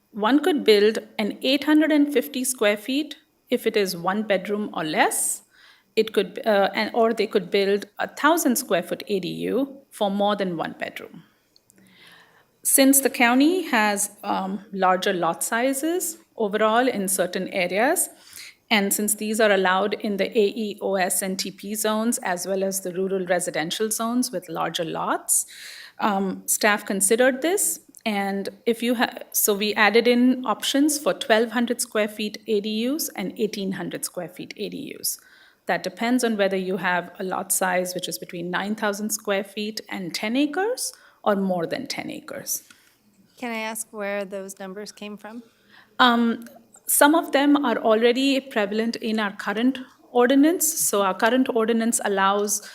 one could build an 850 square feet if it is one bedroom or less. It could, or they could build a 1,000 square foot ADU for more than one bedroom. Since the county has larger lot sizes overall in certain areas, and since these are allowed in the AEOS and TP zones as well as the rural residential zones with larger lots, staff considered this. And if you have, so we added in options for 1,200 square feet ADUs and 1,800 square feet ADUs. That depends on whether you have a lot size which is between 9,000 square feet and 10 acres or more than 10 acres. Can I ask where those numbers came from? Some of them are already prevalent in our current ordinance. So our current ordinance allows,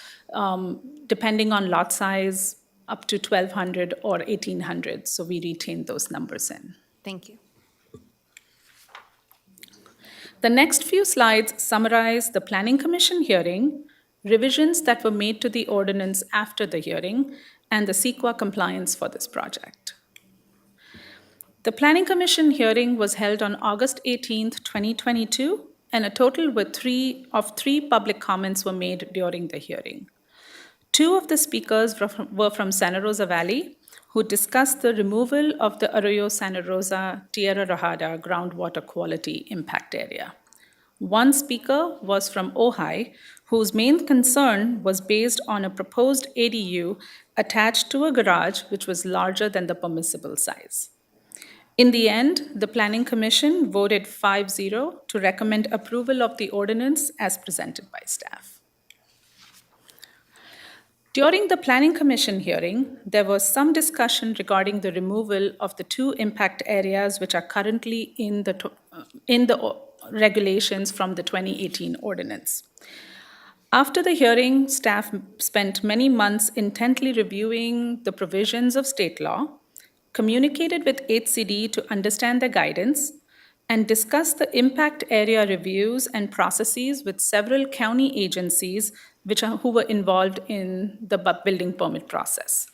depending on lot size, up to 1,200 or 1,800. So we retain those numbers in. Thank you. The next few slides summarize the Planning Commission hearing, revisions that were made to the ordinance after the hearing, and the CEQA compliance for this project. The Planning Commission hearing was held on August 18th, 2022, and a total of three public comments were made during the hearing. Two of the speakers were from Santa Rosa Valley, who discussed the removal of the Arroyo Santa Rosa Tierra Rajada groundwater quality impact area. One speaker was from Ojai, whose main concern was based on a proposed ADU attached to a garage which was larger than the permissible size. In the end, the Planning Commission voted 5-0 to recommend approval of the ordinance as presented by staff. During the Planning Commission hearing, there was some discussion regarding the removal of the two impact areas which are currently in the regulations from the 2018 ordinance. After the hearing, staff spent many months intently reviewing the provisions of state law, communicated with HCD to understand their guidance, and discussed the impact area reviews and processes with several county agencies who were involved in the building permit process.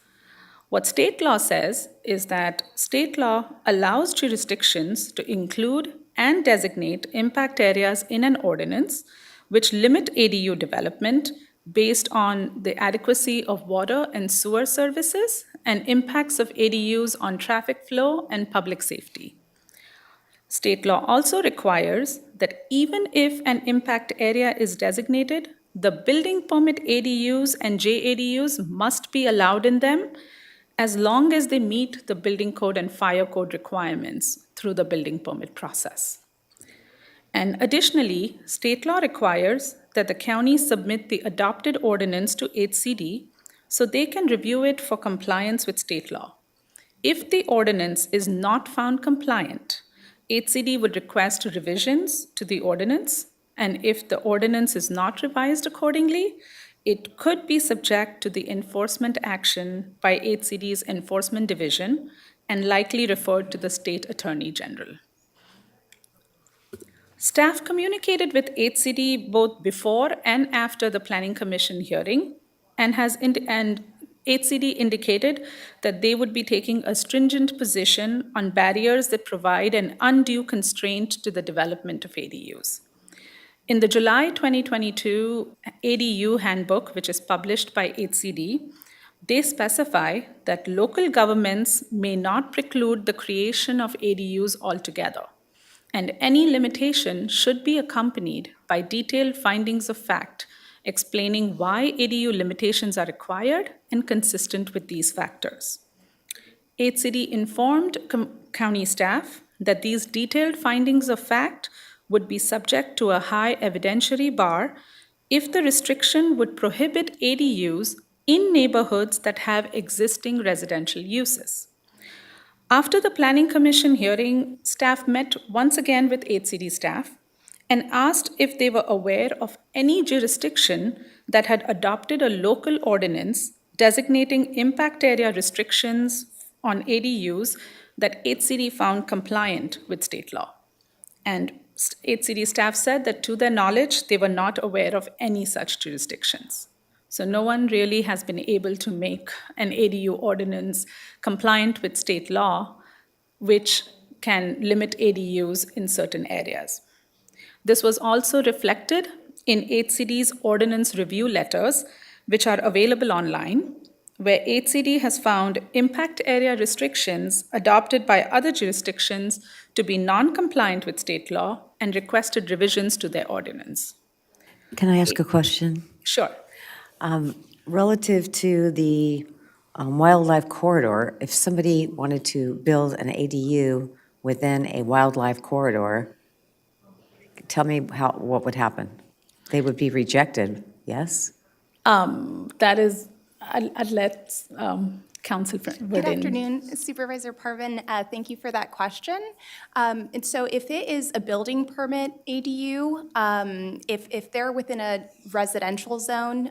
What state law says is that state law allows jurisdictions to include and designate impact areas in an ordinance which limit ADU development based on the adequacy of water and sewer services and impacts of ADUs on traffic flow and public safety. State law also requires that even if an impact area is designated, the building permit ADUs and JADUs must be allowed in them as long as they meet the building code and fire code requirements through the building permit process. And additionally, state law requires that the county submit the adopted ordinance to HCD so they can review it for compliance with state law. If the ordinance is not found compliant, HCD would request revisions to the ordinance, and if the ordinance is not revised accordingly, it could be subject to the enforcement action by HCD's Enforcement Division and likely referred to the State Attorney General. Staff communicated with HCD both before and after the Planning Commission hearing, and HCD indicated that they would be taking a stringent position on barriers that provide an undue constraint to the development of ADUs. In the July 2022 ADU handbook, which is published by HCD, they specify that local governments may not preclude the creation of ADUs altogether, and any limitation should be accompanied by detailed findings of fact explaining why ADU limitations are required and consistent with these factors. HCD informed county staff that these detailed findings of fact would be subject to a high evidentiary bar if the restriction would prohibit ADUs in neighborhoods that have existing residential uses. After the Planning Commission hearing, staff met once again with HCD staff and asked if they were aware of any jurisdiction that had adopted a local ordinance designating impact area restrictions on ADUs that HCD found compliant with state law. And HCD staff said that to their knowledge, they were not aware of any such jurisdictions. So no one really has been able to make an ADU ordinance compliant with state law, which can limit ADUs in certain areas. This was also reflected in HCD's ordinance review letters, which are available online, where HCD has found impact area restrictions adopted by other jurisdictions to be non-compliant with state law and requested revisions to their ordinance. Can I ask a question? Sure. Relative to the wildlife corridor, if somebody wanted to build an ADU within a wildlife corridor, tell me what would happen? They would be rejected, yes? That is, I'd let Council Good Verdin. afternoon, Supervisor Parvin. Thank you for that question. And so if it is a building permit ADU, if they're within a residential zone,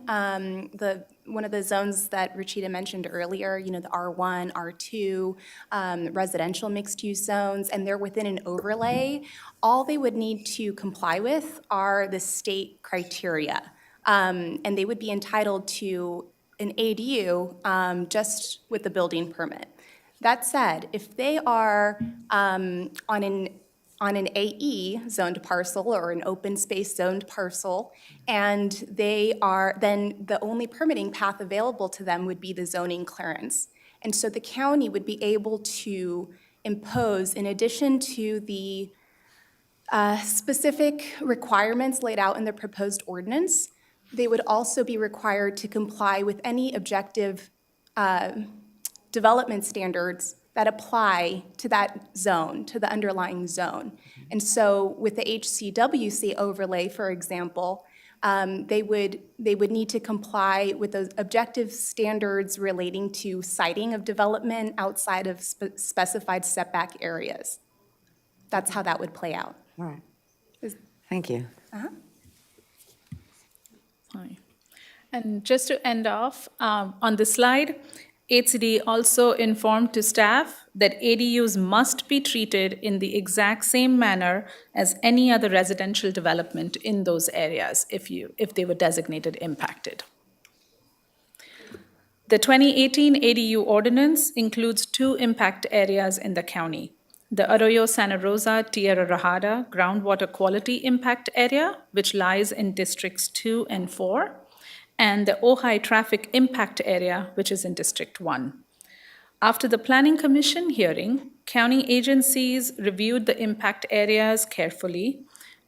one of the zones that Rachida mentioned earlier, the R1, R2, residential mixed-use zones, and they're within an overlay, all they would need to comply with are the state criteria. And they would be entitled to an ADU just with the building permit. That said, if they are on an AE zoned parcel or an open space zoned parcel, and then the only permitting path available to them would be the zoning clearance. And so the county would be able to impose, in addition to the specific requirements laid out in the proposed ordinance, they would also be required to comply with any objective development standards that apply to that zone, to the underlying zone. And so with the HCWC overlay, for example, they would need to comply with those objective standards relating to siting of development outside of specified setback areas. That's how that would play out. All right. Thank you. And just to end off, on the slide, HCD also informed to staff that ADUs must be treated in the exact same manner as any other residential development in those areas if they were designated impacted. The 2018 ADU ordinance includes 2 impact areas in the county: the Arroyo Santa Rosa Tierra Rajada groundwater quality impact area, which lies in districts 2 and 4, and the Ojai traffic impact area, which is in District 1. After the Planning Commission hearing, county agencies reviewed the impact areas carefully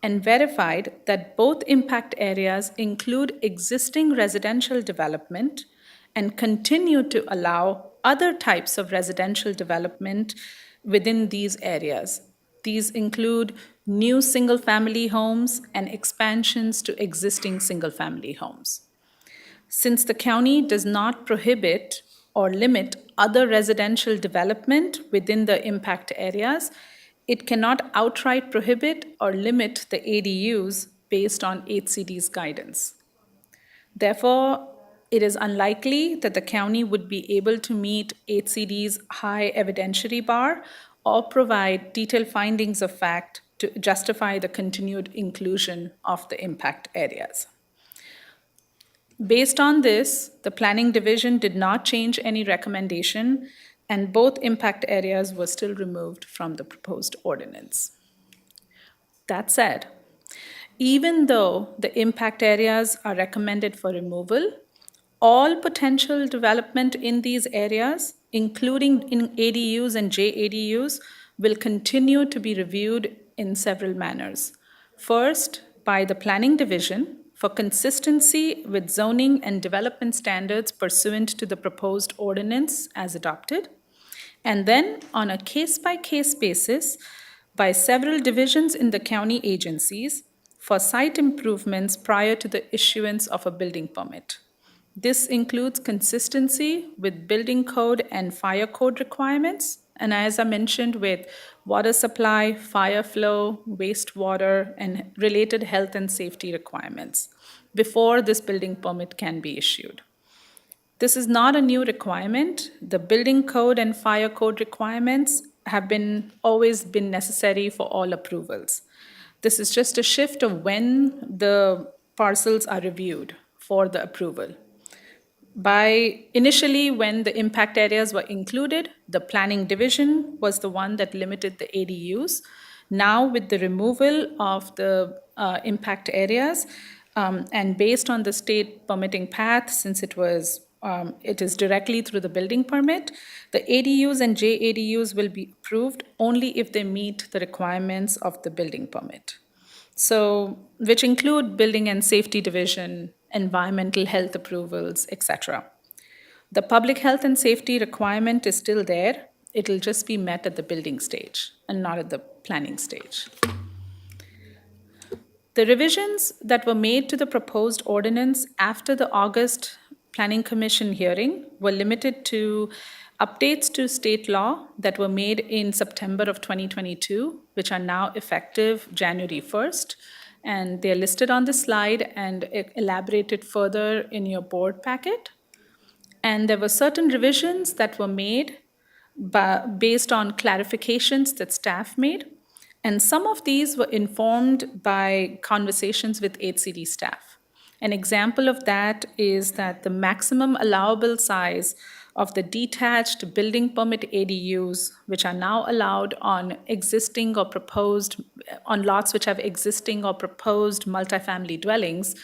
and verified that both impact areas include existing residential development and continue to allow other types of residential development within these areas. These include new single-family homes and expansions to existing single-family homes. Since the county does not prohibit or limit other residential development within the impact areas, it cannot outright prohibit or limit the ADUs based on HCD's guidance. Therefore, it is unlikely that the county would be able to meet HCD's high evidentiary bar or provide detailed findings of fact to justify the continued inclusion of the impact areas. Based on this, the Planning Division did not change any recommendation, and both impact areas were still removed from the proposed ordinance. That said, even though the impact areas are recommended for removal, all potential development in these areas, including in ADUs and JADUs, will continue to be reviewed in several manners. First, by the Planning Division for consistency with zoning and development standards pursuant to the proposed ordinance as adopted, and then on a case-by-case basis by several divisions in the county agencies for site improvements prior to the issuance of a building permit. This includes consistency with building code and fire code requirements, and as I mentioned, with water supply, fire flow, wastewater, and related health and safety requirements before this building permit can be issued. This is not a new requirement. The building code and fire code requirements have always been necessary for all approvals. This is just a shift of when the parcels are reviewed for the approval. Initially, when the impact areas were included, the planning division was the one that limited the ADUs. Now, with the removal of the impact areas, and based on the state permitting path, since it is directly through the building permit, the ADUs and JADUs will be approved only if they meet the requirements of the building permit. So, which include building and safety division, environmental health approvals, etc. The public health and safety requirement is still there. It'll just be met at the building stage and not at the planning stage. The revisions that were made to the proposed ordinance after the August Planning Commission hearing were limited to updates to state law that were made in September of 2022, which are now effective January 1st. And they're listed on the slide and elaborated further in your board packet. And there were certain revisions that were made based on clarifications that staff made. And some of these were informed by conversations with HCD staff. An example of that is that the maximum allowable size of the detached building permit ADUs, which are now allowed on existing or proposed, on lots which have existing or proposed multifamily dwellings,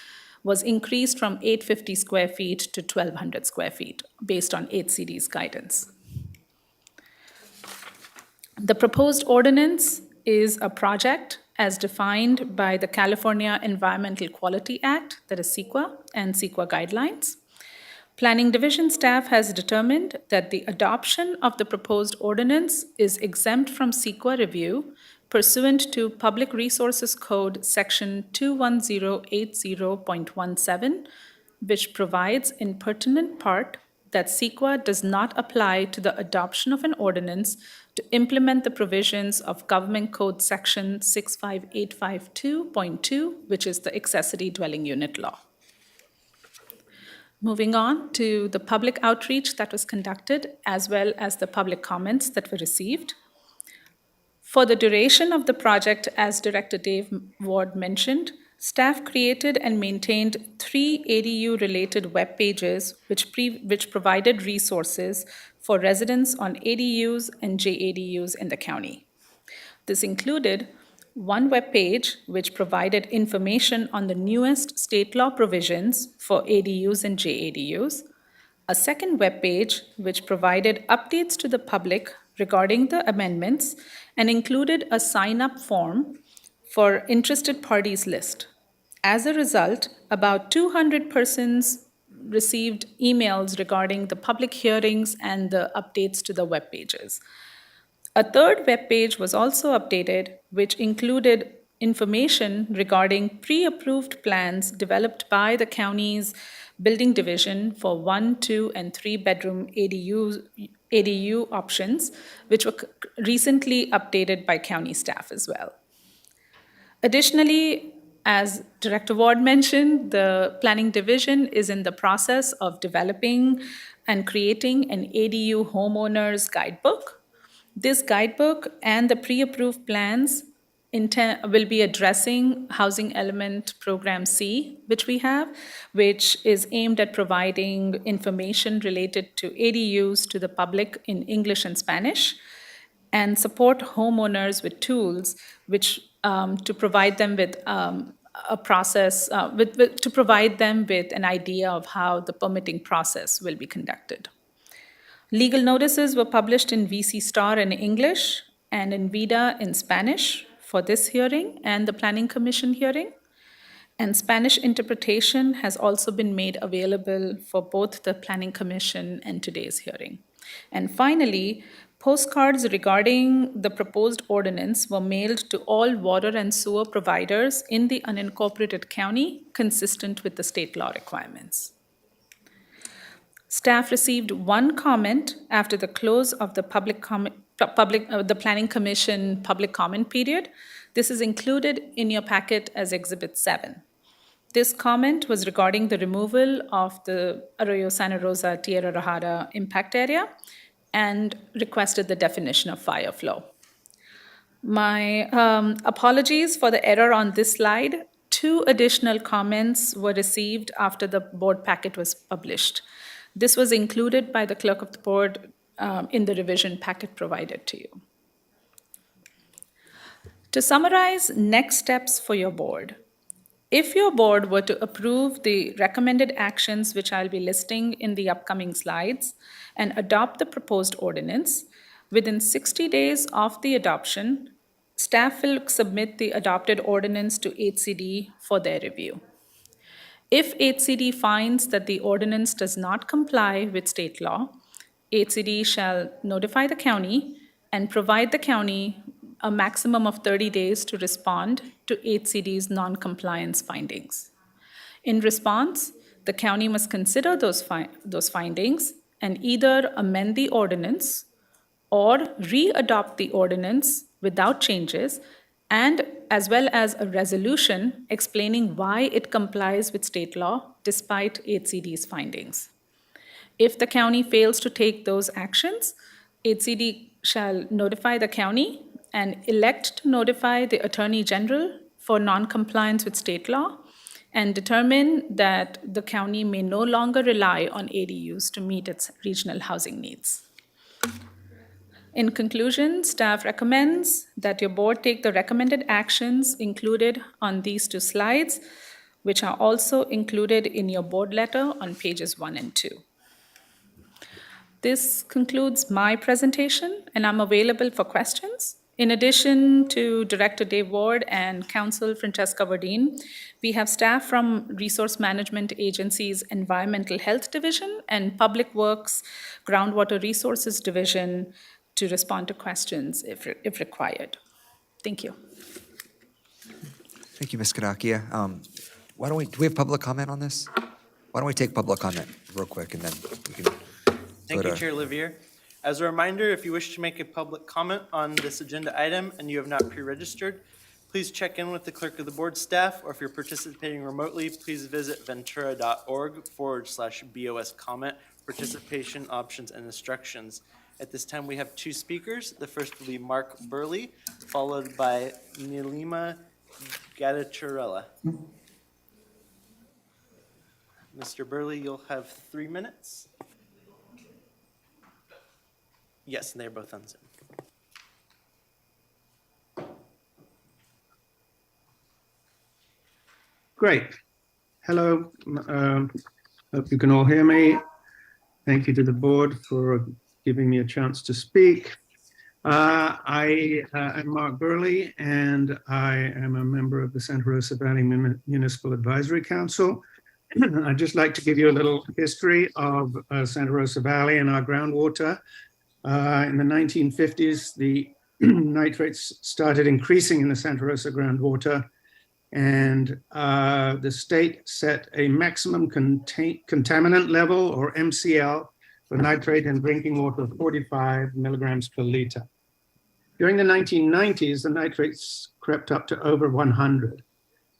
was increased from 850 square feet to 1,200 square feet, based on HCD's guidance. The proposed ordinance is a project as defined by the California Environmental Quality Act, that is CEQA, and CEQA guidelines. Planning Division staff has determined that the adoption of the proposed ordinance is exempt from CEQA review pursuant to Public Resources Code Section 21080.17, which provides in pertinent part that CEQA does not apply to the adoption of an ordinance to implement the provisions of Government Code Section 65852.2, which is the accessory dwelling unit law. Moving on to the public outreach that was conducted, as well as the public comments that were received. For the duration of the project, as Director Dave Ward mentioned, staff created and maintained 3 ADU-related web pages which provided resources for residents on ADUs and JADUs in the county. This included one web page which provided information on the newest state law provisions for ADUs and JADUs, a second web page which provided updates to the public regarding the amendments and included a sign-up form for interested parties list. As a result, about 200 persons received emails regarding the public hearings and the updates to the web pages. A third web page was also updated, which included information regarding pre-approved plans developed by the county's building division for 1, 2, and 3 bedroom ADU options, which were recently updated by county staff as well. Additionally, as Director Ward mentioned, the Planning Division is in the process of developing and creating an ADU homeowners guidebook. This guidebook and the pre-approved plans will be addressing Housing Element Program C, which we have, which is aimed at providing information related to ADUs to the public in English and Spanish, and support homeowners with tools which to provide them with a process, to provide them with an idea of how the permitting process will be conducted. Legal notices were published in VC Star in English and in VIDA in Spanish for this hearing and the Planning Commission hearing. And Spanish interpretation has also been made available for both the Planning Commission and today's hearing. And finally, Postcards regarding the proposed ordinance were mailed to all water and sewer providers in the unincorporated county, consistent with the state law requirements. Staff received one comment after the close of the the Planning Commission public comment period. This is included in your packet as Exhibit 7. This comment was regarding the removal of the Arroyo Santa Rosa Tierra Rajada impact area and requested the definition of fire flow. My apologies for the error on this slide. 2 additional comments were received after the board packet was published. This was included by the clerk of the board in the revision packet provided to you. To summarize next steps for your board, if your board were to approve the recommended actions which I'll be listing in the upcoming slides and adopt the proposed ordinance, within 60 days of the adoption, staff will submit the adopted ordinance to HCD for their review. If HCD finds that the ordinance does not comply with state law, HCD shall notify the county and provide the county a maximum of 30 days to respond to HCD's non-compliance findings. In response, the county must consider those findings and either amend the ordinance or re-adopt the ordinance without changes, and as well as a resolution explaining why it complies with state law despite HCD's findings. If the county fails to take those actions, HCD shall notify the county and elect to notify the Attorney General for non-compliance with state law and determine that the county may no longer rely on ADUs to meet its regional housing needs. In conclusion, staff recommends that your board take the recommended actions included on these 2 slides, which are also included in your board letter on pages 1 and 2. This concludes my presentation, and I'm available for questions. In addition to Director Dave Ward and Counsel Francesca Verdeen, we have staff from Resource Management Agency's Environmental Health Division and Public Works Groundwater Resources Division to respond to questions if required. Thank you. Thank you, Ms. Kadakia. Do we have public comment on this? Why don't we take public comment real quick and then we can Thank you, Chair Livier. As a reminder, if you wish to make a public comment on this agenda item and you have not pre-registered, please check in with the clerk of the board staff, or if you're participating remotely, please visit ventura.org/BOS comment, participation options and instructions. At this time, we have 2 speakers. The first will be Mark Burley, followed by Nilima Gadacharella. Mr. Burley, you'll have 3 minutes. Yes, and they're both on Zoom. Great. Hello. Hope you can all hear me. Thank you to the board for giving me a chance to speak. I am Mark Burley, and I am a member of the Santa Rosa Valley Municipal Advisory Council. I'd just like to give you a little history of Santa Rosa Valley and our groundwater. In the 1950s, the nitrates started increasing in the Santa Rosa groundwater, and the state set a maximum contaminant level, or MCL, for nitrate in drinking water of 45 milligrams per liter. During the 1990s, the nitrates crept up to over 100.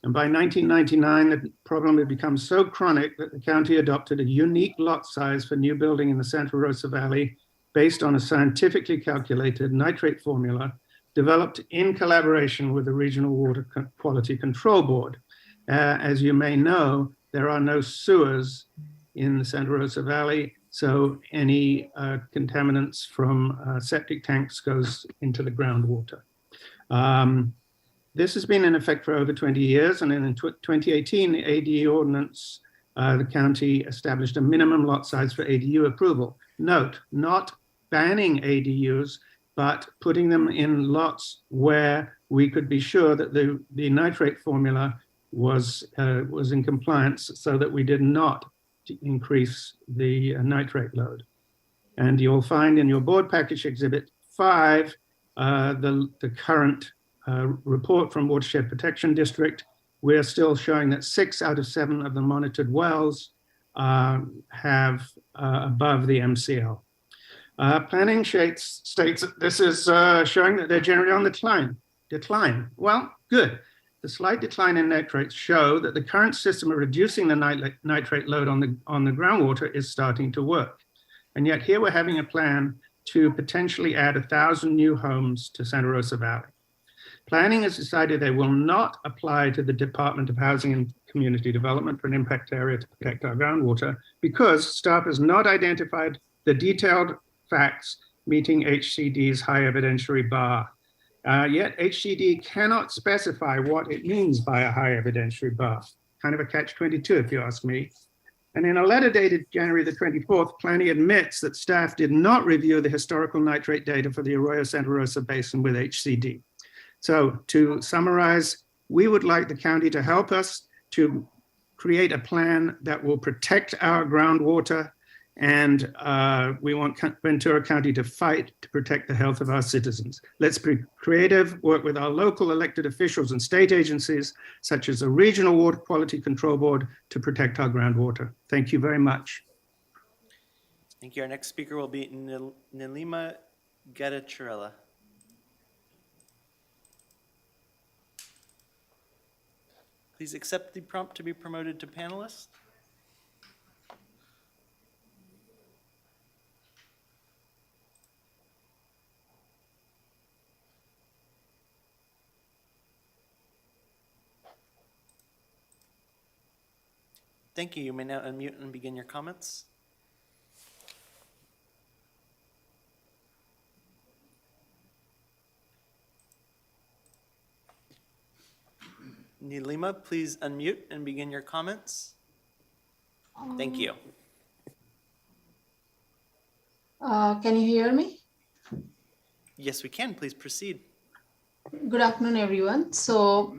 And by 1999, the problem had become so chronic that the county adopted a unique lot size for new building in the Santa Rosa Valley based on a scientifically calculated nitrate formula developed in collaboration with the Regional Water Quality Control Board. As you may know, there are no sewers in the Santa Rosa Valley, so any contaminants from septic tanks goes into the groundwater. This has been in effect for over 20 years, and in 2018, the ADU ordinance, the county established a minimum lot size for ADU approval. Note, not banning ADUs, but putting them in lots where we could be sure that the nitrate formula was in compliance, so that we did not increase the nitrate load. And you'll find in your board package Exhibit 5, the current report from Watershed Protection District. We're still showing that 6 out of 7 of the monitored wells have above the MCL. Planning states that this is showing that they're generally on the decline. Well, good. The slight decline in nitrates show that the current system of reducing the nitrate load on the groundwater is starting to work. And yet here we're having a plan to potentially add 1,000 new homes to Santa Rosa Valley. Planning has decided they will not apply to the Department of Housing and Community Development for an impact area to protect our groundwater because staff has not identified the detailed facts meeting HCD's high evidentiary bar. Yet HCD cannot specify what it means by a high evidentiary bar. Kind of a catch-22 if you ask me. And in a letter dated January the 24th, planning admits that staff did not review the historical nitrate data for the Arroyo Santa Rosa Basin with HCD. So to summarize, we would like the county to help us to create a plan that will protect our groundwater, and we want Ventura County to fight to protect the health of our citizens. Let's be creative, work with our local elected officials and state agencies, such as the Regional Water Quality Control Board, to protect our groundwater. Thank you very much. Thank you. Our next speaker will be Nilima Gadachirella. Please accept the prompt to be promoted to panelist. Thank you. You may now unmute and begin your comments. Nilima, please unmute and begin your comments. Thank you. Can you hear me? Yes, we can. Please proceed. Good afternoon, everyone. So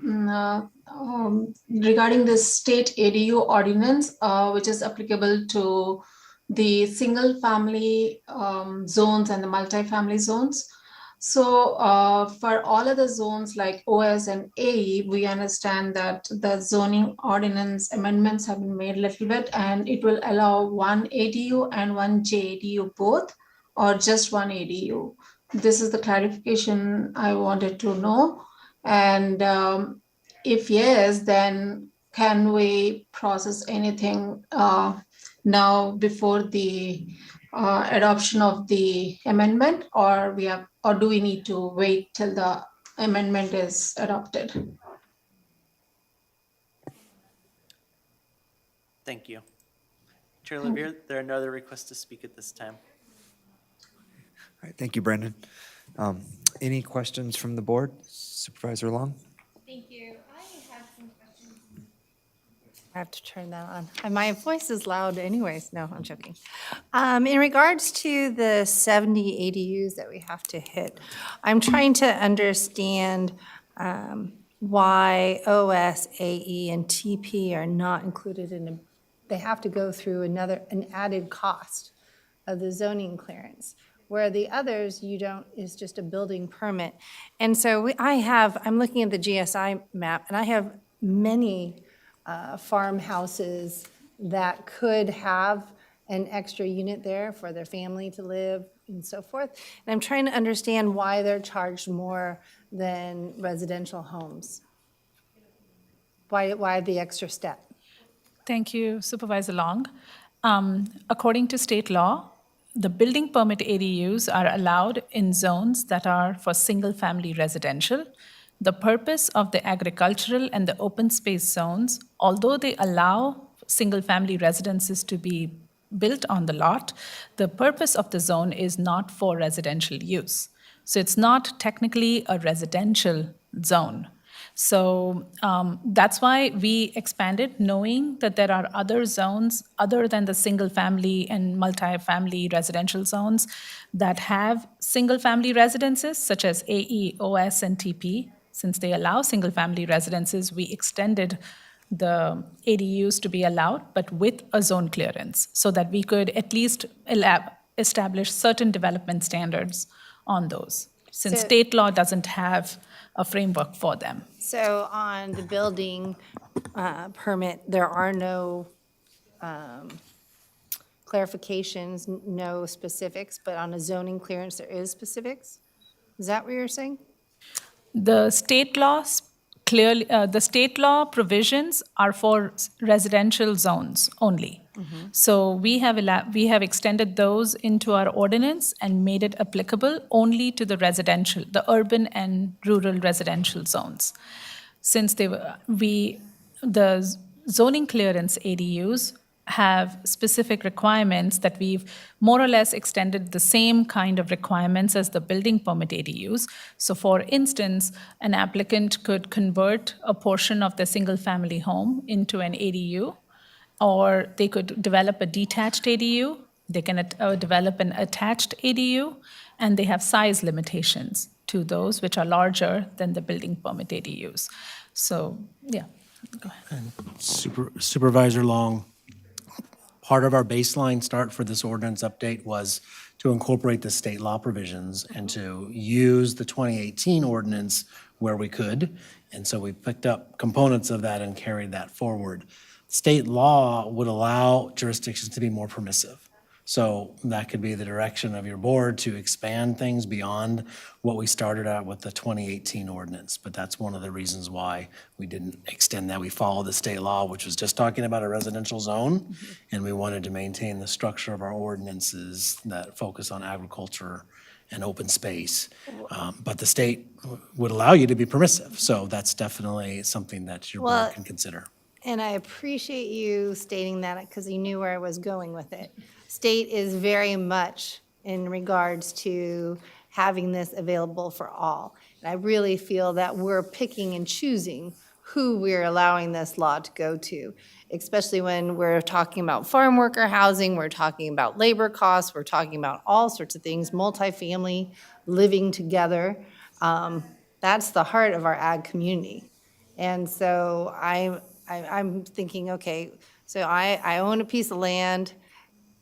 regarding this state ADU ordinance, which is applicable to the single family zones and the multifamily zones. So for all of the zones like OS and AE, we understand that the zoning ordinance amendments have been made a little bit, and it will allow one ADU and one JADU both, or just one ADU. This is the clarification I wanted to know. And if yes, then can we process anything now before the adoption of the amendment, or do we need to wait till the amendment is adopted? Thank you. Chair Levere, there are no other requests to speak at this time. All right, thank you, Brandon. Any questions from the board? Supervisor Long? Thank you. I have some questions. I have to turn that on. And my voice is loud anyways. No, I'm joking. In regards to the 70 ADUs that we have to hit, I'm trying to understand why OS, AE, and TP are not included in they have to go through an added cost of the zoning clearance, where the others you don't, is just a building permit. And so I'm looking at the GSI map, and I have many farmhouses that could have an extra unit there for their family to live and so forth. And I'm trying to understand why they're charged more than residential homes. Why the extra step? Thank you, Supervisor Long. According to state law, the building permit ADUs are allowed in zones that are for single-family residential. The purpose of the agricultural and the open space zones, although they allow single-family residences to be built on the lot, the purpose of the zone is not for residential use. So it's not technically a residential zone. So that's why we expanded, knowing that there are other zones other than the single-family and multi-family residential zones that have single-family residences, such as AE, OS, and TP. Since they allow single-family residences, we extended the ADUs to be allowed, but with a zone clearance, so that we could at least establish certain development standards on those, since So- state law doesn't have a framework for them. So on the building permit, there are no clarifications, no specifics, but on a zoning clearance, there is specifics? Is that what you're saying? The state laws clearly, the state law provisions are for residential zones only. So we have extended those into our ordinance and made it applicable only to the residential, the urban and rural residential zones. Since the zoning clearance ADUs have specific requirements that we've more or less extended the same kind of requirements as the building permit ADUs. So for instance, an applicant could convert a portion of their single-family home into an ADU, or they could develop a detached ADU, they can develop an attached ADU, and they have size limitations to those which are larger than the building permit ADUs. So, yeah, go ahead. Supervisor Long, part of our baseline start for this ordinance update was to incorporate the state law provisions and to use the 2018 ordinance where we could. And so we picked up components of that and carried that forward. State law would allow jurisdictions to be more permissive. So that could be the direction of your board to expand things beyond what we started out with the 2018 ordinance. But that's one of the reasons why we didn't extend that. We followed the state law, which was just talking about a residential zone, and we wanted to maintain the structure of our ordinances that focus on agriculture and open space. But the state would allow you to be permissive. So that's definitely something that your Well, board can consider. And I appreciate you stating that because you knew where I was going with it. State is very much in regards to having this available for all. And I really feel that we're picking and choosing who we're allowing this law to go to, especially when we're talking about farm worker housing, we're talking about labor costs, we're talking about all sorts of things, multifamily, living together. That's the heart of our ag community. And so I'm thinking, okay, so I own a piece of land,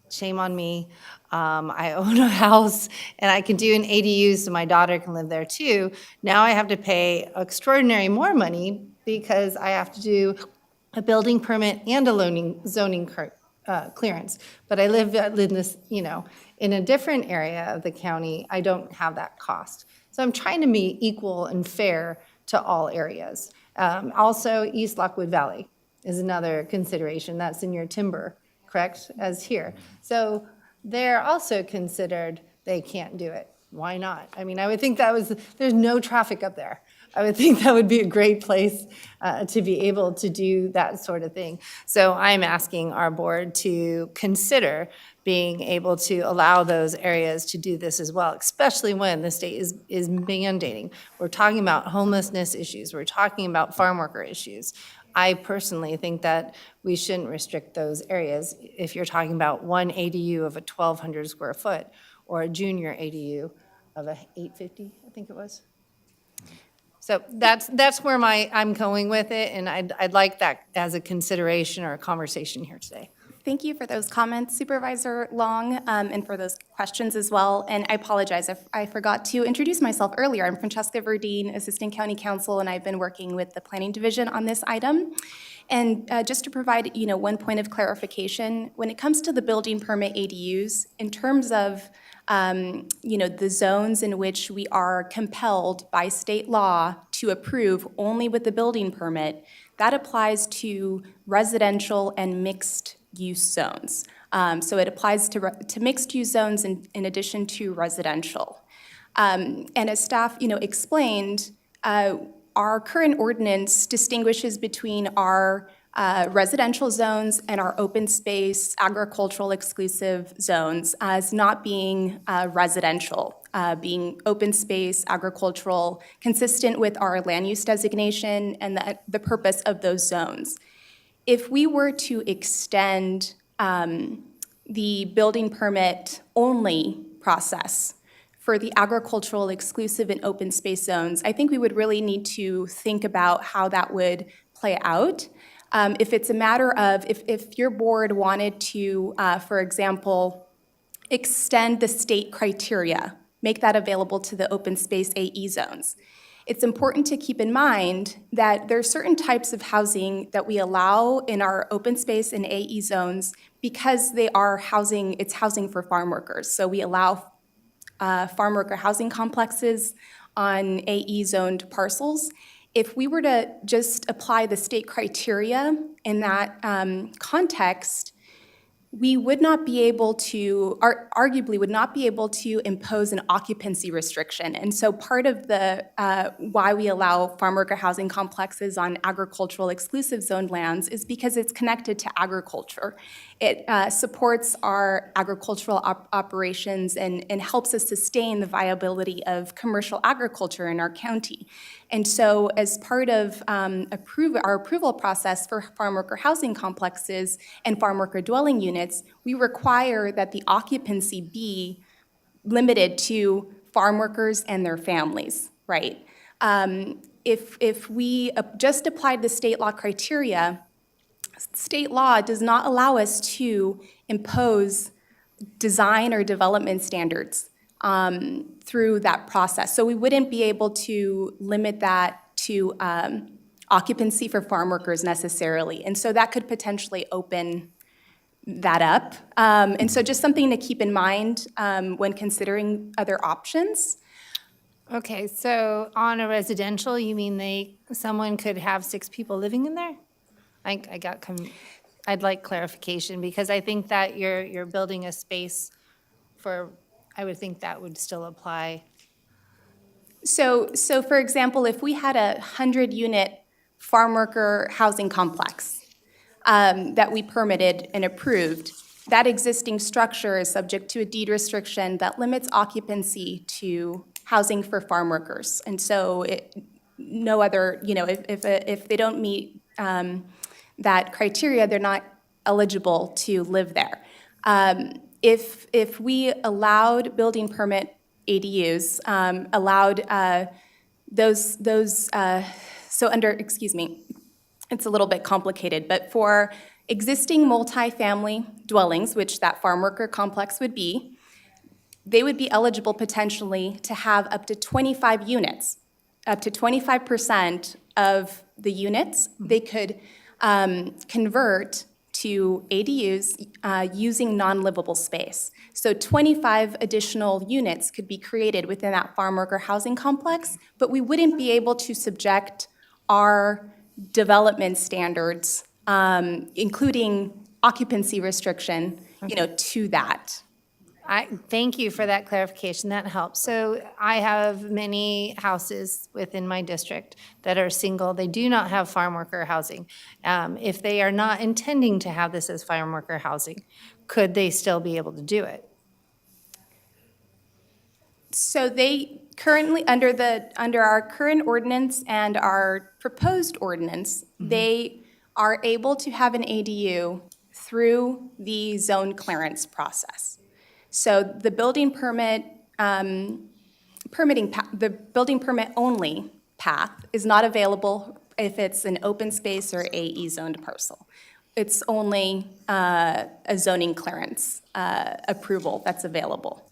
shame on me. I own a house and I can do an ADU so my daughter can live there too. Now I have to pay extraordinary more money because I have to do a building permit and a zoning clearance. But I live in this, in a different area of the county, I don't have that cost. So I'm trying to be equal and fair to all areas. Also, East Lockwood Valley is another consideration. That's in your timber, correct, as here. So they're also considered, they can't do it. Why not? I mean, I would think there's no traffic up there. I would think that would be a great place to be able to do that sort of thing. So I'm asking our board to consider being able to allow those areas to do this as well, especially when the state is mandating. We're talking about homelessness issues. We're talking about farm worker issues. I personally think that we shouldn't restrict those areas if you're talking about one ADU of a 1,200 square foot or a junior ADU of a 850, I think it was. So that's where I'm going with it, and I'd like that as a consideration or a conversation here today. Thank you for those comments, Supervisor Long, and for those questions as well. And I apologize, I forgot to introduce myself earlier. I'm Francesca Verdeen, Assistant County Counsel, and I've been working with the Planning Division on this item. And just to provide, one point of clarification, when it comes to the building permit ADUs, in terms of the zones in which we are compelled by state law to approve only with the building permit, that applies to residential and mixed-use zones. So it applies to mixed-use zones in addition to residential. And as staff, explained, our current ordinance distinguishes between our residential zones and our open space agricultural exclusive zones as not being residential, being open space agricultural, consistent with our land use designation and the purpose of those zones. If we were to extend the building permit only process for the agricultural exclusive and open space zones, I think we would really need to think about how that would play out. If it's a matter of, if your board wanted to, for example, extend the state criteria, make that available to the open space AE zones. It's important to keep in mind that there are certain types of housing that we allow in our open space and AE zones because they are housing, it's housing for farm workers. So we allow farm worker housing complexes on AE zoned parcels. If we were to just apply the state criteria in that context, we would not be able to, arguably would not be able to impose an occupancy restriction. And so part of the, why we allow farm worker housing complexes on agricultural exclusive zone lands is because it's connected to agriculture. It supports our agricultural operations and helps us sustain the viability of commercial agriculture in our county. And so as part of our approval process for farm worker housing complexes and farm worker dwelling units, we require that the occupancy be limited to farm workers and their families, right? If we just applied the state law criteria, state law does not allow us to impose design or development standards through that process. So we wouldn't be able to limit that to occupancy for farm workers necessarily. And so that could potentially open that up. And so just something to keep in mind when considering other options. Okay, so on a residential, you mean someone could have 6 people living in there? I'd like clarification, because I think that you're building a space for, I would think that would still apply. So for example, if we had a 100-unit farm worker housing complex that we permitted and approved, that existing structure is subject to a deed restriction that limits occupancy to housing for farm workers. And so no other, if they don't meet that criteria, they're not eligible to live there. If we allowed building permit ADUs, allowed it's a little bit complicated, but for existing multifamily dwellings, which that farm worker complex would be, they would be eligible potentially to have up to 25 units, up to 25% of the units they could convert to ADUs using non-livable space. So 25 additional units could be created within that farm worker housing complex, but we wouldn't be able to subject our development standards, including occupancy restriction, to that. Thank you for that clarification. That helps. So I have many houses within my district that are single. They do not have farm worker housing. If they are not intending to have this as farm worker housing, could they still be able to do it? So they currently, under our current ordinance and our proposed ordinance, they are able to have an ADU through the zone clearance process. So the building permit the building permit only path is not available if it's an open space or AE zoned parcel. It's only a zoning clearance approval that's available.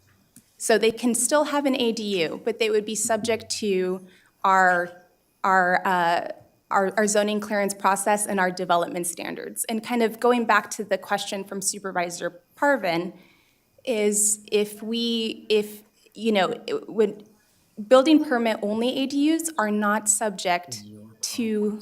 So they can still have an ADU, but they would be subject to our zoning clearance process and our development standards. And kind of going back to the question from Supervisor Parvin, is when building permit only ADUs are not subject to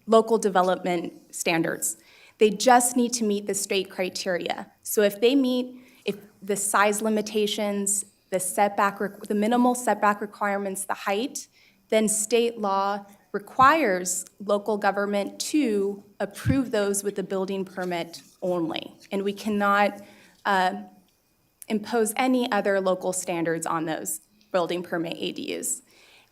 local development standards. They just need to meet the state criteria. So if the size limitations, the minimal setback requirements, the height, then state law requires local government to approve those with the building permit only. And we cannot impose any other local standards on those building permit ADUs.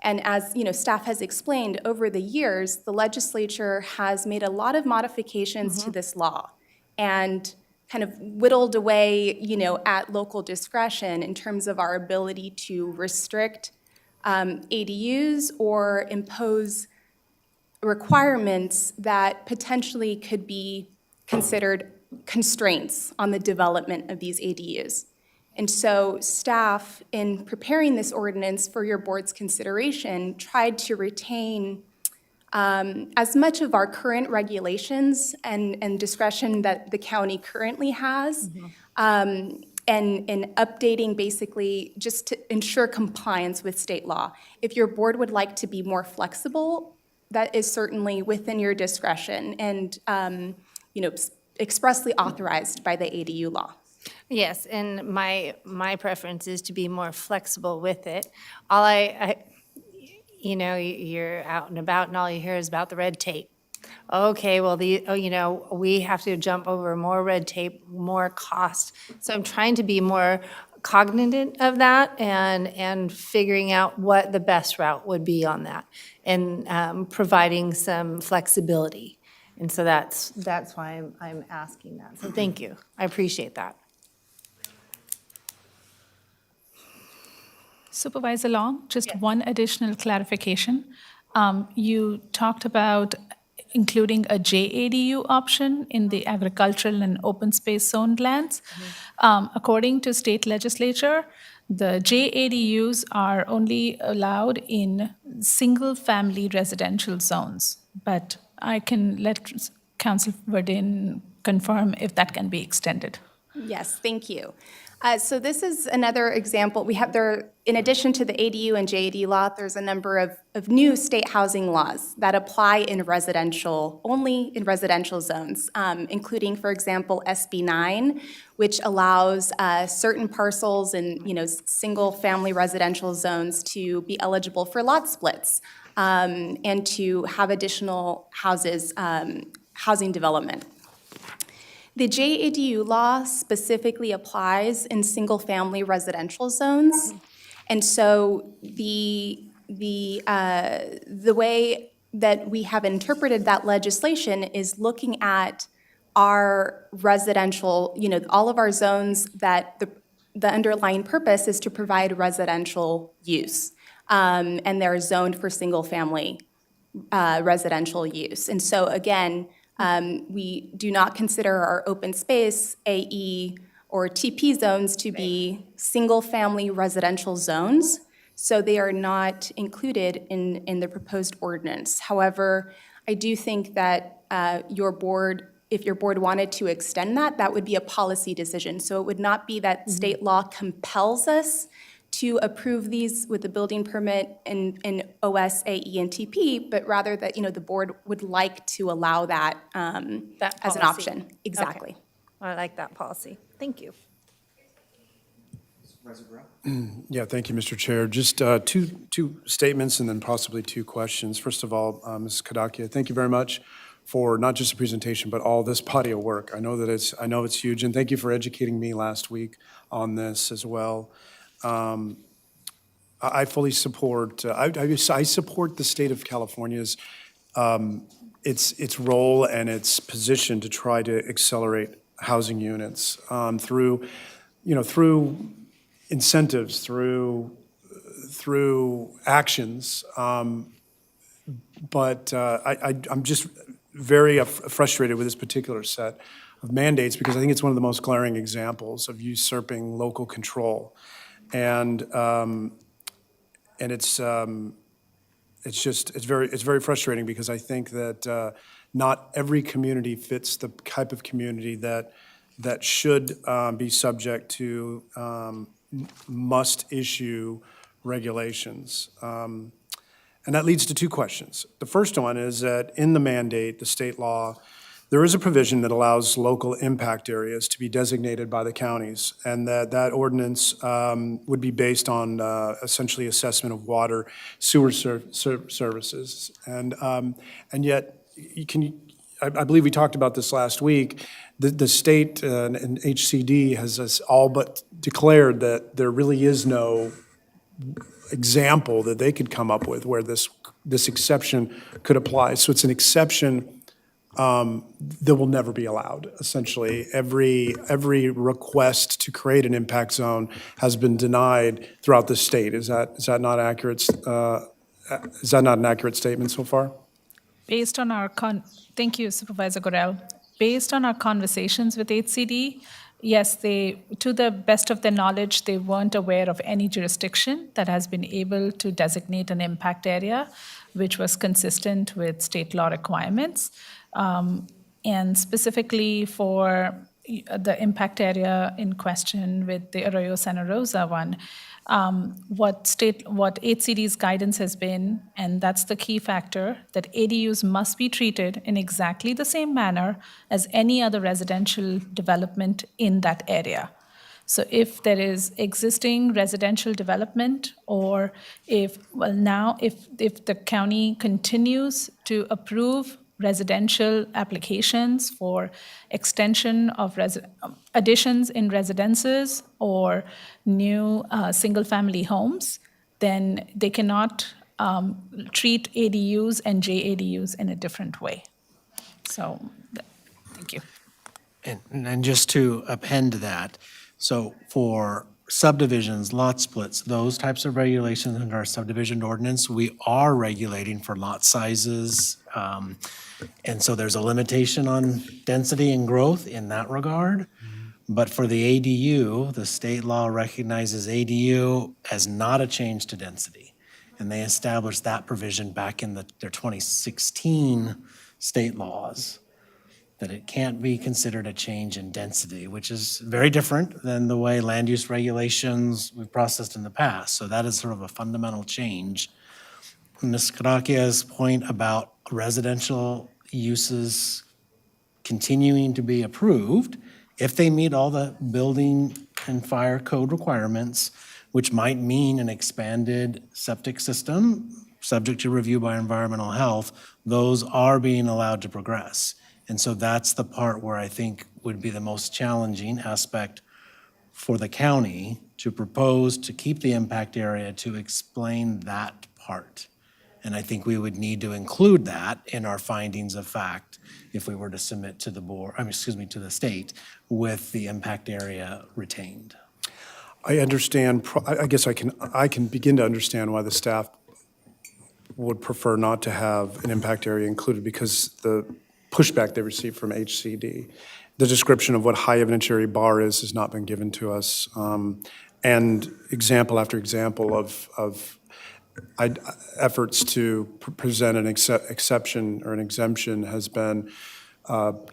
And as staff has explained, over the years, the legislature has made a lot of modifications to this law and kind of whittled away, at local discretion in terms of our ability to restrict ADUs or impose requirements that potentially could be considered constraints on the development of these ADUs. And so staff, in preparing this ordinance for your board's consideration, tried to retain as much of our current regulations and discretion that the county currently has, and updating basically just to ensure compliance with state law. If your board would like to be more flexible, that is certainly within your discretion and expressly authorized by the ADU law. Yes, and my preference is to be more flexible with it. You're out and about and all you hear is about the red tape. Okay, well, we have to jump over more red tape, more cost. So I'm trying to be more cognizant of that and figuring out what the best route would be on that and providing some flexibility. And so that's why I'm asking that. So thank you. I appreciate that. Supervisor Long, just one additional clarification. You talked about including a JADU option in the agricultural and open space zoned lands. According to state legislature, the JADUs are only allowed in single-family residential zones. But I can let Council Verdin confirm if that can be extended. Yes, thank you. So this is another example. We have there, in addition to the ADU and JAD law, there's a number of new state housing laws that apply in residential, only in residential zones, including, for example, SB 9, which allows certain parcels in single-family residential zones to be eligible for lot splits and to have additional housing development. The JADU law specifically applies in single-family residential zones, and so the way that we have interpreted that legislation is looking at our residential, all of our zones that the underlying purpose is to provide residential use, and they're zoned for single-family residential use. And so again, we do not consider our open space, AE, or TP zones to be single-family residential zones, so they are not included in the proposed ordinance. However, I do think that if your board wanted to extend that, that would be a policy decision. So it would not be that state law compels us to approve these with the building permit in OS, AE, and TP, but rather that, the board would like to allow that as an option. Exactly. Okay. I like that policy. Thank you. Yeah, thank you, Mr. Chair. Just two statements and then possibly two questions. First of all, Ms. Kadakia, thank you very much for not just the presentation, but all this body of work. I know it's huge, and thank you for educating me last week on this as well. I fully support, I support the state of California's, its role and its position to try to accelerate housing units through incentives, through actions. But I'm just very frustrated with this particular set of mandates because I think it's one of the most glaring examples of usurping local control. And it's very frustrating because I think that not every community fits the type of community that should be subject to must-issue regulations. And that leads to two questions. The first one is that in the mandate, the state law, there is a provision that allows local impact areas to be designated by the counties, and that ordinance would be based on essentially assessment of water, sewer services. And yet, I believe we talked about this last week, the state and HCD has all but declared that there really is no example that they could come up with where this exception could apply. So it's an exception that will never be allowed. Essentially, every request to create an impact zone has been denied throughout the state. Is that not accurate? Is that not an accurate statement so far? Based on our thank you, Supervisor Gorel. Based on our conversations with HCD, yes, to the best of their knowledge, they weren't aware of any jurisdiction that has been able to designate an impact area, which was consistent with state law requirements. And specifically for the impact area in question with the Arroyo Santa Rosa one, what HCD's guidance has been, and that's the key factor, that ADUs must be treated in exactly the same manner as any other residential development in that area. So if there is existing residential development, or if the county continues to approve residential applications for extension of additions in residences or new single-family homes, then they cannot treat ADUs and JADUs in a different way. So, thank you. And just to append to that, so for subdivisions, lot splits, those types of regulations under our subdivision ordinance, we are regulating for lot sizes. And so there's a limitation on density and growth in that regard. But for the ADU, the state law recognizes ADU as not a change to density. And they established that provision back in their 2016 state laws, that it can't be considered a change in density, which is very different than the way land use regulations we've processed in the past. So that is sort of a fundamental change. Ms. Karakia's point about residential uses continuing to be approved, if they meet all the building and fire code requirements, which might mean an expanded septic system, subject to review by environmental health, those are being allowed to progress. And so that's the part where I think would be the most challenging aspect for the county to propose to keep the impact area, to explain that part. And I think we would need to include that in our findings of fact if we were to submit to the board, to the state with the impact area retained. I understand, I guess I can begin to understand why the staff would prefer not to have an impact area included, because the pushback they received from HCD, the description of what high evidentiary bar is has not been given to us. And example after example of efforts to present an exception or an exemption has been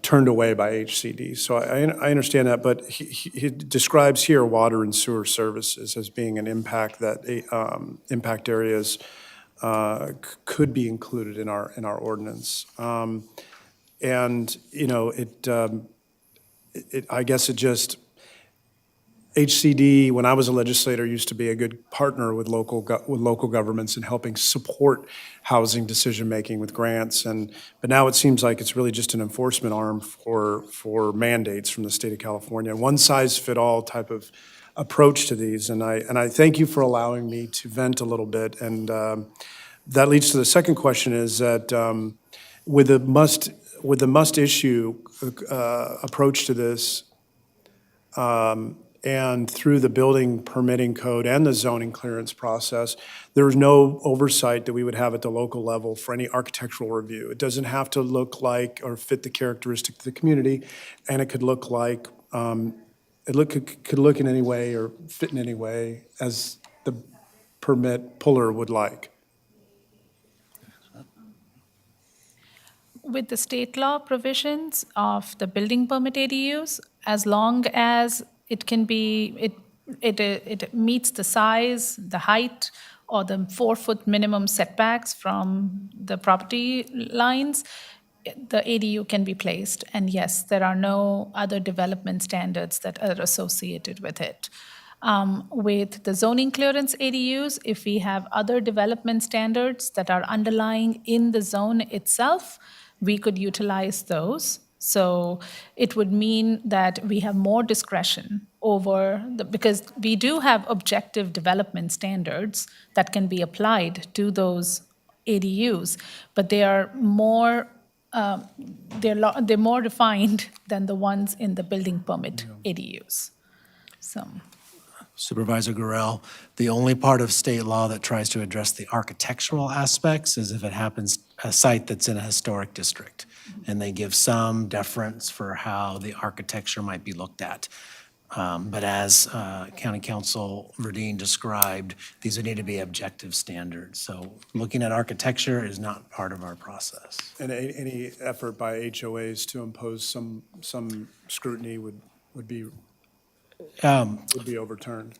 turned away by HCD. So I understand that, but he describes here water and sewer services as being an impact that impact areas could be included in our ordinance. And you know, I guess it just, HCD, when I was a legislator, used to be a good partner with local governments in helping support housing decision-making with grants. But now it seems like it's really just an enforcement arm for mandates from the state of California. One-size-fit-all type of approach to these. And I thank you for allowing me to vent a little bit. And that leads to the second question, is that with the must-issue approach to this, and through the building permitting code and the zoning clearance process, there is no oversight that we would have at the local level for any architectural review. It doesn't have to look like or fit the characteristic of the community, and it could look like, could look in any way or fit in any way as the permit puller would like. With the state law provisions of the building permit ADUs, as long as it can be, it meets the size, the height, or the 4-foot minimum setbacks from the property lines, the ADU can be placed. And yes, there are no other development standards that are associated with it. With the zoning clearance ADUs, if we have other development standards that are underlying in the zone itself, we could utilize those. So it would mean that we have more discretion over because we do have objective development standards that can be applied to those ADUs, but they are more they're more refined than the ones in the building permit ADUs. So. Supervisor Gurel, the only part of state law that tries to address the architectural aspects is if it happens a site that's in a historic district, and they give some deference for how the architecture might be looked at. But as County Council Verdeen described, these would need to be objective standards. So looking at architecture is not part of our process. And any effort by HOAs to impose some scrutiny would be overturned.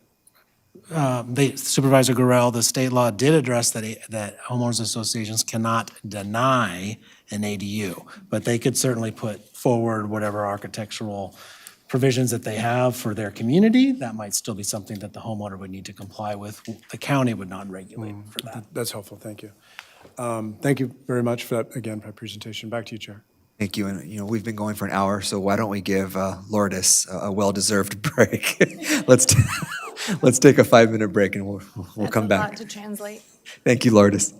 Supervisor Gorell, the state law did address that homeowners associations cannot deny an ADU, but they could certainly put forward whatever architectural provisions that they have for their community. That might still be something that the homeowner would need to comply with. The county would not regulate for that. That's helpful, thank you. Thank you very much for that, again, for that presentation. Back to you, Chair. Thank you. And, we've been going for an hour, so why don't we give Lourdes a well-deserved break? Let's take a 5-minute break and we'll come back. That's a lot to translate. Thank you, Lourdes.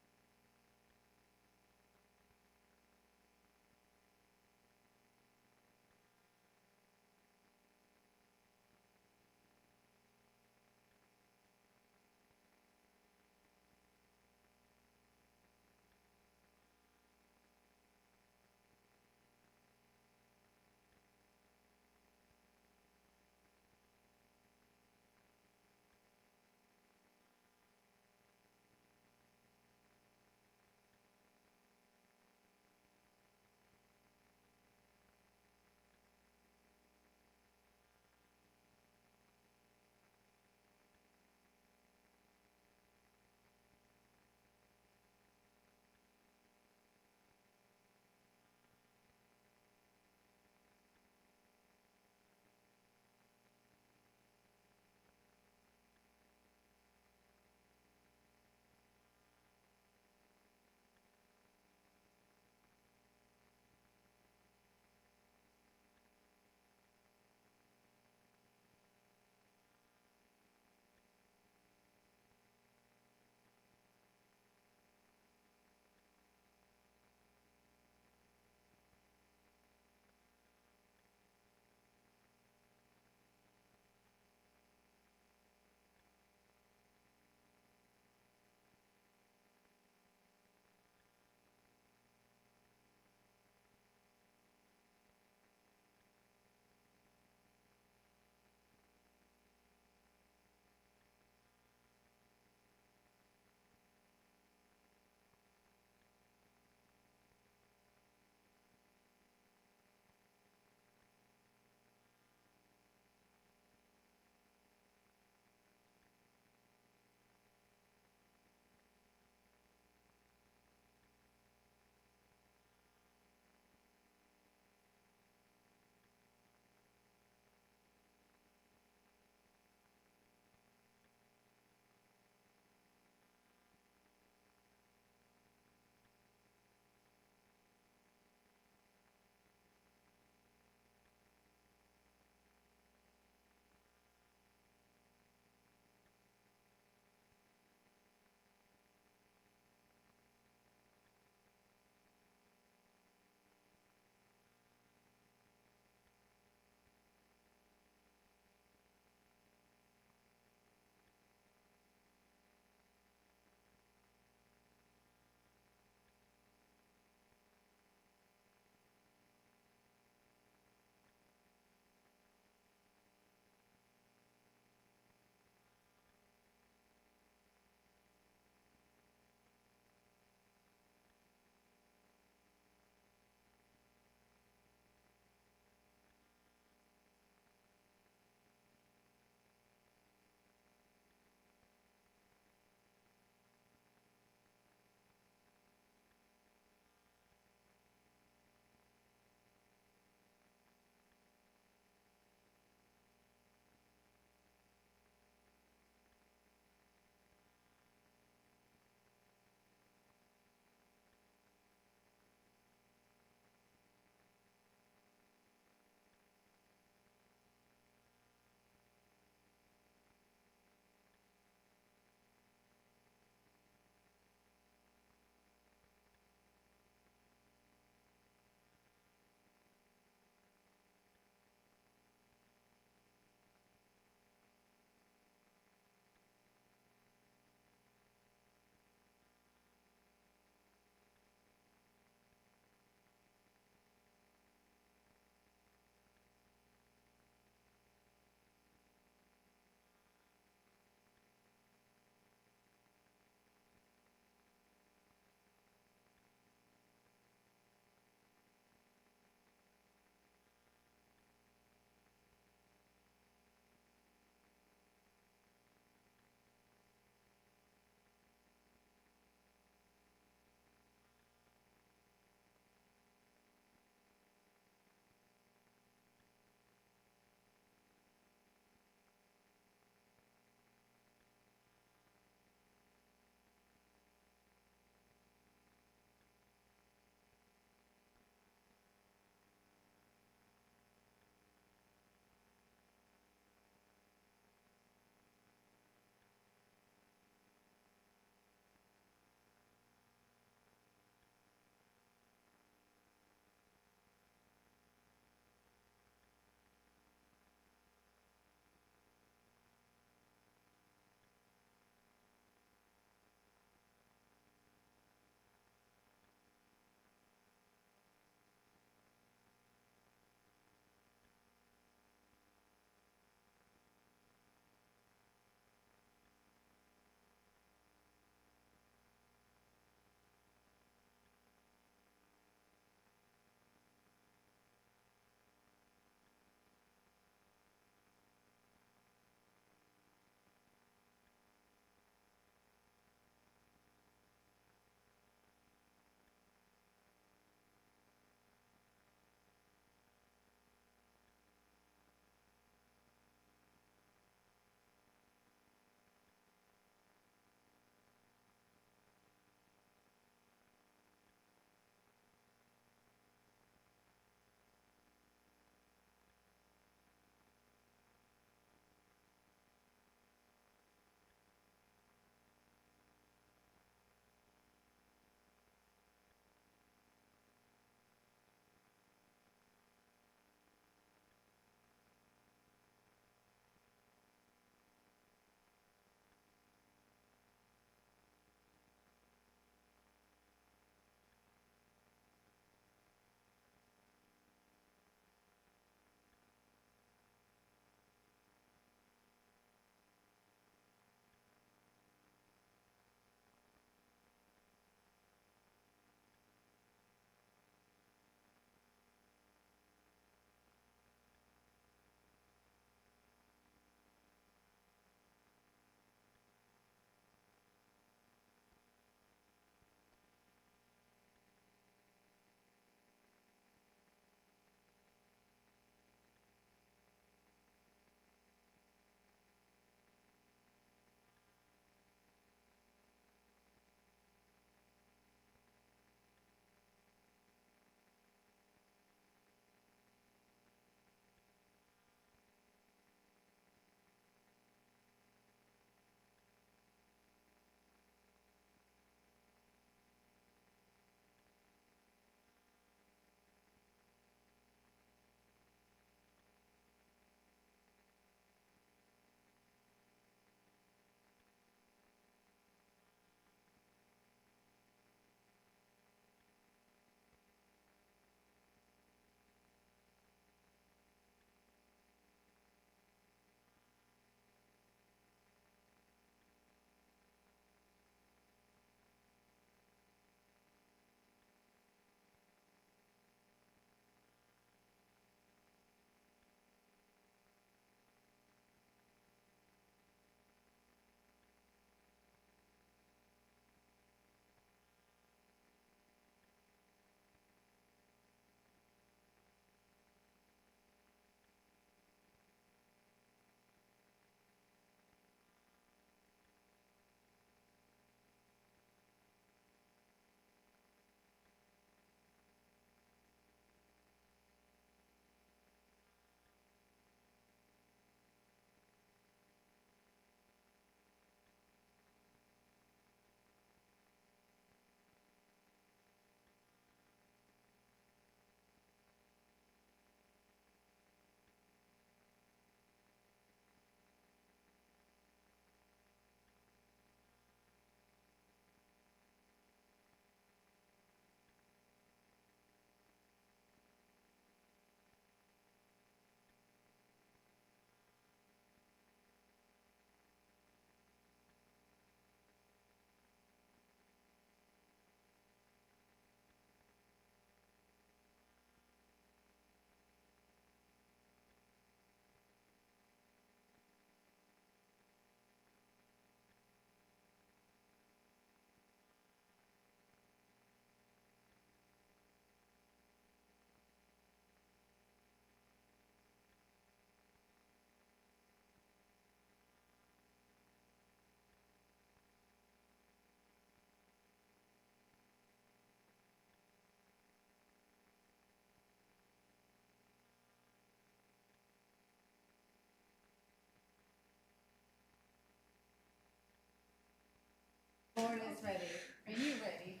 Board is ready. Are you ready?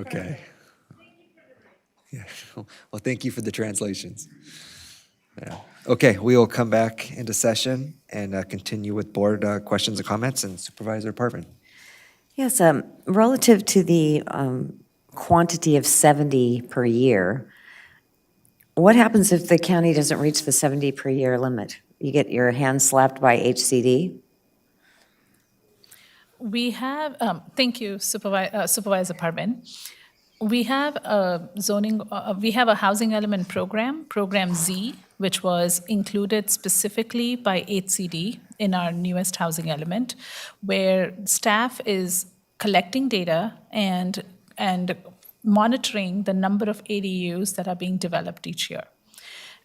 Okay. Yeah. Well, thank you for the translations. Yeah. Okay, we will come back into session and continue with board questions and comments, and Supervisor Parvin. Yes, relative to the quantity of 70 per year, what happens if the county doesn't reach the 70 per year limit? You get your hand slapped by HCD? We have, thank you Supervisor Parvin. We have a we have a housing element program, Program Z, which was included specifically by HCD in our newest housing element, where staff is collecting data and monitoring the number of ADUs that are being developed each year.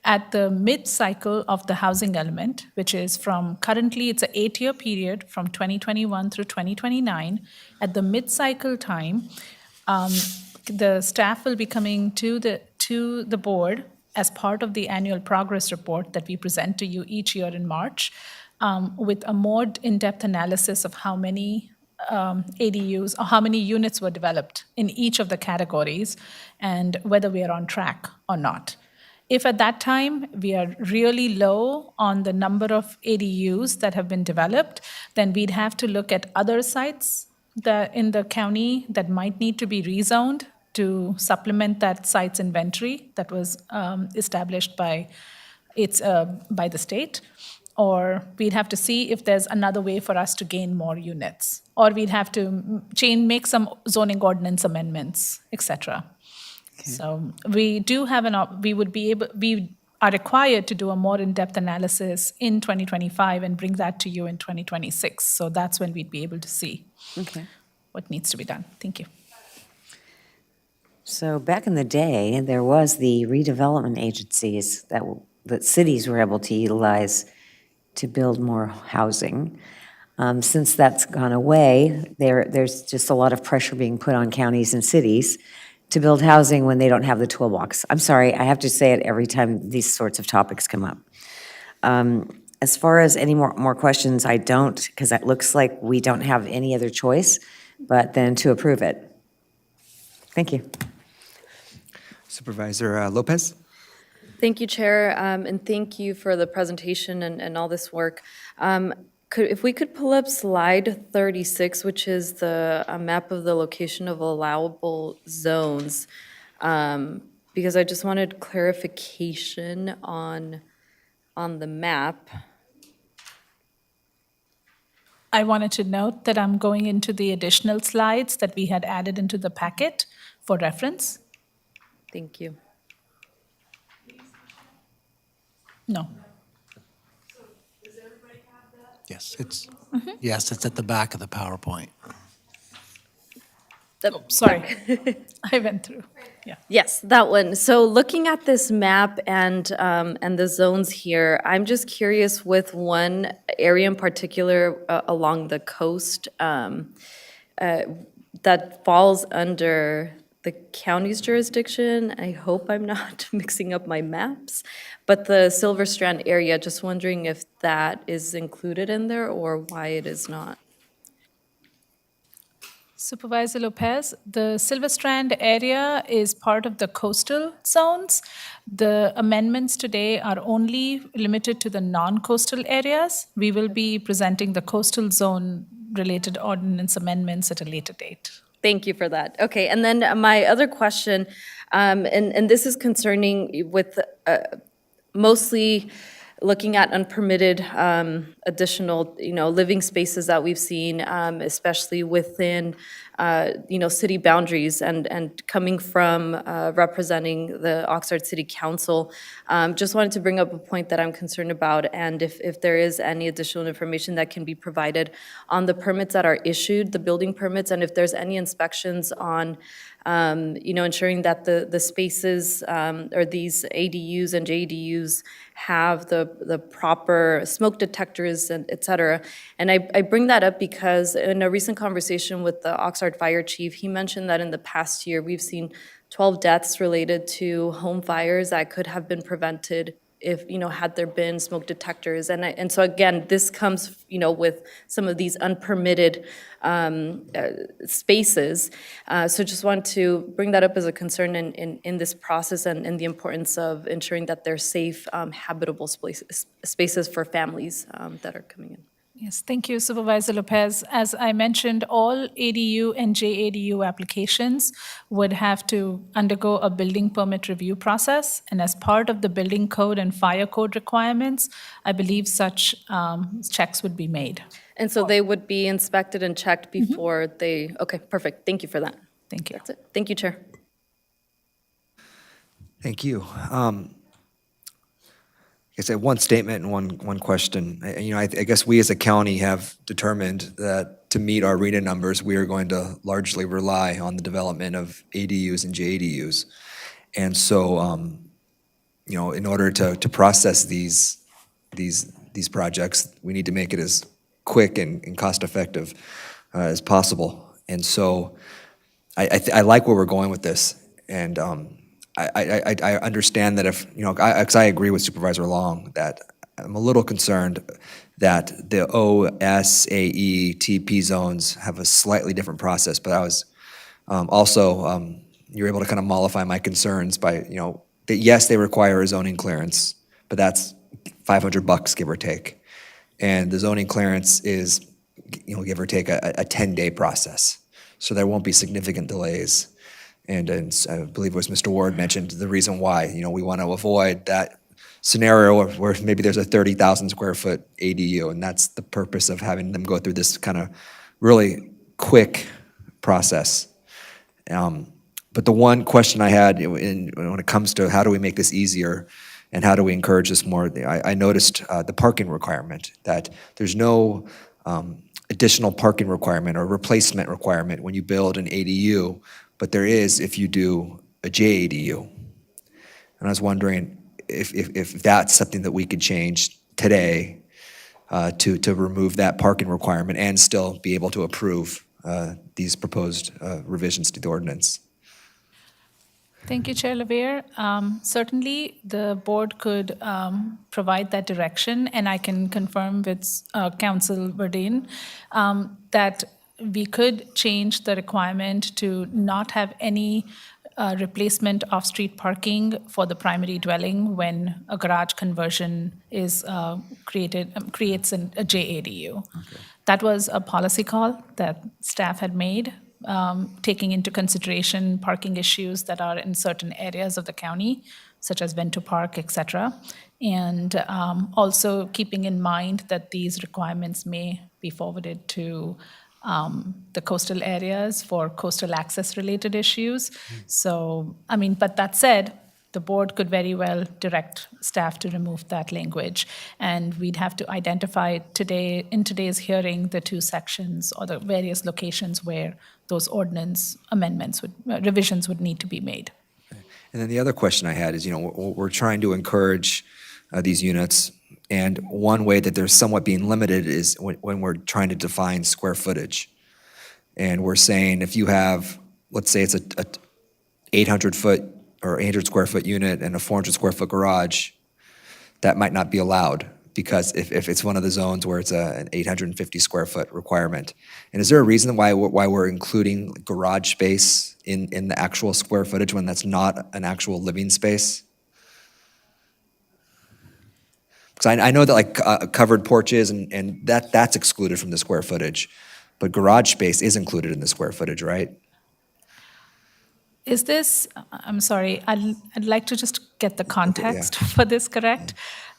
At the mid-cycle of the housing element, which is from currently it's an 8-year period from 2021 through 2029, at the mid-cycle time, the staff will be coming to the board as part of the annual progress report that we present to you each year in March, with a more in-depth analysis of how many ADUs or how many units were developed in each of the categories and whether we are on track or not. If at that time we are really low on the number of ADUs that have been developed, then we'd have to look at other sites that in the county that might need to be rezoned to supplement that site's inventory that was established by the state. Or we'd have to see if there's another way for us to gain more units. Or we'd have to make some zoning ordinance amendments, et cetera. So we do have we are required to do a more in-depth analysis in 2025 and bring that to you in 2026. So that's when we'd be able to see what needs to be done. Thank you. So back in the day, there was the redevelopment agencies that cities were able to utilize to build more housing. Since that's gone away, there's just a lot of pressure being put on counties and cities to build housing when they don't have the toolbox. I'm sorry, I have to say it every time these sorts of topics come up. As far as any more questions, I don't, because it looks like we don't have any other choice but then to approve it. Thank you. Supervisor Lopez? Thank you, Chair, and thank you for the presentation and all this work. If we could pull up slide 36, which is the map of the location of allowable zones, because I just wanted clarification on the map. I wanted to note that I'm going into the additional slides that we had added into the packet for reference. Thank you. No. Yes, it's at the back of the PowerPoint. Oh, sorry, I went through. Yeah. Yes, that one. So looking at this map and the zones here, I'm just curious with one area in particular along the coast that falls under the county's jurisdiction. I hope I'm not mixing up my maps, but the Silver Strand area, just wondering if that is included in there or why it is not. Supervisor Lopez, the Silver Strand area is part of the coastal zones. The amendments today are only limited to the non-coastal areas. We will be presenting the coastal zone related ordinance amendments at a later date. Thank you for that. Okay, and then my other question, and this is concerning with mostly looking at unpermitted additional, living spaces that we've seen, especially within, city boundaries and coming from representing the Oxnard City Council. Just wanted to bring up a point that I'm concerned about, and if there is any additional information that can be provided on the permits that are issued, the building permits, and if there's any inspections on ensuring that the spaces or these ADUs and JDUs have the proper smoke detectors and et cetera. And I bring that up because in a recent conversation with the Oxnard Fire Chief, he mentioned that in the past year, we've seen 12 deaths related to home fires that could have been prevented if, had there been smoke detectors. And so again, this comes, with some of these unpermitted spaces. So just want to bring that up as a concern in this process and the importance of ensuring that they're safe, habitable spaces for families that are coming in. Yes, thank you, Supervisor Lopez. As I mentioned, all ADU and JADU applications would have to undergo a building permit review process. And as part of the building code and fire code requirements, I believe such checks would be made. And so they would be inspected and checked before they, okay, perfect. Thank you for that. Thank you. That's it. Thank you, Chair. Thank you. I guess I have one statement and one question. I guess we as a county have determined that to meet our RETA numbers, we are going to largely rely on the development of ADUs and JADUs. And so, in order to process these projects, we need to make it as quick and cost-effective as possible. And so, I like where we're going with this, and I understand that if, because I agree with Supervisor Long that I'm a little concerned that the OSAE TP zones have a slightly different process, but I was also, you're able to kind of mollify my concerns by, that yes, they require a zoning clearance, but that's $500, give or take. And the zoning clearance is, give or take a 10-day process. So there won't be significant delays. And I believe it was Mr. Ward mentioned the reason why, we want to avoid that scenario where maybe there's a 30,000 square foot ADU, and that's the purpose of having them go through this kind of really quick process. But the one question I had when it comes to how do we make this easier and how do we encourage this more, I noticed the parking requirement, that there's no additional parking requirement or replacement requirement when you build an ADU, but there is if you do a JADU. And I was wondering if that's something that we could change today to remove that parking requirement and still be able to approve these proposed revisions to the ordinance. Thank you, Chair LeVere. Certainly, the board could provide that direction, and I can confirm with Council Verdeen that we could change the requirement to not have any replacement of street parking for the primary dwelling when a garage conversion is creates a JADU. Okay. That was a policy call that staff had made, taking into consideration parking issues that are in certain areas of the county, such as Vento Park, et cetera. And also keeping in mind that these requirements may be forwarded to the coastal areas for coastal access-related issues. So, but that said, the board could very well direct staff to remove that language. And we'd have to identify in today's hearing, the two sections or the various locations where those ordinance amendments revisions would need to be made. And then the other question I had is, we're trying to encourage these units, and one way that they're somewhat being limited is when we're trying to define square footage. And we're saying if you have, let's say it's a 800 foot or 800 square foot unit and a 400 square foot garage, that might not be allowed because if it's one of the zones where it's an 850 square foot requirement. And is there a reason why we're including garage space in the actual square footage when that's not an actual living space? Because I know that covered porches and that's excluded from the square footage, but garage space is included in the square footage, right? Is this, I'm sorry, I'd like to just get the context for this correct.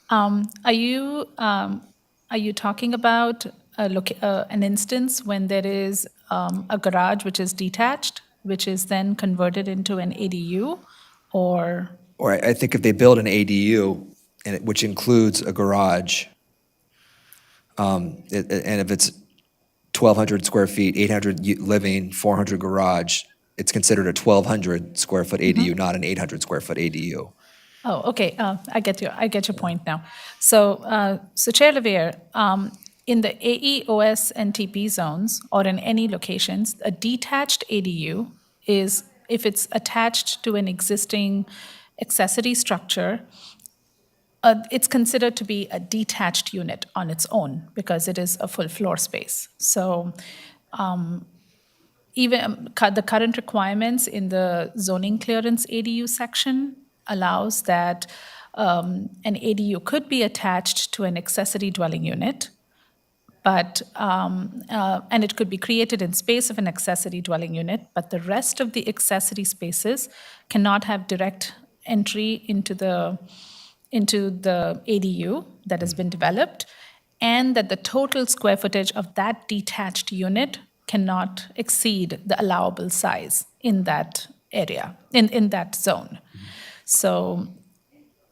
Are you talking about an instance when there is a garage which is detached, which is then converted into an ADU, or? Or I think if they build an ADU, which includes a garage, and if it's 1,200 square feet, 800 living, 400 garage, it's considered a 1,200 square foot ADU, not an 800 square foot ADU. Oh, okay. I get your point now. So, Chair LeVere, in the AE, OS, and TP zones, or in any locations, a detached ADU is if it's attached to an existing accessory structure it's considered to be a detached unit on its own because it is a full floor space. So even the current requirements in the zoning clearance ADU section allows that an ADU could be attached to an accessory dwelling unit, but and it could be created in space of an accessory dwelling unit, but the rest of the accessory spaces cannot have direct entry into the ADU that has been developed, and that the total square footage of that detached unit cannot exceed the allowable size in that area, in that zone. So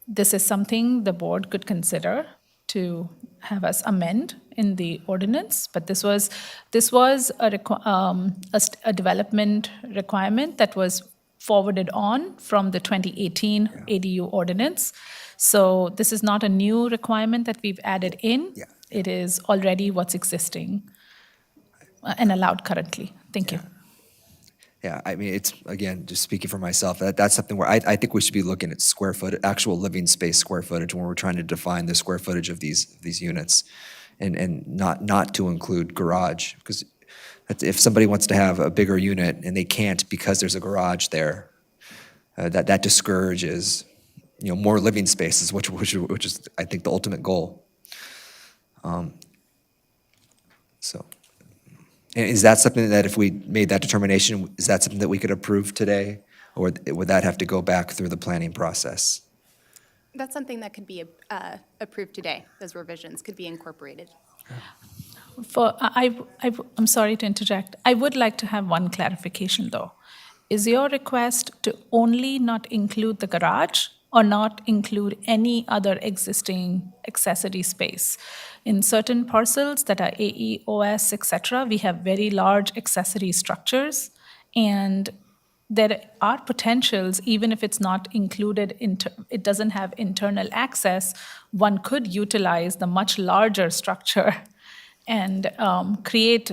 this is something the board could consider to have us amend in the ordinance, but this was a development requirement that was forwarded on from the 2018 ADU ordinance. So this is not a new requirement that we've added in. It is already what's existing and allowed currently. Thank you. Yeah, I mean, it's, again, just speaking for myself, that's something where I think we should be looking at square foot, actual living space square footage when we're trying to define the square footage of these units, and not to include garage, because if somebody wants to have a bigger unit and they can't because there's a garage there, that discourages, more living spaces, which is, I think, the ultimate goal. So. And is that something that if we made that determination, is that something that we could approve today? Or would that have to go back through the planning process? That's something that could be approved today. Those revisions could be incorporated. I'm sorry to interject. I would like to have one clarification, though. Is your request to only not include the garage or not include any other existing accessory space? In certain parcels that are AE, OS, etc., we have very large accessory structures, and there are potentials, even if it's not included, it doesn't have internal access, one could utilize the much larger structure and create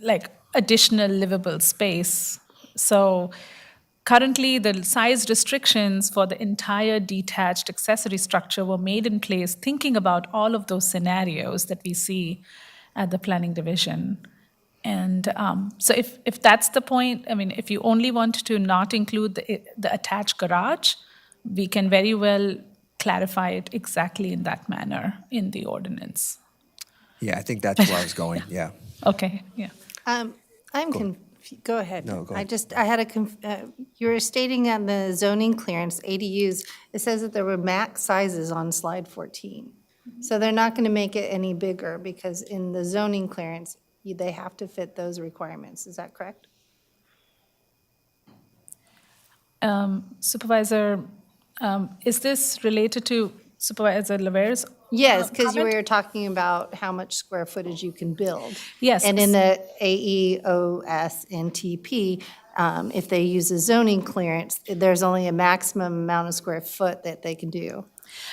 like additional livable space. So currently, the size restrictions for the entire detached accessory structure were made in place thinking about all of those scenarios that we see at the planning division. And so if that's the point, I mean, if you only want to not include the attached garage, we can very well clarify it exactly in that manner in the ordinance. Yeah, I think that's where I was going, yeah. Okay, yeah. Go ahead. No, go ahead. I had you were stating on the zoning clearance, ADUs, it says that there were max sizes on slide 14. So they're not going to make it any bigger because in the zoning clearance, they have to fit those requirements. Is that correct? Supervisor, is this related to Supervisor Lavaire's? Yes, because you comment? were talking about how much square footage you can build. Yes. And in the AEOS and TP, if they use a zoning clearance, there's only a maximum amount of square foot that they can do.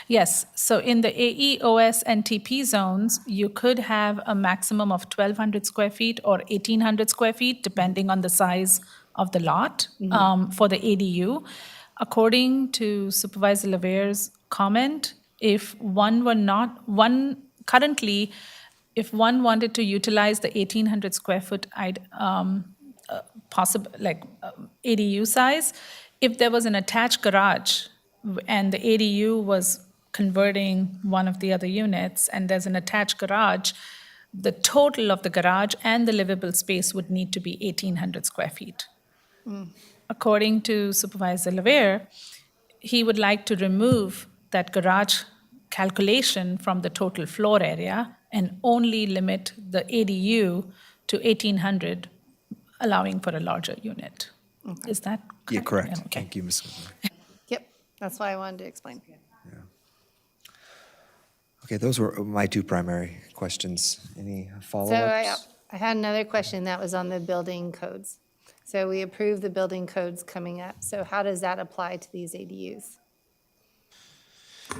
Yes, so in the AEOS and TP zones, you could have a maximum of 1,200 square feet or 1,800 square feet, depending on the size of the lot for the ADU. According to Supervisor Lavaire's comment, if one wanted to utilize the 1,800 square foot ADU size, if there was an attached garage and the ADU was converting one of the other units and there's an attached garage, the total of the garage and the livable space would need to be 1,800 square feet. According to Supervisor Lavaire, he would like to remove that garage calculation from the total floor area and only limit the ADU to 1,800, allowing for a larger unit. Is that correct? Yeah, correct. Yeah, okay. Thank you, Ms. Yep, that's why I wanted to explain. Okay, those were my two primary questions. Any So follow-ups? I had another question that was on the building codes. So we approved the building codes coming up. So how does that apply to these ADUs?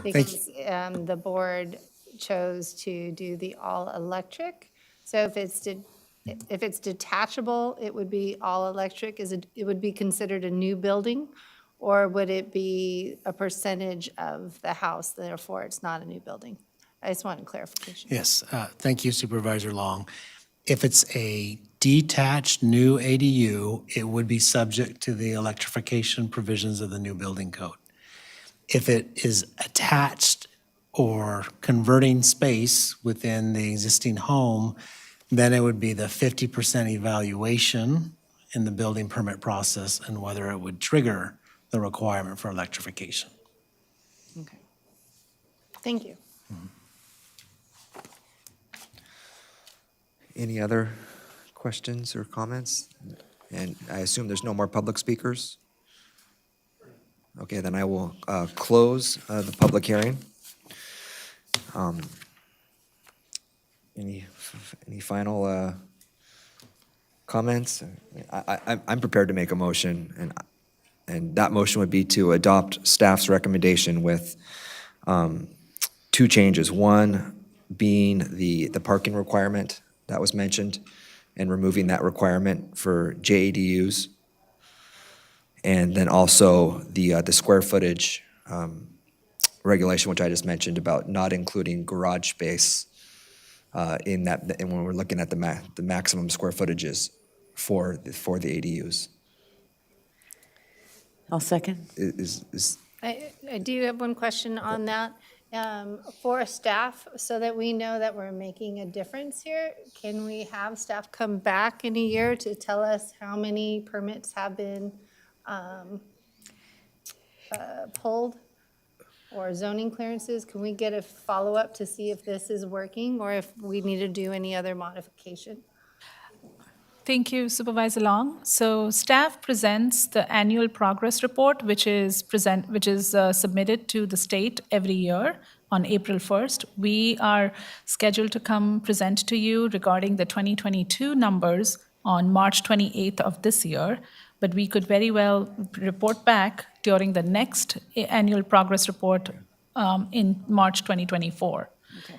Because the board chose to do the all-electric. So if it's detachable, it would be all-electric. It would be considered a new building? Or would it be a percentage of the house, therefore it's not a new building? I just wanted clarification. Yes, thank you Supervisor Long. If it's a detached new ADU, it would be subject to the electrification provisions of the new building code. If it is attached or converting space within the existing home, then it would be the 50% evaluation in the building permit process and whether it would trigger the requirement for electrification. Okay. Thank you. Any other questions or comments? And I assume there's no more public speakers? Okay, then I will close the public hearing. Any final comments? I'm prepared to make a motion, and that motion would be to adopt staff's recommendation with two changes. One being the parking requirement that was mentioned, and removing that requirement for JADUs. And then also the square footage regulation, which I just mentioned about not including garage space in that, and when we're looking at the maximum square footages for the ADUs. I'll second. I do have one question on that. For staff, so that we know that we're making a difference here, can we have staff come back in a year to tell us how many permits have been pulled or zoning clearances? Can we get a follow-up to see if this is working or if we need to do any other modification? Thank you, Supervisor Long. So staff presents the annual progress report, which is submitted to the state every year on April 1st. We are scheduled to come present to you regarding the 2022 numbers on March 28th of this year, but we could very well report back during the next annual progress report in March 2024.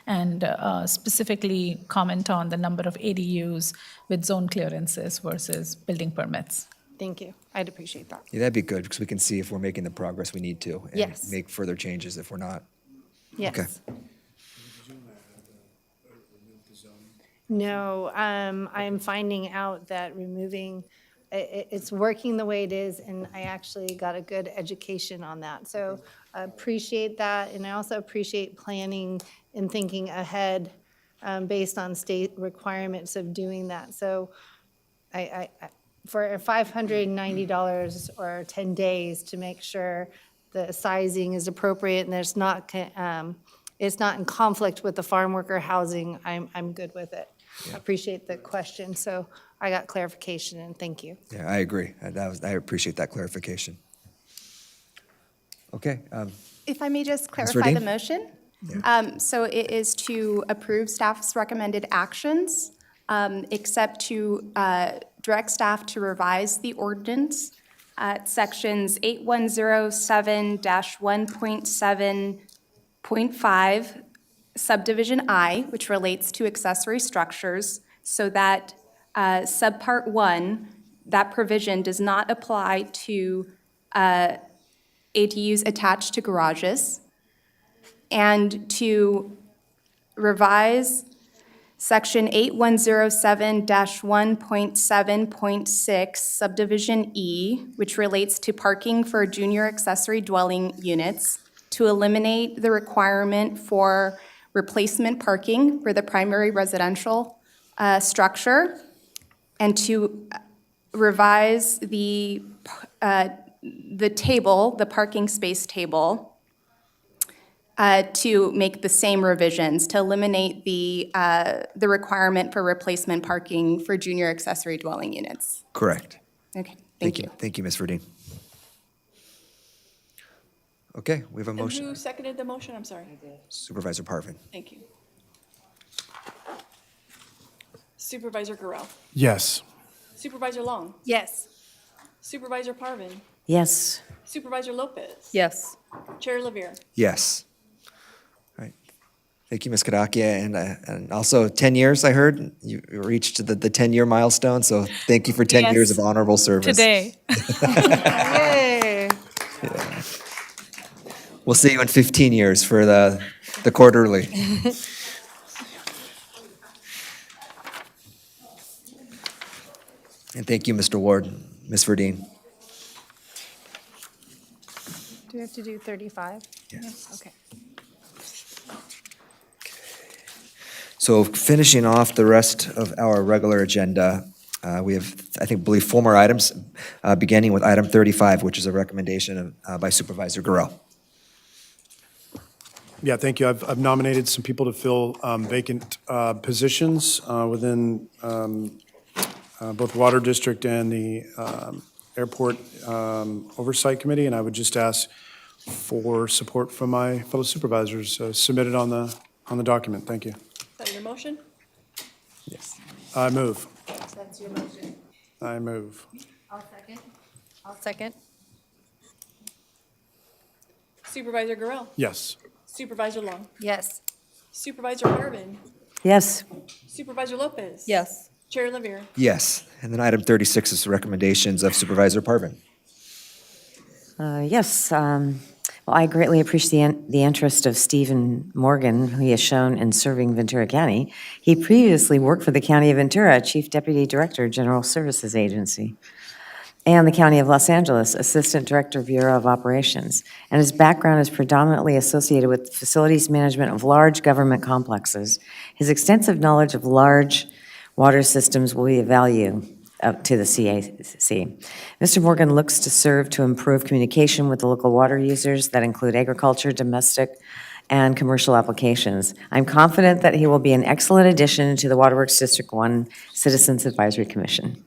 And specifically comment on the number of ADUs with zone clearances versus building permits. Thank you. I'd appreciate that. Yeah, that'd be good, because we can see if we're making the progress we need to. And Yes. make further changes if we're not. Yes. Okay. No, I'm finding out that removing, it's working the way it is, and I actually got a good education on that. So I appreciate that, and I also appreciate planning and thinking ahead based on state requirements of doing that. So for $590 or 10 days to make sure the sizing is appropriate and it's not in conflict with the farm worker housing, I'm good with it. I appreciate the question, so I got clarification, and thank you. Yeah, I agree. I appreciate that clarification. Okay. If I may just Ms. clarify the Radin? motion? So it is to approve staff's recommended actions, except to direct staff to revise the ordinance at sections 8107-1.7.5, subdivision I, which relates to accessory structures, so that subpart 1, that provision does not apply to ADUs attached to garages, and to revise section 8107-1.7.6, subdivision E, which relates to parking for junior accessory dwelling units, to eliminate the requirement for replacement parking for the primary residential structure, and to revise the table, the parking space table, to make the same revisions, to eliminate the requirement for replacement parking for junior accessory dwelling units. Correct. Okay, thank you. Thank you, Ms. Verdeen. Okay, we have a And motion. who seconded the motion? I'm sorry. Supervisor Parvin. Thank you. Supervisor Garel. Yes. Supervisor Long. Yes. Supervisor Parvin. Yes. Supervisor Lopez. Yes. Chair Levere. Yes. All right. Thank you, Ms. Kadakia. And also 10 years, I heard. You reached the 10-year milestone, so thank you for 10 years of honorable service. Today. Yay. We'll see you in 15 years for the quarterly. And thank you, Mr. Ward, Ms. Verdeen. Do we have to do 35? Yes. Okay. So finishing off the rest of our regular agenda, we have, I believe, 4 more items, beginning with item 35, which is a recommendation by Supervisor Garreau. Yeah, thank you. I've nominated some people to fill vacant positions within both Water District and the Airport Oversight Committee, and I would just ask for support from my fellow supervisors submitted on the document. Thank you. Is that your motion? Yes. I move. That's your motion. I move. I'll second. I'll second. Supervisor Garreau. Yes. Supervisor Long. Yes. Supervisor Parvin. Yes. Supervisor Lopez. Yes. Chair Lavere. Yes. And then item 36 is the recommendations of Supervisor Parvin. Yes. Well, I greatly appreciate the interest of Stephen Morgan, who he has shown in serving Ventura County. He previously worked for the County of Ventura, Chief Deputy Director, General Services Agency, and the County of Los Angeles, Assistant Director, Bureau of Operations. And his background is predominantly associated with facilities management of large government complexes. His extensive knowledge of large water systems will be of value to the CAC. Mr. Morgan looks to serve to improve communication with the local water users that include agriculture, domestic, and commercial applications. I'm confident that he will be an excellent addition to the Waterworks District 1 Citizens Advisory Commission.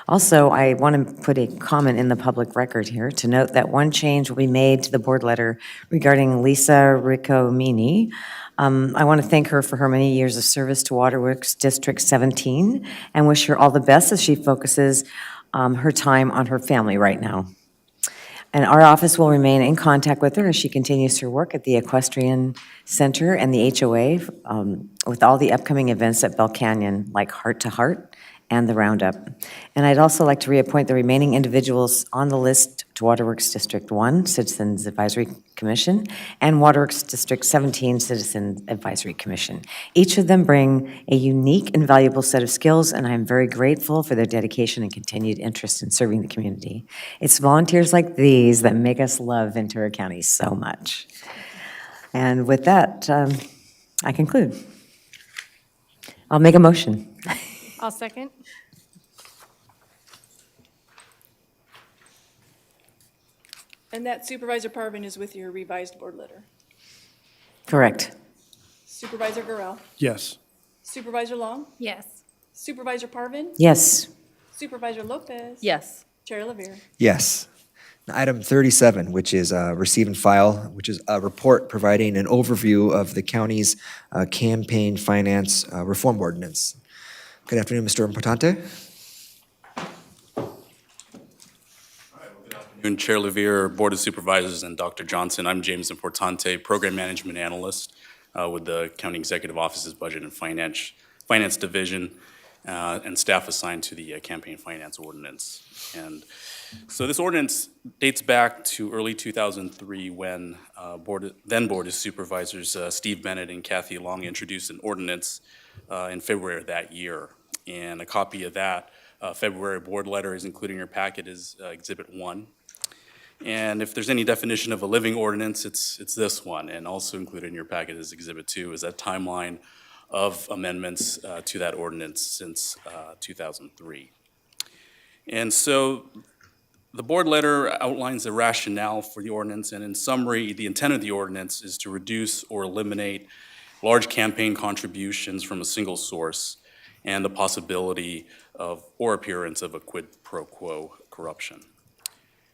Also, I want to put a comment in the public record here to note that one change will be made to the board letter regarding Lisa Riccomini. I want to thank her for her many years of service to Waterworks District 17 and wish her all the best as she focuses her time on her family right now. And our office will remain in contact with her as she continues her work at the Equestrian Center and the HOA with all the upcoming events at Bell Canyon, like Heart to Heart and the Roundup. And I'd also like to reappoint the remaining individuals on the list to Waterworks District 1 Citizens Advisory Commission and Waterworks District 17 Citizens Advisory Commission. Each of them bring a unique and valuable set of skills, and I'm very grateful for their dedication and continued interest in serving the community. It's volunteers like these that make us love Ventura County so much. And with that, I conclude. I'll make a motion. I'll second. And that Supervisor Parvin is with your revised board letter. Correct. Supervisor Garreau. Yes. Supervisor Long. Yes. Supervisor Parvin. Yes. Supervisor Lopez. Yes. Chair Lavere. Yes. Now, item 37, which is receive and file, which is a report providing an overview of the county's campaign finance reform ordinance. Good afternoon, Mr. Importante. And Chair Lavere, Board of Supervisors, and Dr. Johnson. I'm James Importante, Program Management Analyst with the County Executive Office's Budget and Finance Division, and staff assigned to the Campaign Finance Ordinance. And so this ordinance dates back to early 2003 when then Board of Supervisors Steve Bennett and Kathy Long introduced an ordinance in February of that year. And a copy of that February board letter is included in your packet as Exhibit 1. And if there's any definition of a living ordinance, it's this one. And also included in your packet is Exhibit 2 is that timeline of amendments to that ordinance since 2003. And so the board letter outlines the rationale for the ordinance, and in summary, the intent of the ordinance is to reduce or eliminate large campaign contributions from a single source and the possibility of or appearance of a quid pro quo corruption.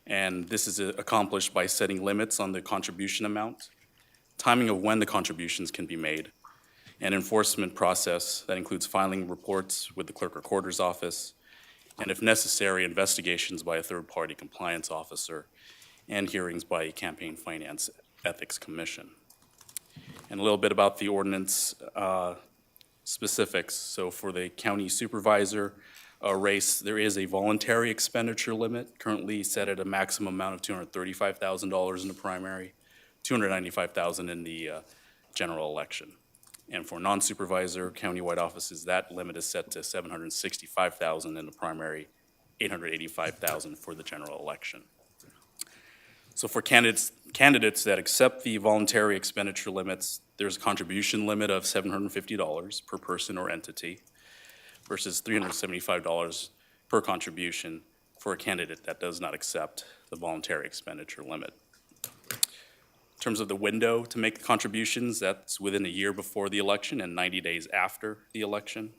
And this is accomplished by setting limits on the contribution amount, timing of when the contributions can be made, an enforcement process that includes filing reports with the clerk recorder's office, and if necessary, investigations by a third-party compliance officer, and hearings by a campaign finance ethics commission. And a little bit about the ordinance specifics. So for the county supervisor, race, there is a voluntary expenditure limit currently set at a maximum amount of $235,000 in the primary, $295,000 in the general election. And for non-supervisor countywide offices, that limit is set to $765,000 in the primary, $885,000 for the general election. So for candidates that accept the voluntary expenditure limits, there's a contribution limit of $750 per person or entity versus $375 per contribution for a candidate that does not accept the voluntary expenditure limit. In terms of the window to make the contributions, that's within a year before the election and 90 days after the election.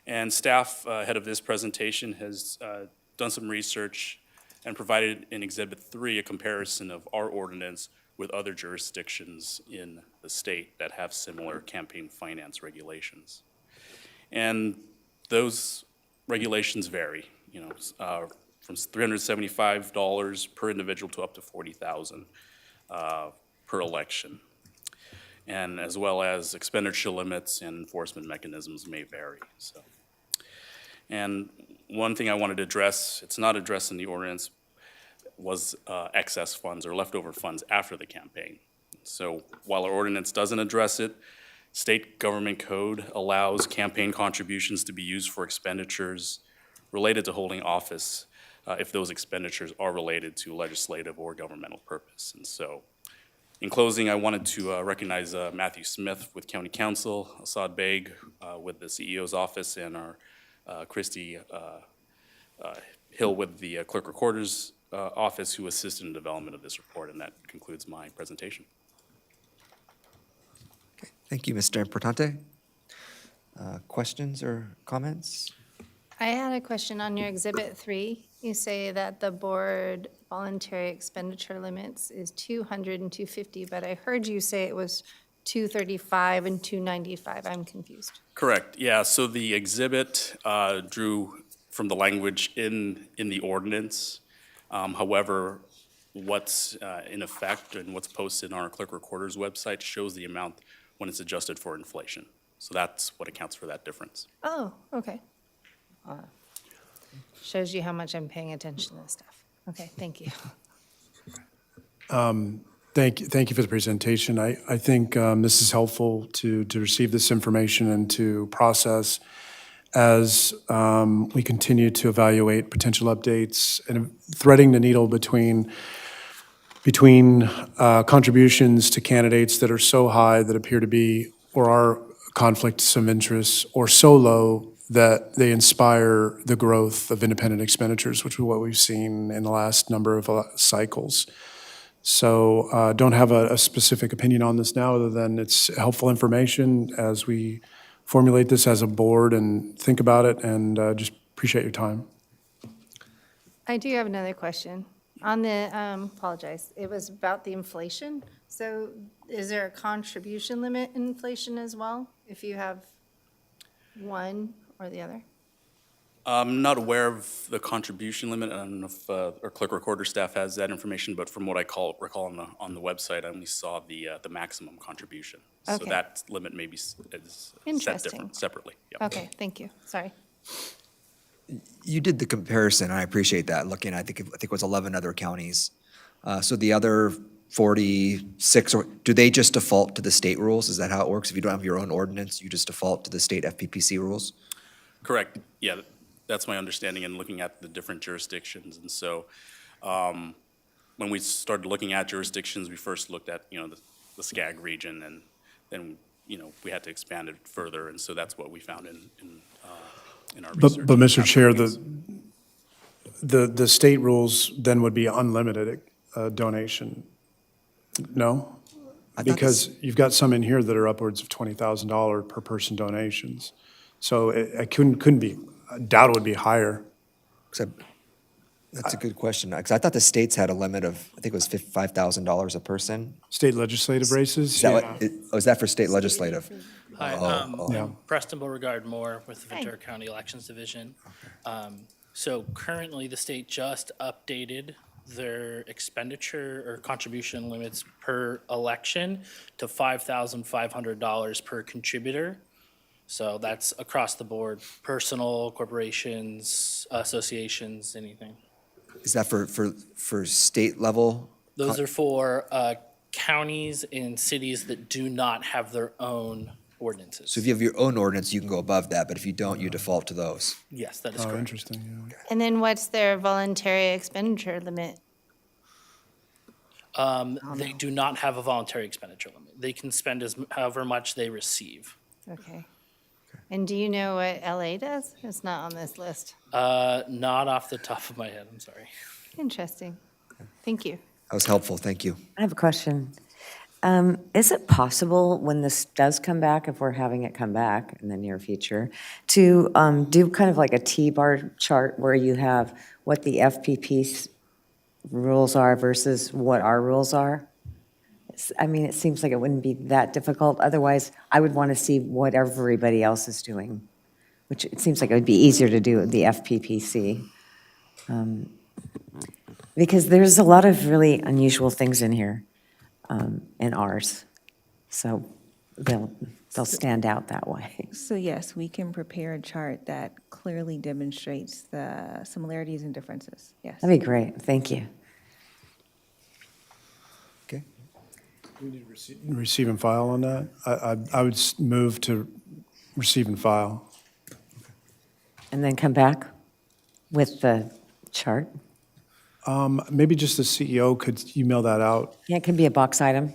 And staff ahead of this presentation has done some research and provided in Exhibit 3 a comparison of our ordinance with other jurisdictions in the state that have similar campaign finance regulations. And those regulations vary, from $375 per individual to up to $40,000 per election. And as well as expenditure limits and enforcement mechanisms may vary. And one thing I wanted to address, it's not addressed in the ordinance, was excess funds or leftover funds after the campaign. So while our ordinance doesn't address it, state government code allows campaign contributions to be used for expenditures related to holding office if those expenditures are related to legislative or governmental purpose. And so in closing, I wanted to recognize Matthew Smith with County Council, Assad Beg with the CEO's office, and our Christy Hill with the Clerk Recorder's office who assisted in the development of this report. And that concludes my presentation. Thank you, Mr. Importante. Questions or comments? I had a question on your Exhibit 3. You say that the board voluntary expenditure limits is 200 and 250, but I heard you say it was 235 and 295. I'm confused. Correct. Yeah. So the exhibit drew from the language in the ordinance. However, what's in effect and what's posted on our Clerk Recorder's website shows the amount when it's adjusted for inflation. So that's what accounts for that difference. Oh, okay. Shows you how much I'm paying attention to this stuff. Okay, thank you. Thank you for the presentation. I think this is helpful to receive this information and to process as we continue to evaluate potential updates and threading the needle between contributions to candidates that are so high that appear to be or are conflicts of interest, or so low that they inspire the growth of independent expenditures, which is what we've seen in the last number of cycles. So don't have a specific opinion on this now, other than it's helpful information as we formulate this as a board and think about it, and just appreciate your time. I do have another question. On the, apologize, it was about the inflation. So is there a contribution limit in inflation as well, if you have one or the other? I'm not aware of the contribution limit. I don't know if our Clerk Recorder staff has that information, but from what I recall on the website, I only saw the maximum contribution. So Okay. that limit may be set Interesting. separately. Yep. Okay, thank you. Sorry. You did the comparison, and I appreciate that, looking, I think it was 11 other counties. So the other 46, or do they just default to the state rules? Is that how it works? If you don't have your own ordinance, you just default to the state FPPC rules? Correct. Yeah, that's my understanding in looking at the different jurisdictions. And so when we started looking at jurisdictions, we first looked at, the SCAG region, and then, we had to expand it further. And so that's what we found in our research. But Mr. Chair, the state rules then would be unlimited donation, no? Because you've got some in here that are upwards of $20,000 per person donations. So it couldn't be, I doubt it would be higher. That's a good question, because I thought the states had a limit of, I think it was $5,000 a person. State legislative races? Is that is that for state legislative? Hi, Yeah. Preston Beauregard Moore with the Ventura County Elections Division. So currently, the state just updated their expenditure or contribution limits per election to $5,500 per contributor. So that's across the board, personal, corporations, associations, anything. Is that for state level? Those are for counties and cities that do not have their own ordinances. So if you have your own ordinance, you can go above that, but if you don't, you default to those. Yes, that is Oh, correct. interesting, yeah. And then what's their voluntary expenditure limit? They do not have a voluntary expenditure limit. They can spend however much they receive. Okay. And do you know what LA does? It's not on this list. Not off the top of my head, I'm sorry. Interesting. Thank you. That was helpful, thank you. I have a question. Is it possible, when this does come back, if we're having it come back in the near future, to do kind of like a T-bar chart where you have what the FPP's rules are versus what our rules are? I mean, it seems like it wouldn't be that difficult. Otherwise, I would want to see what everybody else is doing, which it seems like it would be easier to do with the FPPC. Because there's a lot of really unusual things in here, in ours. So they'll stand out that way. So yes, we can prepare a chart that clearly demonstrates the similarities and differences, yes. That'd be great. Thank you. Okay. We need to receive and file on that. I would move to receive and file. And then come back with the chart? Maybe just the CEO could email that out. Yeah, it can be a box item.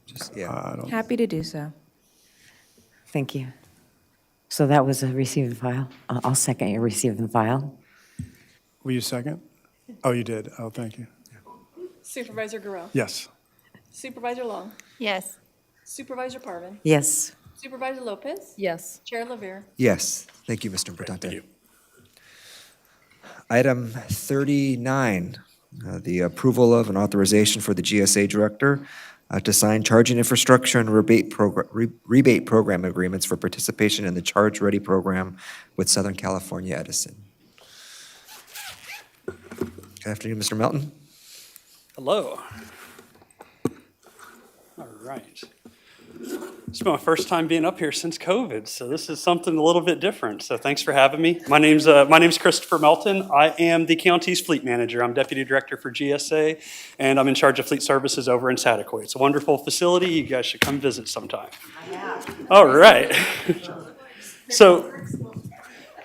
Just, yeah. I don't. Happy to do so. Thank you. So that was a receive and file. I'll second your receive and file. Will you second? Oh, you did. Oh, thank you. Supervisor Garreau. Yes. Supervisor Long. Yes. Supervisor Parvin. Yes. Supervisor Lopez. Yes. Chair Lavere. Yes, thank you, Mr. Importante. Thank you. Item 39, the approval of an authorization for the GSA director to sign charging infrastructure and rebate program agreements for participation in the Charge Ready program with Southern California Edison. Good afternoon, Mr. Melton. Hello. All right. It's my first time being up here since COVID, so this is something a little bit different. So thanks for having me. My name's Christopher Melton. I am the county's fleet manager. I'm deputy director for GSA, and I'm in charge of fleet services over in Saticoy. It's a wonderful facility. You guys should come visit sometime. All right. So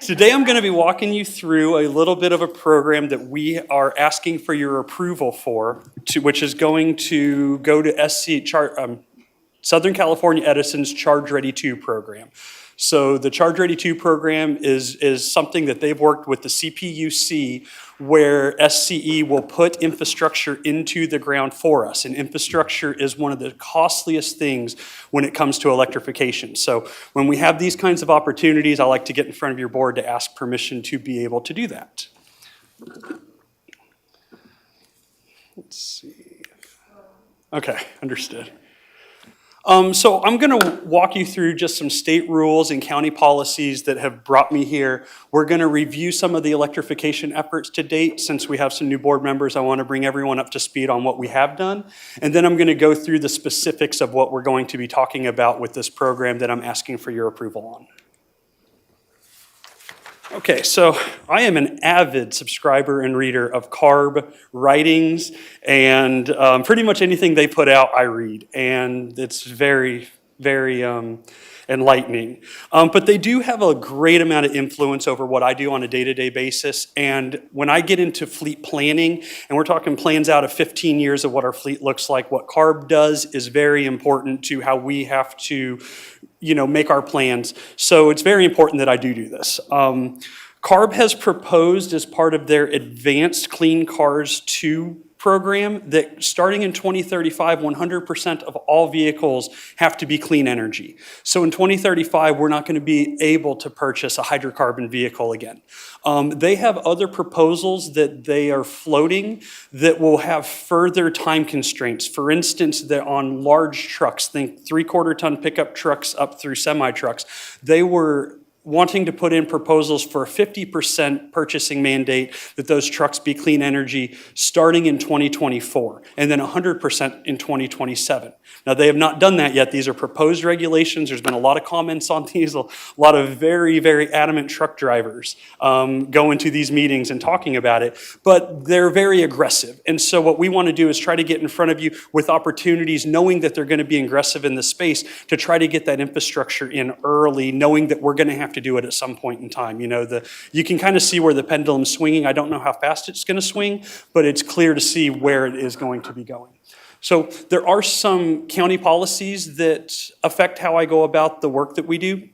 today I'm going to be walking you through a little bit of a program that we are asking for your approval for, which is going to go to Southern California Edison's Charge Ready 2 program. So the Charge Ready 2 program is something that they've worked with the CPUC, where SCE will put infrastructure into the ground for us. And infrastructure is one of the costliest things when it comes to electrification. So when we have these kinds of opportunities, I like to get in front of your board to ask permission to be able to do that. Let's see. Okay, understood. So I'm going to walk you through just some state rules and county policies that have brought me here. We're going to review some of the electrification efforts to date. Since we have some new board members, I want to bring everyone up to speed on what we have done. And then I'm going to go through the specifics of what we're going to be talking about with this program that I'm asking for your approval on. Okay, so I am an avid subscriber and reader of CARB writings, and pretty much anything they put out, I read, and it's very, very enlightening. But they do have a great amount of influence over what I do on a day-to-day basis, and when I get into fleet planning, and we're talking plans out of 15 years of what our fleet looks like, what CARB does is very important to how we have to make our plans. So it's very important that I do this. CARB has proposed as part of their Advanced Clean Cars 2 program that starting in 2035, 100% of all vehicles have to be clean energy. So in 2035, we're not going to be able to purchase a hydrocarbon vehicle again. They have other proposals that they are floating that will have further time constraints. For instance, that on large trucks, think 3/4 ton pickup trucks up through semi trucks, they were wanting to put in proposals for a 50% purchasing mandate that those trucks be clean energy starting in 2024 and then 100% in 2027. Now, they have not done that yet. These are proposed regulations. There's been a lot of comments on these, a lot of very, very adamant truck drivers going to these meetings and talking about it, but they're very aggressive. And so what we want to do is try to get in front of you with opportunities, knowing that they're going to be aggressive in the space, to try to get that infrastructure in early, knowing that we're going to have to do it at some point in time. You know, you can kind of see where the pendulum's swinging. I don't know how fast it's going to swing, but it's clear to see where it is going to be going. So there are some county policies that affect how I go about the work that we do.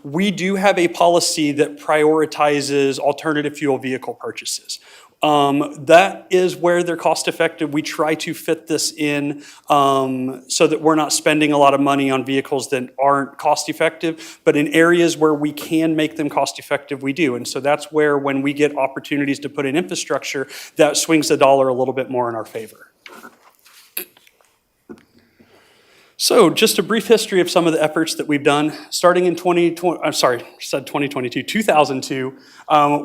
We do have a policy that prioritizes alternative fuel vehicle purchases. That is where they're cost effective. We try to fit this in so that we're not spending a lot of money on vehicles that aren't cost effective, but in areas where we can make them cost effective, we do. And so that's where, when we get opportunities to put in infrastructure, that swings the dollar a little bit more in our favor. So just a brief history of some of the efforts that we've done. Starting in 2002,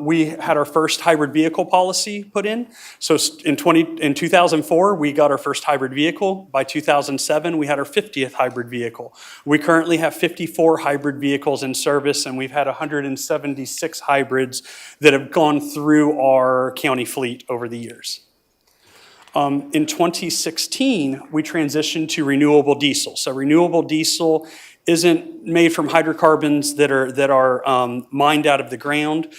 we had our first hybrid vehicle policy put in. So in 2004, we got our first hybrid vehicle. By 2007, we had our 50th hybrid vehicle. We currently have 54 hybrid vehicles in service, and we've had 176 hybrids that have gone through our county fleet over the years. In 2016, we transitioned to renewable diesel. So renewable diesel isn't made from hydrocarbons that are mined out of the ground.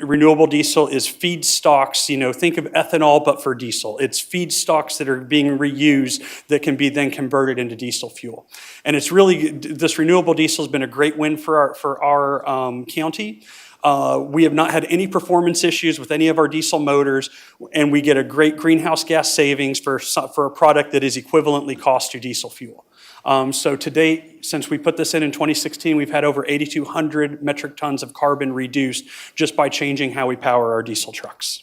Renewable diesel is feedstocks. You know, think of ethanol, but for diesel. It's feedstocks that are being reused that can be then converted into diesel fuel. And it's really, this renewable diesel has been a great win for our county. We have not had any performance issues with any of our diesel motors, and we get a great greenhouse gas savings for a product that is equivalently cost to diesel fuel. So to date, since we put this in 2016, we've had over 8,200 metric tons of carbon reduced just by changing how we power our diesel trucks.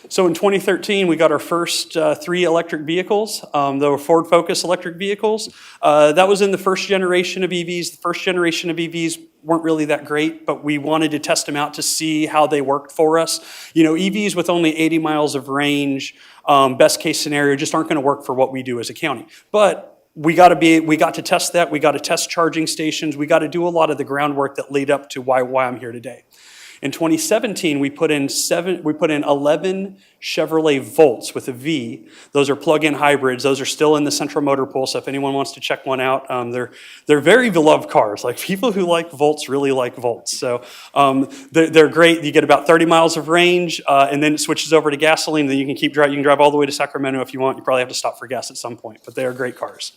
So in 2013, we got our first 3 electric vehicles. They were Ford Focus electric vehicles. That was in the first generation of EVs. The first generation of EVs weren't really that great, but we wanted to test them out to see how they worked for us. You know, EVs with only 80 miles of range, best case scenario, just aren't going to work for what we do as a county. But we got to test that. We got to test charging stations. We got to do a lot of the groundwork that lead up to why I'm here today. In 2017, we put in 11 Chevrolet Volts with a V. Those are plug-in hybrids. Those are still in the central motor pool, so if anyone wants to check one out, they're very beloved cars. Like, people who like Volts really like Volts. So they're great. You get about 30 miles of range, and then it switches over to gasoline. Then you can drive. You can drive all the way to Sacramento if you want. You probably have to stop for gas at some point, but they are great cars.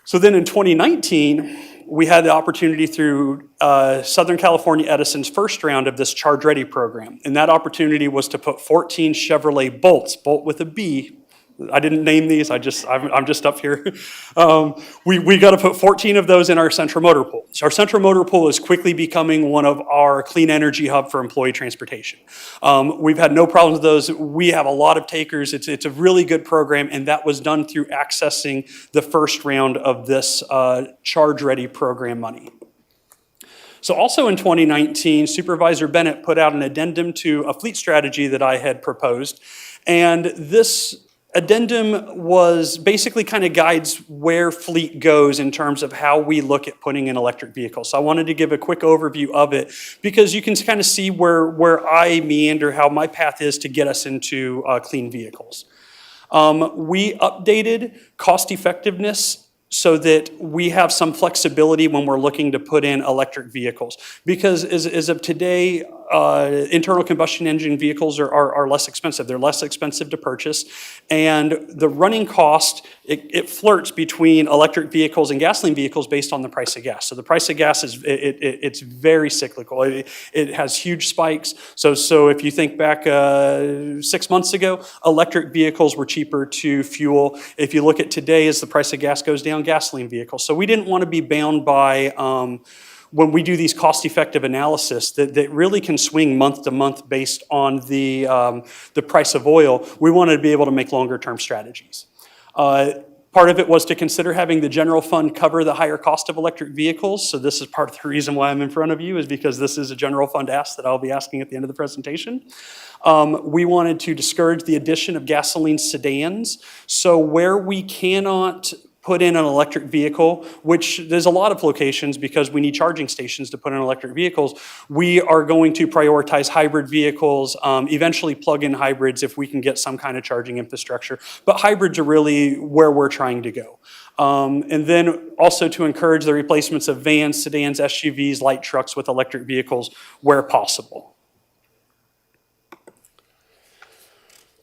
So then in 2019, we had the opportunity through Southern California Edison's first round of this Charge Ready program. And that opportunity was to put 14 Chevrolet Bolts, Bolt with a B. I didn't name these, I'm just up here. We got to put 14 of those in our central motor pool. So our central motor pool is quickly becoming one of our clean energy hub for employee transportation. We've had no problems with those. We have a lot of takers. It's a really good program, and that was done through accessing the first round of this Charge Ready program money. So also in 2019, Supervisor Bennett put out an addendum to a fleet strategy that I had proposed, and this addendum was basically kind of guides where fleet goes in terms of how we look at putting in electric vehicles. So I wanted to give a quick overview of it because you can kind of see where I meander, how my path is to get us into clean vehicles. We updated cost effectiveness so that we have some flexibility when we're looking to put in electric vehicles. Because as of today, internal combustion engine vehicles are less expensive. They're less expensive to purchase. And the running cost, it flirts between electric vehicles and gasoline vehicles based on the price of gas. So the price of gas it's very cyclical. It has huge spikes. So if you think back 6 months ago, electric vehicles were cheaper to fuel. If you look at today, as the price of gas goes down, gasoline vehicles. So we didn't want to be bound by when we do these cost-effective analysis that really can swing month to month based on the price of oil. We wanted to be able to make longer-term strategies. Part of it was to consider having the general fund cover the higher cost of electric vehicles. So this is part of the reason why I'm in front of you, is because this is a general fund ask that I'll be asking at the end of the presentation. We wanted to discourage the addition of gasoline sedans. So where we cannot put in an electric vehicle, which there's a lot of locations because we need charging stations to put in electric vehicles, we are going to prioritize hybrid vehicles, eventually plug-in hybrids if we can get some kind of charging infrastructure. But hybrids are really where we're trying to go. And then also to encourage the replacements of vans, sedans, SUVs, light trucks with electric vehicles where possible.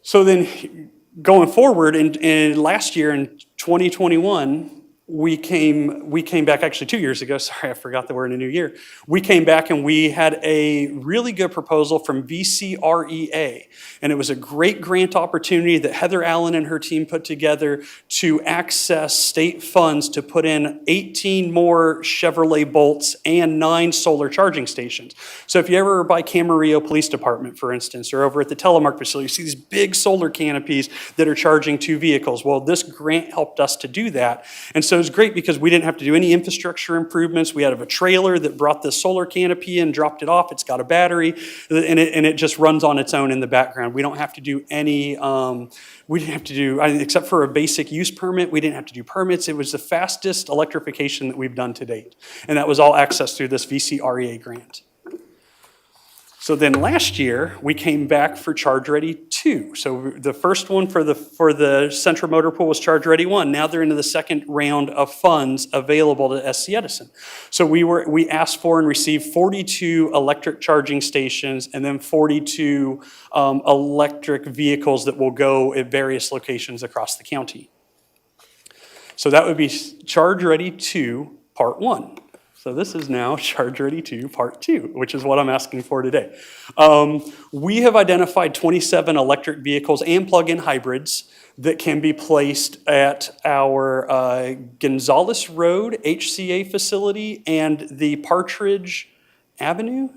So then going forward, in last year in 2021, we came back, actually 2 years ago, sorry, I forgot that we're in a new year. We came back and we had a really good proposal from VCREA. And it was a great grant opportunity that Heather Allen and her team put together to access state funds to put in 18 more Chevrolet Bolts and 9 solar charging stations. So if you ever by Camarillo Police Department, for instance, or over at the Telemark facility, you see these big solar canopies that are charging 2 vehicles. Well, this grant helped us to do that. And so it was great because we didn't have to do any infrastructure improvements. We had a trailer that brought this solar canopy in, dropped it off. It's got a battery, and it just runs on its own in the background. We don't have to do any, we didn't have to do, except for a basic use permit, we didn't have to do permits. It was the fastest electrification that we've done to date. And that was all accessed through this VCREA grant. So then last year, we came back for Charge Ready 2. So the first one for the Central Motor Pool was Charge Ready 1. Now they're into the second round of funds available to SC Edison. So we asked for and received 42 electric charging stations and then 42 electric vehicles that will go at various locations across the county. So that would be Charge Ready 2, Part 1. So this is now Charge Ready 2, Part 2, which is what I'm asking for today. We have identified 27 electric vehicles and plug-in hybrids that can be placed at our Gonzales Road HCA facility and the Partridge Avenue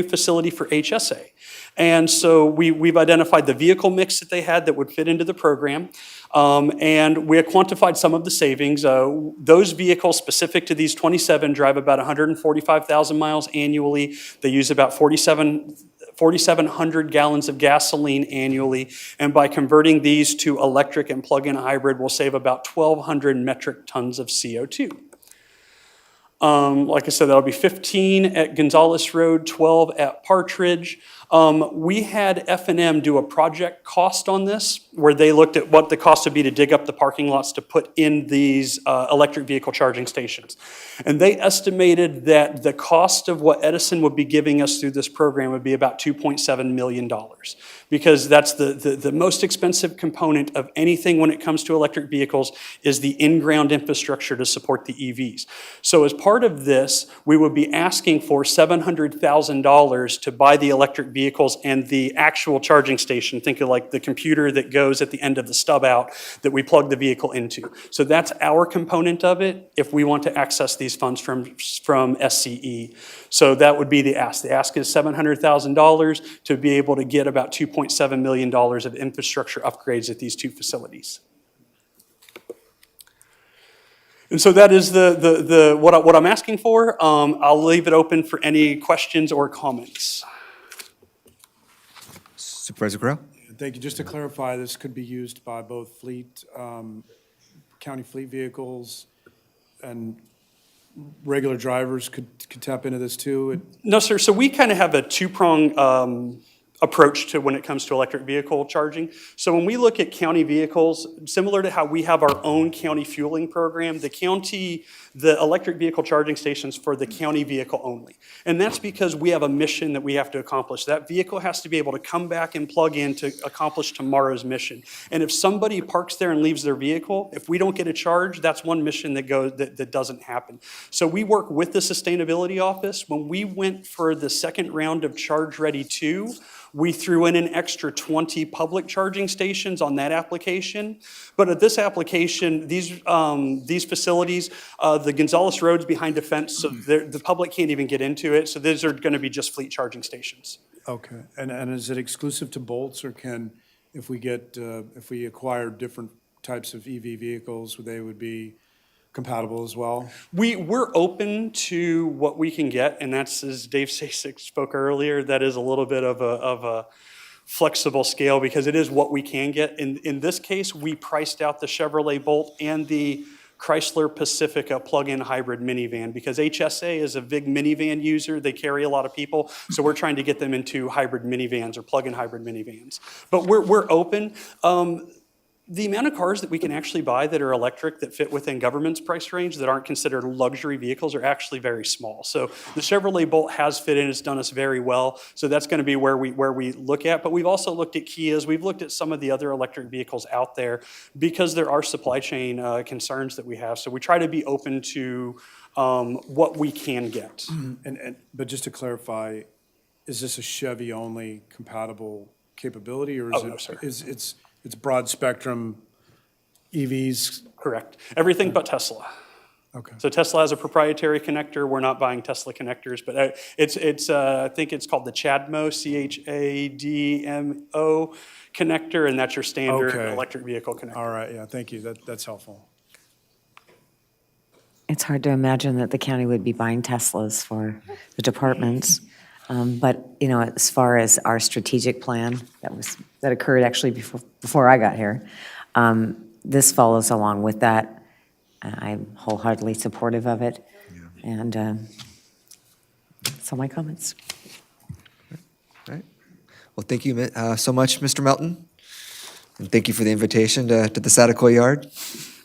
facility for HSA. And so we've identified the vehicle mix that they had that would fit into the program. And we have quantified some of the savings. Those vehicles specific to these 27 drive about 145,000 miles annually. They use about 4,700 gallons of gasoline annually. And by converting these to electric and plug-in hybrid, we'll save about 1,200 metric tons of CO2. Like I said, that'll be 15 at Gonzales Road, 12 at Partridge. We had F&M do a project cost on this, where they looked at what the cost would be to dig up the parking lots to put in these electric vehicle charging stations. And they estimated that the cost of what Edison would be giving us through this program would be about $2.7 million, because that's the most expensive component of anything when it comes to electric vehicles is the in-ground infrastructure to support the EVs. So as part of this, we would be asking for $700,000 to buy the electric vehicles and the actual charging station. Think of like the computer that goes at the end of the stub out that we plug the vehicle into. So that's our component of it if we want to access these funds from SCE. So that would be the ask. The ask is $700,000 to be able to get about $2.7 million of infrastructure upgrades at these 2 facilities. And so that is what I'm asking for. I'll leave it open for any questions or comments. Supervisor Carrell? Thank you. Just to clarify, this could be used by both fleet, county fleet vehicles, and regular drivers could tap into this too? No, sir. So we kind of have a two-prong approach to when it comes to electric vehicle charging. So when we look at county vehicles, similar to how we have our own county fueling program, the electric vehicle charging stations for the county vehicle only. And that's because we have a mission that we have to accomplish. That vehicle has to be able to come back and plug in to accomplish tomorrow's mission. And if somebody parks there and leaves their vehicle, if we don't get a charge, that's one mission that doesn't happen. So we work with the sustainability office. When we went for the second round of Charge Ready 2, we threw in an extra 20 public charging stations on that application. But at this application, these facilities, the Gonzales Road's behind a fence, so the public can't even get into it. So these are going to be just fleet charging stations. Okay. And is it exclusive to Bolts, or if we acquire different types of EV vehicles, they would be compatible as well? We're open to what we can get, and that's, as Dave Sasek spoke earlier, that is a little bit of a flexible scale because it is what we can get. In this case, we priced out the Chevrolet Bolt and the Chrysler Pacifica plug-in hybrid minivan because HSA is a big minivan user. They carry a lot of people, so we're trying to get them into hybrid minivans or plug-in hybrid minivans. But we're open. The amount of cars that we can actually buy that are electric that fit within government's price range that aren't considered luxury vehicles are actually very small. So the Chevrolet Bolt has fit in, it's done us very well. So that's going to be where we look at. But we've also looked at Kias. We've looked at some of the other electric vehicles out there because there are supply chain concerns that we have. So we try to be open to what we can get. But just to clarify, is this a Chevy-only compatible capability, or is Oh, no, sir. It's broad spectrum EVs? Correct. Everything but Tesla. Okay. So Tesla has a proprietary connector. We're not buying Tesla connectors, but I think it's called the CHAdeMO, CHADMO connector, and that's your standard Okay. electric vehicle connector. All right, yeah, thank you. That's helpful. It's hard to imagine that the county would be buying Teslas for the departments. But, you know, as far as our strategic plan that occurred actually before I got here, this follows along with that. I'm wholeheartedly supportive of it. And that's all my comments. All right. Well, thank you so much, Mr. Melton. And thank you for the invitation to the Saticoy Yard.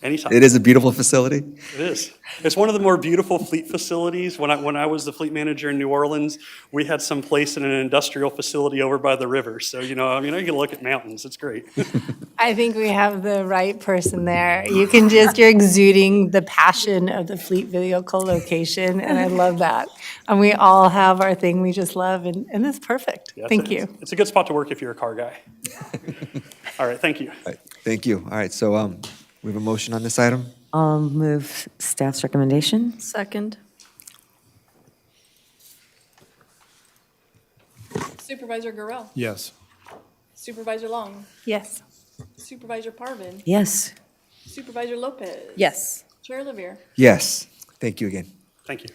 Anytime. It is a beautiful facility. It is. It's one of the more beautiful fleet facilities. When I was the fleet manager in New Orleans, we had some place in an industrial facility over by the river. So, you can look at mountains. It's great. I think we have the right person there. You're exuding the passion of the fleet vehicle location, and I love that. And we all have our thing we just love, and it's perfect. Yeah, Thank you. It's a good spot to work if you're a car guy. All right, thank you. All right, thank you. All right, so we have a motion on this item. I'll move staff's recommendation. Second. Supervisor Gorell. Yes. Supervisor Long. Yes. Supervisor Parvin. Yes. Supervisor Lopez. Yes. Chair Lavere. Yes, thank you again. Thank you.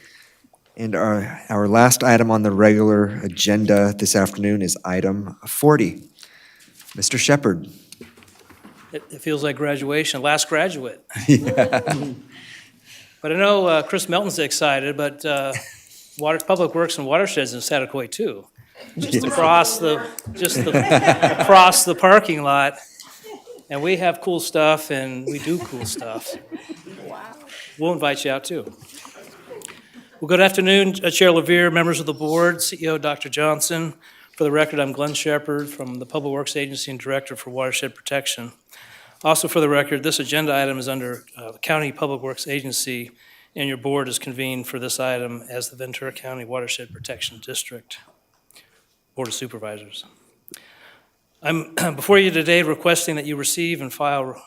And our last item on the regular agenda this afternoon is item 40. Mr. Shepherd. It feels like graduation, last graduate. Yeah. But I know Chris Melton's excited, but Public Works and Watersheds in Saticoy too. Just across the parking lot. And we have cool stuff and we do cool stuff. Wow. We'll invite you out too. Well, good afternoon, Chair Lavere, members of the board, CEO Dr. Johnson. For the record, I'm Glenn Shepherd from the Public Works Agency and Director for Watershed Protection. Also for the record, this agenda item is under County Public Works Agency, and your board is convened for this item as the Ventura County Watershed Protection District Board of Supervisors. I'm before you today requesting that you receive and file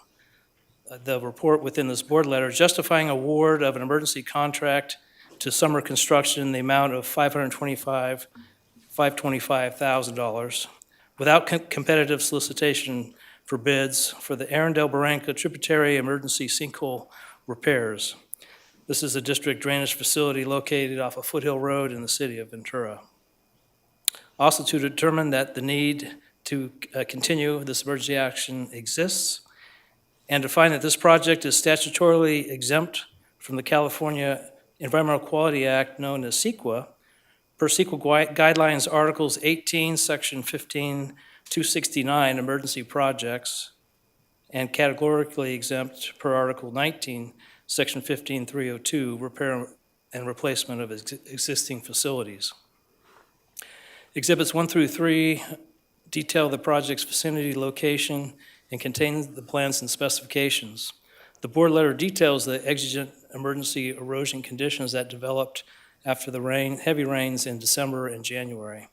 the report within this board letter justifying award of an emergency contract to Summer Construction in the amount of $525,000 without competitive solicitation for bids for the Arundel Barranca tributary emergency sinkhole repairs. This is a district drainage facility located off of Foothill Road in the city of Ventura. Also, to determine that the need to continue this emergency action exists, and to find that this project is statutorily exempt from the California Environmental Quality Act, known as CEQA, per CEQA Guidelines Articles 18, Section 15-269, Emergency Projects, and categorically exempt per Article 19, Section 15-302, Repair and Replacement of Existing Facilities. Exhibits 1 through 3 detail the project's vicinity, location, and contain the plans and specifications. The board letter details the exigent emergency erosion conditions that developed after the heavy rains in December and January.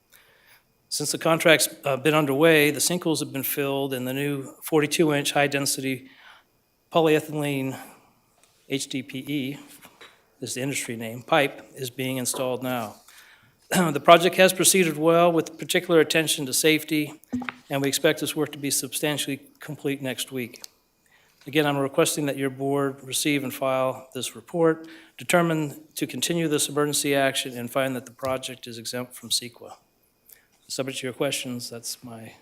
Since the contract's been underway, the sinkholes have been filled and the new 42-inch high-density polyethylene HDPE, is the industry name, pipe is being installed now. The project has proceeded well with particular attention to safety, and we expect this work to be substantially complete next week. Again, I'm requesting that your board receive and file this report, determine to continue this emergency action, and find that the project is exempt from CEQA. Subject to your questions, that's my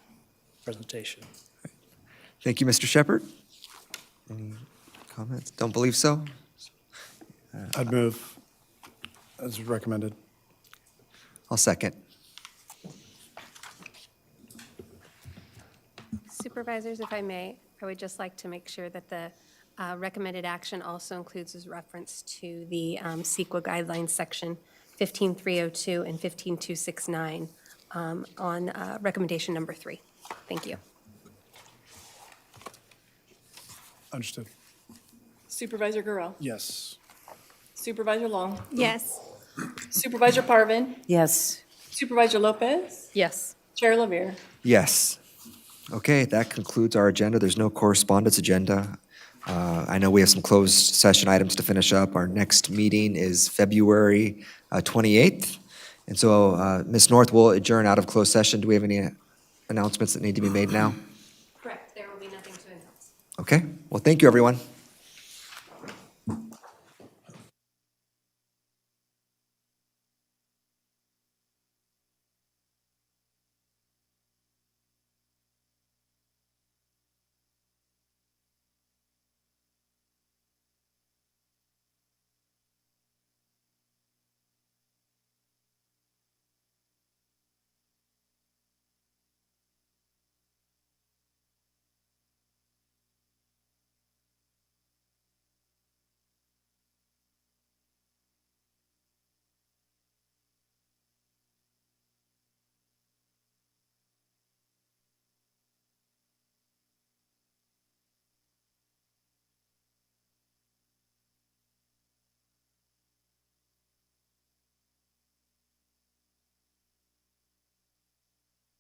presentation. Thank you, Mr. Shepherd. Any comments? Don't believe so? I'd move as recommended. I'll second. Supervisors, if I may, I would just like to make sure that the recommended action also includes as reference to the CEQA guidelines section 15302 and 15269 on recommendation number 3. Thank you. Understood. Supervisor Gurel. Yes. Supervisor Long. Yes. Supervisor Parvin. Yes. Supervisor Lopez. Yes. Chair Lavere. Yes. Okay, that concludes our agenda. There's no correspondence agenda. I know we have some closed session items to finish up. Our next meeting is February 28th. And so Ms. North will adjourn out of closed session. Do we have any announcements that need to be made now? Correct. There will be nothing to announce. Okay, well, thank you, everyone.